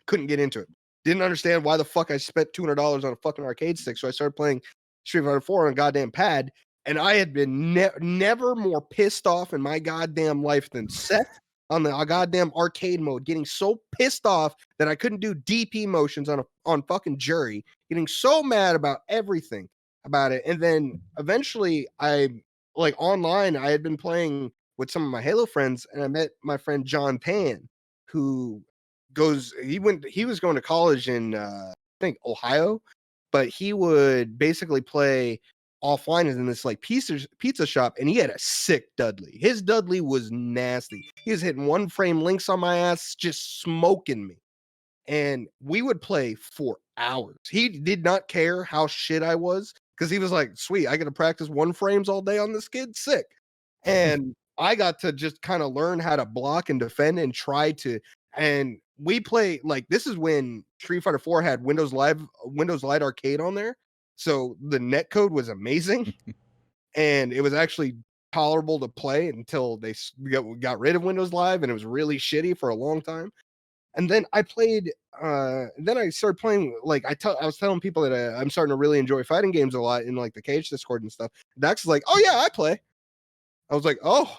[SPEAKER 4] Couldn't get into it. Didn't understand why the fuck I spent $200 on a fucking arcade stick. So I started playing Street Fighter 4 on a goddamn pad. And I had been never more pissed off in my goddamn life than Seth on the goddamn arcade mode, getting so pissed off that I couldn't do DP motions on fucking Jury, getting so mad about everything about it. And then eventually online, I had been playing with some of my Halo friends, and I met my friend John Pan, who he was going to college in I think Ohio, but he would basically play offline in this like pizza shop, and he had a sick Dudley. His Dudley was nasty. He was hitting one frame links on my ass, just smoking me. And we would play for hours. He did not care how shit I was, because he was like, sweet, I got to practice one frames all day on this kid. Sick. And I got to just kind of learn how to block and defend and try to. And we play like, this is when Street Fighter 4 had Windows Light Arcade on there. So the net code was amazing, and it was actually tolerable to play until they got rid of Windows Live, and it was really shitty for a long time. And then I played, then I started playing, like I was telling people that I'm starting to really enjoy fighting games a lot in like the Cage Discord and stuff. Dax is like, oh yeah, I play. I was like, oh,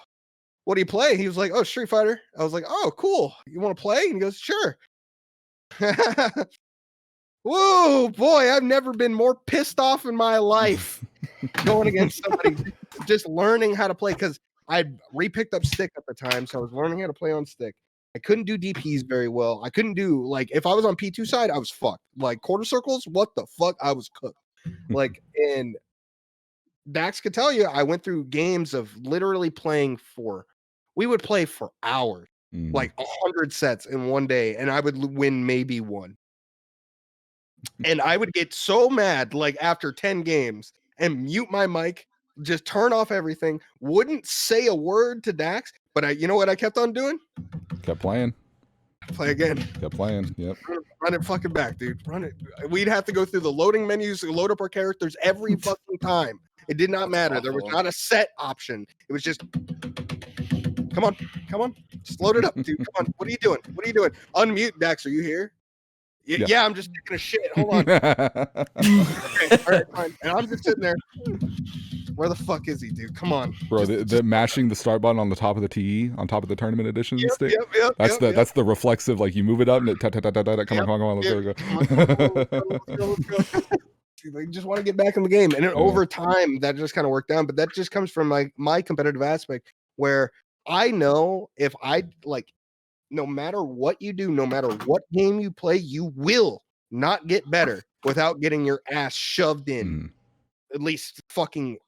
[SPEAKER 4] what do you play? He was like, oh, Street Fighter. I was like, oh, cool. You want to play? And he goes, sure. Whoa, boy, I've never been more pissed off in my life going against somebody, just learning how to play, because I'd re-picked up stick at the time, so I was learning how to play on stick. I couldn't do DPs very well. I couldn't do, like, if I was on P2 side, I was fucked. Like, quarter circles, what the fuck? I was cooked. Like, and Dax could tell you, I went through games of literally we would play for hours, like 100 sets in one day, and I would win maybe one. And I would get so mad, like after 10 games, and mute my mic, just turn off everything, wouldn't say a word to Dax, but you know what I kept on doing?
[SPEAKER 1] Kept playing.
[SPEAKER 4] Play again.
[SPEAKER 1] Kept playing. Yep.
[SPEAKER 4] Run it fucking back, dude. Run it. We'd have to go through the loading menus, load up our characters every fucking time. It did not matter. There was not a set option. It was just, come on. Just load it up, dude. Come on. What are you doing? Unmute, Dax. Are you here? Yeah, I'm just taking a shit. Hold on. Okay, all right, fine. And I'm just sitting there. Where the fuck is he, dude? Come on,
[SPEAKER 1] bro. The mashing the start button on the top of the TE, on top of the tournament edition stick.
[SPEAKER 4] Yep,
[SPEAKER 1] that's the reflexive. Like you move it up and it come on. There we go.
[SPEAKER 4] Let's go. I just want to get back in the game, and then over time that just kind of worked out. But that just comes from my competitive aspect, where I know if I like. No matter what you do, no matter what game you play, you will not get better without getting your ass shoved in at least fucking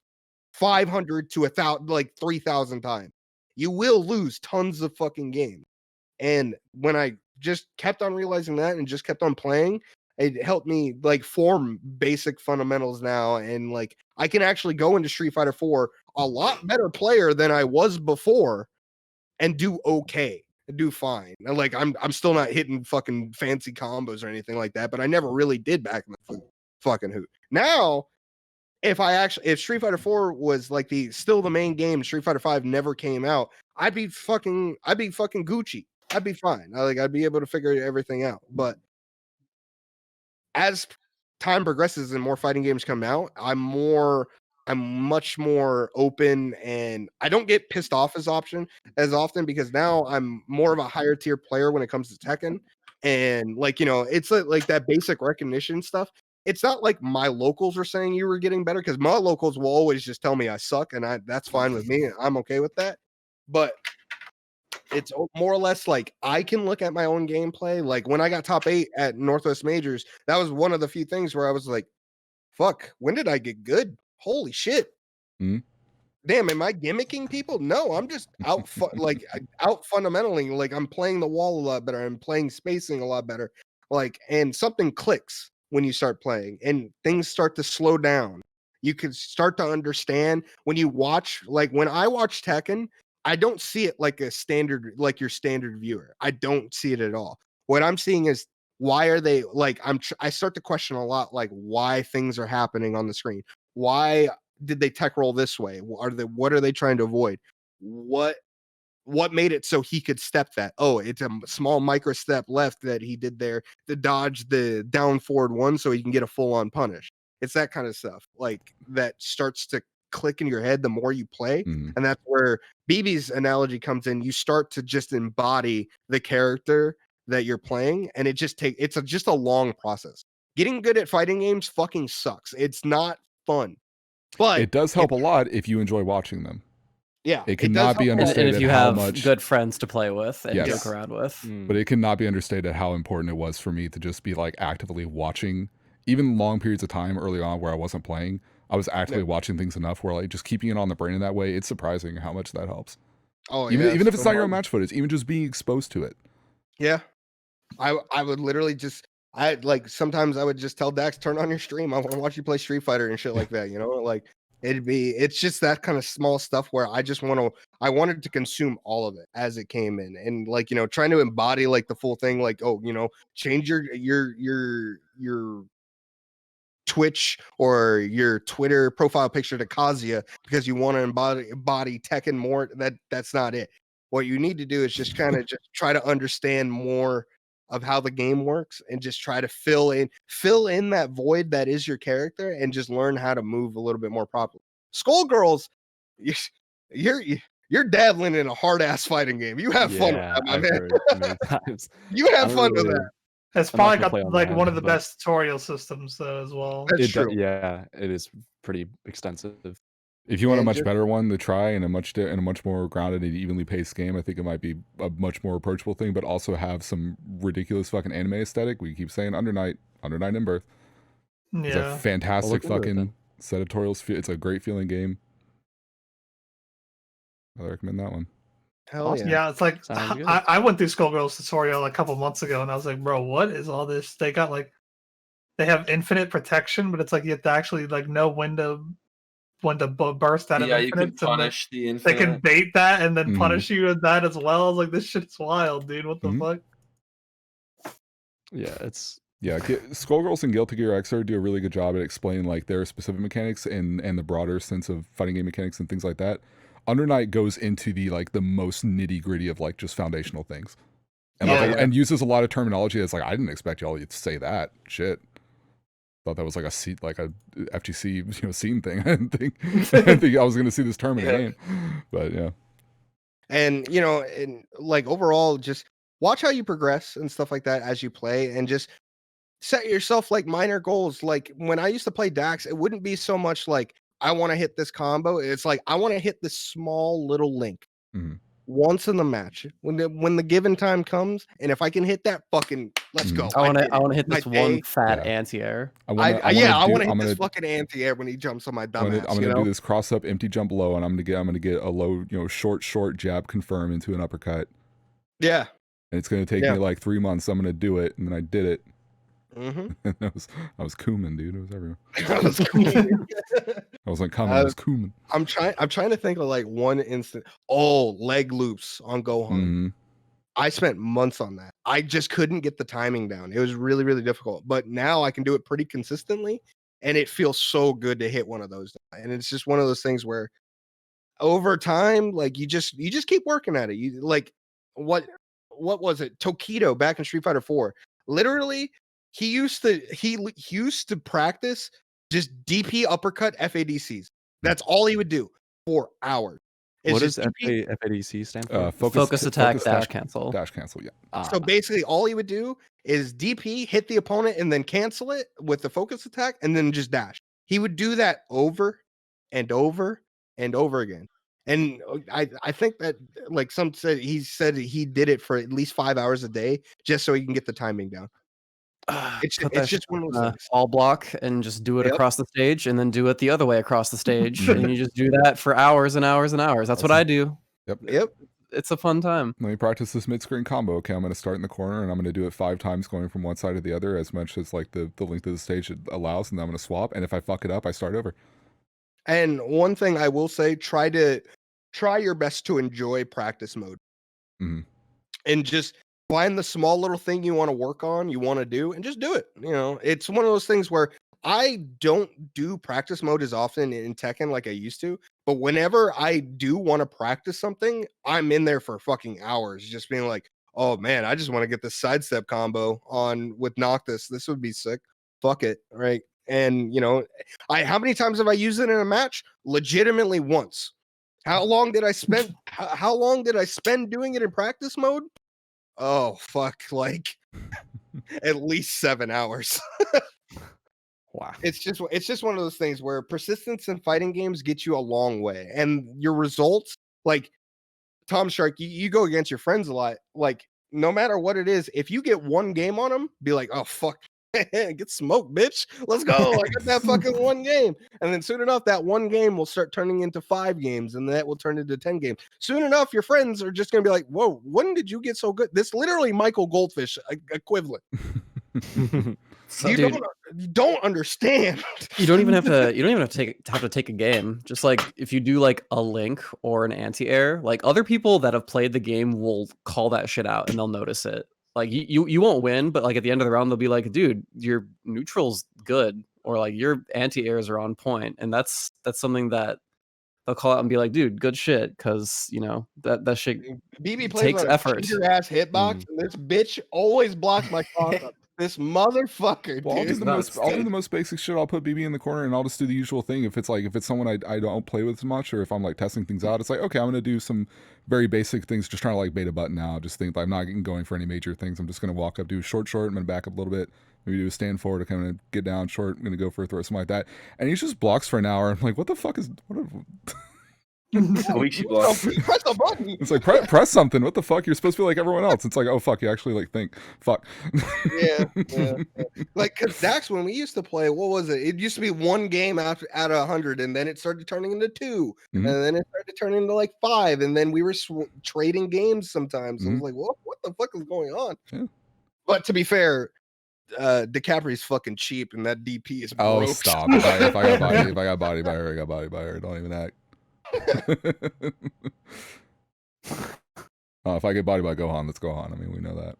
[SPEAKER 4] 500 to 1,000, like 3,000 times. You will lose tons of fucking games. And when I just kept on realizing that and just kept on playing, it helped me like form basic fundamentals now. And like I can actually go into Street Fighter 4 a lot better player than I was before and do okay. Do fine. Like I'm still not hitting fucking fancy combos or anything like that, but I never really did back in the fucking hoot. Now, if Street Fighter 4 was like still the main game, Street Fighter 5 never came out, I'd be fucking Gucci. I'd be fine. I'd be able to figure everything out. But as time progresses and more fighting games come out, I'm much more open, and I don't get pissed off as often because now I'm more of a higher tier player when it comes to Tekken. And like, you know, it's like that basic recognition stuff. It's not like my locals are saying you were getting better, because my locals will always just tell me I suck, and that's fine with me. I'm okay with that. But it's more or less like I can look at my own gameplay. Like when I got top 8 at Northwest Majors, that was one of the few things where I was like, fuck, when did I get good? Holy shit. Damn, am I gimmicking people? No, I'm just out fundamentally. Like I'm playing the wall a lot better. I'm playing spacing a lot better. Like, and something clicks when you start playing and things start to slow down. You can start to understand when you watch, like when I watch Tekken, I don't see it like your standard viewer. I don't see it at all. What I'm seeing is, why are they like, I start to question a lot, like why things are happening on the screen. Why did they tech roll this way? What are they trying to avoid? What made it so he could step that? Oh, it's a small micro step left that he did there to dodge the down forward one so he can get a full on punish. It's that kind of stuff like that starts to click in your head the more you play. And that's where BB's analogy comes in. You start to just embody the character that you're playing, and it just it's just a long process. Getting good at fighting games fucking sucks. It's not fun, but
[SPEAKER 1] it does help a lot if you enjoy watching them.
[SPEAKER 4] Yeah,
[SPEAKER 1] it cannot be understated.
[SPEAKER 6] And if you
[SPEAKER 1] how
[SPEAKER 6] have
[SPEAKER 1] much
[SPEAKER 6] good friends to play with and
[SPEAKER 1] yes.
[SPEAKER 6] joke around with,
[SPEAKER 1] but it cannot be understated how important it was for me to just be like actively watching, even long periods of time early on where I wasn't playing. I was actively watching things enough where like just keeping it on the brain in that way. It's surprising how much that helps.
[SPEAKER 4] Oh,
[SPEAKER 1] even if it's not your own match footage, even just being exposed to it.
[SPEAKER 4] Yeah, I would literally just. Sometimes I would just tell Dax, turn on your stream. I want to watch you play Street Fighter and shit like that. You know, like it's just that kind of small stuff where I wanted to consume all of it as it came in, and like, you know, trying to embody like the full thing, like, oh, you know, change your Twitch or your Twitter profile picture to Kazuya because you want to embody Tekken more. That's not it. What you need to do is just kind of just try to understand more of how the game works and just try to fill in that void that is your character and just learn how to move a little bit more properly. Skullgirls, you're dabbling in a hard ass fighting game. You have fun with that, my man. You have fun with that.
[SPEAKER 2] It's probably got like one of the best tutorial systems though as well.
[SPEAKER 14] That's true. Yeah, it is pretty extensive.
[SPEAKER 1] If you want a much better one to try and a much more grounded and evenly paced game, I think it might be a much more approachable thing, but also have some ridiculous fucking anime aesthetic. We keep saying Under Night in Birth.
[SPEAKER 2] Yeah.
[SPEAKER 1] It's a fantastic fucking set of tutorials. It's a great feeling game. I recommend that one.
[SPEAKER 4] Hell yeah.
[SPEAKER 2] Yeah, it's like I went through Skullgirls tutorial a couple months ago and I was like, bro, what is all this? They have infinite protection, but it's like you have to actually like know when to burst out of infinite.
[SPEAKER 3] You can punish the infinite.
[SPEAKER 2] They can bait that and then punish you with that as well. I was like, this shit's wild, dude. What the fuck?
[SPEAKER 14] Yeah, it's
[SPEAKER 1] Skullgirls and Guilty Gear Xrd do a really good job at explaining like their specific mechanics and the broader sense of fighting game mechanics and things like that. Under Night goes into the like the most nitty gritty of like just foundational things, and and uses a lot of terminology that's like I didn't expect y'all to say that shit. Thought that was like a FGC scene thing. I didn't think I was going to see this term in the game, but yeah.
[SPEAKER 4] And and like overall, just watch how you progress and stuff like that as you play, and just set yourself like minor goals. Like when I used to play DAX, it wouldn't be so much like I want to hit this combo. It's like I want to hit this small little link once in the match when the given time comes, and if I can hit that, fucking let's go.
[SPEAKER 6] I want to hit this one fat anti-air.
[SPEAKER 4] I want to hit this fucking anti-air when he jumps on my dumbass.
[SPEAKER 1] I'm gonna do this cross up empty jump low, and I'm gonna get a low short jab confirm into an uppercut.
[SPEAKER 4] Yeah,
[SPEAKER 1] and it's gonna take me like 3 months. I'm gonna do it, and then I did it. And I was Kuman, dude. It was everywhere. I was like, come on, I was Kuman.
[SPEAKER 4] I'm trying to think of like one instant. Oh, leg loops on Gohan. I spent months on that. I just couldn't get the timing down. It was really, really difficult. But now I can do it pretty consistently, and it feels so good to hit one of those. And it's just one of those things where over time, like you just keep working at it. You like what was it? Tokido back in Street Fighter 4. Literally, he used to practice just DP uppercut FADCs. That's all he would do for hours.
[SPEAKER 14] What does FADC stand for?
[SPEAKER 6] Focus attack, dash cancel.
[SPEAKER 1] Dash cancel, yeah.
[SPEAKER 4] So basically all he would do is DP, hit the opponent, and then cancel it with the focus attack, and then just dash. He would do that over and over and over again. And I think that like he said he did it for at least 5 hours a day just so he can get the timing down. It's just one of those things.
[SPEAKER 6] All block and just do it across the stage, and then do it the other way across the stage, and you just do that for hours and hours and hours. That's what I do.
[SPEAKER 4] Yep.
[SPEAKER 6] It's a fun time.
[SPEAKER 1] Let me practice this mid-screen combo. Okay, I'm going to start in the corner, and I'm going to do it 5 times going from one side to the other as much as like the length of the stage allows, and then I'm going to swap. And if I fuck it up, I start over.
[SPEAKER 4] And one thing I will say, try your best to enjoy practice mode. And just find the small little thing you want to work on, you want to do, and just do it. It's one of those things where I don't do practice mode as often in Tekken like I used to, but whenever I do want to practice something, I'm in there for fucking hours, just being like, oh man, I just want to get this sidestep combo on with Noctis. This would be sick. Fuck it. Right. And how many times have I used it in a match? Legitimately once. How long did I spend doing it in practice mode? Oh fuck, like at least 7 hours.
[SPEAKER 14] Wow.
[SPEAKER 4] It's just one of those things where persistence in fighting games get you a long way, and your results, like Tom Shark, you go against your friends a lot. Like no matter what it is, if you get one game on them, be like, oh fuck, get smoked, bitch. Let's go. I got that fucking one game, and then soon enough, that one game will start turning into 5 games, and that will turn into 10 games. Soon enough, your friends are just gonna be like, whoa, when did you get so good? This literally Michael Goldfish equivalent.
[SPEAKER 6] So,
[SPEAKER 4] you don't understand.
[SPEAKER 6] You don't even have to take a game. Just like if you do like a link or an anti-air, like other people that have played the game will call that shit out and they'll notice it. Like you won't win, but like at the end of the round they'll be like, dude, your neutral's good, or like your anti-airs are on point, and that's something that they'll call out and be like, dude, good shit, because that shit
[SPEAKER 4] BB plays
[SPEAKER 6] takes
[SPEAKER 4] on
[SPEAKER 6] effort.
[SPEAKER 4] Your ass hitbox, and this bitch always blocks my cross up. This motherfucker,
[SPEAKER 1] well,
[SPEAKER 4] dude.
[SPEAKER 1] I'll do the most basic shit. I'll put BB in the corner and I'll just do the usual thing. If it's someone I don't play with as much, or if I'm like testing things out, it's like, okay, I'm gonna do some very basic things, just trying to like bait a button out. Just think I'm not going for any major things. I'm just gonna walk up, do a short, I'm gonna back up a little bit, maybe do a stand forward to kind of get down short. I'm gonna go for a throw, something like that. And he just blocks for an hour. I'm like, what the fuck is
[SPEAKER 4] Press a button.
[SPEAKER 1] It's like press something. What the fuck? You're supposed to be like everyone else. It's like, oh fuck, you actually like think. Fuck.
[SPEAKER 4] Yeah. Like, cause Dax, when we used to play, what was it? It used to be one game out of 100, and then it started turning into 2, and then it started turning into like 5, and then we were trading games sometimes. I was like, what the fuck is going on?
[SPEAKER 1] Yeah.
[SPEAKER 4] But to be fair, DiCaprio's fucking cheap, and that DP is broke.
[SPEAKER 1] Oh, stop! If I got body by her, I got body by her. Don't even act. If I get body by Gohan, let's Gohan. I mean, we know that.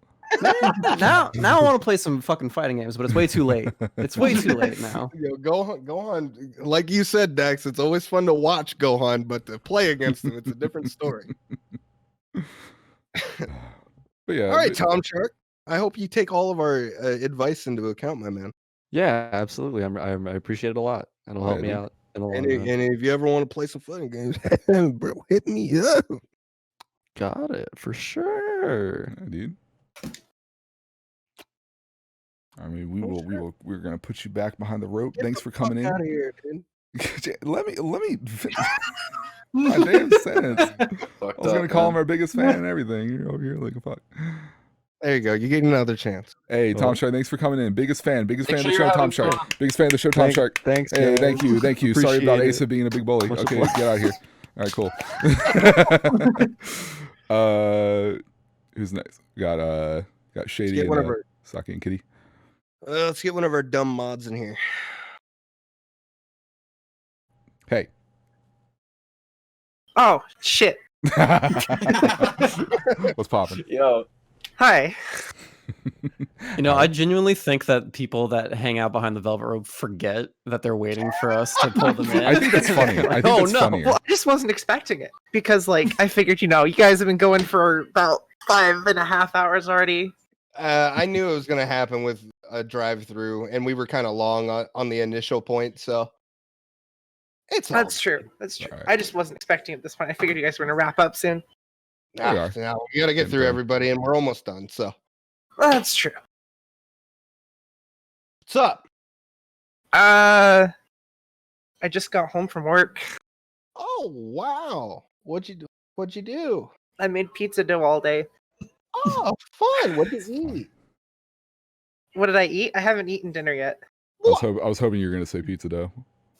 [SPEAKER 6] Now I want to play some fucking fighting games, but it's way too late. It's way too late now.
[SPEAKER 4] Yo, Gohan, like you said, Dax, it's always fun to watch Gohan, but to play against him, it's a different story.
[SPEAKER 1] But yeah.
[SPEAKER 4] All right, Tom Shark. I hope you take all of our advice into account, my man.
[SPEAKER 14] Yeah, absolutely. I appreciate it a lot. It'll help me out.
[SPEAKER 4] And if you ever want to play some fighting games, bro, hit me up.
[SPEAKER 14] Got it for sure,
[SPEAKER 1] yeah, dude. I mean, we're gonna put you back behind the rope. Thanks for coming in.
[SPEAKER 4] Out of here, dude.
[SPEAKER 1] let me. My damn sentence. I was gonna call him our biggest fan and everything. You're over here like a fuck.
[SPEAKER 4] There you go. You get another chance.
[SPEAKER 1] Hey, Tom Shark, thanks for coming in. Biggest fan of the show, Tom Shark. Biggest fan of the show, Tom Shark.
[SPEAKER 14] Thanks.
[SPEAKER 1] Hey,
[SPEAKER 14] guys.
[SPEAKER 1] thank you.
[SPEAKER 14] Appreciate
[SPEAKER 1] Sorry about Aceuhh
[SPEAKER 14] it.
[SPEAKER 1] being a big bully.
[SPEAKER 14] Much
[SPEAKER 1] Okay,
[SPEAKER 14] support.
[SPEAKER 1] get out of here. All right, cool. Who's next? We got Shady and Saki and Kitty.
[SPEAKER 4] Let's get one of our dumb mods in here.
[SPEAKER 1] Hey.
[SPEAKER 15] Oh shit.
[SPEAKER 1] What's poppin'?
[SPEAKER 15] Yo. Hi.
[SPEAKER 6] I genuinely think that people that hang out behind the velvet rope forget that they're waiting for us to pull them in.
[SPEAKER 1] I think that's funny. I think that's funnier.
[SPEAKER 15] Well, I just wasn't expecting it because, I figured, you guys have been going for about 5.5 hours already.
[SPEAKER 4] I knew it was going to happen with a drive-through, and we were kind of long on the initial point, so
[SPEAKER 15] That's true. That's true.
[SPEAKER 1] Right.
[SPEAKER 15] I just wasn't expecting it at this point. I figured you guys were going to wrap up soon.
[SPEAKER 4] Now we got to get through everybody, and we're almost done. So
[SPEAKER 15] that's true.
[SPEAKER 4] What's up?
[SPEAKER 15] I just got home from work.
[SPEAKER 4] Oh wow! What'd you do?
[SPEAKER 15] I made pizza dough all day.
[SPEAKER 4] Oh, fun! What did you eat?
[SPEAKER 15] What did I eat? I haven't eaten dinner yet.
[SPEAKER 1] I was hoping you were gonna say pizza dough.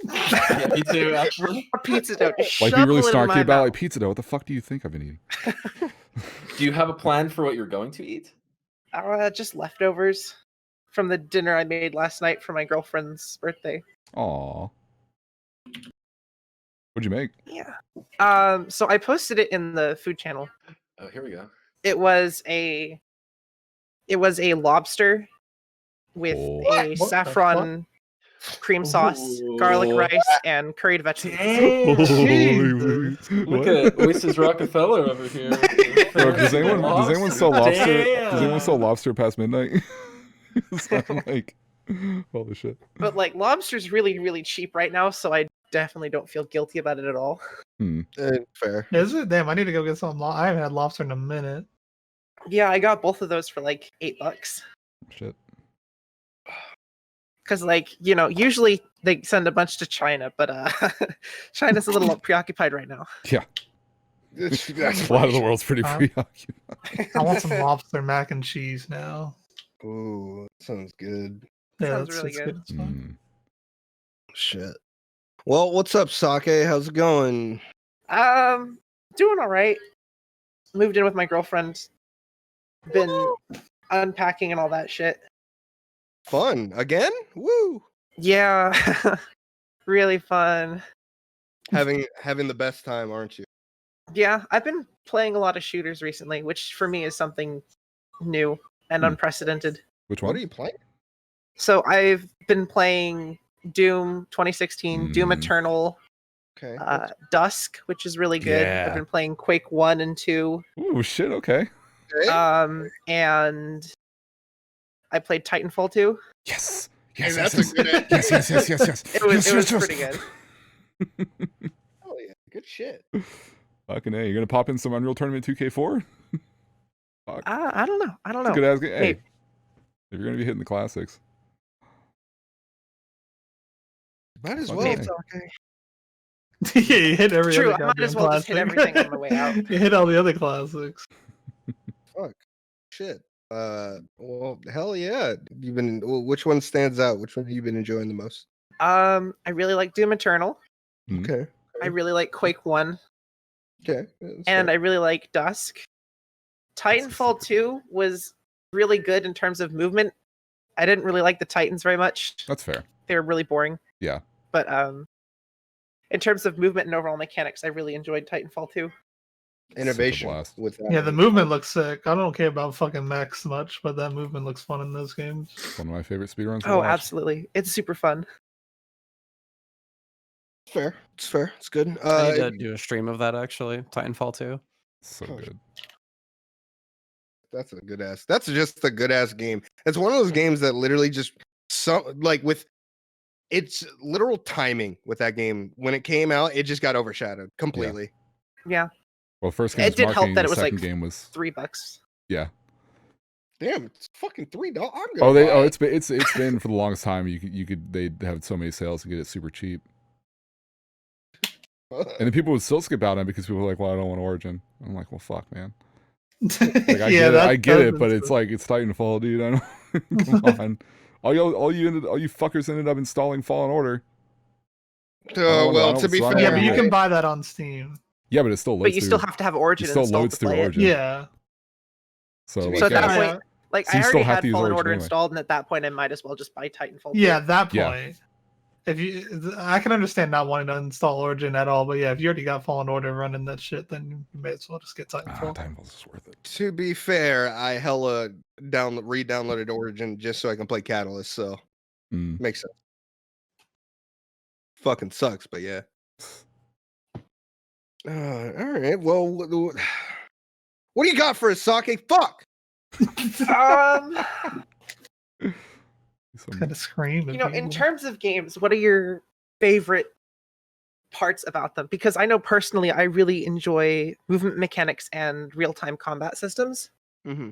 [SPEAKER 3] Yeah, me too, actually.
[SPEAKER 15] Pizza dough.
[SPEAKER 1] Like be really snarky about like pizza dough. What the fuck do you think I've been eating?
[SPEAKER 3] Do you have a plan for what you're going to eat?
[SPEAKER 15] Just leftovers from the dinner I made last night for my girlfriend's birthday.
[SPEAKER 1] Aw. What'd you make?
[SPEAKER 15] Yeah. So I posted it in the food channel.
[SPEAKER 3] Oh, here we go.
[SPEAKER 15] It was a lobster with a saffron cream sauce, garlic rice, and curried vegetables.
[SPEAKER 3] Look at Oasis Rockefeller over here.
[SPEAKER 1] Bro, does anyone sell lobster? Does anyone sell lobster past midnight? Like Holy shit.
[SPEAKER 15] But like lobster's really, really cheap right now, so I definitely don't feel guilty about it at all.
[SPEAKER 4] Fair.
[SPEAKER 2] Is it? Damn, I need to go get some. I haven't had lobster in a minute.
[SPEAKER 15] Yeah, I got both of those for like $8.
[SPEAKER 1] Shit.
[SPEAKER 15] Because like, you know, usually they send a bunch to China, but China's a little preoccupied right now.
[SPEAKER 1] Yeah.
[SPEAKER 4] That's
[SPEAKER 1] a lot of the world's pretty preoccupied.
[SPEAKER 2] I want some lobster mac and cheese now.
[SPEAKER 4] Ooh, that sounds good.
[SPEAKER 2] Yeah,
[SPEAKER 15] Sounds
[SPEAKER 2] that's,
[SPEAKER 15] really
[SPEAKER 2] that's
[SPEAKER 15] good.
[SPEAKER 2] It's fun.
[SPEAKER 4] Shit. Well, what's up, Sake? How's it going?
[SPEAKER 15] Doing all right. Moved in with my girlfriend. Been unpacking and all that shit.
[SPEAKER 4] Fun again? Woo!
[SPEAKER 15] Yeah, really fun.
[SPEAKER 4] Having the best time, aren't you?
[SPEAKER 15] Yeah, I've been playing a lot of shooters recently, which for me is something new and unprecedented.
[SPEAKER 1] Which one?
[SPEAKER 4] What are you playing?
[SPEAKER 15] So I've been playing Doom 2016, Doom Eternal,
[SPEAKER 4] Okay.
[SPEAKER 15] Dusk, which is really good.
[SPEAKER 1] Yeah.
[SPEAKER 15] I've been playing Quake 1 and 2.
[SPEAKER 1] Ooh, shit, okay.
[SPEAKER 15] And I played Titanfall 2.
[SPEAKER 1] Yes.
[SPEAKER 4] Yes, that's a good idea.
[SPEAKER 1] Yes.
[SPEAKER 15] It was pretty good.
[SPEAKER 4] Oh yeah, good shit.
[SPEAKER 1] Fucking A, you're gonna pop in some Unreal Tournament 2K4? Fuck.
[SPEAKER 15] I don't know. I don't know.
[SPEAKER 1] Good ass game. Hey,
[SPEAKER 15] Hey,
[SPEAKER 1] if you're gonna be hitting the classics.
[SPEAKER 4] Might as
[SPEAKER 1] Fuck
[SPEAKER 4] well.
[SPEAKER 1] yeah.
[SPEAKER 4] It's okay.
[SPEAKER 2] Yeah, you hit every
[SPEAKER 15] True,
[SPEAKER 2] other
[SPEAKER 15] I might as
[SPEAKER 2] goddamn
[SPEAKER 15] well just hit
[SPEAKER 2] classic.
[SPEAKER 15] everything on my way out.
[SPEAKER 2] You hit all the other classics.
[SPEAKER 4] Fuck. Shit. Well, hell yeah. You've been. Which one stands out? Which one have you been enjoying the most?
[SPEAKER 15] I really like Doom Eternal.
[SPEAKER 4] Okay.
[SPEAKER 15] I really like Quake 1.
[SPEAKER 4] Okay.
[SPEAKER 15] And I really like Dusk. Titanfall 2 was really good in terms of movement. I didn't really like the Titans very much.
[SPEAKER 1] That's fair.
[SPEAKER 15] They were really boring.
[SPEAKER 1] Yeah.
[SPEAKER 15] But in terms of movement and overall mechanics, I really enjoyed Titanfall 2.
[SPEAKER 4] Innovation with that.
[SPEAKER 2] Yeah, the movement looks sick. I don't care about fucking mechs much, but that movement looks fun in those games.
[SPEAKER 1] One of my favorite speedruns.
[SPEAKER 15] Oh, absolutely. It's super fun.
[SPEAKER 4] Fair. It's fair. It's good.
[SPEAKER 6] I need to do a stream of that actually. Titanfall 2.
[SPEAKER 1] So good.
[SPEAKER 4] That's a good ass. That's just a good ass game. It's one of those games that literally just with it's literal timing with that game. When it came out, it just got overshadowed completely.
[SPEAKER 15] Yeah.
[SPEAKER 1] Well, first game
[SPEAKER 15] It
[SPEAKER 1] was
[SPEAKER 15] did
[SPEAKER 1] marketing,
[SPEAKER 15] help that
[SPEAKER 1] the
[SPEAKER 15] it was
[SPEAKER 1] second
[SPEAKER 15] like
[SPEAKER 1] game was
[SPEAKER 15] $3.
[SPEAKER 1] yeah.
[SPEAKER 4] Damn, it's fucking $3. I'm gonna
[SPEAKER 1] Oh,
[SPEAKER 4] buy it.
[SPEAKER 1] it's been for the longest time. You could they have so many sales to get it super cheap. And then people would still skip out on it because people were like, "Well, I don't want Origin." I'm like, "Well, fuck, man." Like, I get it, but it's like it's Titanfall, dude. I don't. Come on, all you fuckers ended up installing Fallen Order.
[SPEAKER 4] Well, to be fair,
[SPEAKER 2] yeah, but you can buy that on Steam.
[SPEAKER 1] Yeah, but it still loads.
[SPEAKER 15] But you still have to have Origin
[SPEAKER 1] it still
[SPEAKER 15] installed
[SPEAKER 1] loads
[SPEAKER 15] to
[SPEAKER 1] through
[SPEAKER 15] play
[SPEAKER 1] Origin.
[SPEAKER 2] Yeah.
[SPEAKER 1] So,
[SPEAKER 15] So
[SPEAKER 1] like,
[SPEAKER 15] at that
[SPEAKER 1] yeah.
[SPEAKER 15] point, like
[SPEAKER 1] So
[SPEAKER 15] I
[SPEAKER 1] you still
[SPEAKER 15] already
[SPEAKER 1] have
[SPEAKER 15] had
[SPEAKER 1] to use
[SPEAKER 15] Fallen
[SPEAKER 1] Origin
[SPEAKER 15] Order
[SPEAKER 1] anyway.
[SPEAKER 15] installed, and at that point, I might as well just buy Titanfall 2.
[SPEAKER 2] Yeah, at that point.
[SPEAKER 1] Yeah.
[SPEAKER 2] If you, I can understand not wanting to install Origin at all, but yeah, if you already got Fallen Order running that shit, then you may as well just get Titanfall.
[SPEAKER 1] Titanfall's just worth it.
[SPEAKER 4] To be fair, I hella re-downloaded Origin just so I can play Catalyst. So makes sense. Fucking sucks, but yeah. All right. Well, what do you got for us, Sake? Fuck.
[SPEAKER 2] Kind of scream.
[SPEAKER 15] You know, in terms of games, what are your favorite parts about them? Because I know personally, I really enjoy movement mechanics and real-time combat systems.
[SPEAKER 4] Mm-hmm.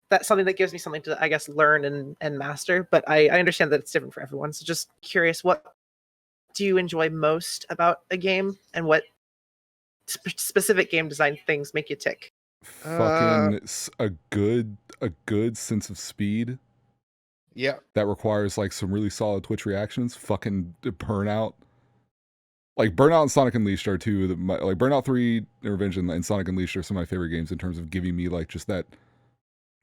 [SPEAKER 15] That's something that gives me something to, I guess, learn and master. But I understand that it's different for everyone. So just curious, what do you enjoy most about a game, and what specific game design things make you tick?
[SPEAKER 1] Fucking a good sense of speed.
[SPEAKER 4] Yeah.
[SPEAKER 1] That requires like some really solid Twitch reactions. Fucking Burnout. Like Burnout and Sonic Unleashed are two of the, like Burnout 3 Revenge and Sonic Unleashed are some of my favorite games in terms of giving me like just that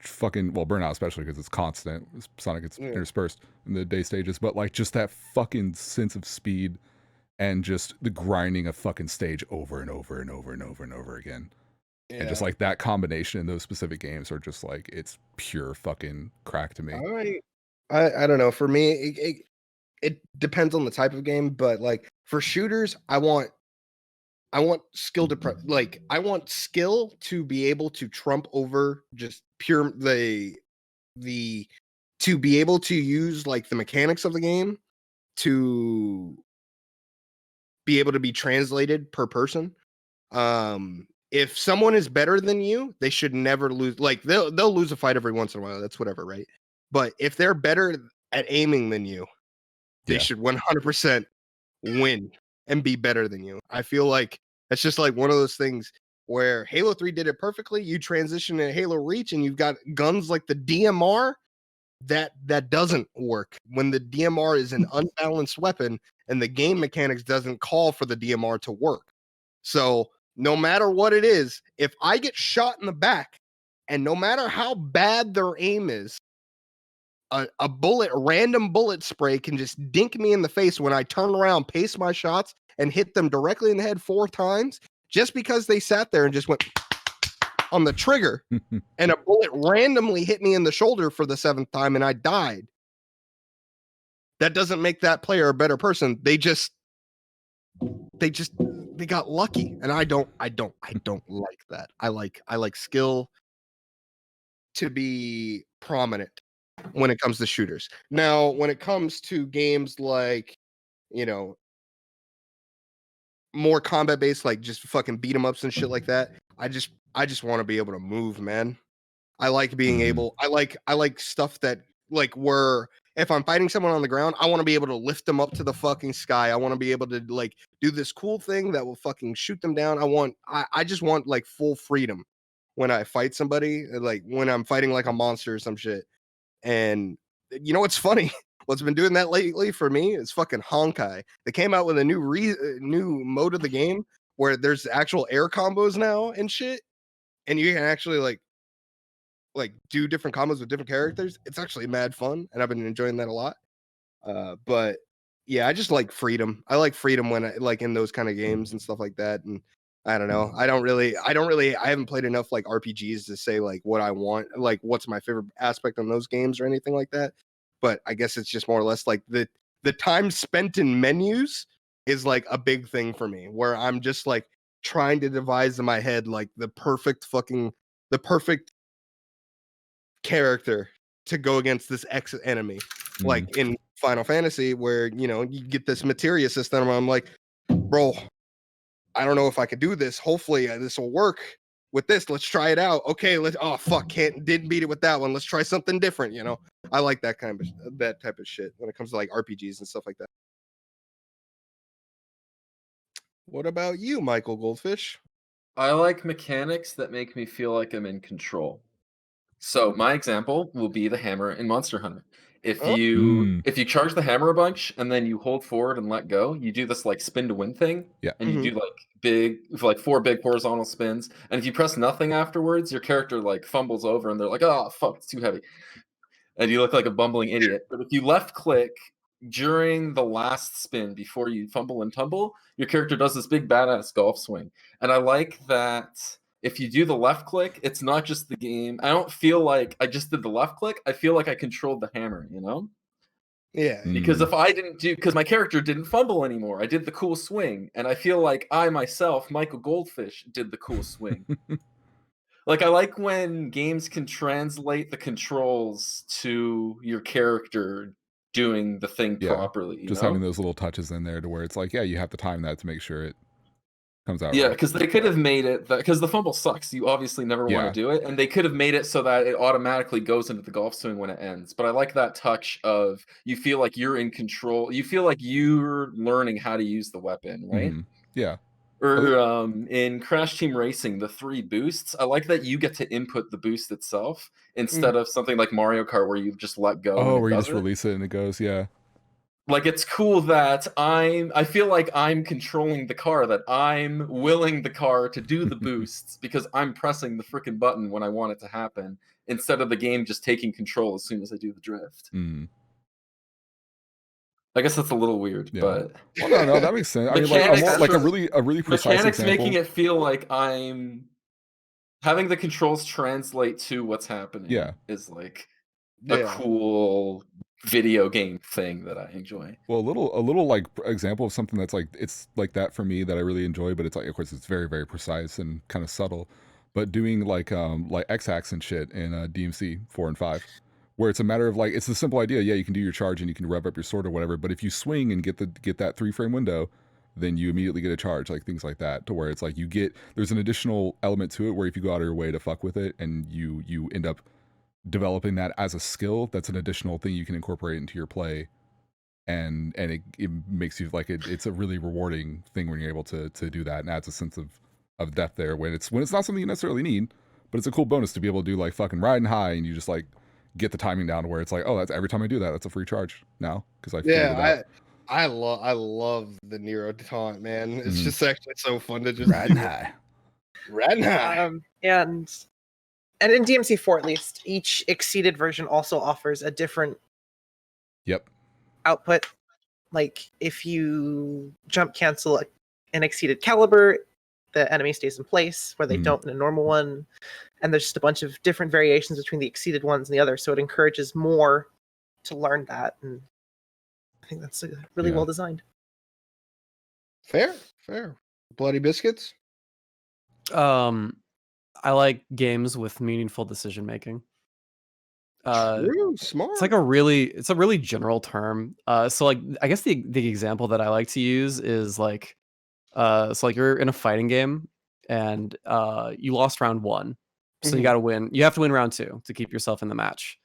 [SPEAKER 1] fucking, well, Burnout especially because it's constant. Sonic gets interspersed in the day stages, but like just that fucking sense of speed and just the grinding of fucking stage over and over and over and over and over again.
[SPEAKER 4] Yeah.
[SPEAKER 1] And just like that combination in those specific games are just like, it's pure fucking crack to me.
[SPEAKER 4] I don't know. For me, it depends on the type of game, but like for shooters, I want skill to I want skill to be able to trump over just pure the to be able to use like the mechanics of the game to be able to be translated per person. If someone is better than you, they should never lose. Like they'll lose a fight every once in a while. That's whatever, right? But if they're better at aiming than you, they should 100% win and be better than you. I feel like that's just like one of those things where Halo 3 did it perfectly. You transition to Halo Reach and you've got guns like the DMR that doesn't work when the DMR is an unbalanced weapon and the game mechanics doesn't call for the DMR to work. So no matter what it is, if I get shot in the back and no matter how bad their aim is, a random bullet spray can just dink me in the face when I turn around, pace my shots, and hit them directly in the head 4 times just because they sat there and just went on the trigger and a bullet randomly hit me in the shoulder for the 7th time and I died. That doesn't make that player a better person. They got lucky, and I don't like that. I like skill to be prominent when it comes to shooters. Now, when it comes to games like, you know, more combat based, like just fucking beat 'em ups and shit like that, I just want to be able to move, man. I like being able. I like stuff that like where if I'm fighting someone on the ground, I want to be able to lift them up to the fucking sky. I want to be able to like do this cool thing that will fucking shoot them down. I just want like full freedom when I fight somebody, like when I'm fighting like a monster or some shit. And you know what's funny? What's been doing that lately for me is fucking Honkai. They came out with a new mode of the game where there's actual air combos now and shit, and you can actually like do different combos with different characters. It's actually mad fun, and I've been enjoying that a lot. But yeah, I just like freedom. I like freedom when I like in those kind of games and stuff like that. And I don't know. I haven't played enough like RPGs to say like what I want, like what's my favorite aspect on those games or anything like that. But I guess it's just more or less like the time spent in menus is like a big thing for me, where I'm just like trying to devise in my head like the perfect character to go against this X enemy. Like in Final Fantasy, where you know you get this materia system. I'm like, bro, I don't know if I could do this. Hopefully this will work with this. Let's try it out. Okay, didn't beat it with that one. Let's try something different, you know. I like that type of shit when it comes to like RPGs and stuff like that. What about you, Michael Goldfish?
[SPEAKER 3] I like mechanics that make me feel like I'm in control. So my example will be the hammer in Monster Hunter. If you charge the hammer a bunch and then you hold forward and let go, you do this like spin to win thing.
[SPEAKER 1] Yeah.
[SPEAKER 3] And you do like 4 big horizontal spins. And if you press nothing afterwards, your character like fumbles over and they're like, oh fuck, it's too heavy. And you look like a bumbling idiot. But if you left click during the last spin before you fumble and tumble, your character does this big badass golf swing. And I like that if you do the left click, it's not just the game. I don't feel like I just did the left click. I feel like I controlled the hammer, you know?
[SPEAKER 4] Yeah.
[SPEAKER 3] Because if I didn't because my character didn't fumble anymore, I did the cool swing. And I feel like I myself, Michael Goldfish, did the cool swing. Like, I like when games can translate the controls to your character doing the thing properly. You
[SPEAKER 1] just
[SPEAKER 3] know?
[SPEAKER 1] having those little touches in there to where it's like, yeah, you have to time that to make sure it comes out
[SPEAKER 3] Yeah,
[SPEAKER 1] right.
[SPEAKER 3] because they could have made it because the fumble sucks. You obviously never want to do it, and they could have made it so that it automatically goes into the golf swing when it ends. But I like that touch of you feel like you're in control. You feel like you're learning how to use the weapon, right?
[SPEAKER 1] Yeah.
[SPEAKER 3] Or in Crash Team Racing, the 3 boosts. I like that you get to input the boost itself instead of something like Mario Kart where you just let go.
[SPEAKER 1] Oh, where you just release it and it goes. Yeah.
[SPEAKER 3] Like, it's cool that I feel like I'm controlling the car, that I'm willing the car to do the boosts because I'm pressing the freaking button when I want it to happen instead of the game just taking control as soon as I do the drift. I guess that's a little weird, but
[SPEAKER 1] well, no, that makes sense. I mean, like a really precise
[SPEAKER 3] mechanics
[SPEAKER 1] example.
[SPEAKER 3] making it feel like I'm having the controls translate to what's happening. Is like a cool video game thing that I enjoy.
[SPEAKER 1] Well, a little like example of something that's like it's like that for me that I really enjoy, but it's like of course it's very very precise and kind of subtle. But doing like X-Hacks and shit in DMC 4 and 5, where it's a matter of like, it's the simple idea. Yeah, you can do your charge and you can rev up your sword or whatever, but if you swing and get that 3-frame window, then you immediately get a charge, like things like that, to where it's like there's an additional element to it where if you go out of your way to fuck with it and you end up developing that as a skill, that's an additional thing you can incorporate into your play. And it makes you like it's a really rewarding thing when you're able to do that, and adds a sense of depth there when it's not something you necessarily need, but it's a cool bonus to be able to do like fucking riding high and you just like get the timing down to where it's like, oh, that's every time I do that, that's a free charge now because I figured it out.
[SPEAKER 4] I love the Nero taunt, man. It's just actually so fun to just
[SPEAKER 1] riding high.
[SPEAKER 4] Riding high.
[SPEAKER 15] And in DMC4 at least, each exceeded version also offers a different output. Like if you jump cancel an exceeded caliber, the enemy stays in place where they don't in a normal one. And there's just a bunch of different variations between the exceeded ones and the other. So it encourages more to learn that. And I think that's really well designed.
[SPEAKER 4] Fair. Bloody biscuits.
[SPEAKER 6] I like games with meaningful decision making.
[SPEAKER 4] True, smart.
[SPEAKER 6] It's a really general term. So like I guess the example that I like to use is like so like you're in a fighting game and you lost round 1. So you got to win. You have to win round 2 to keep yourself in the match.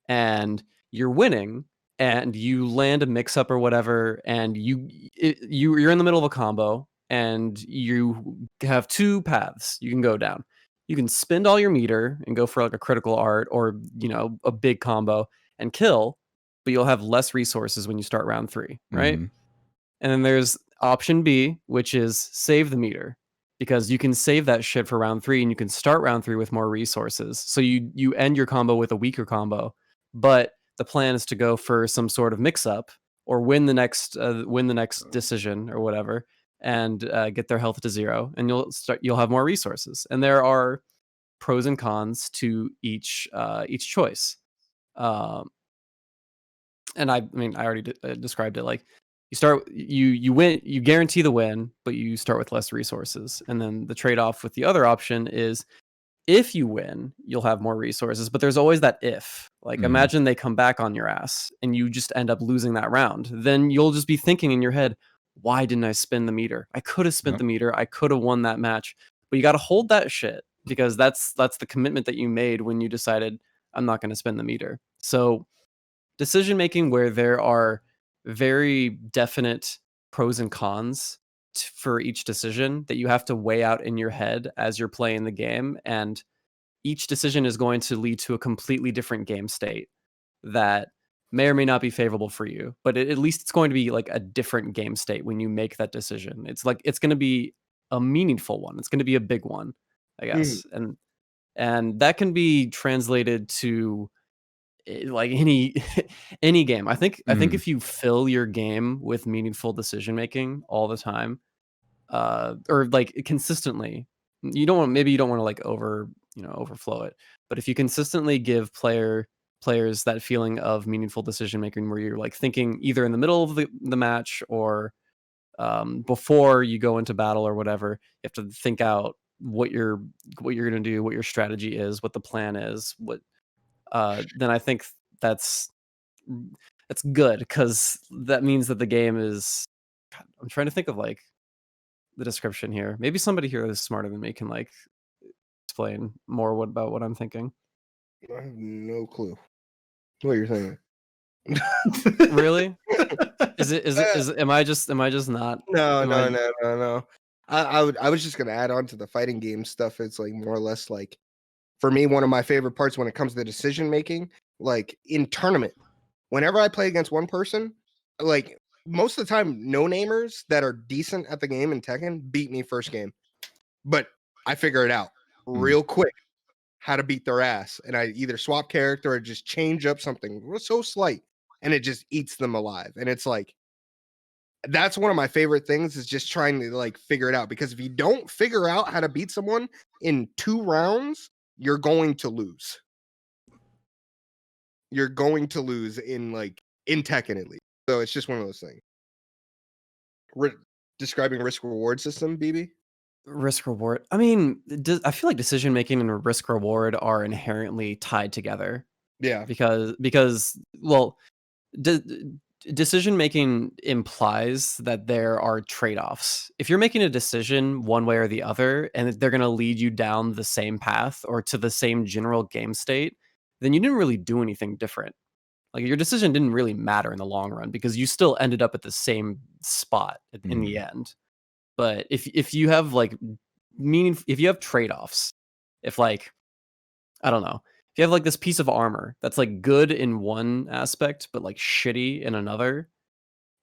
[SPEAKER 6] And you're winning and you land a mix up or whatever and you're in the middle of a combo and you have 2 paths you can go down. You can spend all your meter and go for like a critical art or, a big combo and kill, but you'll have less resources when you start round 3, right? And then there's option B, which is save the meter, because you can save that shit for round 3 and you can start round 3 with more resources. So you end your combo with a weaker combo, but the plan is to go for some sort of mix up or win the next decision or whatever, and get their health to 0, and you'll have more resources. And there are pros and cons to each choice. And I already described it. Like you win, you guarantee the win, but you start with less resources. And then the trade-off with the other option is if you win, you'll have more resources, but there's always that if. Like imagine they come back on your ass and you just end up losing that round. Then you'll just be thinking in your head, why didn't I spin the meter? I could have spent the meter. I could have won that match. But you got to hold that shit because that's the commitment that you made when you decided I'm not going to spin the meter. So decision making where there are very definite pros and cons for each decision that you have to weigh out in your head as you're playing the game, and each decision is going to lead to a completely different game state that may or may not be favorable for you, but at least it's going to be like a different game state when you make that decision. It's like it's going to be a meaningful one. It's going to be a big one, I guess. And that can be translated to like any game. I think if you fill your game with meaningful decision making all the time, or like consistently, you don't want to like overflow it, but if you consistently give players that feeling of meaningful decision making where you're like thinking either in the middle of the match or before you go into battle or whatever, you have to think out what you're going to do, what your strategy is, what the plan is, then I think that's good, because that means that the game is, I'm trying to think of like the description here. Maybe somebody here is smarter than me can like explain more about what I'm thinking.
[SPEAKER 4] I have no clue what you're thinking.
[SPEAKER 6] Really? Am I just not?
[SPEAKER 4] No. I was just gonna add on to the fighting game stuff. It's like more or less like, for me, one of my favorite parts when it comes to decision making, like in tournament, whenever I play against one person, like most of the time, no-namers that are decent at the game in Tekken beat me first game, but I figure it out real quick how to beat their ass, and I either swap character or just change up something so slight, and it just eats them alive. And it's like, that's one of my favorite things, is just trying to like figure it out, because if you don't figure out how to beat someone in 2 rounds, you're going to lose. You're going to lose in Tekken at least. So it's just one of those things. Describing risk reward system, BB?
[SPEAKER 6] Risk reward. I mean, I feel like decision making and risk reward are inherently tied together.
[SPEAKER 4] Yeah.
[SPEAKER 6] Because well, decision making implies that there are trade-offs. If you're making a decision one way or the other and they're going to lead you down the same path or to the same general game state, then you didn't really do anything different. Like your decision didn't really matter in the long run because you still ended up at the same spot in the end. But if you have like if you have trade-offs, if like, I don't know, if you have like this piece of armor that's like good in one aspect but like shitty in another,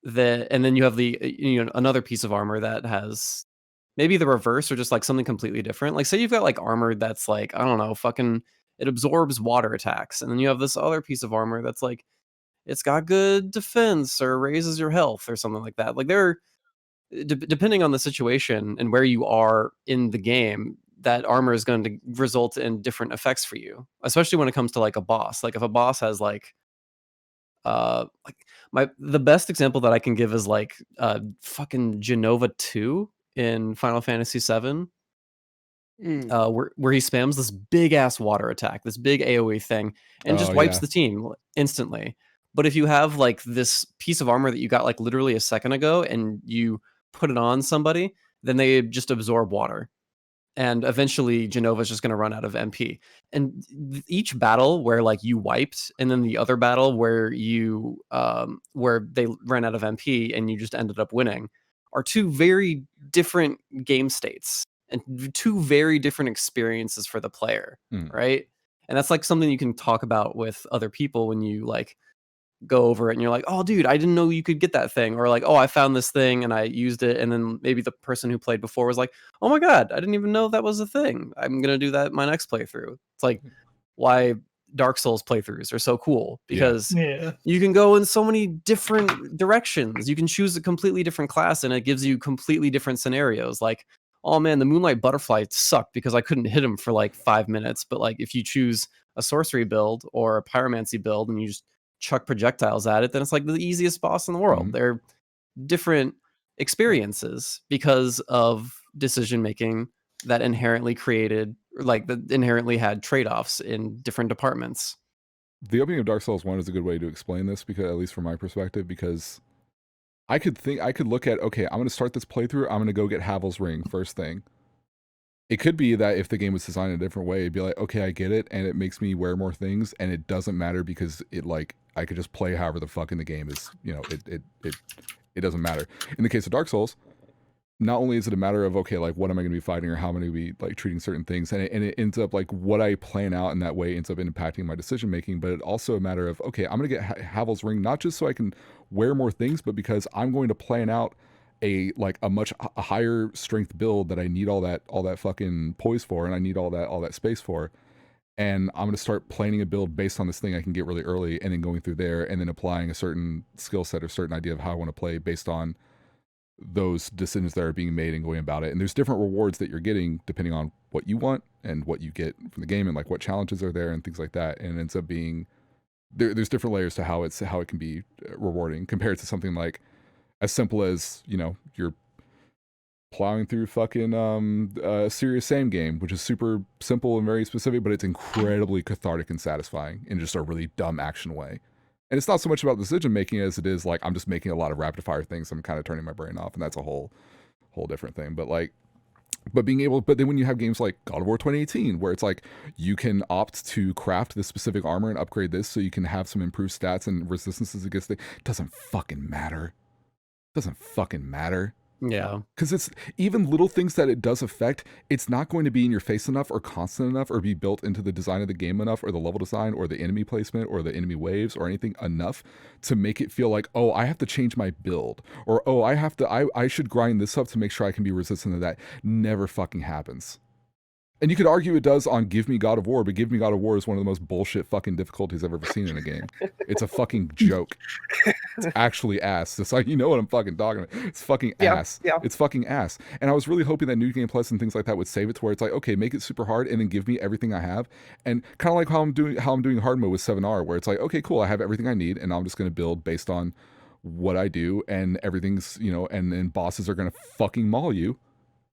[SPEAKER 6] and then you have another piece of armor that has maybe the reverse or just like something completely different. Like say you've got like armor that's like, I don't know, fucking it absorbs water attacks, and then you have this other piece of armor that's like it's got good defense or raises your health or something like that. Like depending on the situation and where you are in the game, that armor is going to result in different effects for you, especially when it comes to like a boss. Like if a boss has like the best example that I can give is like fucking Genova 2 in Final Fantasy 7. Where he spams this big ass water attack, this big AoE thing, and just wipes the team instantly. But if you have like this piece of armor that you got like literally a second ago and you put it on somebody, then they just absorb water. And eventually Genova's just going to run out of MP. And each battle where like you wiped, and then the other battle where you where they ran out of MP and you just ended up winning, are two very different game states and two very different experiences for the player, right? And that's like something you can talk about with other people when you like go over it and you're like, oh dude, I didn't know you could get that thing, or like, oh, I found this thing and I used it, and then maybe the person who played before was like, oh my god, I didn't even know that was a thing, I'm gonna do that my next playthrough. It's like why Dark Souls playthroughs are so cool, because you can go in so many different directions. You can choose a completely different class and it gives you completely different scenarios. Like, oh man, the Moonlight Butterfly sucked because I couldn't hit him for like 5 minutes, but like if you choose a sorcery build or a pyromancy build and you just chuck projectiles at it, then it's like the easiest boss in the world. They're different experiences because of decision making that inherently created, like that inherently had trade-offs in different departments.
[SPEAKER 1] The opening of Dark Souls 1 is a good way to explain this, because at least from my perspective, because I could look at, okay, I'm going to start this playthrough, I'm going to go get Havel's Ring first thing. It could be that if the game was designed in a different way, it'd be like, okay, I get it, and it makes me wear more things, and it doesn't matter because it like I could just play however the fuck in the game is, you know, it doesn't matter. In the case of Dark Souls, not only is it a matter of, okay, like what am I going to be fighting or how am I going to be like treating certain things, and it ends up like what I plan out in that way ends up impacting my decision making, but it's also a matter of, okay, I'm going to get Havel's Ring not just so I can wear more things, but because I'm going to plan out a much higher strength build that I need all that fucking poise for, and I need all that space for, and I'm going to start planning a build based on this thing I can get really early, and then going through there and then applying a certain skill set or certain idea of how I want to play based on those decisions that are being made and going about it. And there's different rewards that you're getting depending on what you want and what you get from the game and like what challenges are there and things like that. And it ends up being there's different layers to how it can be rewarding compared to something like as simple as, you know, you're plowing through fucking a serious same game, which is super simple and very specific, but it's incredibly cathartic and satisfying in just a really dumb action way. And it's not so much about decision making as it is like I'm just making a lot of rapid fire things. I'm kind of turning my brain off, and that's a whole different thing. But then when you have games like God of War 2018, where it's like you can opt to craft this specific armor and upgrade this so you can have some improved stats and resistances against it, doesn't fucking matter.
[SPEAKER 6] Yeah,
[SPEAKER 1] because it's even little things that it does affect, it's not going to be in your face enough or constant enough or be built into the design of the game enough or the level design or the enemy placement or the enemy waves or anything enough to make it feel like, oh, I have to change my build, or oh, I should grind this up to make sure I can be resistant to that. Never fucking happens. And you could argue it does on Give Me God of War, but Give Me God of War is one of the most bullshit fucking difficulties I've ever seen in a game. It's a fucking joke. It's actually ass. It's like, you know what I'm fucking talking about. It's fucking ass.
[SPEAKER 15] Yeah.
[SPEAKER 1] It's fucking ass. And I was really hoping that New Game Plus and things like that would save it to where it's like, okay, make it super hard and then give me everything I have. And kind of like how I'm doing hard mode with 7R, where it's like, okay, cool, I have everything I need, and I'm just going to build based on what I do, and everything's, you know, and then bosses are going to fucking maul you.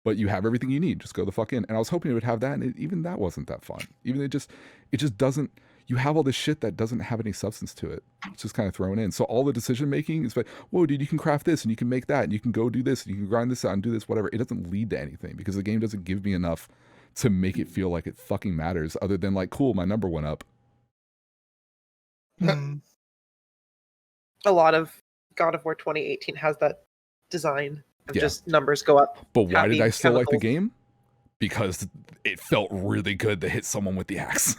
[SPEAKER 1] But you have everything you need. Just go the fuck in. And I was hoping it would have that, and even that wasn't that fun. Even it just doesn't. you have all this shit that doesn't have any substance to it. It's just kind of thrown in. So all the decision making is like, whoa, dude, you can craft this and you can make that and you can go do this and you can grind this out and do this, whatever. It doesn't lead to anything because the game doesn't give me enough to make it feel like it fucking matters other than like, cool, my number went up.
[SPEAKER 15] A lot of God of War 2018 has that design of just numbers go up.
[SPEAKER 1] But why did I still like the
[SPEAKER 15] chemicals.
[SPEAKER 1] game? Because it felt really good to hit someone with the axe.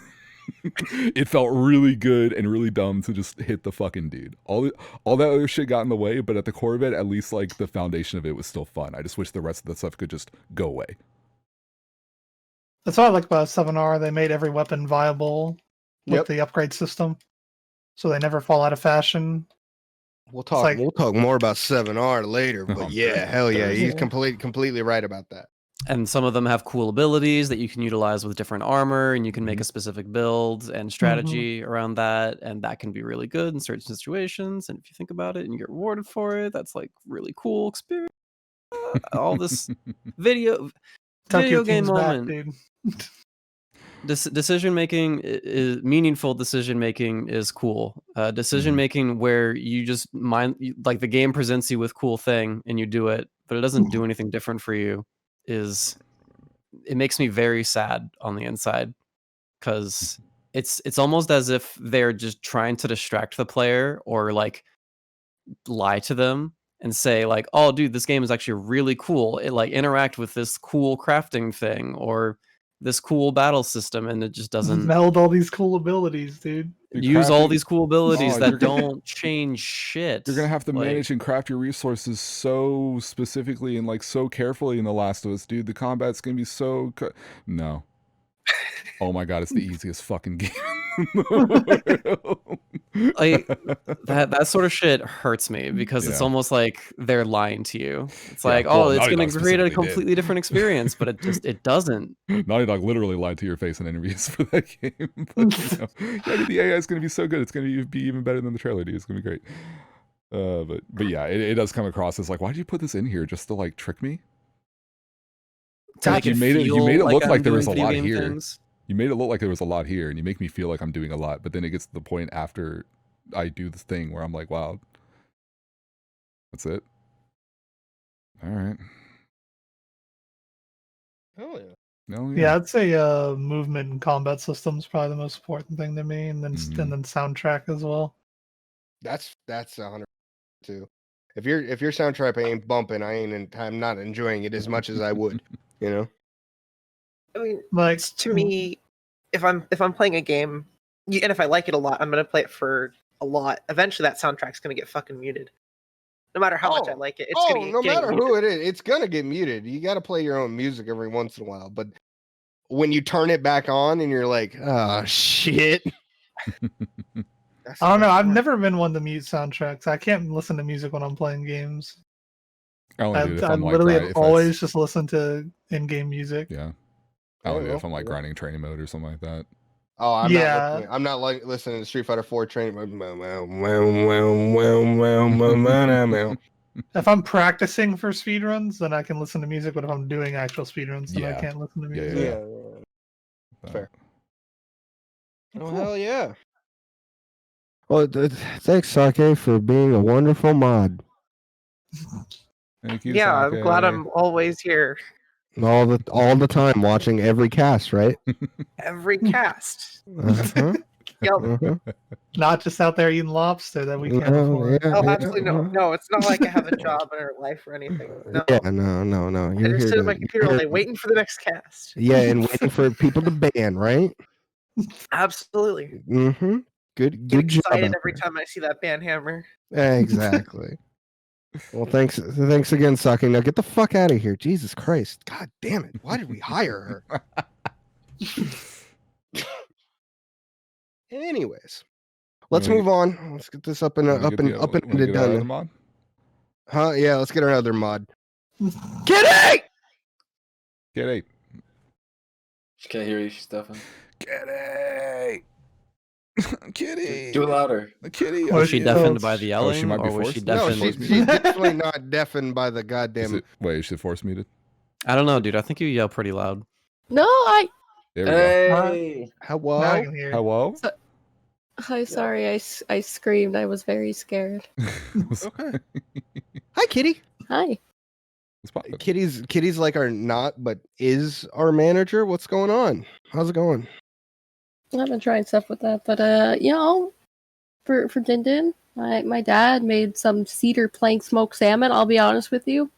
[SPEAKER 1] It felt really good and really dumb to just hit the fucking dude. All that other shit got in the way, but at the core of it, at least like the foundation of it was still fun. I just wish the rest of the stuff could just go away.
[SPEAKER 2] That's what I like about 7R. They made every weapon viable with the upgrade system, so they never fall out of fashion.
[SPEAKER 4] We'll talk more about 7R later, but yeah, hell yeah, he's completely right about that.
[SPEAKER 6] And some of them have cool abilities that you can utilize with different armor, and you can make a specific build and strategy around that, and that can be really good in certain situations. And if you think about it and you get rewarded for it, that's like really cool experience. All this video game moment. Decision making is meaningful. Decision making is cool. Decision making where you just like the game presents you with cool thing and you do it, but it doesn't do anything different for you. It makes me very sad on the inside because it's almost as if they're just trying to distract the player or like lie to them and say like, oh dude, this game is actually really cool. It like interact with this cool crafting thing or this cool battle system, and it just doesn't
[SPEAKER 2] meld all these cool abilities, dude.
[SPEAKER 6] Use all these cool abilities that don't change shit.
[SPEAKER 1] You're gonna have to manage and craft your resources so specifically and like so carefully in The Last of Us, dude. The combat's gonna be so no. Oh my god, it's the easiest fucking game.
[SPEAKER 6] Like that sort of shit hurts me because it's almost like they're lying to you. It's like, oh, it's gonna create a completely different experience, but it doesn't.
[SPEAKER 1] Naughty Dog literally lied to your face in interviews for that game. But, yeah, dude, the AI is gonna be so good. It's gonna be even better than the trailer, dude. It's gonna be great. But yeah, it does come across as like, why did you put this in here just to like trick me? You made it look like there was a lot here.
[SPEAKER 6] Things.
[SPEAKER 1] You made it look like there was a lot here, and you make me feel like I'm doing a lot, but then it gets to the point after I do this thing where I'm like, wow, that's it. All right.
[SPEAKER 4] Oh yeah.
[SPEAKER 1] No,
[SPEAKER 2] yeah, I'd say movement and combat systems probably the most important thing to me, and then soundtrack as well.
[SPEAKER 4] That's 100 too. If your soundtrack ain't bumping, I'm not enjoying it as much as I would. You know.
[SPEAKER 15] I mean, like to me, if I'm playing a game, and if I like it a lot, I'm gonna play it for a lot. Eventually, that soundtrack's gonna get fucking muted. No matter how much I like it, it's gonna get
[SPEAKER 4] no matter
[SPEAKER 15] muted.
[SPEAKER 4] who it is, it's gonna get muted. You got to play your own music every once in a while, but when you turn it back on and you're like, oh shit.
[SPEAKER 2] I don't know. I've never been one to mute soundtracks. I can't listen to music when I'm playing games. I literally have always just listened to in-game music.
[SPEAKER 1] Yeah. I don't know if I'm like grinding training mode or something like that.
[SPEAKER 4] Oh, I'm not like listening to Street Fighter 4 training mode.
[SPEAKER 2] If I'm practicing for speedruns, then I can listen to music, but if I'm doing actual speedruns, then I can't listen to music.
[SPEAKER 4] Yeah. Fair. Oh, hell yeah. Well, thanks, Sake, for being a wonderful mod.
[SPEAKER 1] Thank you,
[SPEAKER 15] Yeah,
[SPEAKER 1] Sake.
[SPEAKER 15] I'm glad I'm always here.
[SPEAKER 4] All the time watching every cast, right?
[SPEAKER 15] Every cast.
[SPEAKER 4] Uh-huh.
[SPEAKER 15] Yep.
[SPEAKER 2] Not just out there eating lobster that we can't afford.
[SPEAKER 15] Oh, absolutely no. No, it's not like I have a job or a life or anything. No.
[SPEAKER 4] Yeah, no.
[SPEAKER 15] I just sit at my computer all day waiting for the next cast.
[SPEAKER 4] Yeah, and waiting for people to ban, right?
[SPEAKER 15] Absolutely.
[SPEAKER 4] Mm-hmm. Good job.
[SPEAKER 15] Excited every time I see that ban hammer.
[SPEAKER 4] Exactly. Well, thanks again, Saki. Now get the fuck out of here. Jesus Christ. God damn it. Why did we hire her? Anyways, let's move on. Let's get this up and done. Huh? Yeah, let's get another mod. Kitty!
[SPEAKER 1] Kitty!
[SPEAKER 3] She can't hear you. She's deafened.
[SPEAKER 1] Kitty! Kitty!
[SPEAKER 3] Do it louder.
[SPEAKER 1] Kitty!
[SPEAKER 6] Was she deafened by the yelling,
[SPEAKER 1] she might be
[SPEAKER 6] or was
[SPEAKER 1] forced?
[SPEAKER 6] she deafened?
[SPEAKER 4] No, she's definitely not deafened by the goddamn.
[SPEAKER 1] Wait, is she force muted?
[SPEAKER 6] I don't know, dude. I think you yell pretty loud.
[SPEAKER 9] No,
[SPEAKER 1] There we go.
[SPEAKER 3] Hey!
[SPEAKER 4] Hello?
[SPEAKER 2] Now I can hear.
[SPEAKER 1] Hello?
[SPEAKER 16] Hi, sorry, I screamed. I was very scared.
[SPEAKER 4] Okay. Hi, Kitty.
[SPEAKER 16] Hi.
[SPEAKER 4] Kitty's like our not, but is our manager. What's going on? How's it going?
[SPEAKER 16] I've been trying stuff with that, but you know, for Din Din, my dad made some cedar plank smoked salmon. I'll be honest with you.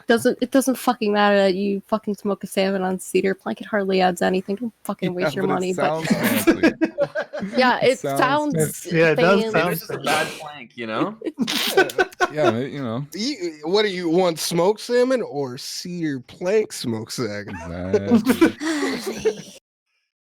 [SPEAKER 16] It doesn't fucking matter that you fucking smoke a salmon on cedar plank. It hardly adds anything. Don't fucking waste your money. But yeah, it sounds
[SPEAKER 2] it does
[SPEAKER 3] Maybe
[SPEAKER 2] sound
[SPEAKER 3] it's just a bad plank, you know?
[SPEAKER 1] Yeah, you know.
[SPEAKER 4] What do you want? Smoked salmon or cedar plank smoked salmon?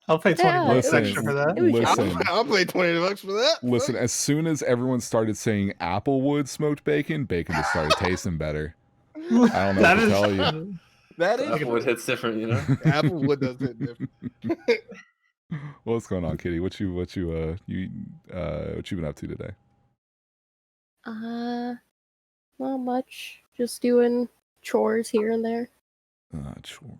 [SPEAKER 2] I'll pay 20 bucks extra for that.
[SPEAKER 1] Listen,
[SPEAKER 4] I'll pay $20 for that.
[SPEAKER 1] Listen, as soon as everyone started saying applewood smoked bacon just started tasting better. I don't know what to tell you.
[SPEAKER 4] That is
[SPEAKER 3] Applewood hits different, you know.
[SPEAKER 4] Applewood does hit different.
[SPEAKER 1] What's going on, Kitty? What you been up to today?
[SPEAKER 16] Not much. Just doing chores here and there.
[SPEAKER 1] Chores.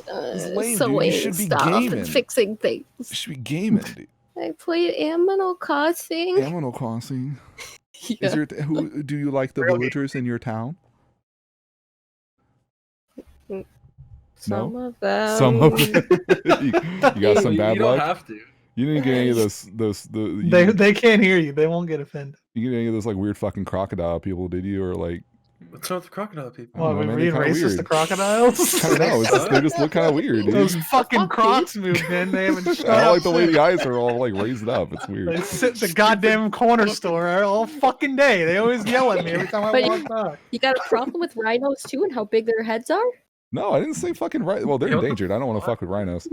[SPEAKER 16] Lame,
[SPEAKER 1] dude. You
[SPEAKER 16] sewing
[SPEAKER 1] should be
[SPEAKER 16] stuff
[SPEAKER 1] gaming.
[SPEAKER 16] and fixing things.
[SPEAKER 1] You should be gaming, dude.
[SPEAKER 16] I played Animal Crossing.
[SPEAKER 1] Animal Crossing.
[SPEAKER 16] Yeah.
[SPEAKER 1] Who do you like the villagers in your town?
[SPEAKER 16] Some of them.
[SPEAKER 1] Some of them. you got some bad
[SPEAKER 3] you
[SPEAKER 1] luck.
[SPEAKER 3] don't have to.
[SPEAKER 1] You didn't get any of those.
[SPEAKER 2] They can't hear you. They won't get offended.
[SPEAKER 1] You get any of those like weird fucking crocodile people? Did you or like?
[SPEAKER 3] What's wrong with the crocodile people?
[SPEAKER 2] What, we being racist to crocodiles?
[SPEAKER 1] I don't know. They just look kind of weird. Dude.
[SPEAKER 2] Those fucking crocs moved in. They haven't shut
[SPEAKER 1] I
[SPEAKER 2] up.
[SPEAKER 1] like the way the eyes are all like raised up. It's weird.
[SPEAKER 2] They sit in the goddamn corner store all fucking day. They always yell at me every time I
[SPEAKER 16] But
[SPEAKER 2] walk by.
[SPEAKER 16] You got a problem with rhinos too and how big their heads are?
[SPEAKER 1] No, I didn't say fucking right. Well, they're endangered. I don't want to fuck with rhinos.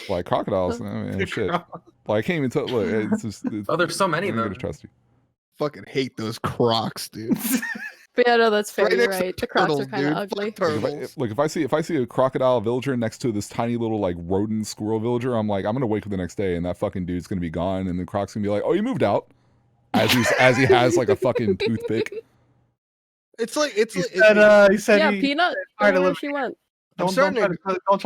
[SPEAKER 1] Like crocodiles, I mean, shit. Well, I can't even tell. Look, it's just.
[SPEAKER 3] There's so many
[SPEAKER 1] I'm
[SPEAKER 3] of
[SPEAKER 1] gonna
[SPEAKER 3] them.
[SPEAKER 1] trust you.
[SPEAKER 4] Fucking hate those Crocs, dude.
[SPEAKER 16] But yeah, no, that's fair.
[SPEAKER 4] Right
[SPEAKER 16] You're
[SPEAKER 4] next to
[SPEAKER 16] right. The crocs are
[SPEAKER 4] turtles,
[SPEAKER 16] kind of
[SPEAKER 4] dude.
[SPEAKER 16] ugly.
[SPEAKER 4] Fuck turtles.
[SPEAKER 1] Look, if I see a crocodile villager next to this tiny little like rodent squirrel villager, I'm like, I'm gonna wake up the next day and that fucking dude's gonna be gone, and the croc's gonna be like, oh, you moved out, as he has like a fucking toothpick.
[SPEAKER 4] It's like
[SPEAKER 2] He said
[SPEAKER 16] Yeah,
[SPEAKER 2] he
[SPEAKER 16] Peanut.
[SPEAKER 2] tried to
[SPEAKER 16] Where
[SPEAKER 2] live.
[SPEAKER 16] she went.
[SPEAKER 2] Don't try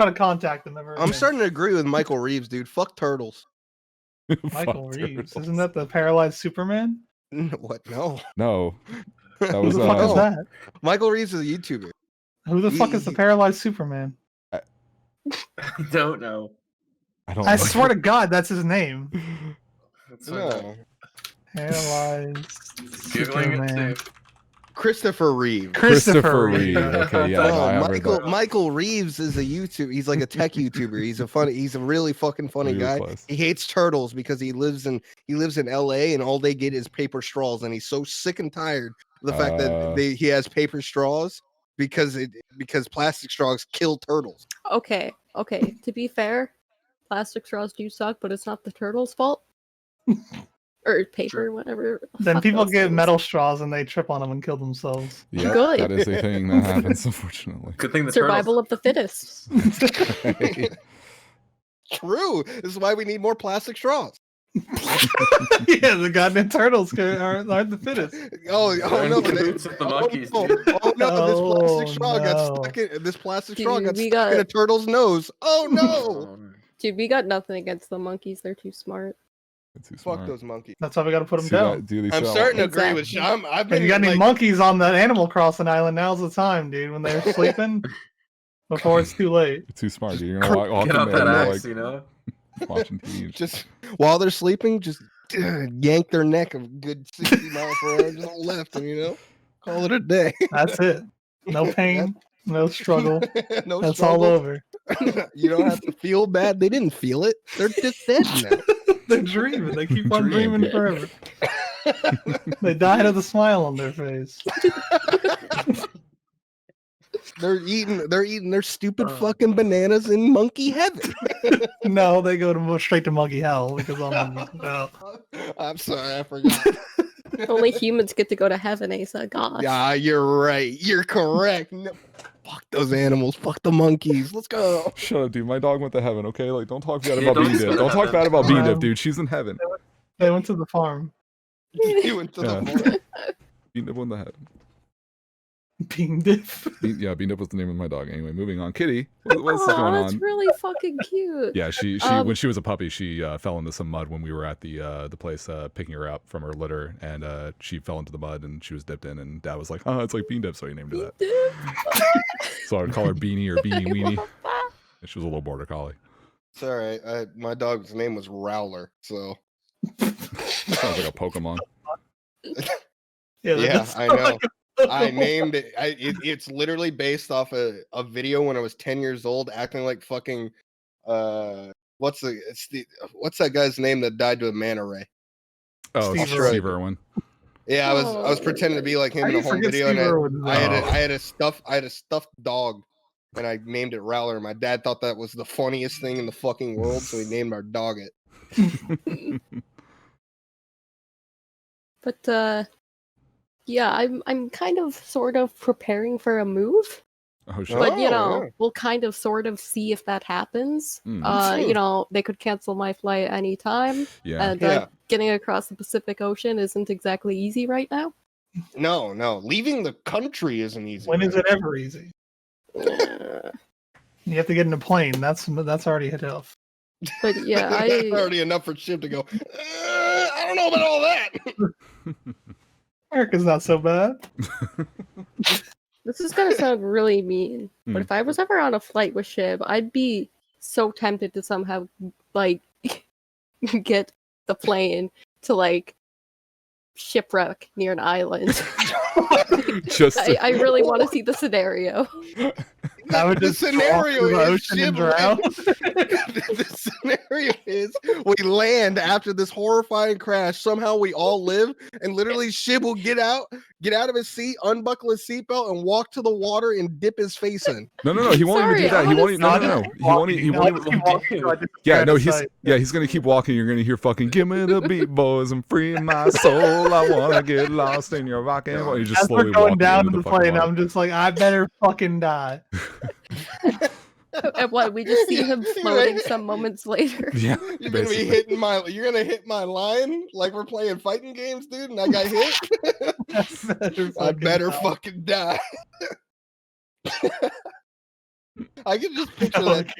[SPEAKER 2] to contact them ever.
[SPEAKER 4] I'm starting to agree with Michael Reeves, dude. Fuck turtles.
[SPEAKER 2] Michael Reeves, isn't that the paralyzed Superman?
[SPEAKER 4] What? No.
[SPEAKER 1] No, that
[SPEAKER 2] Who
[SPEAKER 1] was
[SPEAKER 2] the fuck is that?
[SPEAKER 4] Michael Reeves is a YouTuber.
[SPEAKER 2] Who the fuck is the paralyzed Superman?
[SPEAKER 3] I don't know.
[SPEAKER 2] I swear to God, that's his name.
[SPEAKER 4] No.
[SPEAKER 2] Paralyzed
[SPEAKER 3] Googling it
[SPEAKER 2] Superman.
[SPEAKER 3] too.
[SPEAKER 4] Christopher Reeve.
[SPEAKER 1] Christopher Reeve. Okay, yeah, no, I have heard that.
[SPEAKER 4] Michael Reeves is a YouTuber. He's like a tech YouTuber. He's a really fucking funny
[SPEAKER 1] Really
[SPEAKER 4] guy.
[SPEAKER 1] close.
[SPEAKER 4] He hates turtles because he lives in LA and all they get is paper straws, and he's so sick and tired of the fact that he has paper straws because plastic straws kill turtles.
[SPEAKER 16] Okay. To be fair, plastic straws do suck, but it's not the turtle's fault. Or paper, whatever.
[SPEAKER 2] Then
[SPEAKER 16] Fuck
[SPEAKER 2] people
[SPEAKER 16] those
[SPEAKER 2] get
[SPEAKER 16] things.
[SPEAKER 2] metal straws and they trip on them and kill themselves.
[SPEAKER 1] Yeah,
[SPEAKER 16] Good.
[SPEAKER 1] that is a thing that happens, unfortunately.
[SPEAKER 3] Good thing the
[SPEAKER 16] Survival of the fittest.
[SPEAKER 4] True. This is why we need more plastic straws.
[SPEAKER 2] Yeah, the goddamn turtles aren't the fittest.
[SPEAKER 4] Oh no!
[SPEAKER 3] With the monkeys,
[SPEAKER 4] oh no! This plastic straw got stuck in. This plastic straw got stuck in a turtle's nose. Oh no!
[SPEAKER 16] Dude, we got nothing against the monkeys. They're too smart.
[SPEAKER 4] Fuck those monkeys.
[SPEAKER 2] That's why we got to put them down.
[SPEAKER 4] I'm starting to agree with Sean. I've been.
[SPEAKER 2] If you got any
[SPEAKER 4] like,
[SPEAKER 2] monkeys on that Animal Crossing island, now's the time, dude. When they're sleeping, before it's too late.
[SPEAKER 1] You're too smart, dude. You're gonna walk
[SPEAKER 3] Get
[SPEAKER 1] in
[SPEAKER 3] out
[SPEAKER 1] there
[SPEAKER 3] that
[SPEAKER 1] and
[SPEAKER 3] axe,
[SPEAKER 1] like,
[SPEAKER 3] you know?
[SPEAKER 1] watching TV.
[SPEAKER 4] Just while they're sleeping, just yank their neck a good 60 miles per hour, just left, and call it a day.
[SPEAKER 2] That's it. No pain, no struggle.
[SPEAKER 4] No
[SPEAKER 2] That's
[SPEAKER 4] struggle.
[SPEAKER 2] all over.
[SPEAKER 4] You don't have to feel bad. They didn't feel it. They're just dead now.
[SPEAKER 2] They're dreaming. They keep on dreaming forever. They died of the smile on their face.
[SPEAKER 4] They're eating their stupid fucking bananas in monkey heaven.
[SPEAKER 2] No, they go straight to monkey hell because all monkeys go hell.
[SPEAKER 4] I'm sorry, I forgot.
[SPEAKER 16] Only humans get to go to heaven, Asa. God.
[SPEAKER 4] Yeah, you're right. You're correct. No, fuck those animals. Fuck the monkeys. Let's go.
[SPEAKER 1] Shut up, dude. My dog went to heaven. Okay, like don't talk bad
[SPEAKER 3] Yeah,
[SPEAKER 1] about
[SPEAKER 3] don't
[SPEAKER 1] Bean
[SPEAKER 3] go
[SPEAKER 1] Dip.
[SPEAKER 3] to
[SPEAKER 1] Don't talk
[SPEAKER 3] heaven.
[SPEAKER 1] bad about Bean Dip, dude. She's in heaven.
[SPEAKER 2] They went to the farm.
[SPEAKER 4] You went to the
[SPEAKER 1] Bean Dip went to heaven.
[SPEAKER 2] Bean Dip.
[SPEAKER 1] Bean Dip was the name of my dog. Anyway, moving on. Kitty, what else is going
[SPEAKER 16] That's
[SPEAKER 1] on?
[SPEAKER 16] really fucking cute.
[SPEAKER 1] Yeah, she when she was a puppy, she fell into some mud when we were at the place picking her up from her litter, and she fell into the mud and she was dipped in, and Dad was like, "Oh, it's like Bean Dip," so he named her that. So I'd call her Beanie or Beanie Weenie. And she was a little border collie.
[SPEAKER 4] It's all right. My dog's name was Rowler, so
[SPEAKER 1] sounds like a Pokemon.
[SPEAKER 4] Yeah, I know. I named it. It's literally based off a video when I was 10 years old, acting like fucking what's that guy's name that died to a manta ray?
[SPEAKER 1] Oh, Steve Irwin.
[SPEAKER 4] Yeah, I was pretending to be like him in a whole video, and I had a stuffed dog, and I named it Rowler. My dad thought that was the funniest thing in the fucking world, so he named our dog it.
[SPEAKER 16] But yeah, I'm kind of sort of preparing for a move.
[SPEAKER 1] Oh, shit.
[SPEAKER 16] But we'll kind of sort of see if that happens. They could cancel my flight anytime.
[SPEAKER 1] Yeah.
[SPEAKER 16] And getting across the Pacific Ocean isn't exactly easy right now.
[SPEAKER 4] No. Leaving the country isn't easy.
[SPEAKER 2] When is it ever easy? You have to get in a plane. That's already hit off.
[SPEAKER 16] But yeah,
[SPEAKER 4] that's already enough for Shib to go. I don't know about all that.
[SPEAKER 2] America's not so bad.
[SPEAKER 16] This is gonna sound really mean, but if I was ever on a flight with Shib, I'd be so tempted to somehow like get the plane to like shipwreck near an island. I really want to see the scenario.
[SPEAKER 2] I would just
[SPEAKER 4] the scenario is we land after this horrifying crash. Somehow we all live, and literally Shib will get out of his seat, unbuckle his seatbelt, and walk to the water and dip his face in.
[SPEAKER 1] No. He won't even do that. He won't even. Yeah, no. He's gonna keep walking. You're gonna hear fucking "Give me the beat, boys, and free my soul. I wanna get lost in your rocking." You just
[SPEAKER 2] As
[SPEAKER 1] slowly
[SPEAKER 2] we're going
[SPEAKER 1] walk
[SPEAKER 2] down
[SPEAKER 1] into
[SPEAKER 2] to the
[SPEAKER 1] fucking
[SPEAKER 2] plane,
[SPEAKER 1] water.
[SPEAKER 2] I'm just like, I better fucking die.
[SPEAKER 16] And what, we just see him floating some moments later.
[SPEAKER 1] Yeah,
[SPEAKER 4] you're gonna be hitting you're gonna hit my line like we're playing fighting games, dude, and I got hit. I better fucking die. I can just picture that.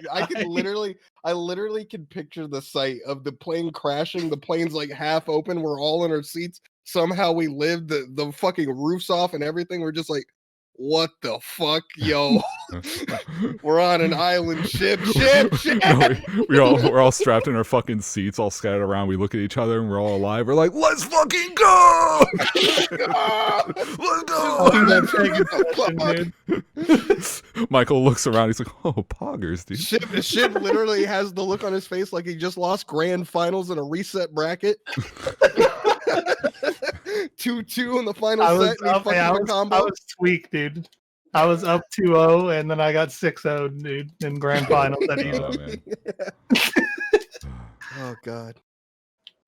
[SPEAKER 4] I literally can picture the sight of the plane crashing. The plane's like half open. We're all in our seats. Somehow we lived. The fucking roof's off and everything. We're just like, what the fuck, yo? We're on an island ship.
[SPEAKER 1] We're all strapped in our fucking seats, all scattered around. We look at each other and we're all alive. We're like, let's fucking go! Let's go! Michael looks around. He's like, oh, poggers, dude.
[SPEAKER 4] Shib literally has the look on his face like he just lost grand finals in a reset bracket. 2-2 in the final set.
[SPEAKER 2] I was tweaked, dude. I was up 2-0, and then I got 6-0, dude, in grand finals.
[SPEAKER 4] Oh god,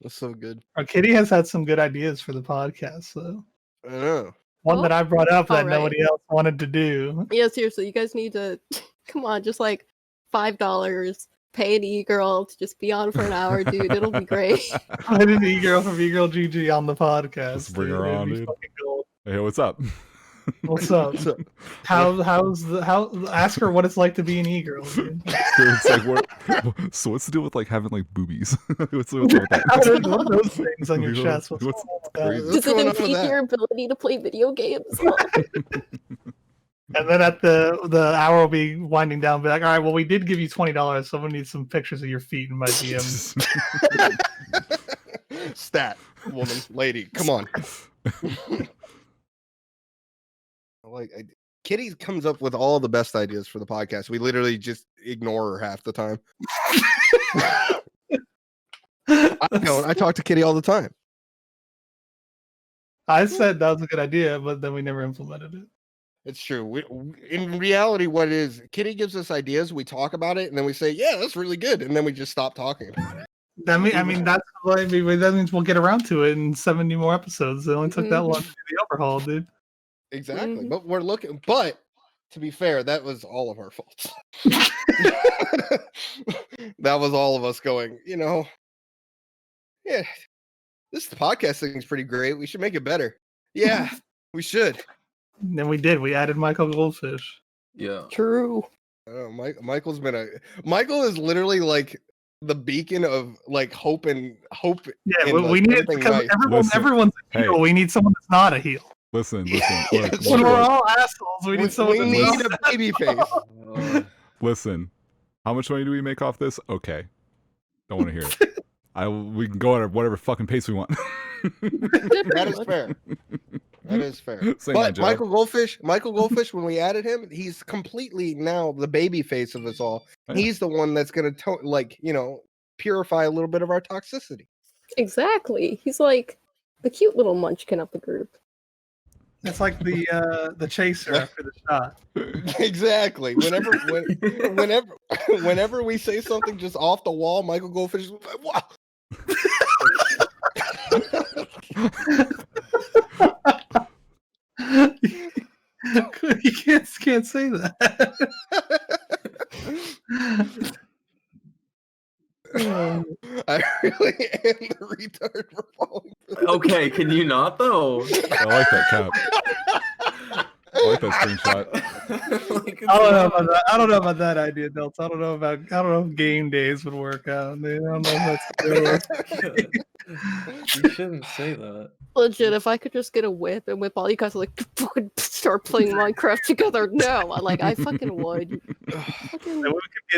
[SPEAKER 4] that's so good.
[SPEAKER 2] Kitty has had some good ideas for the podcast, though.
[SPEAKER 4] I know.
[SPEAKER 2] One that I brought up that
[SPEAKER 16] All right.
[SPEAKER 2] nobody else wanted to do.
[SPEAKER 16] Yeah, seriously, you guys need to come on, just like $5. Pay an e-girl to just be on for an hour, dude. It'll be great.
[SPEAKER 2] Put an e-girl from e-girl GG on the podcast.
[SPEAKER 1] Let's bring her on, dude.
[SPEAKER 2] Cool.
[SPEAKER 1] Hey, what's up?
[SPEAKER 2] What's up? Ask her what it's like to be an e-girl. Dude.
[SPEAKER 1] It's like, so what's the deal with like having like boobies? what's with that?
[SPEAKER 2] What are those things on your chest? What's
[SPEAKER 1] crazy?
[SPEAKER 16] Does it impede your ability to play video games?
[SPEAKER 2] And then at the hour will be winding down. Be like, all right, well, we did give you $20. Someone needs some pictures of your feet in my DMs.
[SPEAKER 4] Stat, woman, lady, come on. Kitty comes up with all the best ideas for the podcast. We literally just ignore her half the time. I talk to Kitty all the time.
[SPEAKER 2] I said that was a good idea, but then we never implemented it.
[SPEAKER 4] It's true. In reality, what it is, Kitty gives us ideas, we talk about it, and then we say, yeah, that's really good, and then we just stop talking about it.
[SPEAKER 2] That means we'll get around to it in 70 more episodes. It only took that long to do the overhaul, dude.
[SPEAKER 4] Exactly. But we're looking, but to be fair, that was all of our faults. That was all of us going, yeah, this podcast thing is pretty great. We should make it better. Yeah, we should.
[SPEAKER 2] then we did. We added Michael Goldfish.
[SPEAKER 3] Yeah.
[SPEAKER 16] True.
[SPEAKER 4] Michael is literally like the beacon of like hope.
[SPEAKER 2] Yeah,
[SPEAKER 4] in,
[SPEAKER 2] we need it because everyone's a heel. We need someone that's not a heel.
[SPEAKER 1] Listen. Look,
[SPEAKER 2] When we're all assholes, we need someone.
[SPEAKER 4] We need a baby face.
[SPEAKER 1] Listen, how much money do we make off this? Okay, don't want to hear it. We can go at whatever fucking pace we want.
[SPEAKER 4] That is fair. That is fair. But Michael Goldfish, when we added him, he's completely now the baby face of us all.
[SPEAKER 1] Yeah.
[SPEAKER 4] He's the one that's gonna purify a little bit of our toxicity.
[SPEAKER 16] Exactly. He's like the cute little munchkin of the group.
[SPEAKER 2] It's like the chaser after the shot.
[SPEAKER 4] Exactly. Whenever we say something just off the wall, Michael Goldfish is like, wow.
[SPEAKER 2] You can't say that.
[SPEAKER 4] I really am the retard for falling for this.
[SPEAKER 3] Okay, can you not though?
[SPEAKER 1] I like that cap. I like that screenshot.
[SPEAKER 2] I don't know about that idea, Delta. I don't know if game days would work out. Dude. I don't know if that's good.
[SPEAKER 3] You shouldn't say that.
[SPEAKER 16] Legit, if I could just get a whip and whip all you guys like fucking start playing Minecraft together, no, I fucking would.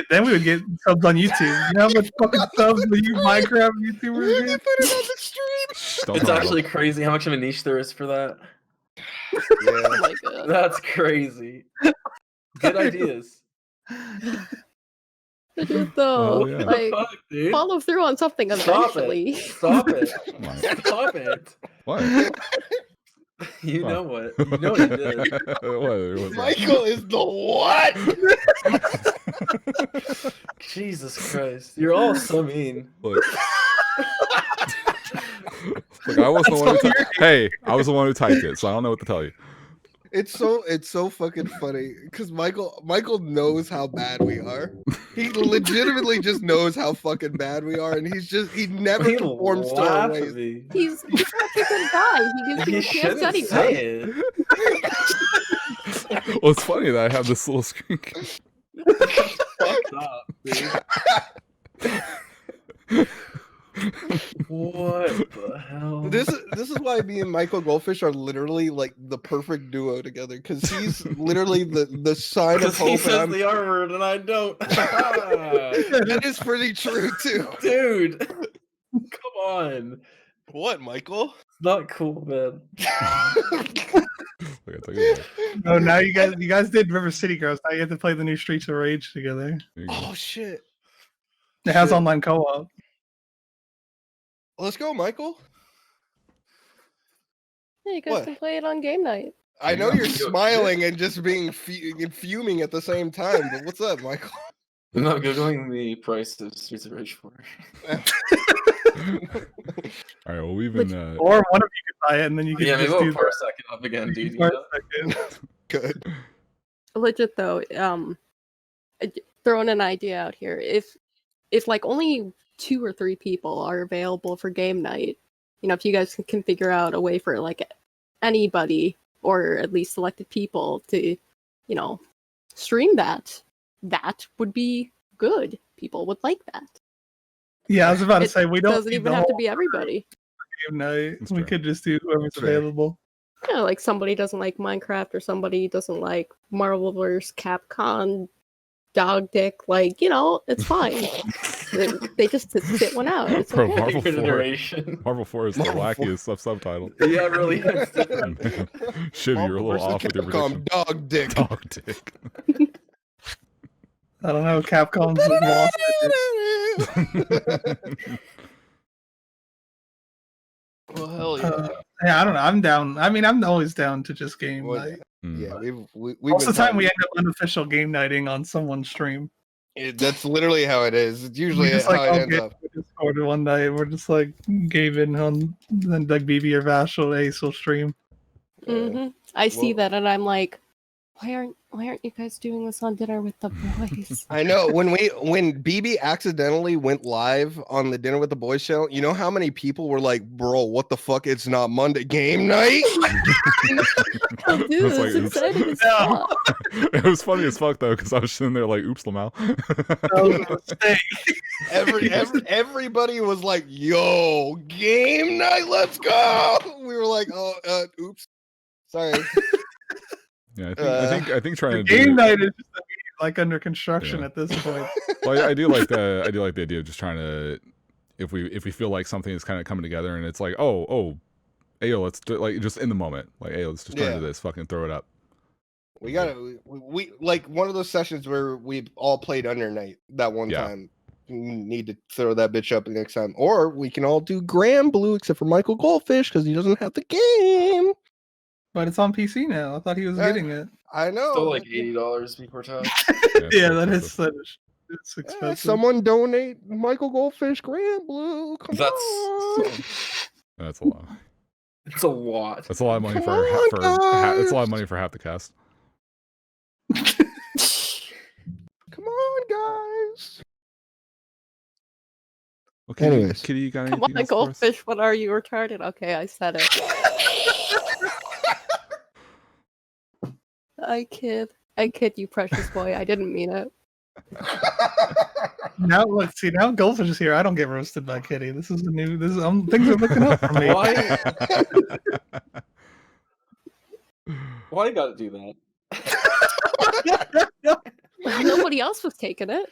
[SPEAKER 2] Then we would get subs on YouTube. You know how much fucking subs the Minecraft YouTubers get?
[SPEAKER 4] Put it on the stream.
[SPEAKER 3] It's actually crazy how much of a niche there is for that.
[SPEAKER 16] Oh my god.
[SPEAKER 3] That's crazy. Good ideas.
[SPEAKER 16] Legit though,
[SPEAKER 1] yeah.
[SPEAKER 16] like
[SPEAKER 3] Fuck, dude.
[SPEAKER 16] follow through on something eventually.
[SPEAKER 3] Stop it. Stop it.
[SPEAKER 1] What?
[SPEAKER 3] You know what? You know what you did.
[SPEAKER 1] What?
[SPEAKER 4] Michael is the what?
[SPEAKER 3] Jesus Christ. You're all so mean.
[SPEAKER 1] Look, I wasn't the one who Hey, I was the one who typed it, so I don't know what to tell you.
[SPEAKER 4] It's so fucking funny because Michael knows how bad we are. He legitimately just knows how fucking bad we are, and he never conforms to our ways.
[SPEAKER 16] He's such a good guy. He gives you a chance anyway.
[SPEAKER 1] Well, it's funny that I have this little screen.
[SPEAKER 3] Fucked up, dude. What the hell?
[SPEAKER 4] This is why me and Michael Goldfish are literally like the perfect duo together because he's literally the sign of
[SPEAKER 3] Because
[SPEAKER 4] hope.
[SPEAKER 3] he says the R word and I don't.
[SPEAKER 4] That is pretty true too,
[SPEAKER 3] dude. Come on.
[SPEAKER 4] What, Michael?
[SPEAKER 3] It's not cool, man.
[SPEAKER 2] No, now you guys did River City Girls. Now you have to play the new Streets of Rage together.
[SPEAKER 4] Oh shit!
[SPEAKER 2] It has online co-op.
[SPEAKER 4] Let's go, Michael.
[SPEAKER 16] Yeah, you guys can play it on game night.
[SPEAKER 4] I know you're smiling and just being fuming at the same time, but what's up, Michael?
[SPEAKER 3] I'm not googling the price of Streets of Rage 4.
[SPEAKER 1] All right, well, we've been.
[SPEAKER 2] Or one of you could buy it, and then you can
[SPEAKER 3] Yeah, maybe
[SPEAKER 2] just do
[SPEAKER 3] we'll parsec it up again, dude.
[SPEAKER 4] Good.
[SPEAKER 16] Legit though, throwing an idea out here. If like only 2 or 3 people are available for game night, if you guys can figure out a way for like anybody or at least selected people to, stream that would be good. People would like that.
[SPEAKER 2] Yeah, I was about to say we don't.
[SPEAKER 16] Doesn't even have to be everybody.
[SPEAKER 2] Game night. We could just do whoever's available.
[SPEAKER 16] Yeah, like somebody doesn't like Minecraft or somebody doesn't like Marvel vs. Capcom, Dog Dick. It's fine. they just sit one out. It's
[SPEAKER 1] Bro,
[SPEAKER 16] okay.
[SPEAKER 1] Marvel 4 is the wackiest subtitle.
[SPEAKER 3] Yeah, it really is.
[SPEAKER 1] Shib, you're a little off with your prediction.
[SPEAKER 4] Dog Dick.
[SPEAKER 1] Dog Dick.
[SPEAKER 2] I don't know. Capcom's lost.
[SPEAKER 4] Well, hell yeah.
[SPEAKER 2] Yeah, I don't know. I'm down. I mean, I'm always down to just game night.
[SPEAKER 4] Yeah, we've
[SPEAKER 2] Most of the time we end up unofficial game nighting on someone's stream.
[SPEAKER 4] That's literally how it is. It's usually
[SPEAKER 2] We just
[SPEAKER 4] how it ends up.
[SPEAKER 2] Discord one night. We're just like Gavin on, then like BB or Vash or Aceuhh will stream.
[SPEAKER 16] I see that and I'm like, Why aren't you guys doing this on Dinner with the Boys?
[SPEAKER 4] I know when BB accidentally went live on the Dinner with the Boys channel, you know how many people were like, "Bro, what the fuck? It's not Monday game night."
[SPEAKER 16] Oh, dude,
[SPEAKER 1] It's
[SPEAKER 16] it's
[SPEAKER 1] like,
[SPEAKER 16] exciting as fuck.
[SPEAKER 1] It was funny as fuck though, because I was sitting there like, "Oops, Lamau."
[SPEAKER 4] Everybody was like, "Yo, game night, let's go!" We were like, "Oh, oops, sorry."
[SPEAKER 1] Yeah, I think trying to
[SPEAKER 2] game
[SPEAKER 1] do
[SPEAKER 2] night is just like under construction at this point.
[SPEAKER 1] Well, I do like the idea of just trying to, if we feel like something is kind of coming together and it's like, hey, yo, let's do, like, just in the moment, like, hey, let's just turn to this, fucking throw it up.
[SPEAKER 4] We gotta we like one of those sessions where we all played Under Night that one time. We need to throw that bitch up next time, or we can all do Grand Blue except for Michael Goldfish because he doesn't have the game.
[SPEAKER 2] But it's on PC now. I thought he was getting it.
[SPEAKER 4] I know.
[SPEAKER 3] Still like $80 before tax.
[SPEAKER 2] Yeah, it's expensive.
[SPEAKER 4] Yeah, someone donate Michael Goldfish Grand Blue. Come
[SPEAKER 3] That's
[SPEAKER 4] on.
[SPEAKER 1] That's a lot.
[SPEAKER 3] It's a lot.
[SPEAKER 1] That's a lot of money that's a lot of money for half the cast.
[SPEAKER 4] Come on, guys.
[SPEAKER 1] Okay,
[SPEAKER 4] Anyways.
[SPEAKER 1] Kitty, you got
[SPEAKER 16] Come
[SPEAKER 1] anything
[SPEAKER 16] on,
[SPEAKER 1] else for us?
[SPEAKER 16] Goldfish, what are you, retarded? Okay, I said it. I kid, you precious boy. I didn't mean it.
[SPEAKER 2] Now look, see now Goldfish is here. I don't get roasted by Kitty. This is things are looking up for me.
[SPEAKER 3] Why you gotta do that?
[SPEAKER 16] Well, nobody else was taking it.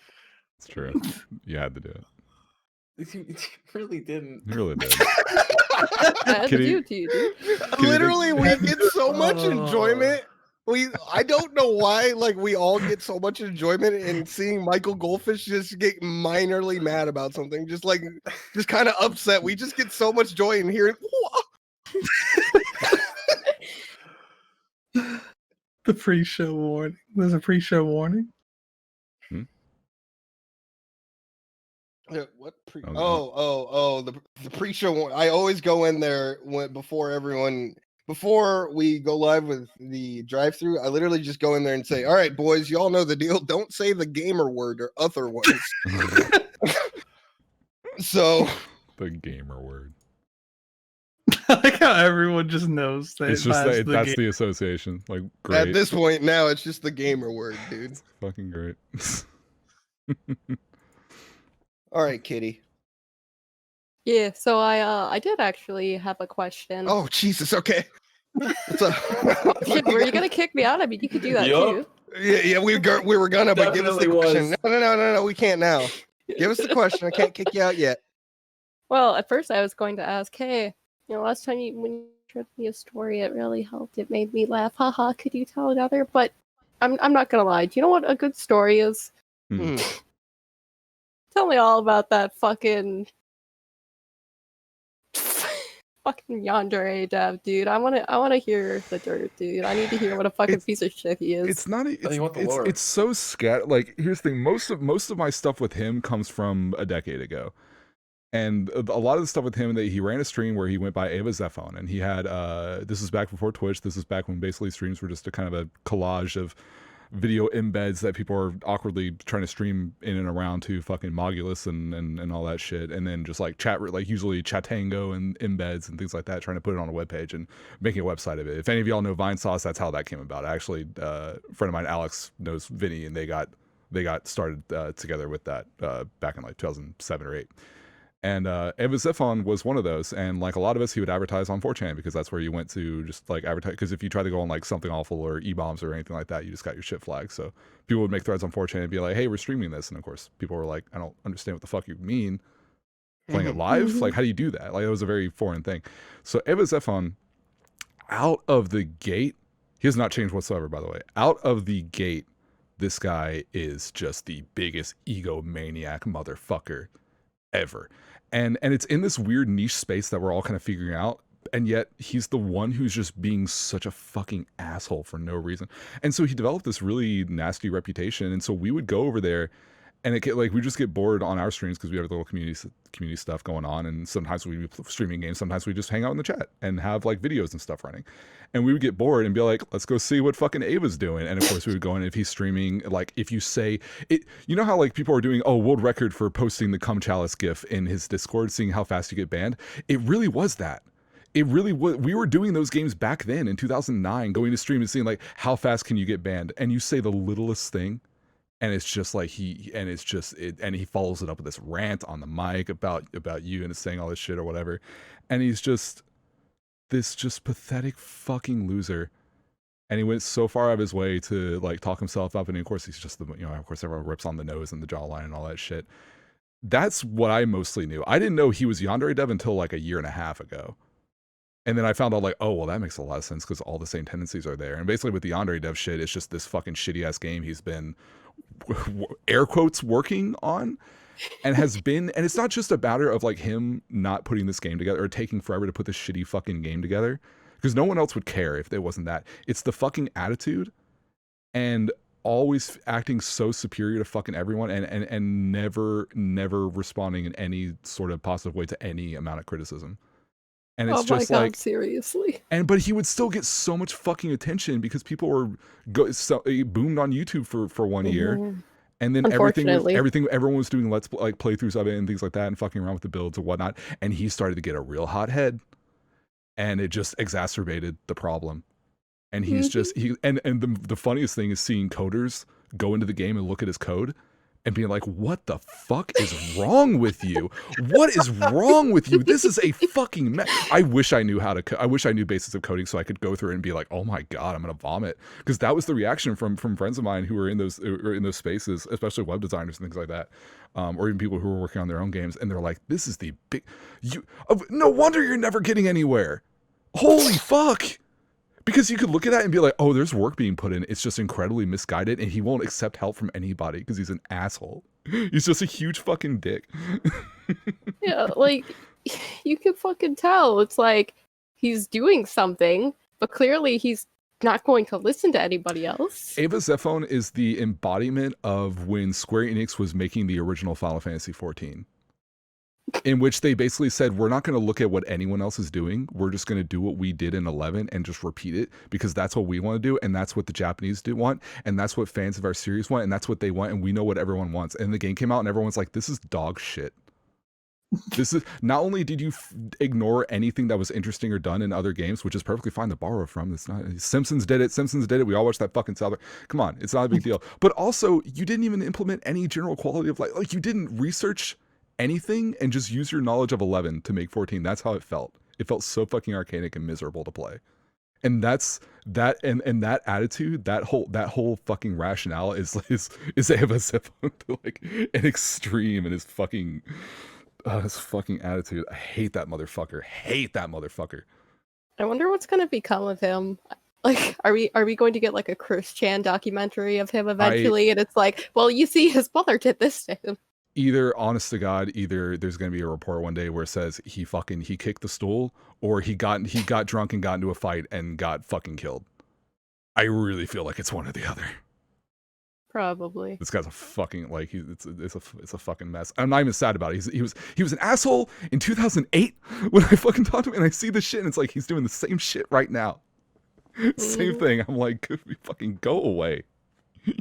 [SPEAKER 1] It's true. You had to do it.
[SPEAKER 3] You really didn't.
[SPEAKER 1] You really did.
[SPEAKER 16] I had to
[SPEAKER 1] Kitty-
[SPEAKER 16] do it to you, dude.
[SPEAKER 4] Literally, we get so much enjoyment. I don't know why, like, we all get so much enjoyment in seeing Michael Goldfish just get minorly mad about something, just kind of upset. We just get so much joy in hearing.
[SPEAKER 2] The pre-show warning. There's a pre-show warning.
[SPEAKER 4] What pre? The pre-show one. I always go in there before we go live with the drive-through. I literally just go in there and say, "All right, boys, y'all know the deal. Don't say the gamer word or other ones." So
[SPEAKER 1] the gamer word.
[SPEAKER 2] I like how everyone just knows that
[SPEAKER 1] It's just that's the association. Like, great.
[SPEAKER 4] at this point now, it's just the gamer word, dude.
[SPEAKER 1] It's fucking great.
[SPEAKER 4] All right, Kitty.
[SPEAKER 16] Yeah, so I did actually have a question.
[SPEAKER 4] Oh Jesus, okay. What's up?
[SPEAKER 16] Shit, were you gonna kick me out? I mean, you could do that too.
[SPEAKER 4] Yeah, we were gonna, but give us the
[SPEAKER 3] Definitely
[SPEAKER 4] question. No, we can't now. Give us the question. I can't kick you out yet.
[SPEAKER 16] Well, at first I was going to ask, hey, last time when you showed me a story, it really helped. It made me laugh. Haha, could you tell another? But I'm not gonna lie. Do you know what a good story is? Tell me all about that fucking yandere dev, dude. I wanna hear the dirt, dude. I need to hear what a fucking piece of shit he is.
[SPEAKER 1] It's not. It's so scat. Like, here's the thing. Most of my stuff with him comes from a decade ago, and a lot of the stuff with him that he ran a stream where he went by Aceuhh, and he had this is back before Twitch. This is back when basically streams were just a kind of a collage of video embeds that people are awkwardly trying to stream in and around to fucking Mogulus and all that shit, and then just like usually Chatango and embeds and things like that, trying to put it on a webpage and making a website of it. If any of y'all know Vine Sauce, that's how that came about. Actually, a friend of mine, Alex, knows Vinny, and they got started together with that back in like 2007 or 8. And Aceuhh was one of those, and like a lot of us, he would advertise on 4chan because that's where you went to just like advertise. Because if you try to go on like Something Awful or E-Bombs or anything like that, you just got your shit flagged. So people would make threads on 4chan and be like, "Hey, we're streaming this," and of course people were like, "I don't understand what the fuck you mean, playing it live? Like, how do you do that?" Like, it was a very foreign thing. So Aceuhh, out of the gate, he has not changed whatsoever. By the way, out of the gate, this guy is just the biggest egomaniac motherfucker ever. And it's in this weird niche space that we're all kind of figuring out, and yet he's the one who's just being such a fucking asshole for no reason. And so he developed this really nasty reputation, and so we would go over there And it like we just get bored on our streams because we have a little community stuff going on, and sometimes we be streaming games, sometimes we just hang out in the chat and have like videos and stuff running. And we would get bored and be like, let's go see what fucking Ava's doing. And of course we would go in, if he's streaming, like if you say it, you know how like people are doing world record for posting the cum chalice gif in his Discord, seeing how fast you get banned. It really was that. It really was. We were doing those games back then in 2009, going to stream and seeing like how fast can you get banned, and you say the littlest thing. And it's just like and he follows it up with this rant on the mic about you and is saying all this shit or whatever. And he's just this just pathetic fucking loser. And he went so far out of his way to like talk himself up. And of course he's just of course everyone rips on the nose and the jawline and all that shit. That's what I mostly knew. I didn't know he was Yandere Dev until like a year and a half ago. And then I found out like, oh, well, that makes a lot of sense because all the same tendencies are there. And basically with the Yandere Dev shit, it's just this fucking shitty ass game he's been air quotes working on and it's not just a matter of like him not putting this game together or taking forever to put this shitty fucking game together, because no one else would care if it wasn't that. It's the fucking attitude and always acting so superior to fucking everyone and never responding in any sort of positive way to any amount of criticism. And it's just
[SPEAKER 16] God,
[SPEAKER 1] like,
[SPEAKER 16] seriously.
[SPEAKER 1] But he would still get so much fucking attention because people were he boomed on YouTube for 1 year, and then everyone was doing playthroughs of it and things like that and fucking around with the builds and whatnot. And he started to get a real hot head, and it just exacerbated the problem. And he's just the funniest thing is seeing coders go into the game and look at his code and being like, what the fuck is wrong with you? What is wrong with you? This is a fucking mess. I wish I knew I wish I knew basics of coding so I could go through it and be like, oh my God, I'm going to vomit. Because that was the reaction from friends of mine who were in those spaces, especially web designers and things like that. Or even people who were working on their own games. And they're like, this is the big, no wonder you're never getting anywhere. Holy fuck. Because you could look at that and be like, oh, there's work being put in. It's just incredibly misguided, and he won't accept help from anybody because he's an asshole. He's just a huge fucking dick.
[SPEAKER 16] Yeah, like, you can fucking tell. It's like, he's doing something, but clearly he's not going to listen to anybody else.
[SPEAKER 1] Ava Zephone is the embodiment of when Square Enix was making the original Final Fantasy XIV. In which they basically said, we're not going to look at what anyone else is doing. We're just going to do what we did in 11 and just repeat it because that's what we want to do. And that's what the Japanese want. And that's what fans of our series want. And that's what they want. And we know what everyone wants. And the game came out and everyone's like, this is dog shit. This is not only did you ignore anything that was interesting or done in other games, which is perfectly fine to borrow from. It's not Simpsons did it. We all watched that fucking South. Come on. It's not a big deal. But also you didn't even implement any general quality of life. Like you didn't research anything and just use your knowledge of 11 to make 14. That's how it felt. It felt so fucking archaic and miserable to play. And that's that and that attitude, that whole fucking rationale is Ava Zephone to like an extreme in his fucking attitude. I hate that motherfucker.
[SPEAKER 16] I wonder what's gonna become of him. Like, are we going to get like a Chris Chan documentary of him eventually? And it's like, well, you see, his mother did this to him.
[SPEAKER 1] Either, honest to God, there's going to be a report one day where it says he kicked the stool, or he got drunk and got into a fight and got fucking killed. I really feel like it's one or the other.
[SPEAKER 16] Probably.
[SPEAKER 1] This guy's a fucking it's a fucking mess. I'm not even sad about it. He was an asshole in 2008 when I fucking talked to him, and I see the shit and it's like he's doing the same shit right now. Same thing. I'm like, fucking go away,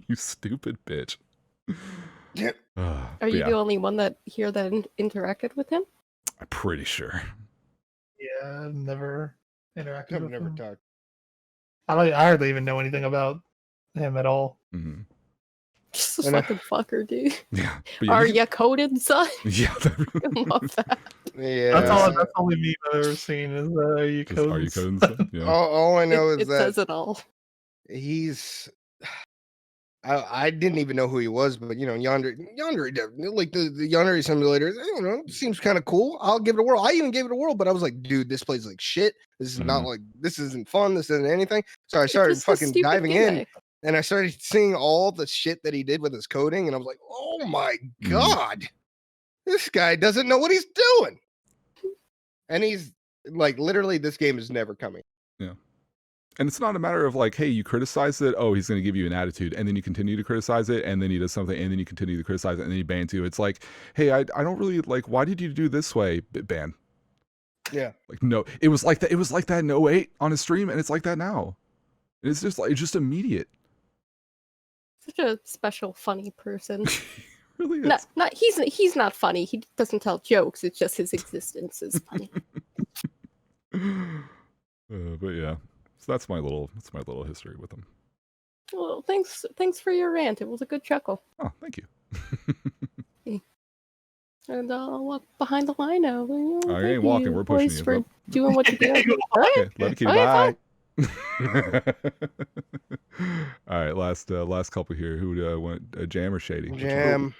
[SPEAKER 1] you stupid bitch.
[SPEAKER 4] Yep.
[SPEAKER 16] Are you the only one that interacted with him?
[SPEAKER 1] I'm pretty sure.
[SPEAKER 2] Yeah, I've never interacted with him.
[SPEAKER 4] Never talked.
[SPEAKER 2] I hardly even know anything about him at all.
[SPEAKER 1] Mm-hmm.
[SPEAKER 16] Just a fucking fucker, dude.
[SPEAKER 1] Yeah.
[SPEAKER 16] Are you coded, son?
[SPEAKER 1] Yeah.
[SPEAKER 16] I love that.
[SPEAKER 4] Yeah.
[SPEAKER 2] That's only meme I've ever seen is are you coded?
[SPEAKER 1] Are you coded, son? Yeah.
[SPEAKER 4] All I know is
[SPEAKER 16] it
[SPEAKER 4] that
[SPEAKER 16] says it all.
[SPEAKER 4] He's. I didn't even know who he was, but Yandere, like the Yandere simulator, seems kind of cool. I'll give it a whirl. I even gave it a whirl, but I was like, dude, this plays like shit. This is not like, this isn't fun. This isn't anything. So I started fucking diving in, and I started seeing all the shit that he did with his coding, and I was like, oh my God, this guy doesn't know what he's doing. And he's like, literally, this game is never coming.
[SPEAKER 1] Yeah. And it's not a matter of like, hey, you criticize it, oh, he's going to give you an attitude, and then you continue to criticize it, and then he does something, and then you continue to criticize it, and then he bans you. It's like, hey, I don't really like, why did you do this way? Ban.
[SPEAKER 4] Yeah.
[SPEAKER 1] Like, no, it was like that. It was like that in 08 on his stream, and it's like that now. It's just like, it's just immediate.
[SPEAKER 16] Such a special, funny person.
[SPEAKER 1] Really is.
[SPEAKER 16] He's not funny. He doesn't tell jokes. It's just his existence is funny.
[SPEAKER 1] But yeah, so that's my little history with him.
[SPEAKER 16] Well, thanks for your rant. It was a good chuckle.
[SPEAKER 1] Oh, thank you.
[SPEAKER 16] And I'll walk behind the line now.
[SPEAKER 1] I ain't walking. We're pushing you.
[SPEAKER 16] For doing what you do.
[SPEAKER 1] Okay, love you, kitty.
[SPEAKER 16] Okay,
[SPEAKER 1] Bye. All right, last couple here. Who went Jam or Shady?
[SPEAKER 4] Jam.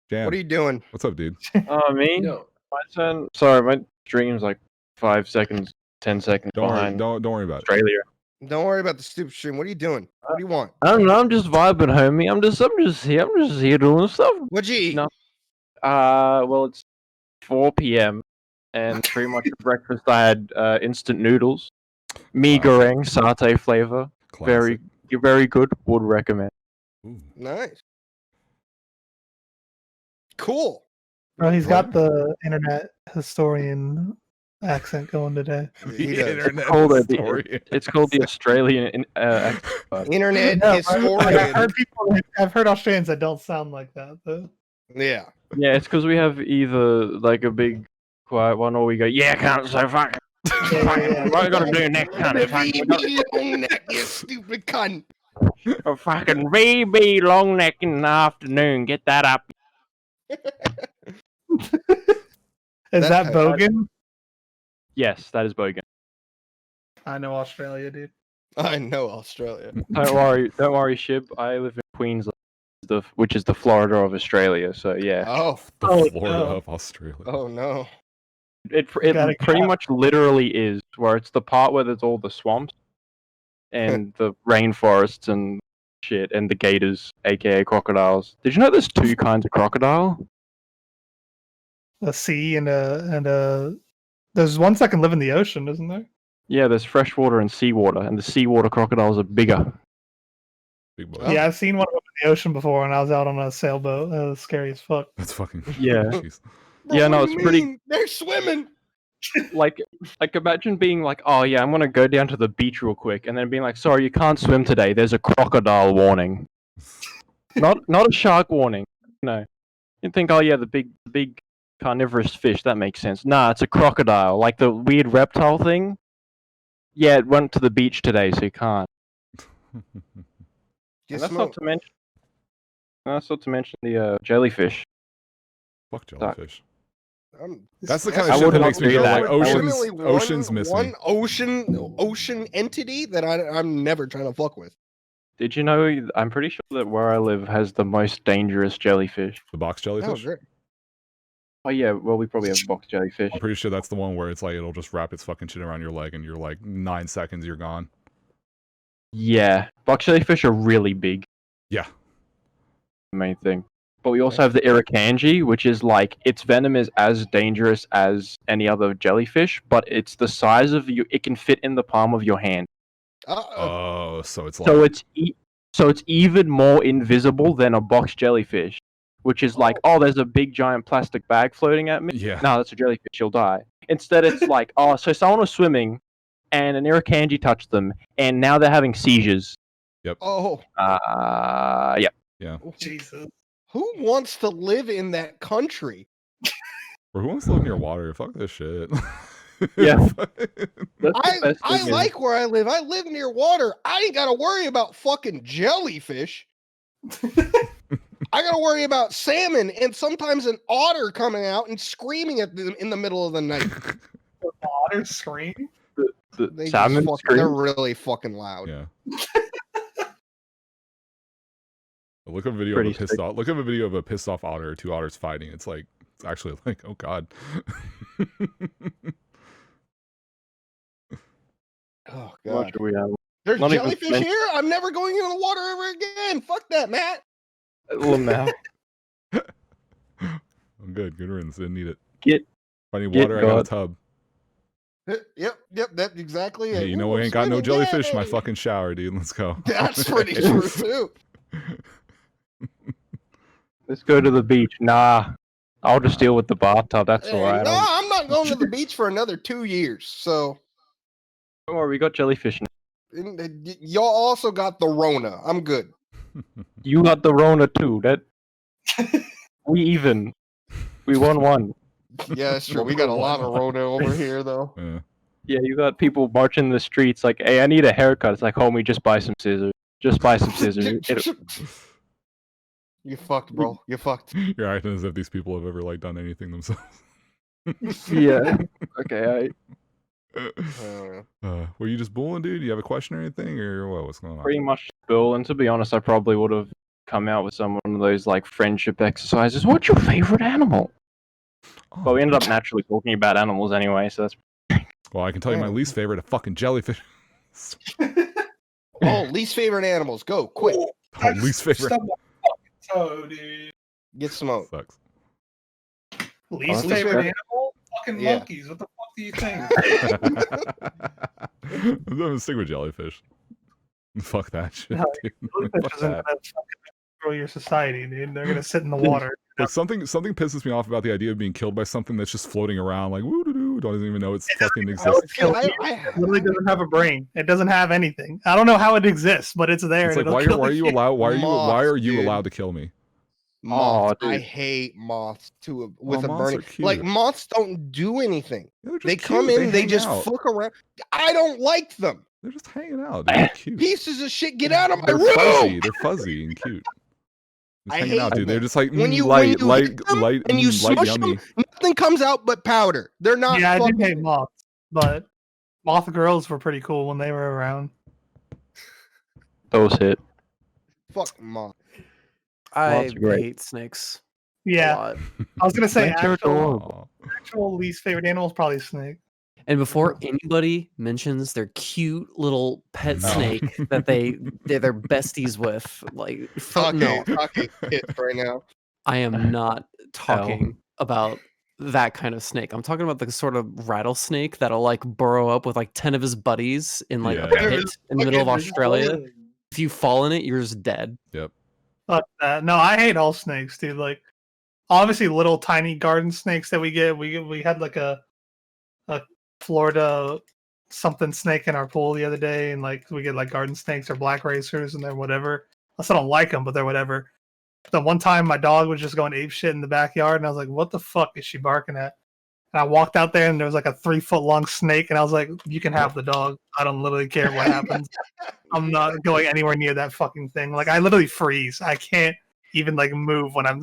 [SPEAKER 1] Jam.
[SPEAKER 4] What are you doing?
[SPEAKER 1] What's up, dude?
[SPEAKER 17] Me?
[SPEAKER 3] No.
[SPEAKER 17] My turn. Sorry, my stream's like 5 seconds, 10 seconds
[SPEAKER 1] Don't
[SPEAKER 17] behind.
[SPEAKER 1] don't worry about
[SPEAKER 17] Australia.
[SPEAKER 4] Don't worry about the stupid stream. What are you doing? What do you want?
[SPEAKER 17] I don't know. I'm just vibing, homie. I'm just here doing stuff.
[SPEAKER 4] What'd you eat?
[SPEAKER 17] No. Well, it's 4 p.m. and pretty much for breakfast I had instant noodles, mee goreng, satay flavor.
[SPEAKER 1] Classic.
[SPEAKER 17] Very good. Would recommend.
[SPEAKER 4] Nice. Cool.
[SPEAKER 2] Bro, he's got the internet historian accent going today.
[SPEAKER 1] Internet
[SPEAKER 17] historian. It's called the Australian
[SPEAKER 4] internet
[SPEAKER 2] No,
[SPEAKER 4] historian.
[SPEAKER 2] I've heard Australians that don't sound like that though.
[SPEAKER 4] Yeah.
[SPEAKER 17] Yeah, it's because we have either like a big quiet one, or we go, yeah, can't so fuck. What you gotta do next, cunt?
[SPEAKER 4] You stupid cunt.
[SPEAKER 17] A fucking VB long neck in the afternoon. Get that up.
[SPEAKER 2] Is that Bogan?
[SPEAKER 17] Yes, that is Bogan.
[SPEAKER 2] I know Australia, dude.
[SPEAKER 4] I know Australia.
[SPEAKER 17] Don't worry, Shib. I live in Queensland, which is the Florida of Australia. So yeah.
[SPEAKER 4] Oh,
[SPEAKER 1] the Florida of Australia.
[SPEAKER 4] Oh no.
[SPEAKER 17] It pretty much literally is, where it's the part where there's all the swamps and the rainforests and shit and the gators, aka crocodiles. Did you know there's 2 kinds of crocodile?
[SPEAKER 2] A sea and a. There's ones that can live in the ocean, isn't there?
[SPEAKER 17] Yeah, there's freshwater and seawater, and the seawater crocodiles are bigger.
[SPEAKER 1] Big boy.
[SPEAKER 2] Yeah, I've seen one in the ocean before when I was out on a sailboat. That was scary as fuck.
[SPEAKER 1] That's fucking.
[SPEAKER 17] Yeah.
[SPEAKER 1] Jeez.
[SPEAKER 17] Yeah, no, it's pretty.
[SPEAKER 4] They're swimming.
[SPEAKER 17] Like imagine being like, oh yeah, I'm gonna go down to the beach real quick, and then being like, sorry, you can't swim today. There's a crocodile warning. not a shark warning. No, you'd think, oh yeah, the big carnivorous fish. That makes sense. Nah, it's a crocodile, like the weird reptile thing. Yeah, it went to the beach today, so you can't. And that's not to mention. That's not to mention the jellyfish.
[SPEAKER 1] Fuck jellyfish. That's the kind of
[SPEAKER 17] I
[SPEAKER 1] shit that
[SPEAKER 17] wouldn't
[SPEAKER 1] makes me
[SPEAKER 17] do
[SPEAKER 1] go
[SPEAKER 17] that.
[SPEAKER 1] like, oceans miss me.
[SPEAKER 4] One ocean entity that I'm never trying to fuck with.
[SPEAKER 17] Did you know? I'm pretty sure that where I live has the most dangerous jellyfish.
[SPEAKER 1] The box jellyfish.
[SPEAKER 4] great.
[SPEAKER 17] Oh yeah, well we probably have box jellyfish.
[SPEAKER 1] I'm pretty sure that's the one where it's like it'll just wrap its fucking shit around your leg and you're like 9 seconds you're gone.
[SPEAKER 17] Yeah, box jellyfish are really big.
[SPEAKER 1] Yeah.
[SPEAKER 17] The main thing. But we also have the irukandji, which is like its venom is as dangerous as any other jellyfish, but it's the size of you. It can fit in the palm of your hand.
[SPEAKER 1] Oh, so it's like
[SPEAKER 17] so it's even more invisible than a box jellyfish, which is like, oh, there's a big giant plastic bag floating at me.
[SPEAKER 1] Yeah.
[SPEAKER 17] No, that's a jellyfish. You'll die. Instead, it's like, oh, so someone was swimming, and an irukandji touched them, and now they're having seizures.
[SPEAKER 1] Yep.
[SPEAKER 4] Oh.
[SPEAKER 17] Yep.
[SPEAKER 1] Yeah.
[SPEAKER 2] Jesus.
[SPEAKER 4] Who wants to live in that country?
[SPEAKER 1] Or who wants to live near water? Fuck this shit.
[SPEAKER 17] Yeah.
[SPEAKER 4] I like where I live. I live near water. I ain't got to worry about fucking jellyfish. I got to worry about salmon and sometimes an otter coming out and screaming at them in the middle of the night.
[SPEAKER 2] Otter scream?
[SPEAKER 4] They
[SPEAKER 17] salmon
[SPEAKER 4] just
[SPEAKER 17] scream?
[SPEAKER 4] They're really fucking loud.
[SPEAKER 1] Yeah. Look at a video
[SPEAKER 17] Pretty
[SPEAKER 1] of a pissed off. Look at a video of a pissed off otter or 2 otters fighting. It's like it's actually like, oh god.
[SPEAKER 4] Oh
[SPEAKER 17] What
[SPEAKER 4] god.
[SPEAKER 17] do we have?
[SPEAKER 4] There's
[SPEAKER 17] Not even
[SPEAKER 4] jellyfish
[SPEAKER 17] meant-
[SPEAKER 4] here. I'm never going into the water ever again. Fuck that, Matt.
[SPEAKER 17] Lamau.
[SPEAKER 1] I'm good. Good riddance. Didn't need it.
[SPEAKER 17] Get
[SPEAKER 1] If I need
[SPEAKER 17] get
[SPEAKER 1] water, I got a
[SPEAKER 17] God.
[SPEAKER 1] tub.
[SPEAKER 4] Yep, that's exactly it.
[SPEAKER 1] Hey, you know
[SPEAKER 4] Ooh,
[SPEAKER 1] we
[SPEAKER 4] I'm
[SPEAKER 1] ain't got no
[SPEAKER 4] swimming,
[SPEAKER 1] jellyfish in my
[SPEAKER 4] yay!
[SPEAKER 1] fucking shower, dude. Let's go.
[SPEAKER 4] That's pretty true too.
[SPEAKER 17] Let's go to the beach. Nah, I'll just deal with the bathtub. That's all right.
[SPEAKER 4] No, I'm not going to the beach for another 2 years. So
[SPEAKER 17] Don't worry, we got jellyfish.
[SPEAKER 4] y'all also got the Rona. I'm good.
[SPEAKER 17] You got the Rona too. That we even. We won one.
[SPEAKER 4] Yeah, that's true. We got a lot of Rona over here, though.
[SPEAKER 17] Yeah, you got people marching the streets like, "Hey, I need a haircut." It's like, "Homie, just buy some scissors. Just buy some scissors."
[SPEAKER 4] You fucked, bro. You fucked.
[SPEAKER 1] You're acting as if these people have ever like done anything themselves.
[SPEAKER 17] Yeah. Okay.
[SPEAKER 1] Were you just bullying, dude? You have a question or anything, or what? What's going on?
[SPEAKER 17] Pretty much, Bill. And to be honest, I probably would have come out with some one of those like friendship exercises. What's your favorite animal? But we ended up naturally talking about animals anyway, so that's.
[SPEAKER 1] Well, I can tell you my least favorite: a fucking jellyfish.
[SPEAKER 4] Oh, least favorite animals. Go quick.
[SPEAKER 1] Oh, least favorite.
[SPEAKER 2] toe, dude.
[SPEAKER 4] Get smoked.
[SPEAKER 1] Sucks.
[SPEAKER 2] Least favorite animal? Fucking monkeys. What the fuck do you think?
[SPEAKER 1] I'm gonna stick with jellyfish. Fuck that shit,
[SPEAKER 2] No,
[SPEAKER 1] dude.
[SPEAKER 2] jellyfish
[SPEAKER 1] Fuck
[SPEAKER 2] isn't
[SPEAKER 1] that.
[SPEAKER 2] gonna fucking grow your society, dude. They're gonna sit in the water.
[SPEAKER 1] Look, something pisses me off about the idea of being killed by something that's just floating around like woo doo doo. Don't even know it's fucking exists.
[SPEAKER 2] It literally doesn't have a brain. It doesn't have anything. I don't know how it exists, but it's there.
[SPEAKER 1] It's
[SPEAKER 2] and
[SPEAKER 1] like
[SPEAKER 2] it'll
[SPEAKER 1] why
[SPEAKER 2] kill
[SPEAKER 1] are you
[SPEAKER 2] you.
[SPEAKER 1] allowed? Why are you
[SPEAKER 4] Dude.
[SPEAKER 1] allowed to kill me?
[SPEAKER 4] Moths.
[SPEAKER 1] dude.
[SPEAKER 4] I hate moths with a
[SPEAKER 1] moths
[SPEAKER 4] burning.
[SPEAKER 1] are cute.
[SPEAKER 4] Like moths don't do anything. They
[SPEAKER 1] just
[SPEAKER 4] come
[SPEAKER 1] cute.
[SPEAKER 4] in,
[SPEAKER 1] They
[SPEAKER 4] they
[SPEAKER 1] hang
[SPEAKER 4] just
[SPEAKER 1] out.
[SPEAKER 4] fuck around. I don't like them.
[SPEAKER 1] They're just hanging out. They're cute.
[SPEAKER 4] Pieces of shit, get out of my
[SPEAKER 1] They're
[SPEAKER 4] room.
[SPEAKER 1] fuzzy. They're fuzzy and cute. Just
[SPEAKER 4] I
[SPEAKER 1] hanging out,
[SPEAKER 4] hate
[SPEAKER 1] dude. They're
[SPEAKER 4] them.
[SPEAKER 1] just like
[SPEAKER 4] when you
[SPEAKER 1] light,
[SPEAKER 4] when you hit them
[SPEAKER 1] light,
[SPEAKER 4] and you
[SPEAKER 1] light,
[SPEAKER 4] smush
[SPEAKER 1] yummy.
[SPEAKER 4] them, nothing comes out but powder. They're not.
[SPEAKER 2] Yeah, I do
[SPEAKER 4] fucking...
[SPEAKER 2] hate moths, but moth girls were pretty cool when they were around.
[SPEAKER 17] Those hit.
[SPEAKER 4] Fuck moth.
[SPEAKER 6] I
[SPEAKER 17] Moths are great.
[SPEAKER 6] hate snakes.
[SPEAKER 2] Yeah,
[SPEAKER 6] A lot.
[SPEAKER 2] I was gonna say
[SPEAKER 17] Snakes are
[SPEAKER 2] actual least favorite animal is probably snake.
[SPEAKER 6] And before anybody mentions their cute little pet snake that they're besties with, like no,
[SPEAKER 4] Okay, kids right now.
[SPEAKER 6] I am not talking about that kind of snake. I'm talking about the sort of rattlesnake that'll like burrow up with like 10 of his buddies in like a
[SPEAKER 1] Yeah.
[SPEAKER 6] pit in the middle of
[SPEAKER 2] Fucking
[SPEAKER 6] Australia.
[SPEAKER 2] annoying.
[SPEAKER 6] If you fall in it, you're just dead.
[SPEAKER 1] Yep.
[SPEAKER 2] Fuck that. No, I hate all snakes, dude. Like, obviously, little tiny garden snakes that we get. We had like a Florida something snake in our pool the other day, and like we get like garden snakes or black racers, and they're whatever. I still don't like them, but they're whatever. The one time my dog was just going ape shit in the backyard, and I was like, "What the fuck is she barking at?" And I walked out there, and there was like a 3-foot long snake, and I was like, "You can have the dog. I don't literally care what happens. I'm not going anywhere near that fucking thing. Like I literally freeze. I can't even like move when I'm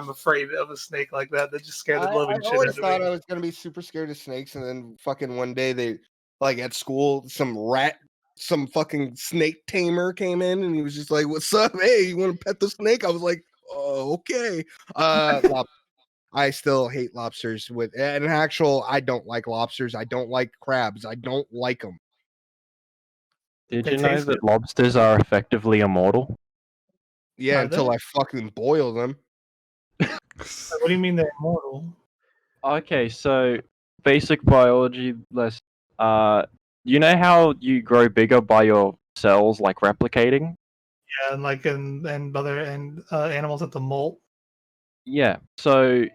[SPEAKER 2] afraid of a snake like that. That just scared the living
[SPEAKER 4] I
[SPEAKER 2] shit
[SPEAKER 4] always
[SPEAKER 2] out of
[SPEAKER 4] thought
[SPEAKER 2] me.
[SPEAKER 4] I was gonna be super scared of snakes, and then fucking one day they like at school some fucking snake tamer came in, and he was just like, "What's up? Hey, you want to pet the snake?" I was like, "Oh, okay." I still hate lobsters. I don't like lobsters. I don't like crabs. I don't like them.
[SPEAKER 17] Did
[SPEAKER 2] They
[SPEAKER 17] you know
[SPEAKER 2] taste
[SPEAKER 17] that lobsters are effectively immortal?
[SPEAKER 4] Yeah,
[SPEAKER 2] Are
[SPEAKER 4] until
[SPEAKER 2] they?
[SPEAKER 4] I fucking boil them.
[SPEAKER 2] What do you mean they're immortal?
[SPEAKER 17] Okay, so basic biology lesson. You know how you grow bigger by your cells like replicating?
[SPEAKER 2] Yeah, and like and other animals at the molt.
[SPEAKER 17] Yeah. So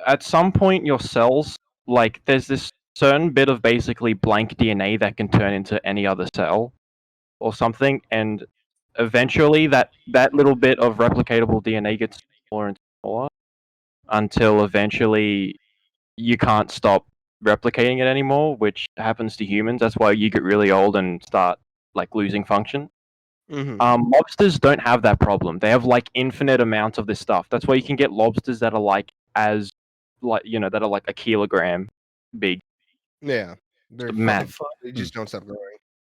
[SPEAKER 17] at some point your cells like there's this certain bit of basically blank DNA that can turn into any other cell or something, and eventually that little bit of replicatable DNA gets smaller and smaller until eventually you can't stop replicating it anymore, which happens to humans. That's why you get really old and start like losing function. Lobsters don't have that problem. They have like infinite amounts of this stuff. That's why you can get lobsters that are like that are like a kilogram big.
[SPEAKER 4] Yeah, they're
[SPEAKER 17] Mad.
[SPEAKER 4] They just don't stop growing.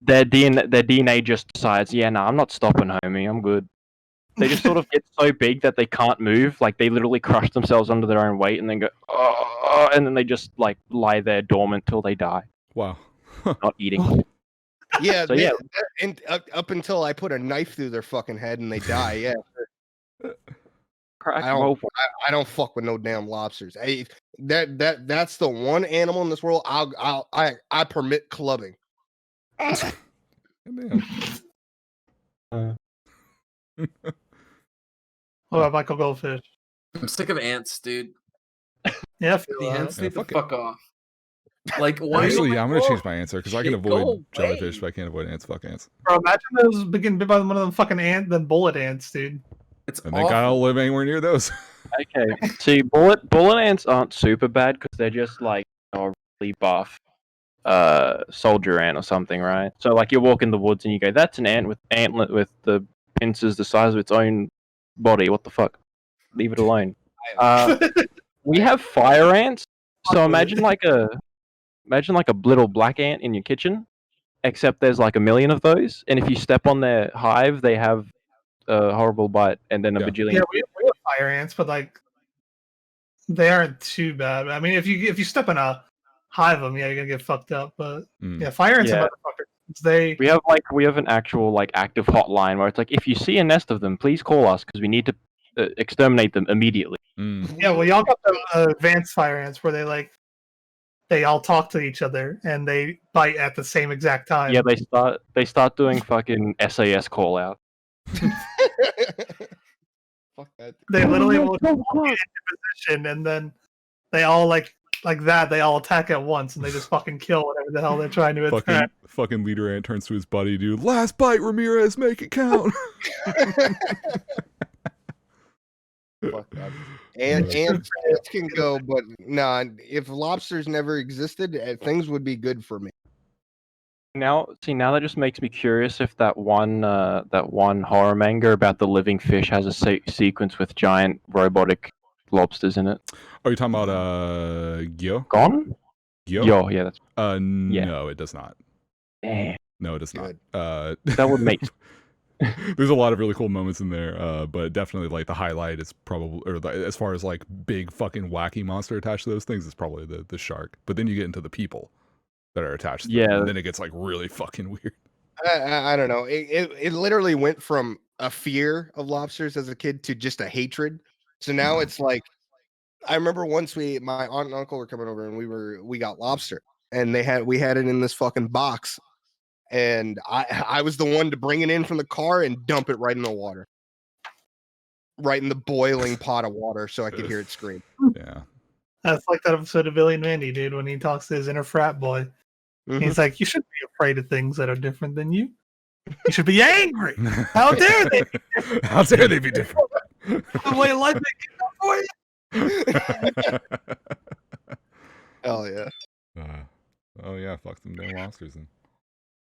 [SPEAKER 17] Their DNA just decides, yeah, no, I'm not stopping, homie. I'm good. They just sort of get so big that they can't move. Like they literally crush themselves under their own weight and then go, oh, and then they just like lie there dormant till they die.
[SPEAKER 1] Wow.
[SPEAKER 17] Not eating.
[SPEAKER 4] Yeah,
[SPEAKER 17] So, yeah.
[SPEAKER 4] and up until I put a knife through their fucking head and they die. Yeah.
[SPEAKER 17] crack.
[SPEAKER 4] I don't fuck with no damn lobsters. That's the one animal in this world I permit clubbing.
[SPEAKER 2] What about Michael Goldfish?
[SPEAKER 3] I'm sick of ants, dude.
[SPEAKER 2] Yeah,
[SPEAKER 3] The ants need to
[SPEAKER 1] fuck it.
[SPEAKER 3] fuck off. Like, why?
[SPEAKER 1] Actually,
[SPEAKER 3] do
[SPEAKER 1] I'm gonna change my answer because I can
[SPEAKER 3] Shit,
[SPEAKER 1] avoid
[SPEAKER 3] go
[SPEAKER 1] jellyfish, but I can't avoid ants. Fuck ants.
[SPEAKER 2] Bro, imagine those getting bit by one of them fucking bullet ants, dude.
[SPEAKER 3] It's
[SPEAKER 1] And thank God I don't live anywhere near those.
[SPEAKER 17] Okay, see, bullet ants aren't super bad because they're just like a really buff soldier ant or something, right? So like you walk in the woods and you go, that's an ant with antlet with the pincers the size of its own body. What the fuck? Leave it alone. We have fire ants. So imagine like a little black ant in your kitchen, except there's like a million of those, and if you step on their hive, they have a horrible bite and then a bajillion.
[SPEAKER 2] Yeah, we have fire ants, but like they aren't too bad. I mean, if you step in a hive of them, yeah, you're gonna get fucked up. But yeah, fire ants are motherfuckers.
[SPEAKER 17] We have an actual like active hotline where it's like, if you see a nest of them, please call us because we need to exterminate them immediately.
[SPEAKER 2] Yeah, well, y'all got the advanced fire ants where they all talk to each other and they bite at the same exact time.
[SPEAKER 17] Yeah, they start doing fucking SAS call out.
[SPEAKER 4] Fuck that.
[SPEAKER 2] They literally will get into position and then they all like that. They all attack at once and they just fucking kill whatever the hell they're trying to attack.
[SPEAKER 1] Fucking leader ant turns to his buddy, dude. Last bite, Ramirez, make it count.
[SPEAKER 4] Fuck that. Ants can go, but nah. If lobsters never existed, things would be good for me.
[SPEAKER 17] Now that just makes me curious if that one horror manga about the living fish has a sequence with giant robotic lobsters in it.
[SPEAKER 1] Are you talking about Gyo?
[SPEAKER 17] Gone?
[SPEAKER 1] Gyo?
[SPEAKER 17] Yeah, that's
[SPEAKER 1] no, it does not.
[SPEAKER 17] Damn.
[SPEAKER 1] No, it does not.
[SPEAKER 17] That would make
[SPEAKER 1] there's a lot of really cool moments in there, but definitely like the highlight is probably, or as far as like big fucking wacky monster attached to those things, is probably the shark. But then you get into the people that are attached to them, and then it gets like really fucking weird.
[SPEAKER 4] I don't know. It literally went from a fear of lobsters as a kid to just a hatred. So now it's like, I remember once my aunt and uncle were coming over and we got lobster, and we had it in this fucking box, and I was the one to bring it in from the car and dump it right in the water, right in the boiling pot of water, so I could hear it scream.
[SPEAKER 1] Yeah,
[SPEAKER 2] that's like that episode of Billy and Mandy, dude, when he talks to his inner frat boy. He's like, you shouldn't be afraid of things that are different than you. You should be angry. How dare they?
[SPEAKER 1] How dare they be different?
[SPEAKER 2] The way life they get for you.
[SPEAKER 4] Hell yeah.
[SPEAKER 1] Oh yeah, fuck them damn lobsters then.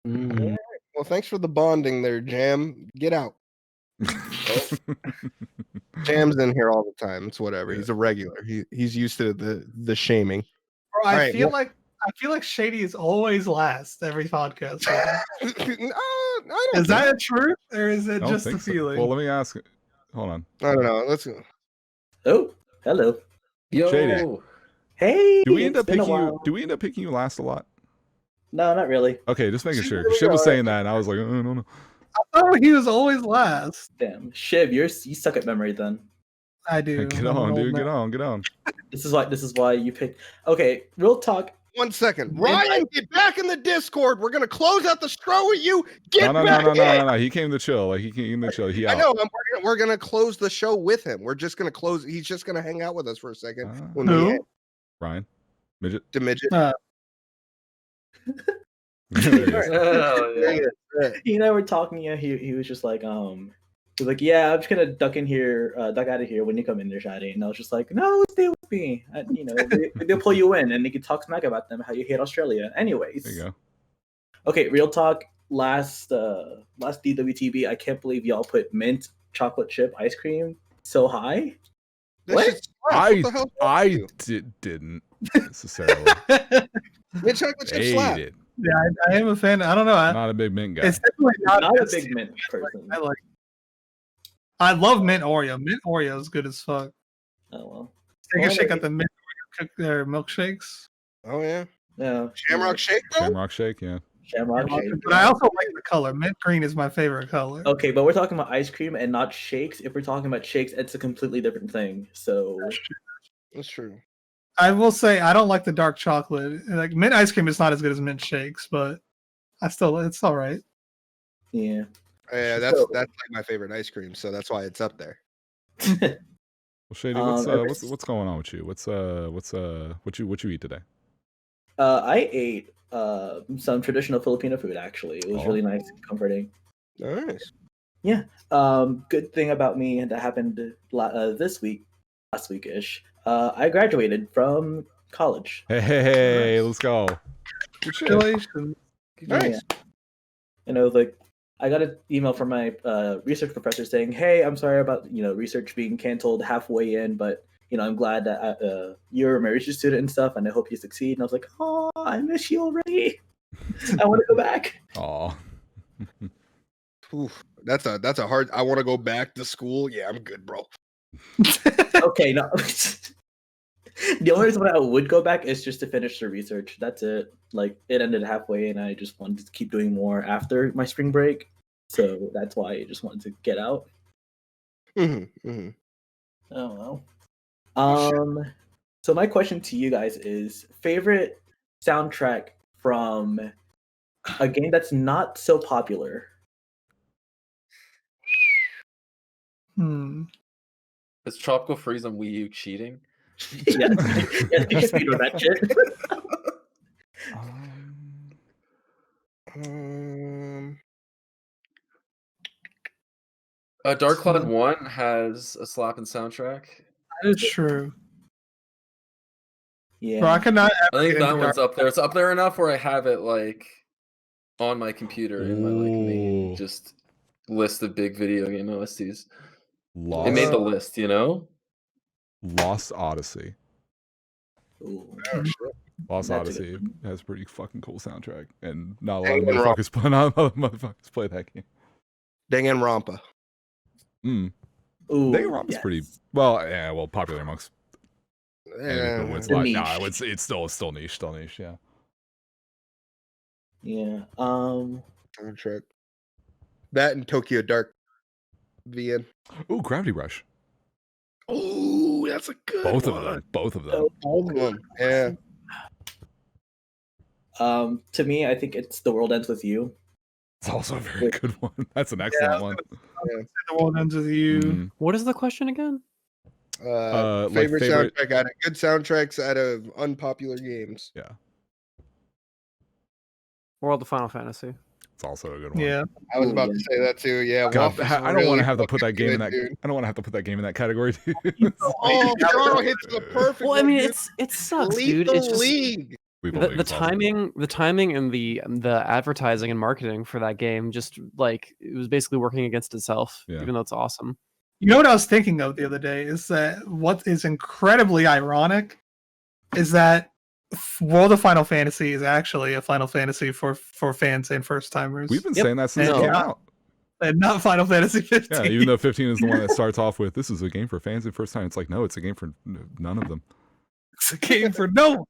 [SPEAKER 4] Right. Well, thanks for the bonding there, Jam. Get out. Jam's in here all the time. It's whatever. He's a regular. He's used to the shaming.
[SPEAKER 2] Bro, I feel like Shady is always last every podcast. Is that a truth or is it just a feeling?
[SPEAKER 1] Well, let me ask. Hold on.
[SPEAKER 4] I don't know. Let's go.
[SPEAKER 18] Oh, hello.
[SPEAKER 3] Yo.
[SPEAKER 1] Shady.
[SPEAKER 18] Hey.
[SPEAKER 1] Do we end up picking you last a lot?
[SPEAKER 18] No, not really.
[SPEAKER 1] Okay, just making sure. Shib was saying that, and I was like, oh, no.
[SPEAKER 2] I thought he was always last.
[SPEAKER 18] Damn, Shib, you suck at memory then.
[SPEAKER 2] I do.
[SPEAKER 1] Get on, dude. Get on.
[SPEAKER 18] This is why you picked. Okay, real talk.
[SPEAKER 4] 1 second, Ryan, get back in the Discord. We're gonna close out the show with you. Get
[SPEAKER 1] No. He came to chill. Like he came to chill.
[SPEAKER 4] I know. We're gonna close the show with him. We're just gonna close. He's just gonna hang out with us for a second. When we end.
[SPEAKER 1] Ryan, midget.
[SPEAKER 4] The midget.
[SPEAKER 18] You know, we're talking. Yeah, he was just like, he's like, yeah, I'm just gonna duck out of here when you come in there, Shadi. And I was just like, no, stay with me. You know, they'll pull you in, and they can talk smack about them, how you hate Australia. Anyways,
[SPEAKER 1] there you go.
[SPEAKER 18] Okay, real talk. Last DWTB, I can't believe y'all put mint chocolate chip ice cream so high. What?
[SPEAKER 1] I didn't necessarily.
[SPEAKER 4] Mint chocolate chip slap.
[SPEAKER 2] Yeah, I am a fan. I don't know.
[SPEAKER 1] Not a big mint guy.
[SPEAKER 2] It's definitely not
[SPEAKER 18] a big mint person.
[SPEAKER 2] I love mint Oreo. Mint Oreo is good as fuck.
[SPEAKER 18] Oh well.
[SPEAKER 2] Take a shake at the mint Oreo milkshakes.
[SPEAKER 4] Oh yeah.
[SPEAKER 18] Yeah.
[SPEAKER 4] Shamrock shake, bro?
[SPEAKER 1] Shamrock shake, yeah.
[SPEAKER 18] Shamrock shake.
[SPEAKER 2] But I also like the color. Mint green is my favorite color.
[SPEAKER 18] Okay, but we're talking about ice cream and not shakes. If we're talking about shakes, it's a completely different thing. So
[SPEAKER 4] that's true.
[SPEAKER 2] I will say I don't like the dark chocolate. Like mint ice cream is not as good as mint shakes, but it's all right.
[SPEAKER 18] Yeah.
[SPEAKER 4] Yeah, that's like my favorite ice cream, so that's why it's up there.
[SPEAKER 1] Well, Shady, what's going on with you? What you eat today?
[SPEAKER 18] I ate some traditional Filipino food. Actually, it was really nice and comforting.
[SPEAKER 4] Nice.
[SPEAKER 18] Yeah. Good thing about me that happened last week-ish. I graduated from college.
[SPEAKER 1] Hey, let's go.
[SPEAKER 2] Congratulations.
[SPEAKER 18] Nice. And I was like, I got an email from my research professor saying, "Hey, I'm sorry about research being canceled halfway in, but I'm glad that you're my research student and stuff, and I hope you succeed." And I was like, "Oh, I miss you already. I want to go back."
[SPEAKER 1] Oh,
[SPEAKER 4] that's a hard. I want to go back to school. Yeah, I'm good, bro.
[SPEAKER 18] Okay, no. The only reason why I would go back is just to finish the research. That's it. Like it ended halfway, and I just wanted to keep doing more after my spring break. So that's why I just wanted to get out.
[SPEAKER 4] Mm-hmm.
[SPEAKER 18] Oh well. So my question to you guys is: favorite soundtrack from a game that's not so popular?
[SPEAKER 3] Is Tropical Freeze on Wii U cheating?
[SPEAKER 18] Yeah, you can speed with that shit.
[SPEAKER 3] Dark Cloud 1 has a slapping soundtrack.
[SPEAKER 2] That is true.
[SPEAKER 18] Yeah.
[SPEAKER 2] Bro, I cannot.
[SPEAKER 3] I think that one's up there. It's up there enough where I have it like on my computer in my like main just list of big video game OSTs. It made the list,
[SPEAKER 1] Lost Odyssey.
[SPEAKER 18] Ooh.
[SPEAKER 1] Lost Odyssey has a pretty fucking cool soundtrack, and not a lot of motherfuckers play that game.
[SPEAKER 4] Danganronpa.
[SPEAKER 18] Ooh,
[SPEAKER 1] Danganronpa's pretty well popular amongst. It's still niche, yeah.
[SPEAKER 18] Yeah.
[SPEAKER 4] Soundtrack. That and Tokyo Dark VN.
[SPEAKER 1] Ooh, Gravity Rush.
[SPEAKER 4] Ooh, that's a good
[SPEAKER 1] Both
[SPEAKER 4] one.
[SPEAKER 1] of them.
[SPEAKER 4] Both of them. Yeah.
[SPEAKER 18] To me, I think it's The World Ends With You.
[SPEAKER 1] It's also a very good one. That's an excellent one.
[SPEAKER 2] The World Ends With You.
[SPEAKER 6] What is the question again?
[SPEAKER 4] Favorite soundtrack out of good soundtracks out of unpopular games.
[SPEAKER 1] Yeah.
[SPEAKER 6] World of Final Fantasy.
[SPEAKER 1] It's also a good one.
[SPEAKER 2] Yeah.
[SPEAKER 4] I was about to say that too. Yeah.
[SPEAKER 1] God,
[SPEAKER 4] Waff is
[SPEAKER 1] I don't
[SPEAKER 4] really
[SPEAKER 1] want to have to put that
[SPEAKER 4] fucking
[SPEAKER 1] game in
[SPEAKER 4] good,
[SPEAKER 1] that.
[SPEAKER 4] dude.
[SPEAKER 1] I don't want to have to put that game in that category.
[SPEAKER 4] Oh, Toronto hits the perfect.
[SPEAKER 6] Well, I
[SPEAKER 4] one,
[SPEAKER 6] mean,
[SPEAKER 4] dude.
[SPEAKER 6] it sucks, dude. It's just
[SPEAKER 4] League.
[SPEAKER 6] the timing and the advertising and marketing for that game just like it was basically working against itself, even though it's awesome.
[SPEAKER 2] You know what I was thinking of the other day is that what is incredibly ironic is that World of Final Fantasy is actually a Final Fantasy for fans and first timers.
[SPEAKER 1] We've been saying that since it came out.
[SPEAKER 2] And not Final Fantasy 15.
[SPEAKER 1] Yeah, even though 15 is the one that starts off with this is a game for fans and first time. It's like, no, it's a game for none of them.
[SPEAKER 2] It's a game for no one.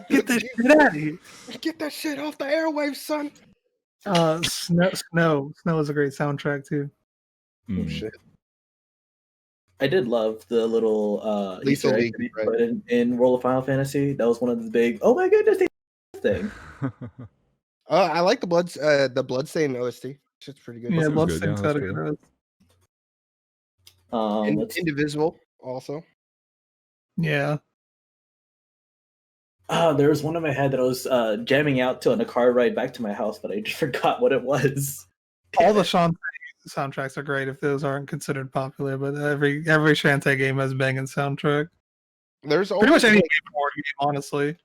[SPEAKER 2] Get that shit out of here.
[SPEAKER 4] Get that shit off the airwaves, son.
[SPEAKER 2] Snow is a great soundtrack too.
[SPEAKER 4] Oh shit.
[SPEAKER 18] I did love the little
[SPEAKER 4] Lisa
[SPEAKER 18] Easter egg
[SPEAKER 4] League,
[SPEAKER 18] that they put in World of Final Fantasy. That was one of the big, oh my goodness, thing.
[SPEAKER 4] I like the Bloodstained OST. It's pretty good.
[SPEAKER 2] Yeah, Bloodstained's got a good
[SPEAKER 4] Indivisible also.
[SPEAKER 2] Yeah.
[SPEAKER 18] There was one in my head that I was jamming out to on a car ride back to my house, but I just forgot what it was.
[SPEAKER 2] All the Shantae soundtracks are great if those aren't considered popular, but every Shantae game has a banging soundtrack.
[SPEAKER 4] There's
[SPEAKER 2] pretty much any
[SPEAKER 4] like,
[SPEAKER 2] game, honestly.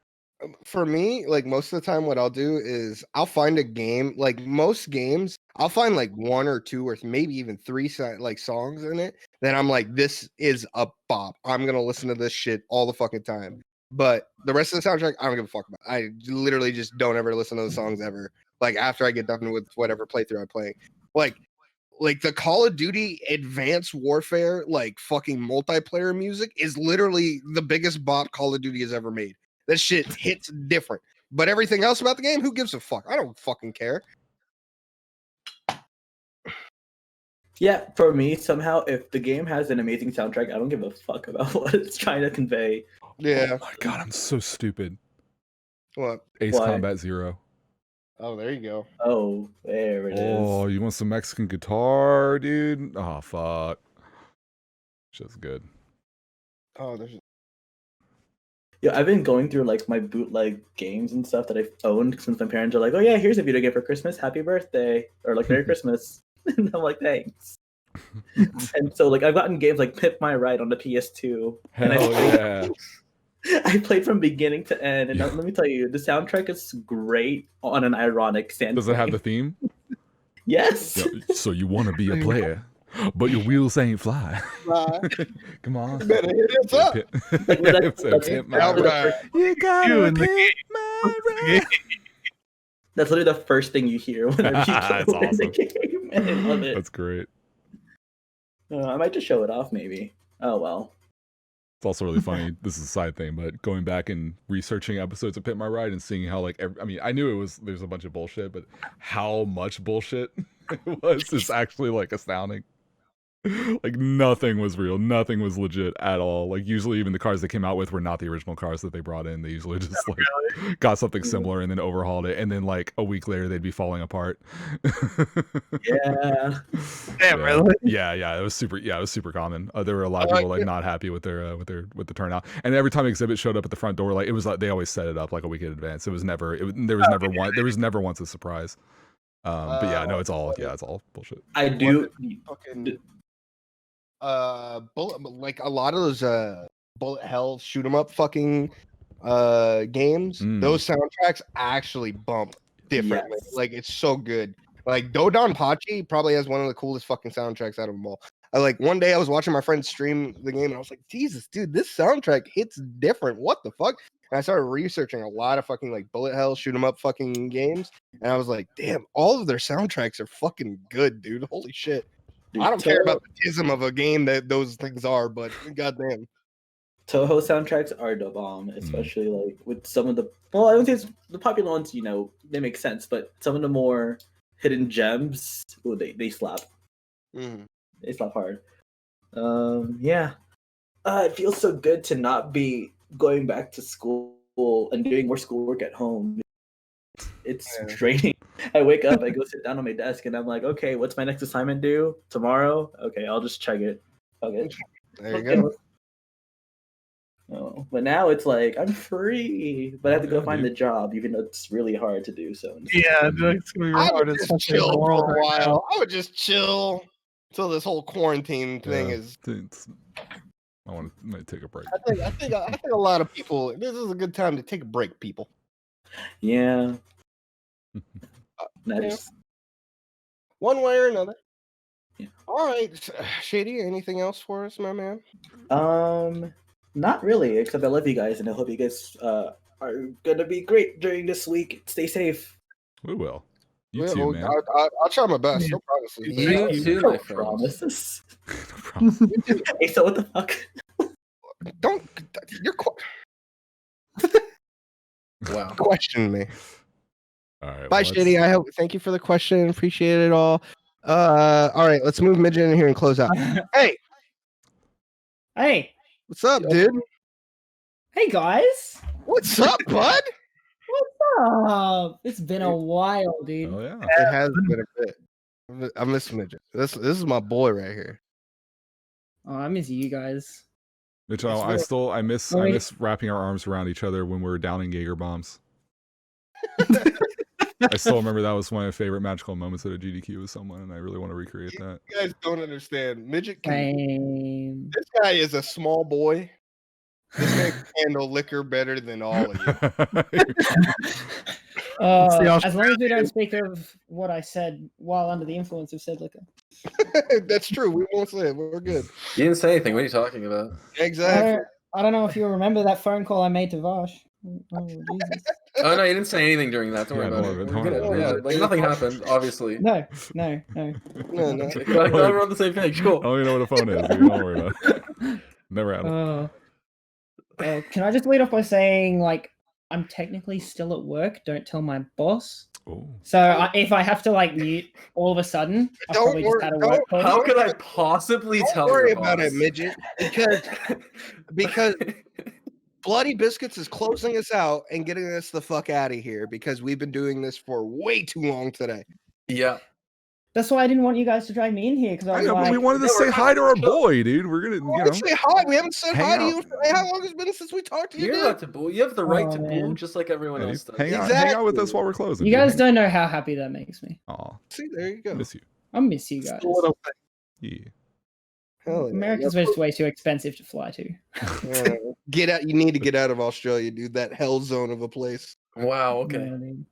[SPEAKER 4] For me, like most of the time, what I'll do is I'll find a game. Like most games, I'll find like one or two or maybe even three like songs in it. Then I'm like, this is a bop. I'm gonna listen to this shit all the fucking time. But the rest of the soundtrack, I don't give a fuck about. I literally just don't ever listen to the songs ever. Like after I get done with whatever playthrough I'm playing, like the Call of Duty Advanced Warfare, like fucking multiplayer music is literally the biggest bop Call of Duty has ever made. That shit hits different. But everything else about the game, who gives a fuck? I don't fucking care.
[SPEAKER 18] Yeah, for me, somehow, if the game has an amazing soundtrack, I don't give a fuck about what it's trying to convey.
[SPEAKER 4] Yeah.
[SPEAKER 1] Oh my god, I'm so stupid.
[SPEAKER 4] What?
[SPEAKER 1] Ace Combat 0.
[SPEAKER 4] Oh, there you go.
[SPEAKER 18] Oh, there it is.
[SPEAKER 1] Oh, you want some Mexican guitar, dude? Oh, fuck. Just good.
[SPEAKER 4] Oh, there's.
[SPEAKER 18] Yeah, I've been going through like my bootleg games and stuff that I've owned since my parents are like, "Oh yeah, here's a video game for Christmas, happy birthday," or like "Merry Christmas," and I'm like, "Thanks." And so like I've gotten games like Pimp My Ride on the PS2.
[SPEAKER 1] Hell
[SPEAKER 18] and I played from beginning to end, and let me tell you, the soundtrack is great on an ironic standpoint.
[SPEAKER 1] Does it have the theme?
[SPEAKER 18] Yes.
[SPEAKER 1] So you want to be a player, but your wheels ain't fly. Come on.
[SPEAKER 4] You better hit it up.
[SPEAKER 1] You gotta pimp my ride.
[SPEAKER 18] That's literally the first thing you hear whenever you
[SPEAKER 1] That's
[SPEAKER 18] go in the
[SPEAKER 1] awesome.
[SPEAKER 18] game, and I love it.
[SPEAKER 1] That's great.
[SPEAKER 18] I might just show it off, maybe. Oh well.
[SPEAKER 1] It's also really funny. This is a side thing, but going back and researching episodes of Pit My Ride and seeing how like I mean, I knew there's a bunch of bullshit, but how much bullshit it was is actually like astounding. Like nothing was real, nothing was legit at all. Like usually even the cars they came out with were not the original cars that they brought in. They usually just like got something similar and then overhauled it, and then like a week later they'd be falling apart.
[SPEAKER 18] Yeah.
[SPEAKER 2] Damn, really?
[SPEAKER 1] Yeah, it was super common. There were a lot of people like not happy with the turnout. And every time exhibit showed up at the front door, like it was like they always set it up like a week in advance. It was never there was never once a surprise. But yeah, no, it's all bullshit.
[SPEAKER 18] I do
[SPEAKER 4] fucking like a lot of those bullet hell shoot 'em up fucking games. Those soundtracks actually bump differently.
[SPEAKER 18] Yes.
[SPEAKER 4] Like it's so good. Like Dodonpachi probably has one of the coolest fucking soundtracks out of them all. Like one day I was watching my friend stream the game and I was like, Jesus, dude, this soundtrack hits different. What the fuck? And I started researching a lot of fucking like bullet hell shoot 'em up fucking games, and I was like, damn, all of their soundtracks are fucking good, dude. Holy shit.
[SPEAKER 18] Dude,
[SPEAKER 4] I don't care about the tism of a game that those things are, but goddamn.
[SPEAKER 18] Toho soundtracks are the bomb, especially like with some of the I don't think the popular ones, they make sense, but some of the more hidden gems, they slap. They slap hard. Yeah. It feels so good to not be going back to school and doing more schoolwork at home. It's draining. I wake up, I go sit down on my desk, and I'm like, okay, what's my next assignment due? Tomorrow? Okay, I'll just check it. Okay.
[SPEAKER 4] There you go.
[SPEAKER 18] Oh, but now it's like I'm free, but I have to go find the job, even though it's really hard to do so.
[SPEAKER 2] Yeah, it's gonna be really hard.
[SPEAKER 4] Just chill for a while. I would just chill until this whole quarantine thing is.
[SPEAKER 1] I might take a break.
[SPEAKER 4] I think a lot of people. This is a good time to take a break, people.
[SPEAKER 18] Yeah. Nice.
[SPEAKER 4] One way or another. Yeah. All right, Shady. Anything else for us, my man?
[SPEAKER 18] Not really. Except I love you guys, and I hope you guys are gonna be great during this week. Stay safe.
[SPEAKER 1] We will. You too, man.
[SPEAKER 4] I'll try my best. No promises.
[SPEAKER 3] You too, my friend.
[SPEAKER 18] Promises. Hey, so what the fuck?
[SPEAKER 4] Don't. You're.
[SPEAKER 3] Wow.
[SPEAKER 4] Question me.
[SPEAKER 1] All right.
[SPEAKER 4] Bye, Shady. I hope. Thank you for the question. Appreciate it all. All right. Let's move Midget in here and close out.
[SPEAKER 19] Hey.
[SPEAKER 4] What's up, dude?
[SPEAKER 19] Hey, guys.
[SPEAKER 4] What's up, bud?
[SPEAKER 19] What's up? It's been a while, dude.
[SPEAKER 1] Oh, yeah.
[SPEAKER 4] It has been a bit. I miss Midget. This is my boy right here.
[SPEAKER 19] Oh, I miss you guys.
[SPEAKER 1] Mitch, I miss wrapping our arms around each other when we were downing Jaeger bombs. I still remember that was one of my favorite magical moments at a GDQ with someone, and I really want to recreate that.
[SPEAKER 4] You guys don't understand. Midget this guy is a small boy. This man can handle liquor better than all of you.
[SPEAKER 19] As long as we don't speak of what I said while under the influence of said liquor.
[SPEAKER 4] That's true. We won't say it. We're good.
[SPEAKER 3] You didn't say anything. What are you talking about?
[SPEAKER 4] Exactly.
[SPEAKER 19] I don't know if you remember that phone call I made to Vash. Oh, Jesus.
[SPEAKER 3] Oh no, you didn't say anything during that. Don't worry about it. We're good. Yeah, like nothing happened. Obviously.
[SPEAKER 19] No.
[SPEAKER 3] Like, we're on the same page. Cool.
[SPEAKER 1] I don't even know what a phone is. Dude. Don't worry about it. Never had it.
[SPEAKER 19] Can I just lead off by saying, like, I'm technically still at work. Don't tell my boss.
[SPEAKER 1] Oh.
[SPEAKER 19] So if I have to like mute all of a sudden, I've probably just had a work call.
[SPEAKER 3] How could I possibly tell
[SPEAKER 4] Don't worry
[SPEAKER 3] your
[SPEAKER 4] about
[SPEAKER 3] boss?
[SPEAKER 4] it, midget, because Bloody Biscuits is closing us out and getting us the fuck out of here because we've been doing this for way too long today.
[SPEAKER 3] Yeah.
[SPEAKER 19] That's why I didn't want you guys to drag me in here because I
[SPEAKER 1] I
[SPEAKER 19] was
[SPEAKER 1] know,
[SPEAKER 19] like,
[SPEAKER 1] but we wanted to say hi to our boy, dude. We're gonna, you know,
[SPEAKER 4] say hi. We haven't said
[SPEAKER 1] hang
[SPEAKER 4] hi to
[SPEAKER 1] out.
[SPEAKER 4] you. How long has it been since we talked to you?
[SPEAKER 3] You're
[SPEAKER 4] dude?
[SPEAKER 3] allowed to boo. You have the right
[SPEAKER 19] Oh,
[SPEAKER 3] to boo,
[SPEAKER 19] man.
[SPEAKER 3] just like everyone else does.
[SPEAKER 1] hang out with us while we're closing.
[SPEAKER 19] You
[SPEAKER 1] dude.
[SPEAKER 19] guys don't know how happy that makes me.
[SPEAKER 1] Aw,
[SPEAKER 4] See, there you go.
[SPEAKER 1] miss you.
[SPEAKER 19] I miss you guys.
[SPEAKER 1] Yeah.
[SPEAKER 4] Hell yeah.
[SPEAKER 19] America's just way too expensive to fly to.
[SPEAKER 4] Get out. You need to get out of Australia, dude. That hell zone of a place.
[SPEAKER 3] Wow.
[SPEAKER 19] You know what I mean?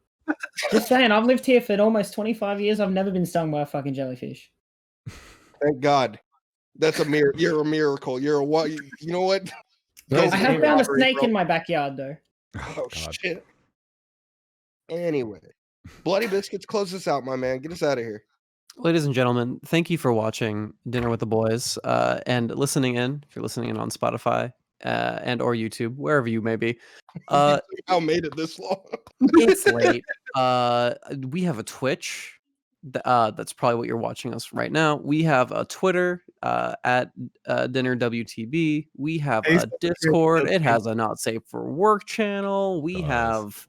[SPEAKER 19] Just saying, I've lived here for almost 25 years. I've never been stung by a fucking jellyfish.
[SPEAKER 4] Thank God. That's a miracle. You're a miracle. You're a what? You know what?
[SPEAKER 19] I have found a snake in my backyard, though.
[SPEAKER 4] Oh shit. Anyway, Bloody Biscuits, close this out, my man. Get us out of here.
[SPEAKER 6] Ladies and gentlemen, thank you for watching Dinner with the Boys and listening in. If you're listening in on Spotify and or YouTube, wherever you may be.
[SPEAKER 4] How made it this long?
[SPEAKER 6] It's late. We have a Twitch. That's probably what you're watching us right now. We have a Twitter at Dinner WTB. We have a Discord. It has a Not Safe for Work channel. We have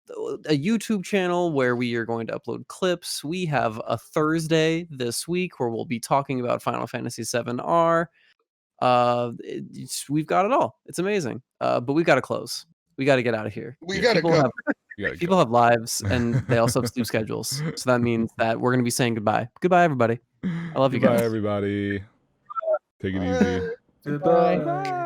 [SPEAKER 6] a YouTube channel where we are going to upload clips. We have a Thursday this week where we'll be talking about Final Fantasy VII-R. We've got it all. It's amazing. But we got to close. We got to get out of here.
[SPEAKER 4] We got to go.
[SPEAKER 6] People have lives and they also have sleep schedules. So that means that we're going to be saying goodbye. Goodbye, everybody. I love you guys.
[SPEAKER 1] Goodbye, everybody. Take it easy.
[SPEAKER 3] Goodbye.
[SPEAKER 19] Bye.